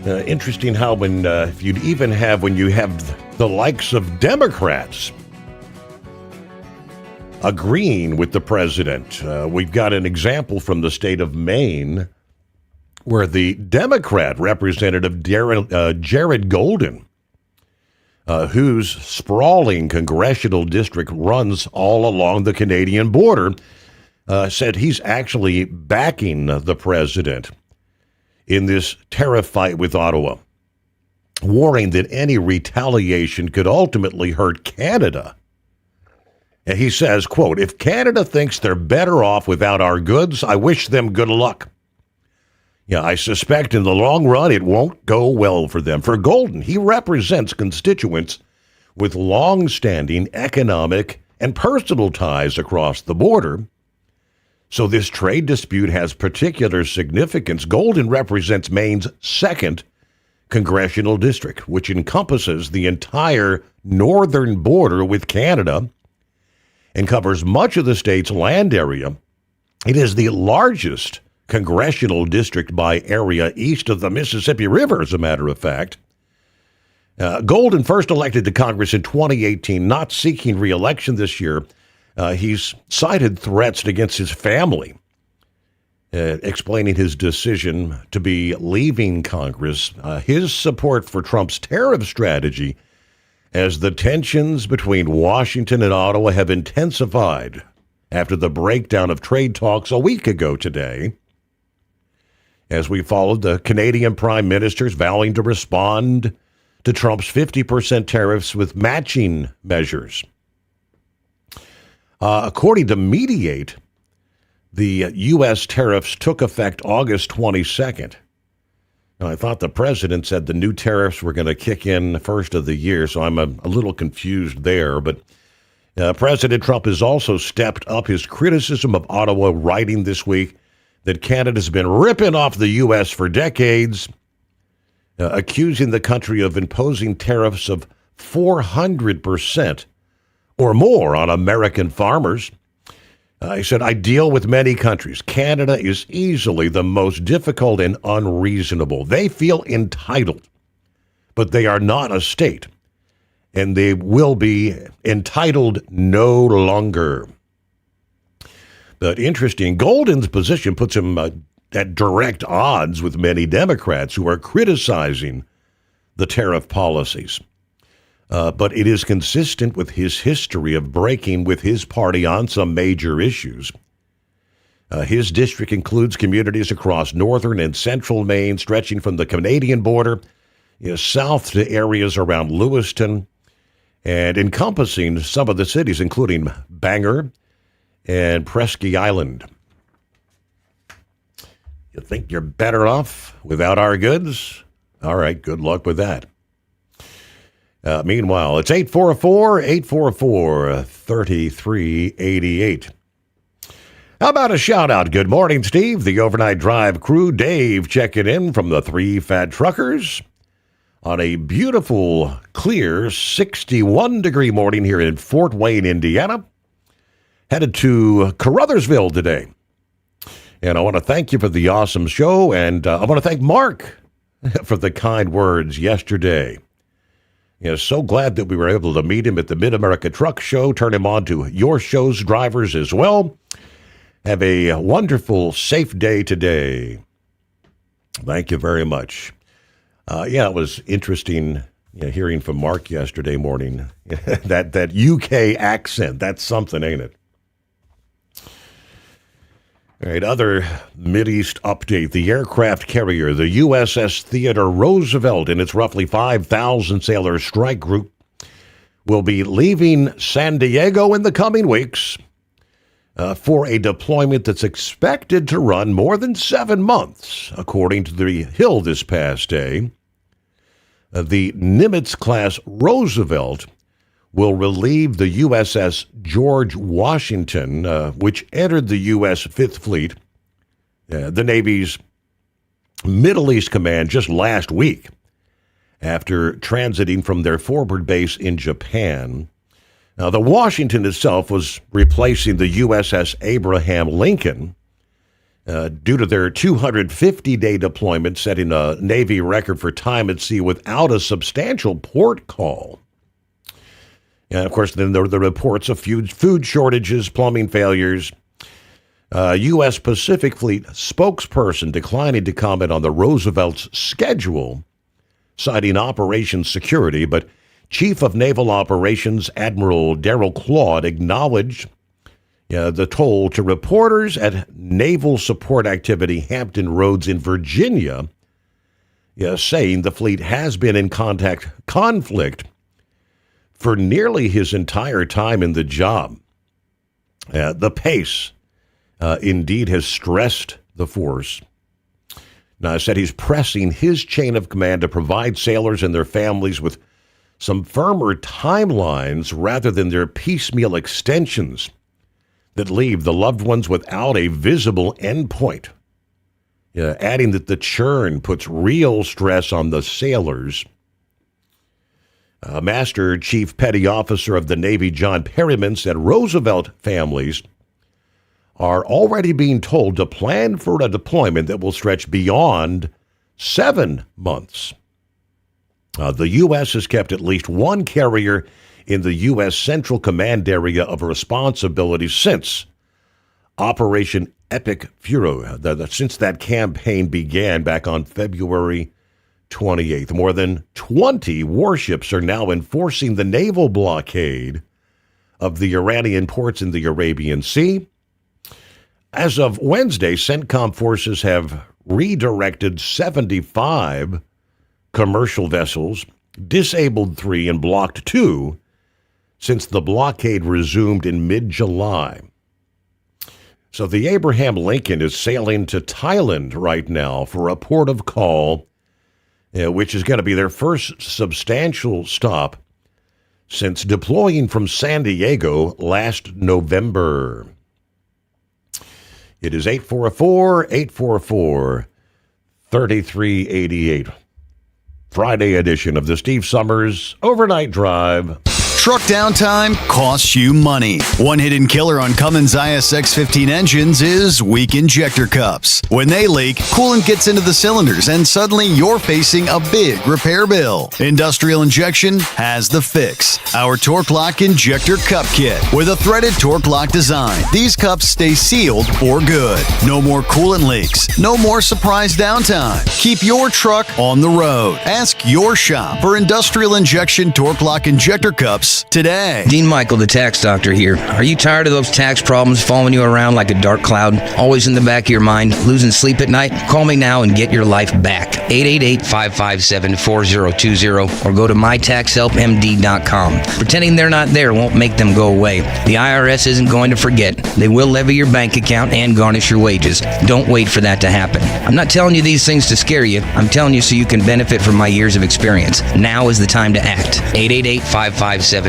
interesting how when you have the likes of Democrats agreeing with the president. We've got an example from the state of Maine where the Democrat representative Jared Golden, whose sprawling congressional district runs all along the Canadian border, said he's actually backing the president in this tariff fight with Ottawa, warning that any retaliation could ultimately hurt Canada. And he says, quote, "If Canada thinks they're better off without our goods, I wish them good luck. Yeah, I suspect in the long run it won't go well for them." For Golden, he represents constituents with long-standing economic and personal ties across the border. So this trade dispute has particular significance. Golden represents Maine's 2nd congressional district, which encompasses the entire northern border with Canada and covers much of the state's land area. It is the largest congressional district by area east of the Mississippi River, as a matter of fact. Golden first elected to Congress in 2018, not seeking re-election this year. He's cited threats against his family explaining his decision to be leaving Congress, his support for Trump's tariff strategy as the tensions between Washington and Ottawa have intensified after the breakdown of trade talks a week ago today, as we followed the Canadian prime ministers vowing to respond to Trump's 50% tariffs with matching measures. According to Mediate, the U.S. tariffs took effect August 22nd. Now, I thought the president said the new tariffs were going to kick in the first of the year, so I'm a little confused there. But President Trump has also stepped up his criticism of Ottawa, writing this week that Canada's been ripping off the U.S. for decades, accusing the country of imposing tariffs of 400% or more on American farmers. He said, I deal with many countries. Canada is easily the most difficult and unreasonable. They feel entitled, but they are not a state, and they will be entitled no longer. But interesting, Golden's position puts him at direct odds with many Democrats who are criticizing the tariff policies. But it is consistent with his history of breaking with his party on some major issues. His district includes communities across northern and central Maine, stretching from the Canadian border south to areas around Lewiston, and encompassing some of the cities, including Bangor and Presque Island. You think you're better off without our goods? All right, good luck with that. Meanwhile, it's 844-844-3388. How about a shout out? Good morning, Steve. The Overnight Drive crew, Dave, checking in from the Three Fat Truckers on a beautiful, clear 61-degree morning here in Fort Wayne, Indiana. Headed to Caruthersville today. And I want to thank you for the awesome show, and I want to thank Mark for the kind words yesterday. So glad that we were able to meet him at the Mid-America Truck Show, turn him on to your show's drivers as well. Have a wonderful, safe day today. Thank you very much. It was interesting hearing from Mark yesterday morning. that UK accent, that's something, ain't it? All right, other Mideast update. The aircraft carrier, the USS Theodore Roosevelt, and its roughly 5,000 sailor strike group will be leaving San Diego in the coming weeks for a deployment that's expected to run more than 7 months, according to the Hill this past day. The Nimitz-class Roosevelt will relieve the USS George Washington, which entered the U.S. Fifth Fleet, the Navy's Middle East Command, just last week after transiting from their forward base in Japan. Now, the Washington itself was replacing the USS Abraham Lincoln due to their 250-day deployment, setting a Navy record for time at sea without a substantial port call. And, of course, then there were the reports of food shortages, plumbing failures. U.S. Pacific Fleet spokesperson declining to comment on the Roosevelt's schedule, citing operations security, but Chief of Naval Operations Admiral Darrell Claude acknowledged the toll to reporters at Naval Support Activity Hampton Roads in Virginia, saying the fleet has been in conflict for nearly his entire time in the job. The pace indeed has stressed the force. Now, I said he's pressing his chain of command to provide sailors and their families with some firmer timelines rather than their piecemeal extensions that leave the loved ones without a visible endpoint. Adding that the churn puts real stress on the sailors. Master Chief Petty Officer of the Navy John Perryman said Roosevelt families are already being told to plan for a deployment that will stretch beyond 7 months. The U.S. has kept at least one carrier in the U.S. Central Command area of responsibility since Operation Epic Furor. Since that campaign began back on February 28th, more than 20 warships are now enforcing the naval blockade of the Iranian ports in the Arabian Sea. As of Wednesday, CENTCOM forces have redirected 75 commercial vessels, disabled 3, and blocked 2 since the blockade resumed in mid-July. So the Abraham Lincoln is sailing to Thailand right now for a port of call, which is going to be their first substantial stop since deploying from San Diego last November. It is 844-844-3388. Friday edition of the Steve Sommers Overnight Drive. Truck downtime costs you money. One hidden killer on Cummins ISX-15 engines is weak injector cups. When they leak, coolant gets into the cylinders and suddenly you're facing a big repair bill. Industrial Injection has the fix. Our Torque Lock Injector Cup Kit with a threaded Torque Lock design. These cups stay sealed for good. No more coolant leaks. No more surprise downtime. Keep your truck on the road. Ask your shop for Industrial Injection Torque Lock Injector Cups today. Dean Michael, the tax doctor here. Are you tired of those tax problems following you around like a dark cloud, always in the back of your mind, losing sleep at night? Call me now and get your life back. 888-557-4020 or go to mytaxhelpmd.com. Pretending they're not there won't make them go away. The IRS isn't going to forget. They will levy your bank account and garnish your wages. Don't wait for that to happen. I'm not telling you these things to scare you. I'm telling you so you can benefit from my years of experience. Now is the time to act. 888-557-4020.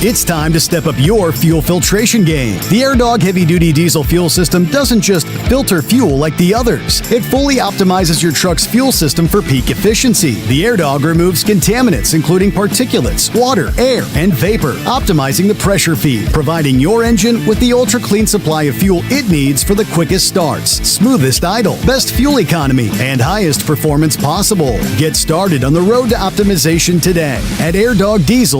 It's time to step up your fuel filtration game. The AirDog heavy-duty diesel fuel system doesn't just filter fuel like the others. It fully optimizes your truck's fuel system for peak efficiency. The AirDog removes contaminants including particulates, water, air, and vapor, optimizing the pressure feed, providing your engine with the ultra-clean supply of fuel it needs for the quickest starts, smoothest idle, best fuel economy, and highest performance possible. Get started on the road to optimization today at airdogdiesel.com.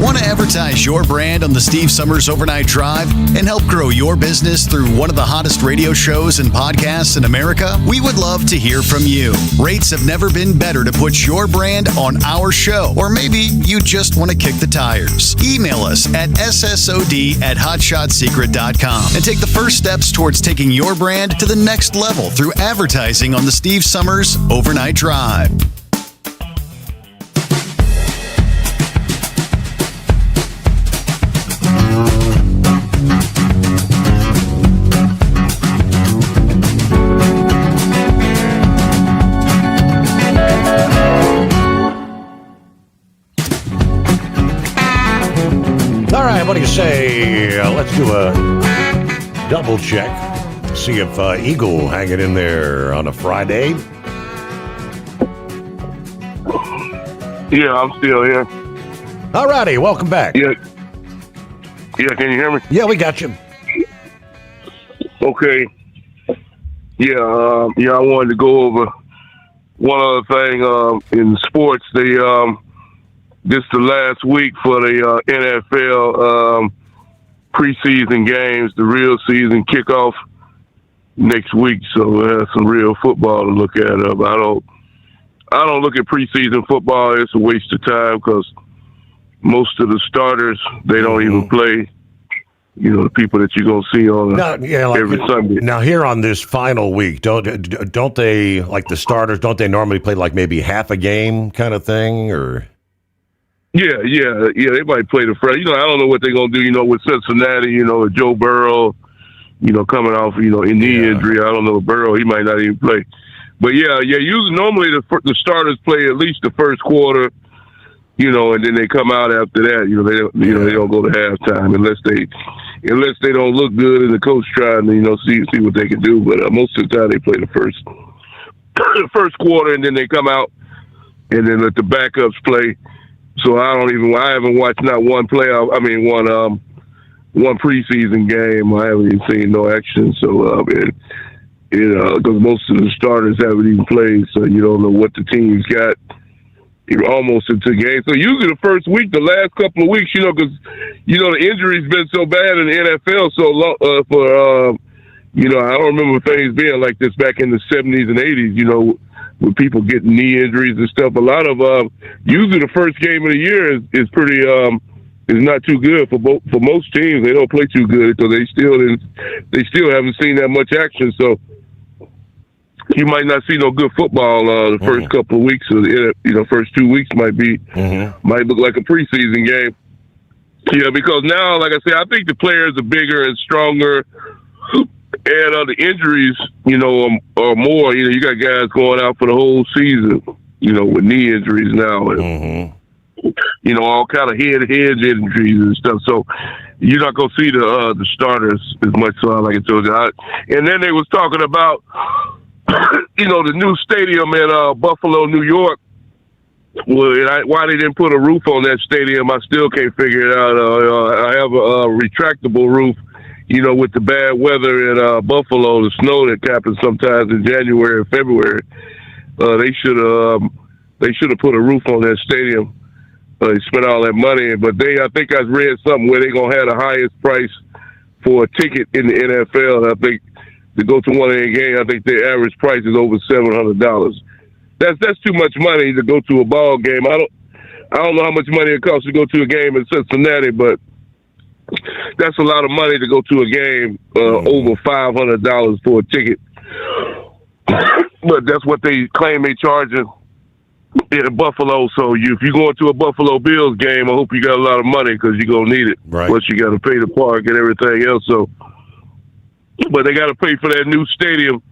Want to advertise your brand on the Steve Sommers Overnight Drive and help grow your business through one of the hottest radio shows and podcasts in America? We would love to hear from you. Rates have never been better to put your brand on our show, or maybe you just want to kick the tires. Email us at ssod@hotshotsecret.com and take the first steps towards taking your brand to the next level through advertising on the Steve Sommers Overnight Drive. What do you say? Let's do a double check. See if Eagle hanging in there on a Friday. Yeah, I'm still here. All righty, welcome back. Yeah, can you hear me? Yeah, we got you. Okay. Yeah, I wanted to go over one other thing in sports. This is the last week for the NFL preseason games. The real season kickoff next week, so we'll have some real football to look at. I don't look at preseason football. It's a waste of time because most of the starters, they don't even play. You know, the people that you're gonna see on every Sunday. Now, here on this final week, don't they, like the starters? Don't they normally play like maybe half a game kind of thing, or? Yeah. They might play the first. I don't know what they're gonna do. With Cincinnati, Joe Burrow, coming off, knee injury. I don't know Burrow. He might not even play. But usually normally the starters play at least the first quarter, and then they come out after that. They don't go to halftime unless they don't look good and the coach trying to see what they can do. But most of the time they play the first quarter, and then they come out and then let the backups play. So I haven't watched not one playoff. One preseason game. I haven't even seen no action. So because most of the starters haven't even played, so you don't know what the team's got. almost into games. So usually the first week, the last couple of weeks, because the injuries been so bad in the NFL so long I don't remember things being like this back in the 70s and 80s. With people getting knee injuries and stuff. A lot of usually the first game of the year is pretty is not too good for most teams. They don't play too good because they still haven't seen that much action. So you might not see no good football the first couple of weeks. First 2 weeks might look like a preseason game. Yeah, because now, like I said, I think the players are bigger and stronger. And the injuries, are more. You got guys going out for the whole season, with knee injuries now, and all kind of head injuries and stuff. So you're not gonna see the starters as much. So like I told you, and then they was talking about, the new stadium in Buffalo, New York. Well, why they didn't put a roof on that stadium, I still can't figure it out. I have a retractable roof. With the bad weather in Buffalo, the snow that happens sometimes in January and February, they should have put a roof on that stadium. They spent all that money, but I think I read something where they're gonna have the highest price for a ticket in the NFL. I think to go to one of their games, I think their average price is over $700. That's too much money to go to a ball game. I don't know how much money it costs to go to a game in Cincinnati, but that's a lot of money to go to a game, over $500 for a ticket. But that's what they claim they charging in Buffalo. So if you go into a Buffalo Bills game, I hope you got a lot of money because you're going to need it. Right. Plus you got to pay the park and everything else. So, but they got to pay for that new stadium.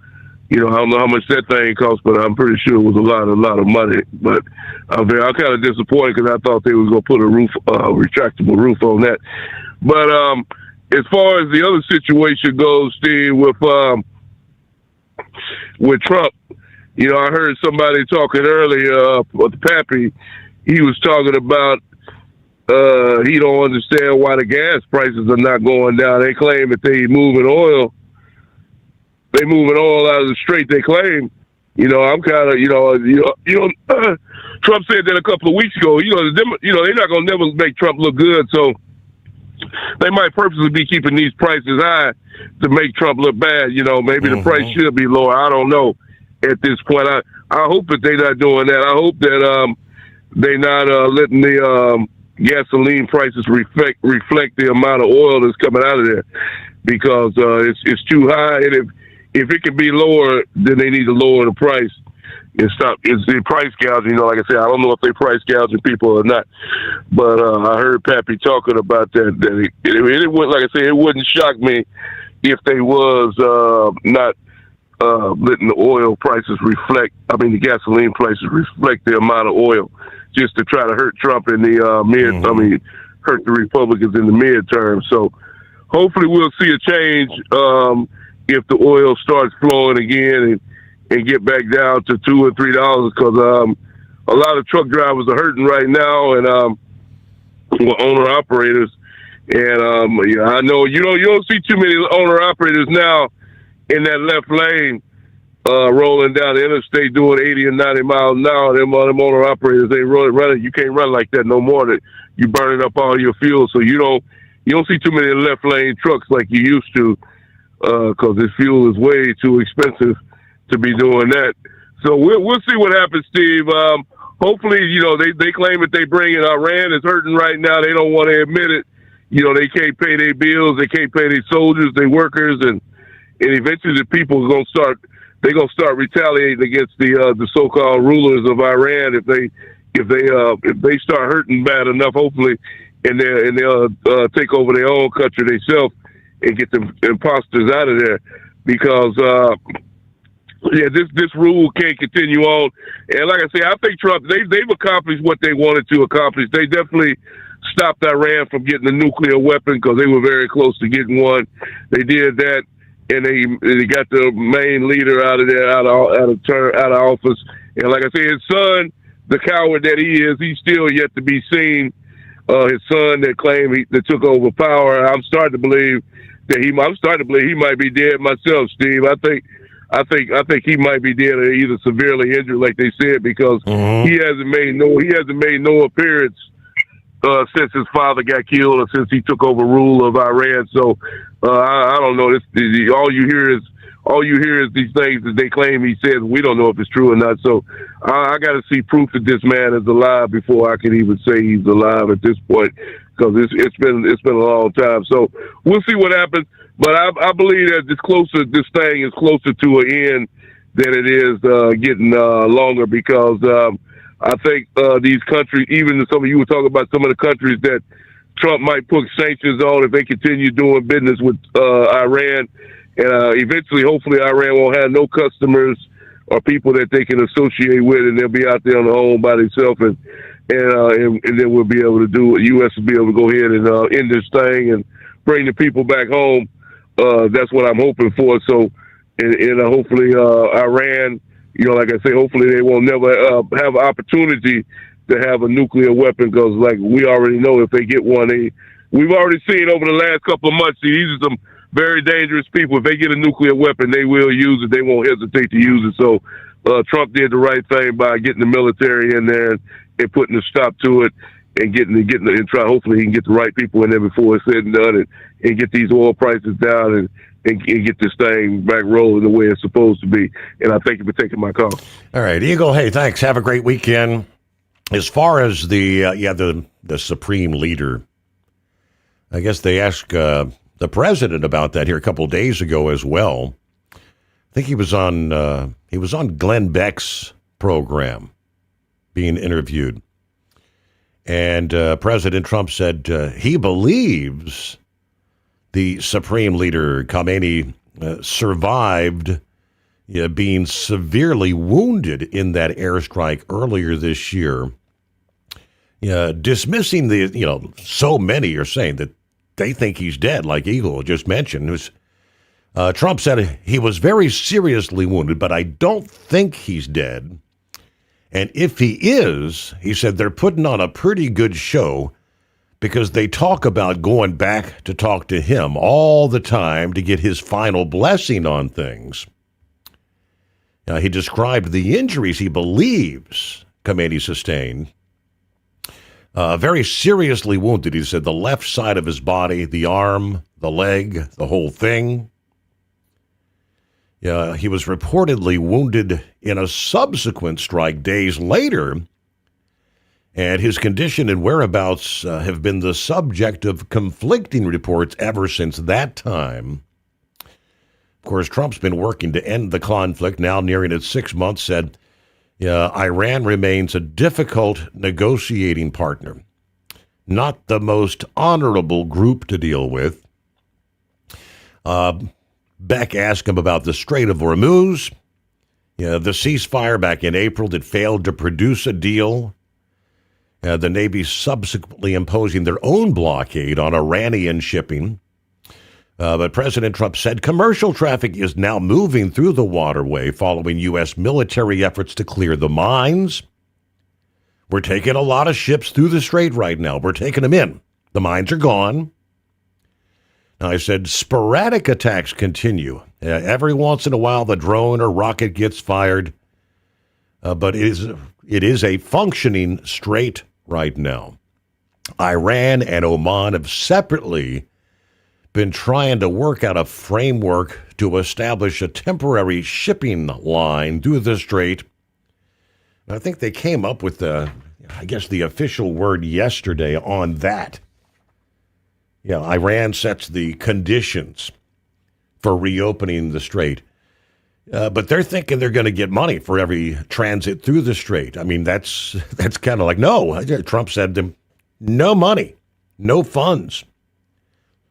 I don't know how much that thing cost, but I'm pretty sure it was a lot of money. But I'm kind of disappointed because I thought they was going to put a retractable roof on that. But as far as the other situation goes, Steve, with Trump, I heard somebody talking earlier with Pappy. He was talking about he don't understand why the gas prices are not going down. They claim that they moving oil out of the strait. They claim, I'm kind of, Trump said that a couple of weeks ago. They're not gonna never make Trump look good, so they might purposely be keeping these prices high to make Trump look bad. Maybe the price should be lower. I don't know at this point. I hope that they're not doing that. I hope that they're not letting the gasoline prices reflect the amount of oil that's coming out of there, because it's too high. And if it can be lower, then they need to lower the price and stop. It's the price gouging. Like I said, I don't know if they price gouging people or not, but I heard Pappy talking about that. That it wouldn't, like I said, it wouldn't shock me if they was not letting the oil prices the gasoline prices reflect the amount of oil, just to try to hurt Trump in the hurt the Republicans in the midterm. So hopefully we'll see a change if the oil starts flowing again and get back down to $2 or $3, because a lot of truck drivers are hurting right now, and owner operators. And I know you don't see too many owner operators now in that left lane rolling down the interstate doing 80 and 90 miles an hour. Them owner operators, they running. You can't run like that no more. That you burning up all your fuel, so you don't see too many left lane trucks like you used to, because this fuel is way too expensive to be doing that. So we'll see what happens, Steve. Hopefully, they claim that they bring it. Iran is hurting right now. They don't want to admit it. They can't pay their bills. They can't pay their soldiers, their workers, and eventually the people are going to start retaliating against the so-called rulers of Iran if they start hurting bad enough. Hopefully, and they'll take over their own country themselves and get the imposters out of there, because this rule can't continue on. And like I say, I think Trump, they've accomplished what they wanted to accomplish. They definitely stopped Iran from getting a nuclear weapon, because they were very close to getting one. They did that, and they got the main leader out of there, out of office. And like I say, his son, the coward that he is, he's still yet to be seen. His son that claimed that took over power. I'm starting to believe he might be dead myself, Steve. I I think he might be dead or either severely injured, like they said, because he hasn't made no appearance since his father got killed or since he took over rule of Iran. So I don't know. All you hear is these things that they claim he says. We don't know if it's true or not. So I got to see proof that this man is alive before I can even say he's alive at this point, because it's been a long time. So we'll see what happens. But I believe that this thing is closer to an end than it is getting longer, because I think these countries, even some of you were talking about some of the countries that Trump might put sanctions on if they continue doing business with Iran. And eventually, hopefully, Iran won't have no customers or people that they can associate with, and they'll be out there on their own by themselves, and then we'll be able to do it. U.S. will be able to go ahead and end this thing and bring the people back home. That's what I'm hoping for. So, and hopefully, Iran, like I say, hopefully they will never have an opportunity to have a nuclear weapon, because, like we already know, if they get one, we've already seen over the last couple of months, these are some very dangerous people. If they get a nuclear weapon, they will use it. They won't hesitate to use it. So Trump did the right thing by getting the military in there and putting a stop to it, and and try. Hopefully, he can get the right people in there before it's said and done, and get these oil prices down and get this thing back rolling the way it's supposed to be. And I thank you for taking my call. All right, Eagle. Hey, thanks. Have a great weekend. As far as the supreme leader, I guess they asked the president about that here a couple of days ago as well. I think he was on Glenn Beck's program being interviewed. And President Trump said he believes the Supreme Leader Khamenei survived being severely wounded in that airstrike earlier this year. Dismissing so many are saying that they think he's dead, like Eagle just mentioned. Trump said he was very seriously wounded, but I don't think he's dead. And if he is, he said they're putting on a pretty good show, because they talk about going back to talk to him all the time to get his final blessing on things. He described the injuries he believes Khamenei sustained. Very seriously wounded, he said, the left side of his body, the arm, the leg, the whole thing. He was reportedly wounded in a subsequent strike days later, and his condition and whereabouts have been the subject of conflicting reports ever since that time. Of course, Trump's been working to end the conflict, now nearing its 6 months, said Iran remains a difficult negotiating partner, not the most honorable group to deal with. Beck asked him about the Strait of Hormuz, the ceasefire back in April that failed to produce a deal. The Navy subsequently imposing their own blockade on Iranian shipping. But President Trump said commercial traffic is now moving through the waterway following U.S. military efforts to clear the mines. We're taking a lot of ships through the strait right now. We're taking them in. The mines are gone. I said sporadic attacks continue. Every once in a while, the drone or rocket gets fired. But it is a functioning strait right now. Iran and Oman have separately been trying to work out a framework to establish a temporary shipping line through the strait. I think they came up with the official word yesterday on that. Iran sets the conditions for reopening the strait. But they're thinking they're going to get money for every transit through the strait. I mean, that's kind of like, no. Trump said no money, no funds.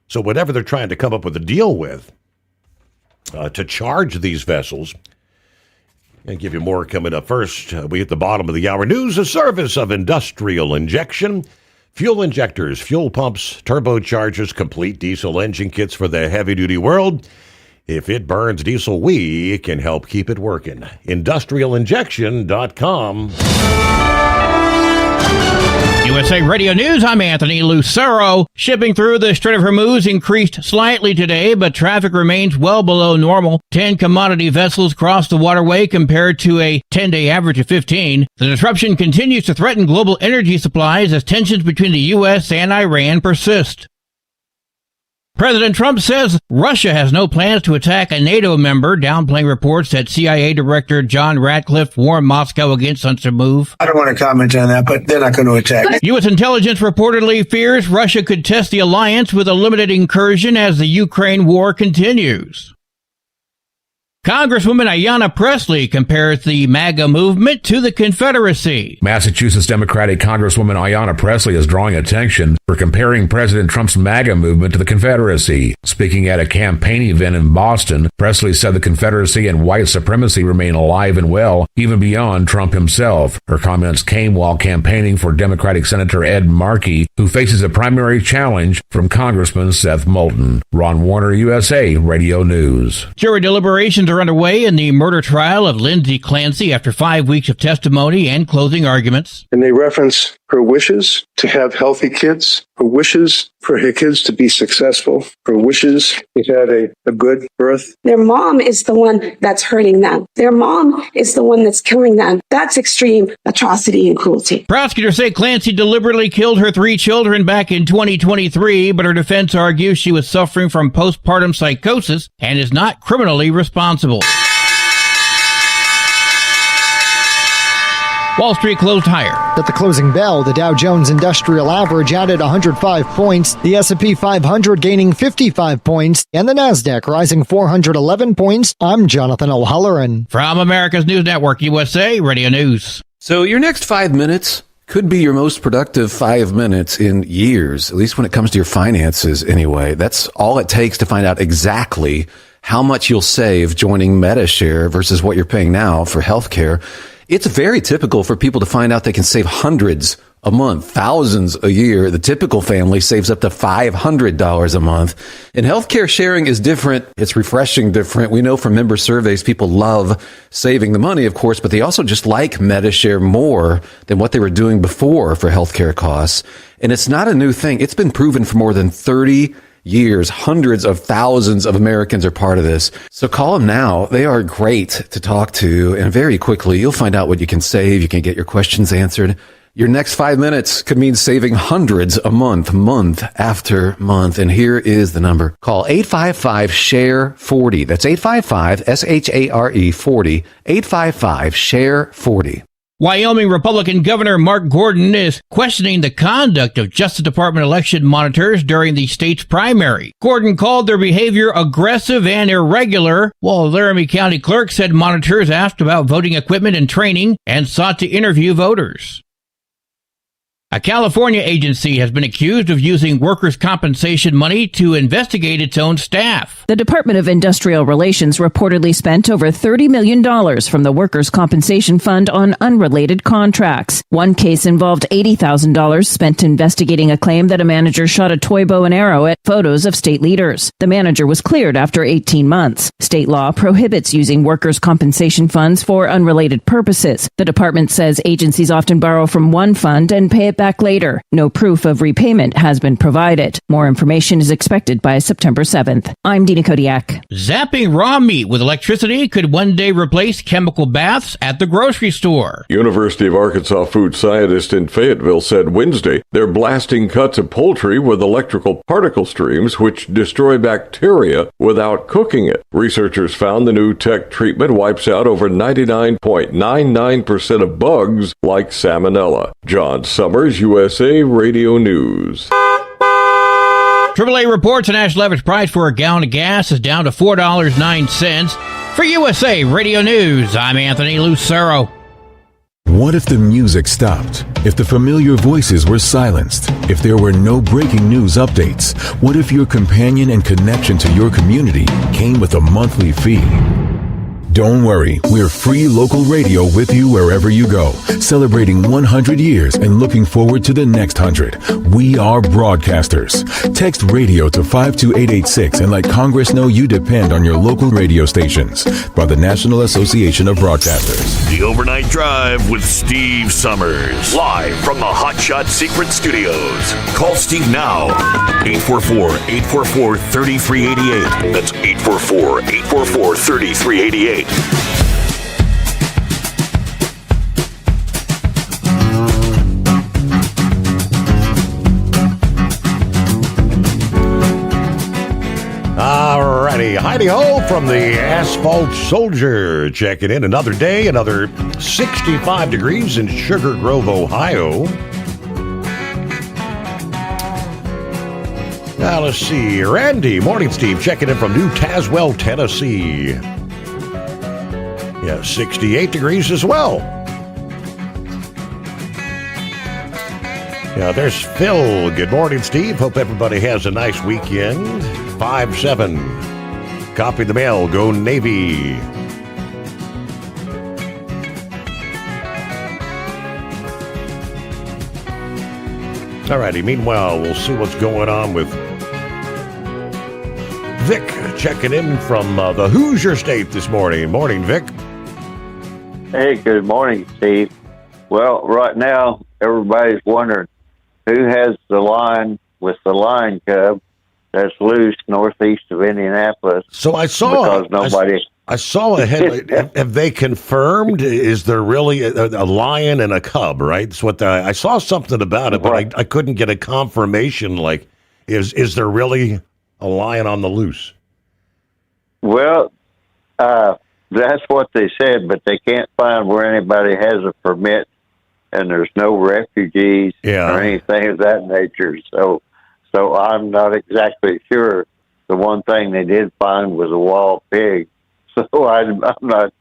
So whatever they're trying to come up with a deal with to charge these vessels. I'll give you more coming up. First, we hit the bottom of the hour. News, a service of Industrial Injection. Fuel injectors, fuel pumps, turbochargers, complete diesel engine kits for the heavy-duty world. If it burns diesel, we can help keep it working. IndustrialInjection.com. USA Radio News, I'm Anthony Lucero. Shipping through the Strait of Hormuz increased slightly today, but traffic remains well below normal. 10 commodity vessels crossed the waterway compared to a 10-day average of 15. The disruption continues to threaten global energy supplies as tensions between the U.S. and Iran persist. President Trump says Russia has no plans to attack a NATO member, downplaying reports that CIA Director John Ratcliffe warned Moscow against such a move. I don't want to comment on that, but they're not going to attack. U.S. intelligence reportedly fears Russia could test the alliance with a limited incursion as the Ukraine war continues. Congresswoman Ayanna Pressley compares the MAGA movement to the Confederacy. Massachusetts Democratic Congresswoman Ayanna Pressley is drawing attention for comparing President Trump's MAGA movement to the Confederacy. Speaking at a campaign event in Boston, Pressley said the Confederacy and white supremacy remain alive and well, even beyond Trump himself. Her comments came while campaigning for Democratic Senator Ed Markey, who faces a primary challenge from Congressman Seth Moulton. Ron Warner, USA Radio News. Jury deliberations are underway in the murder trial of Lindsay Clancy after 5 weeks of testimony and closing arguments. And they reference her wishes to have healthy kids, her wishes for her kids to be successful, her wishes to have a good birth. Their mom is the one that's hurting them. Their mom is the one that's killing them. That's extreme atrocity and cruelty. Prosecutors say Clancy deliberately killed her 3 children back in 2023, but her defense argues she was suffering from postpartum psychosis and is not criminally responsible. Wall Street closed higher. At the closing bell, the Dow Jones Industrial Average added 105 points, the S&P 500 gaining 55 points, and the Nasdaq rising 411 points. I'm Jonathan O'Halloran. From America's News Network, USA Radio News. So your next 5 minutes could be your most productive 5 minutes in years, at least when it comes to your finances anyway. That's all it takes to find out exactly how much you'll save joining MediShare versus what you're paying now for healthcare. It's very typical for people to find out they can save hundreds a month, thousands a year. The typical family saves up to $500 a month. And healthcare sharing is different. It's refreshing different. We know from member surveys, people love saving the money, of course, but they also just like MediShare more than what they were doing before for healthcare costs. And it's not a new thing. It's been proven for more than 30 years. Hundreds of thousands of Americans are part of this. So call them now. They are great to talk to. And very quickly, you'll find out what you can save. You can get your questions answered. Your next 5 minutes could mean saving hundreds a month, month after month. And here is the number. Call 855-SHARE-40. That's 855-SHARE 40. 855-SHARE-40. Wyoming Republican Governor Mark Gordon is questioning the conduct of Justice Department election monitors during the state's primary. Gordon called their behavior aggressive and irregular, while Laramie County Clerk said monitors asked about voting equipment and training and sought to interview voters. A California agency has been accused of using workers' compensation money to investigate its own staff. The Department of Industrial Relations reportedly spent over $30 million from the Workers' Compensation Fund on unrelated contracts. One case involved $80,000 spent investigating a claim that a manager shot a toy bow and arrow at photos of state leaders. The manager was cleared after 18 months. State law prohibits using workers' compensation funds for unrelated purposes. The department says agencies often borrow from one fund and pay it back later. No proof of repayment has been provided. More information is expected by September 7th. I'm Dina Kodiak. Zapping raw meat with electricity could one day replace chemical baths at the grocery store. University of Arkansas food scientist in Fayetteville said Wednesday they're blasting cuts of poultry with electrical particle streams which destroy bacteria without cooking it. Researchers found the new tech treatment wipes out over 99.99% of bugs like salmonella. John Sommers, USA Radio News. AAA reports the national average price for a gallon of gas is down to $4.09. For USA Radio News, I'm Anthony Lucero. What if the music stopped? If the familiar voices were silenced? If there were no breaking news updates? What if your companion and connection to your community came with a monthly fee? Don't worry, we're free local radio with you wherever you go, celebrating 100 years and looking forward to the next 100. We are broadcasters. Text radio to 52886 and let Congress know you depend on your local radio stations. By the National Association of Broadcasters. The Overnight Drive with Steve Sommers. Live from the Hot Shot Secret Studios. Call Steve now. 844-844-3388. That's 844-844-3388. Alrighty, Heidi-ho from the Asphalt Soldier. Checking in another day, another 65 degrees in Sugar Grove, Ohio. Now, let's see. Randy, morning, Steve. Checking in from New Tazewell, Tennessee. Yeah, 68 degrees as well. Yeah, there's Phil. Good morning, Steve. Hope everybody has a nice weekend. 5-7. Copy the mail. Go Navy. Alrighty, meanwhile, we'll see what's going on with Vic checking in from the Hoosier State this morning. Morning, Vic. Hey, good morning, Steve. Well, right now, everybody's wondering who has the line with the lion cub that's loose northeast of Indianapolis. So I saw because nobody. I saw a headline. Have they confirmed? Is there really a lion and a cub? Right. That's what I saw something about it, but Right. I couldn't get a confirmation. Like, is there really a lion on the loose? Well, that's what they said, but they can't find where anybody has a permit, and there's no refugees or anything of that nature. So I'm not exactly sure. The one thing they did find was a wild pig. So I'm not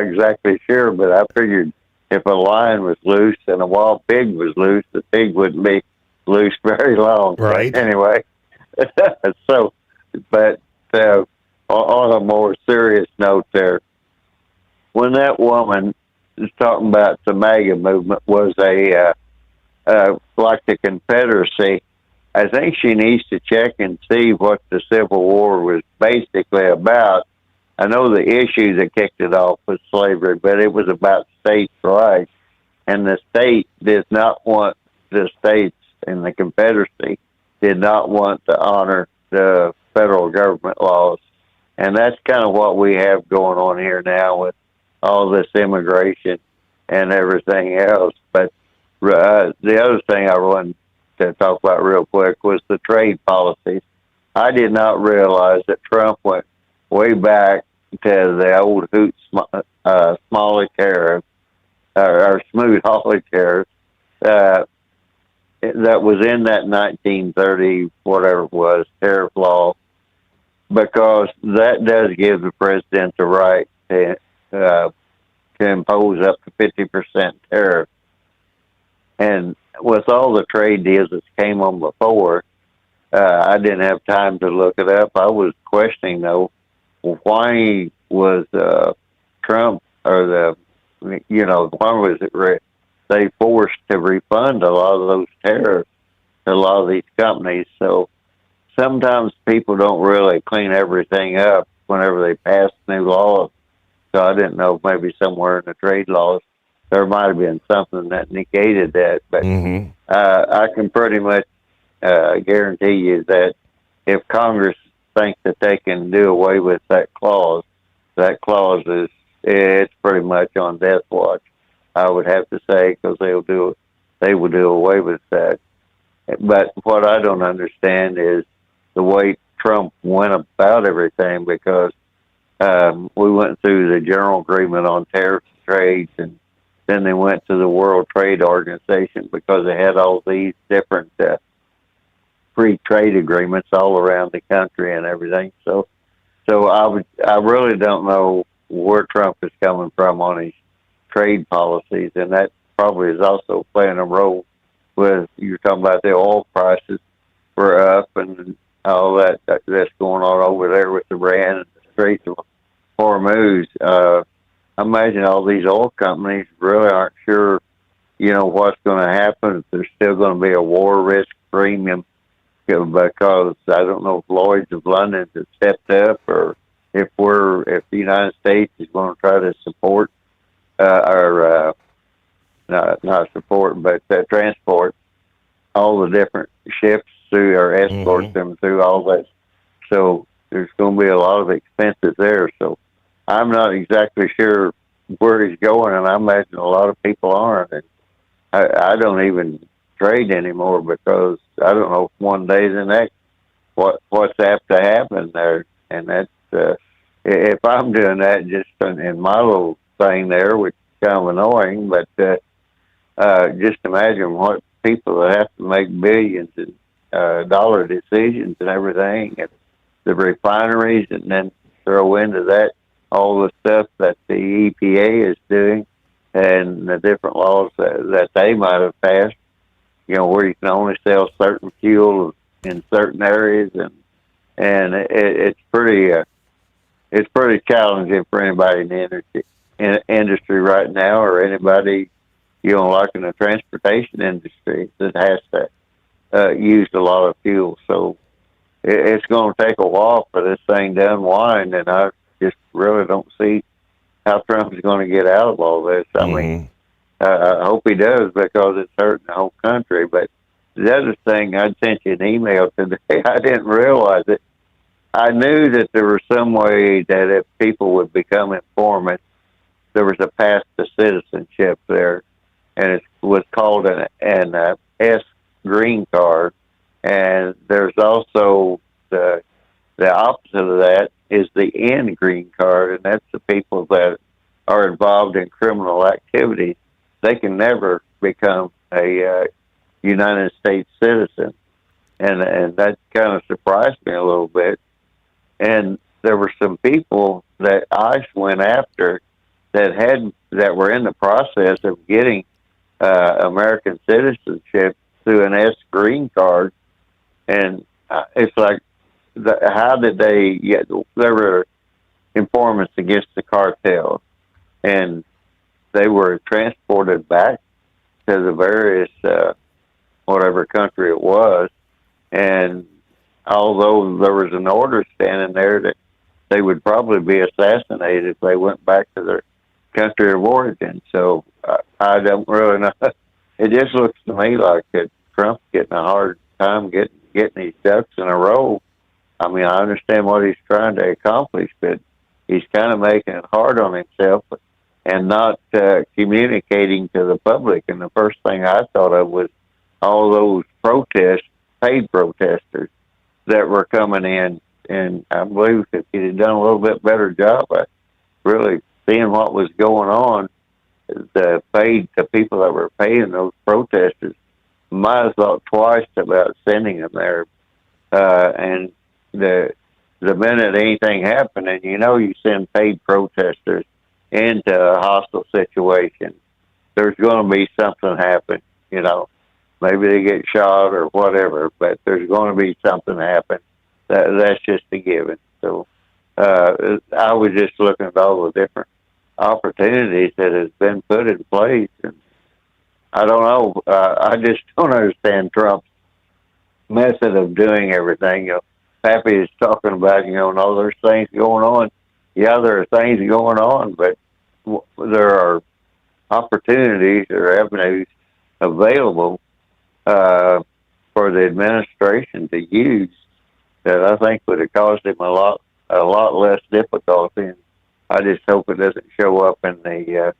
exactly sure, but I figured if a lion was loose and a wild pig was loose, the pig wouldn't be loose very long. Right. But anyway, so, but on a more serious note there, when that woman is talking about the MAGA movement was like the Confederacy, I think she needs to check and see what the Civil War was basically about. I know the issue that kicked it off was slavery, but it was about states' rights. And the state did not want, the states in the Confederacy did not want to honor the federal government laws. And that's kind of what we have going on here now with all this immigration and everything else. But the other thing I wanted to talk about real quick was the trade policies. I did not realize that Trump went way back to the old Smalley tariff, or Smoot-Hawley tariff, that was in that 1930, whatever it was, tariff law, because that does give the president the right to impose up to 50% tariff. And with all the trade deals that came on before, I didn't have time to look it up. I was questioning, though, why was Trump or why was it they forced to refund a lot of those tariffs to a lot of these companies? So sometimes people don't really clean everything up whenever they pass new laws. So I didn't know, maybe somewhere in the trade laws there might have been something that negated that. But I can pretty much guarantee you that if Congress thinks that they can do away with that clause it's pretty much on death watch, I would have to say, because they will do away with that. But what I don't understand is the way Trump went about everything, because we went through the general agreement on tariff trades, and then they went to the World Trade Organization because they had all these different free trade agreements all around the country and everything. So I really don't know where Trump is coming from on his trade policies, and that probably is also playing a role with, you're talking about the oil prices were up and all that's going on over there with Iran and the Straits of moves. I imagine all these oil companies really aren't sure, what's going to happen. If there's still going to be a war risk premium, because I don't know if Lloyd's of London has stepped up, or if the United States is going to try to support not support, but transport all the different ships through, or escort them through all that. So there's going to be a lot of expenses there. So I'm not exactly sure where he's going, and I imagine a lot of people aren't. And I don't even trade anymore, because I don't know if one day the next what's apt to happen there. And that's if I'm doing that just in my little thing there, which is kind of annoying, but just imagine what people that have to make billions and dollar decisions and everything, and the refineries, and then throw into that all the stuff that the EPA is doing and the different laws that they might have passed, where you can only sell certain fuel in certain areas, and it's pretty challenging for anybody in the industry right now, or anybody like in the transportation industry that has to use a lot of fuel. So it's going to take a while for this thing to unwind, and I just really don't see how Trump is going to get out of all this. I mean, I hope he does, because it's hurting the whole country. But the other thing, I sent you an email today. I didn't realize it. I knew that there was some way that if people would become informants, there was a path to citizenship there, and it was called an S green card. And there's also the opposite of that is the N green card, and that's the people that are involved in criminal activity. They can never become a United States citizen, and that kind of surprised me a little bit. And there were some people that ICE went after that were in the process of getting American citizenship through an S green card, and it's like, how did they get? There were informants against the cartel, and they were transported back to the various whatever country it was, and although there was an order standing there that they would probably be assassinated if they went back to their country of origin. So I don't really know. It just looks to me like that Trump's getting a hard time getting his ducks in a row. I mean, I understand what he's trying to accomplish, but he's kind of making it hard on himself and not communicating to the public. And the first thing I thought of was all those paid protesters that were coming in. And I believe if he'd have done a little bit better job of really seeing what was going on, the people that were paying those protesters might have thought twice about sending them there. And the minute anything happened, and you send paid protesters into a hostile situation, there's going to be something happen. Maybe they get shot or whatever, but there's going to be something happen. That's just a given. So I was just looking at all the different opportunities that has been put in place, and I don't know. I just don't understand Trump's method of doing everything. Pappy is talking about, no, there's things going on. Yeah, there are things going on, but there are opportunities or avenues available for the administration to use that I think would have caused him a lot less difficulty. And I just hope it doesn't show up in the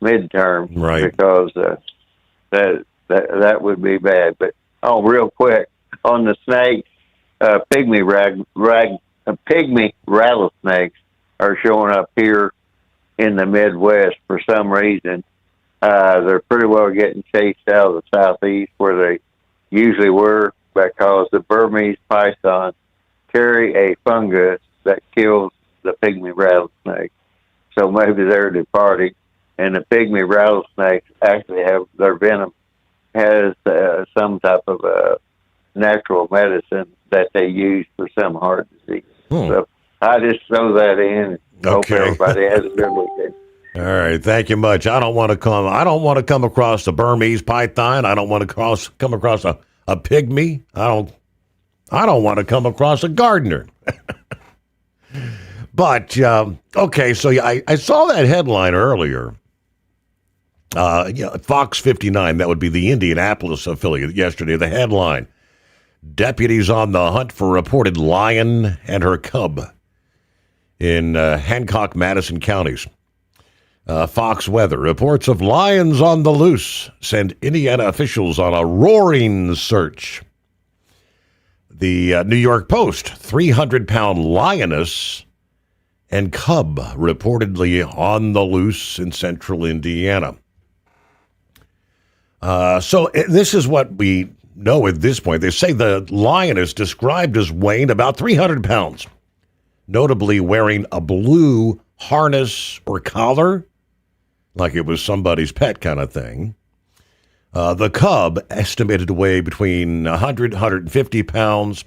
midterm, right? Because that would be bad. But real quick on the snakes, pygmy rattlesnakes are showing up here in the Midwest for some reason. They're pretty well getting chased out of the southeast where they usually were, because the Burmese python carry a fungus that kills the pygmy rattlesnake. So maybe they're departing, and the pygmy rattlesnakes actually have their venom has some type of natural medicine that they use for some heart disease. So I just throw that in. Hope everybody has a good weekend. All right, thank you much. I don't want to come across a Burmese python. I don't want to come across a pygmy. I don't want to come across a gardener. But okay, so I saw that headline earlier. Fox 59, that would be the Indianapolis affiliate yesterday. The headline: Deputies on the hunt for reported lion and her cub in Hancock, Madison counties. Fox Weather reports of lions on the loose send Indiana officials on a roaring search. The New York Post, 300-pound lioness and cub reportedly on the loose in central Indiana. So this is what we know at this point. They say the lioness described as weighing about 300 pounds, notably wearing a blue harness or collar, like it was somebody's pet kind of thing. The cub estimated to weigh between 100 and 150 pounds.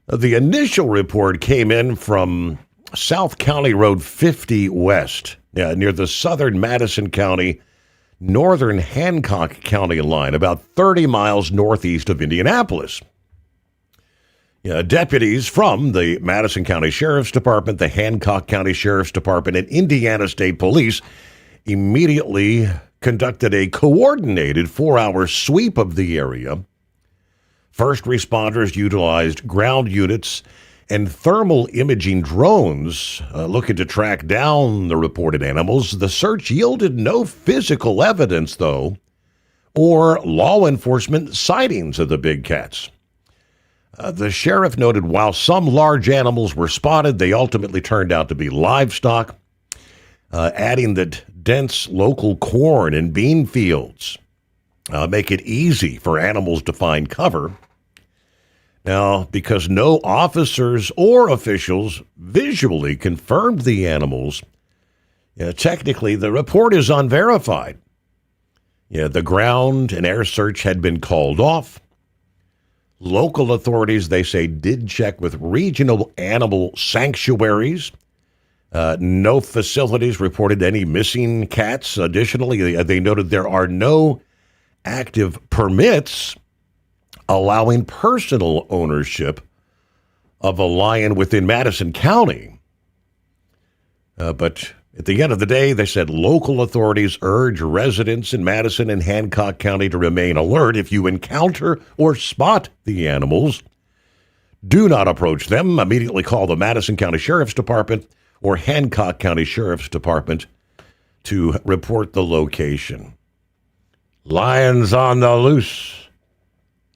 The initial report came in from South County Road 50 West, near the southern Madison County, northern Hancock County line, about 30 miles northeast of Indianapolis. Deputies from the Madison County Sheriff's Department, the Hancock County Sheriff's Department, and Indiana State Police immediately conducted a coordinated 4-hour sweep of the area. First responders utilized ground units and thermal imaging drones looking to track down the reported animals. The search yielded no physical evidence, though, or law enforcement sightings of the big cats. The sheriff noted while some large animals were spotted, they ultimately turned out to be livestock, adding that dense local corn and bean fields make it easy for animals to find cover. Now, because no officers or officials visually confirmed the animals, technically the report is unverified. The ground and air search had been called off. Local authorities, they say, did check with regional animal sanctuaries. No facilities reported any missing cats. Additionally, they noted there are no active permits allowing personal ownership of a lion within Madison County. But at the end of the day, they said local authorities urge residents in Madison and Hancock County to remain alert. If you encounter or spot the animals, do not approach them. Immediately call the Madison County Sheriff's Department or Hancock County Sheriff's Department to report the location. Lions on the loose.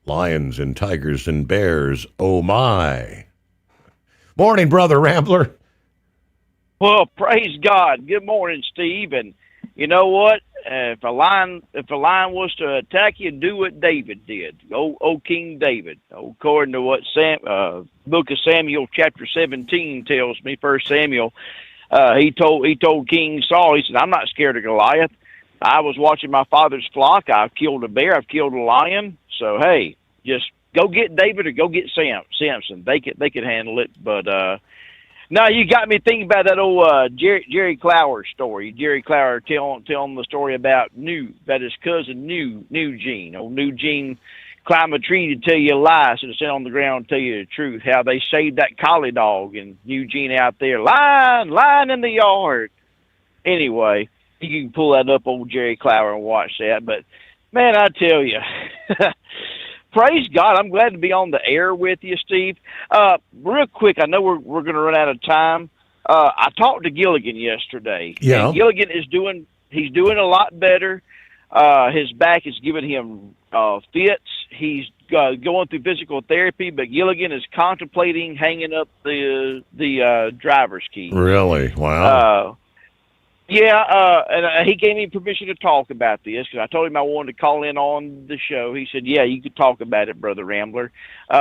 Lions and tigers and bears, oh my. Morning, Brother Rambler. Well, praise God. Good morning, Steve. And you know what? If a lion was to attack you, do what David did. Oh, King David. According to what Book of Samuel, chapter 17 tells me, 1 Samuel, he told King Saul, he said, I'm not scared of Goliath. I was watching my father's flock. I've killed a bear. I've killed a lion. So hey, just go get David or go get Samson. They could handle it. But no, you got me thinking about that old Jerry Clower story. Jerry Clower telling the story about his cousin Eugene. Old Eugene climbed a tree to tell you a lie, so to sit on the ground and tell you the truth. How they saved that collie dog, and Eugene out there lying in the yard. Anyway, you can pull that up, old Jerry Clower, and watch that. But man, I tell you. Praise God. I'm glad to be on the air with you, Steve. Real quick, I know we're going to run out of time. I talked to Gilligan yesterday. Yeah. And Gilligan he's doing a lot better. His back is giving him fits. He's going through physical therapy, but Gilligan is contemplating hanging up the driver's key. Really? Wow. And he gave me permission to talk about this because I told him I wanted to call in on the show. He said, yeah, you could talk about it, Brother Rambler.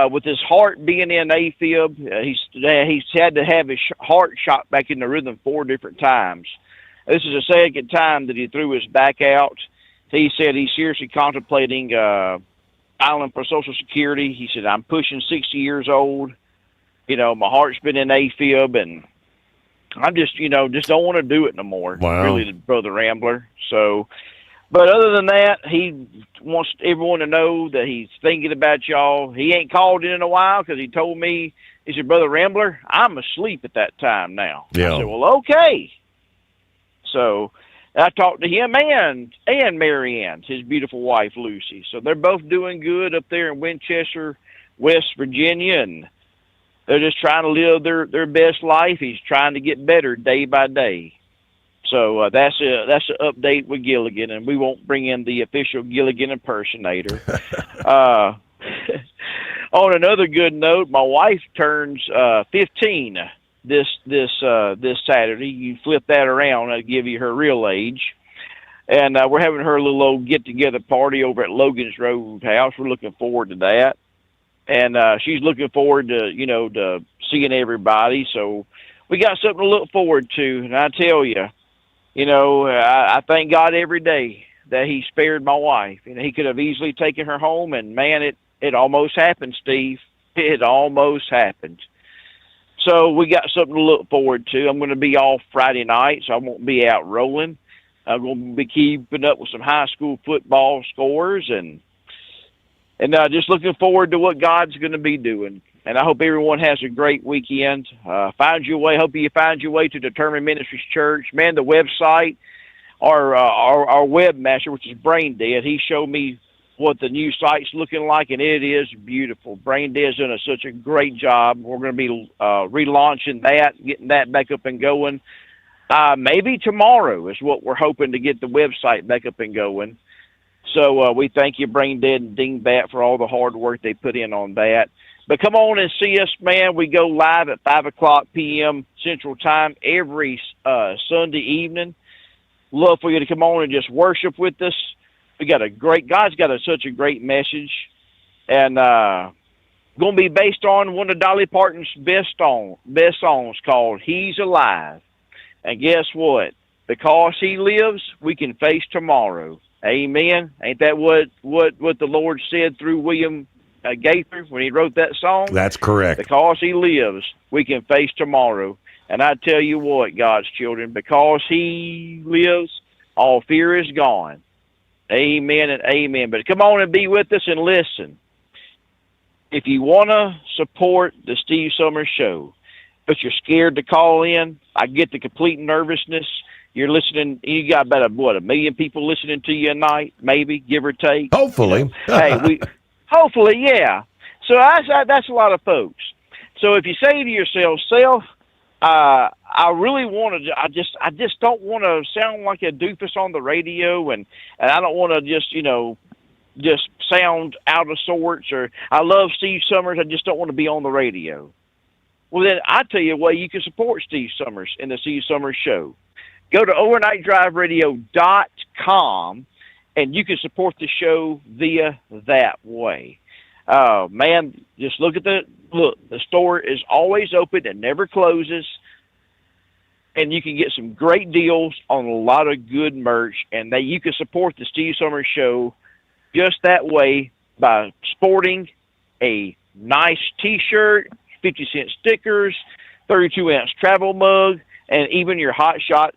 With his heart being in AFib, he's had to have his heart shot back into rhythm 4 different times. This is the second time that he threw his back out. He said he's seriously contemplating filing for Social Security. He said, I'm pushing 60 years old. My heart's been in AFib, and I'm just don't want to do it no more. Wow. Really, Brother Rambler. So, but other than that, he wants everyone to know that he's thinking about y'all. He ain't called in a while because he told me, he said, Brother Rambler, I'm asleep at that time now. Yeah. I said, well, okay. So I talked to him and Mary Ann, his beautiful wife, Lucy. So they're both doing good up there in Winchester, West Virginia, and they're just trying to live their best life. He's trying to get better day by day. So that's an update with Gilligan, and we won't bring in the official Gilligan impersonator. On another good note, my wife turns 15 this Saturday. You flip that around, I'll give you her real age. And we're having her little old get-together party over at Logan's Roadhouse. We're looking forward to that. And she's looking forward to, to seeing everybody. So we got something to look forward to. And I tell you, I thank God every day that he spared my wife. He could have easily taken her home, and, man, it almost happened, Steve. It almost happened. So we got something to look forward to. I'm going to be off Friday night, so I won't be out rolling. I'm going to be keeping up with some high school football scores and just looking forward to what God's going to be doing. And I hope everyone has a great weekend. Find your way. Hope you find your way to Determined Ministries Church. Man, the website, our webmaster, which is Brain Dead, he showed me what the new site's looking like, and it is beautiful. Brain Dead's done such a great job. We're going to be relaunching that, getting that back up and going. Maybe tomorrow is what we're hoping to get the website back up and going. So we thank you, Brain Dead and Dingbat, for all the hard work they put in on that. But come on and see us, man. We go live at 5 o'clock p.m. Central Time every Sunday evening. Love for you to come on and just worship with us. We got God's got such a great message. And going to be based on one of Dolly Parton's best songs called He's Alive. And guess what? Because he lives, we can face tomorrow. Amen. Ain't that what the Lord said through William Gaither when he wrote that song? That's correct. Because he lives, we can face tomorrow. And I tell you what, God's children, because he lives, all fear is gone. Amen and amen. But come on and be with us and listen. If you want to support the Steve Sommers Show, but you're scared to call in, I get the complete nervousness. You're listening. You got about a million people listening to you a night, maybe, give or take. Hopefully. Hopefully, yeah. So that's a lot of folks. So if you say to yourself, I really want to. I just don't want to sound like a doofus on the radio, and I don't want to just sound out of sorts. Or I love Steve Sommers. I just don't want to be on the radio. Well, then I tell you a way you can support Steve Sommers and the Steve Sommers Show. Go to overnightdriveradio.com, and you can support the show via that way. Man, just look. The store is always open and never closes, and you can get some great deals on a lot of good merch, and you can support the Steve Sommers Show just that way by sporting a nice T-shirt, 50-cent stickers, 32-ounce travel mug, and even your Hot Shot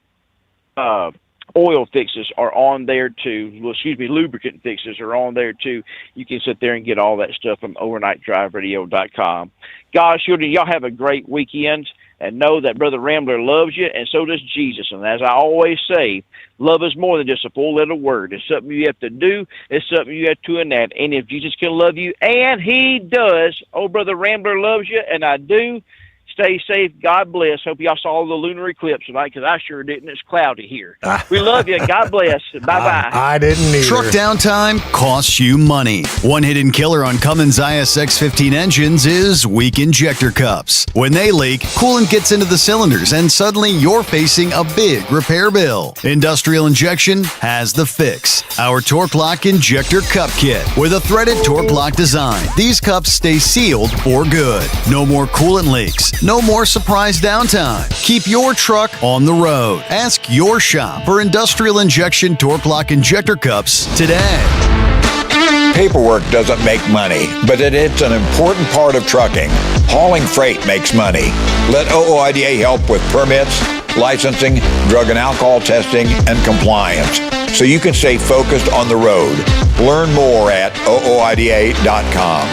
oil fixes are on there too. Lubricant fixes are on there too. You can sit there and get all that stuff from overnightdriveradio.com. God's children, y'all have a great weekend, and know that Brother Rambler loves you, and so does Jesus. And as I always say, love is more than just a four-letter word. It's something you have to do. It's something you have to enact. And if Jesus can love you, and he does, Brother Rambler loves you, and I do. Stay safe. God bless. Hope y'all saw the lunar eclipse tonight, because I sure didn't. It's cloudy here. We love you. God bless. Bye-bye. I didn't either. Truck downtime costs you money. One hidden killer on Cummins ISX 15 engines is weak injector cups. When they leak, coolant gets into the cylinders, and suddenly you're facing a big repair bill. Industrial Injection has the fix. Our Torque Lock Injector Cup Kit with a threaded Torque Lock design. These cups stay sealed for good. No more coolant leaks. No more surprise downtime. Keep your truck on the road. Ask your shop for Industrial Injection Torque Lock Injector Cups today. Paperwork doesn't make money, but it's an important part of trucking. Hauling freight makes money. Let OOIDA help with permits, licensing, drug and alcohol testing, and compliance, so you can stay focused on the road. Learn more at OOIDA.com.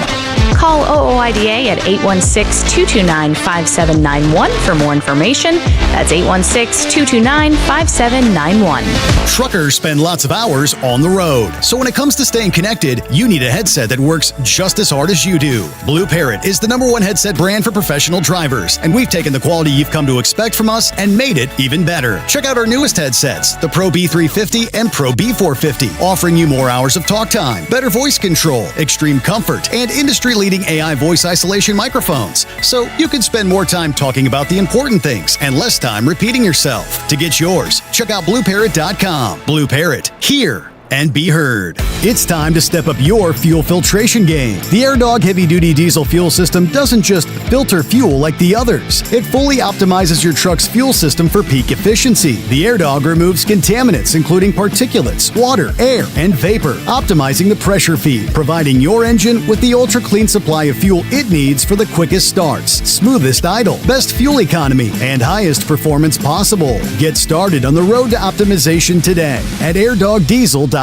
Call OOIDA at 816-229-5791 for more information. That's 816-229-5791. Truckers spend lots of hours on the road. So when it comes to staying connected, you need a headset that works just as hard as you do. Blue Parrot is the #1 headset brand for professional drivers, and we've taken the quality you've come to expect from us and made it even better. Check out our newest headsets, the Pro B350 and Pro B450, offering you more hours of talk time, better voice control, extreme comfort, and industry-leading AI voice isolation microphones, so you can spend more time talking about the important things and less time repeating yourself. To get yours, check out BlueParrot.com. Blue Parrot, hear and be heard. It's time to step up your fuel filtration game. The AirDog heavy-duty diesel fuel system doesn't just filter fuel like the others. It fully optimizes your truck's fuel system for peak efficiency. The AirDog removes contaminants, including particulates, water, air, and vapor, optimizing the pressure feed, providing your engine with the ultra-clean supply of fuel it needs for the quickest starts, smoothest idle, best fuel economy, and highest performance possible. Get started on the road to optimization today at airdogdiesel.com.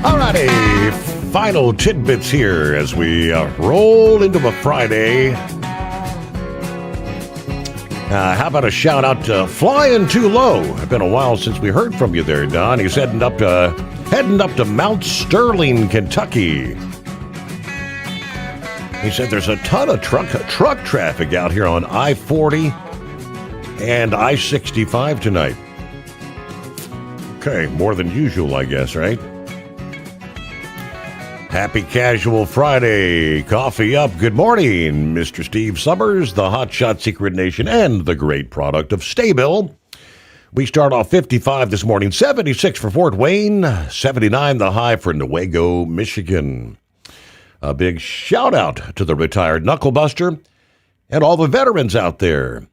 Alrighty, final tidbits here as we roll into a Friday. How about a shout out to Flying Too Low? It's been a while since we heard from you there, Don. He's heading up to Mount Sterling, Kentucky. He said there's a ton of truck traffic out here on I-40 and I-65 tonight. Okay, more than usual, I guess, right? Happy Casual Friday. Coffee up. Good morning, Mr. Steve Sommers, the Hotshot Secret Nation, and the great product of Staybill. We start off 55 this morning, 76 for Fort Wayne, 79 the high for Newaygo, Michigan. A big shout out to the retired Knucklebuster and all the veterans out there.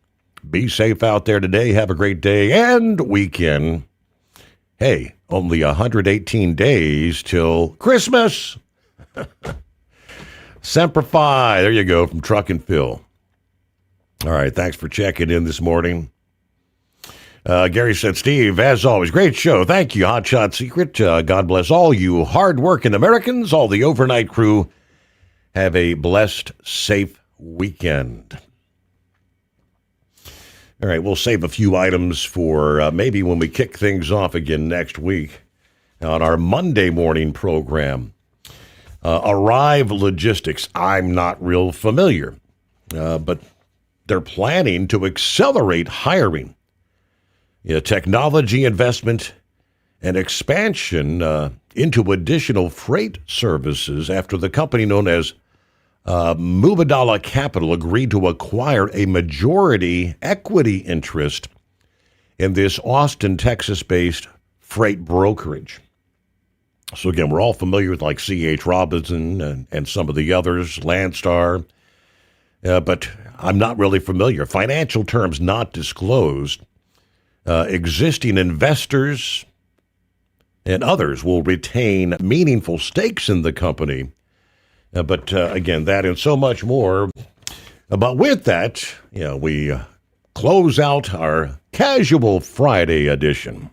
Be safe out there today. Have a great day and weekend. Hey, only 118 days till Christmas. Semper Fi. There you go from Truck and Phil. All right, thanks for checking in this morning. Gary said, Steve, as always, great show. Thank you, Hotshot Secret. God bless all you hard-working Americans, all the overnight crew. Have a blessed, safe weekend. All right, we'll save a few items for maybe when we kick things off again next week on our Monday morning program. Arrive Logistics. I'm not real familiar, but they're planning to accelerate hiring. Technology investment and expansion into additional freight services after the company known as Mubadala Capital agreed to acquire a majority equity interest in this Austin, Texas-based freight brokerage. So again, we're all familiar with like C.H. Robinson and some of the others, Landstar, but I'm not really familiar. Financial terms not disclosed. Existing investors and others will retain meaningful stakes in the company. But again, that and so much more. But with that, we close out our Casual Friday edition.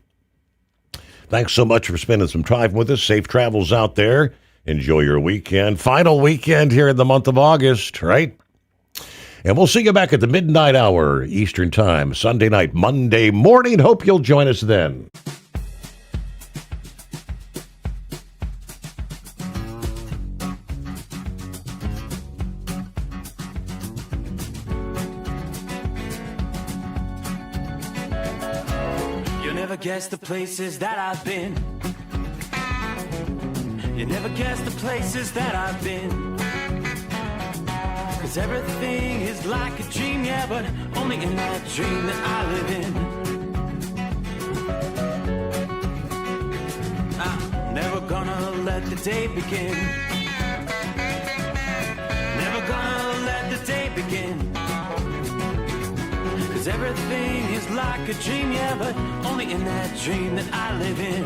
Thanks so much for spending some time with us. Safe travels out there. Enjoy your weekend. Final weekend here in the month of August, right? And we'll see you back at the midnight hour Eastern Time, Sunday night, Monday morning. Hope you'll join us then. Guess the places that I've been. You never guess the places that I've been. 'Cause everything is like a dream, yeah, but only in that dream that I live in. I never gonna let the day begin. Never gonna let the day begin. 'Cause everything is like a dream, yeah, but only in that dream that I live in.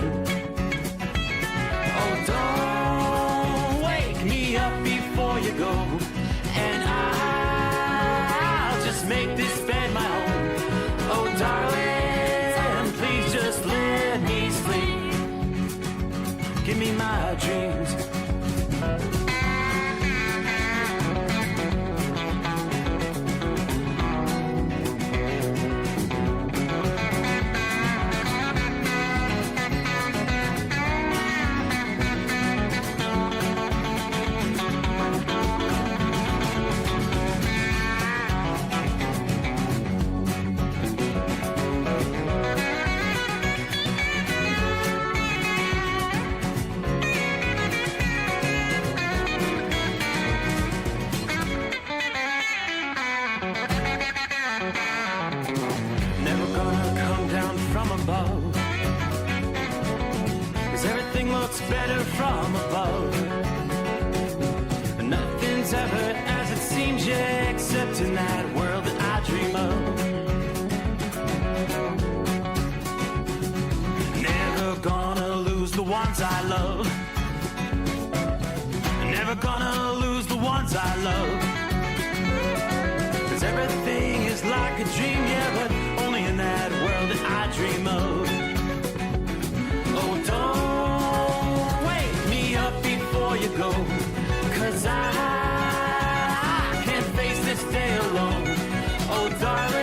Oh, don't wake me up before you go, and I'll just make this bed my home. Oh, darling, please just let me sleep. Give me my dreams. Better from above. Nothing's ever as it seems, yeah, except in that world that I dream of. Never gonna lose the ones I love. Never gonna lose the ones I love. 'Cause everything is like a dream, yeah, but only in that world that I dream of. Oh, don't wake me up before you go, 'cause I can't face this day alone. Oh, darling,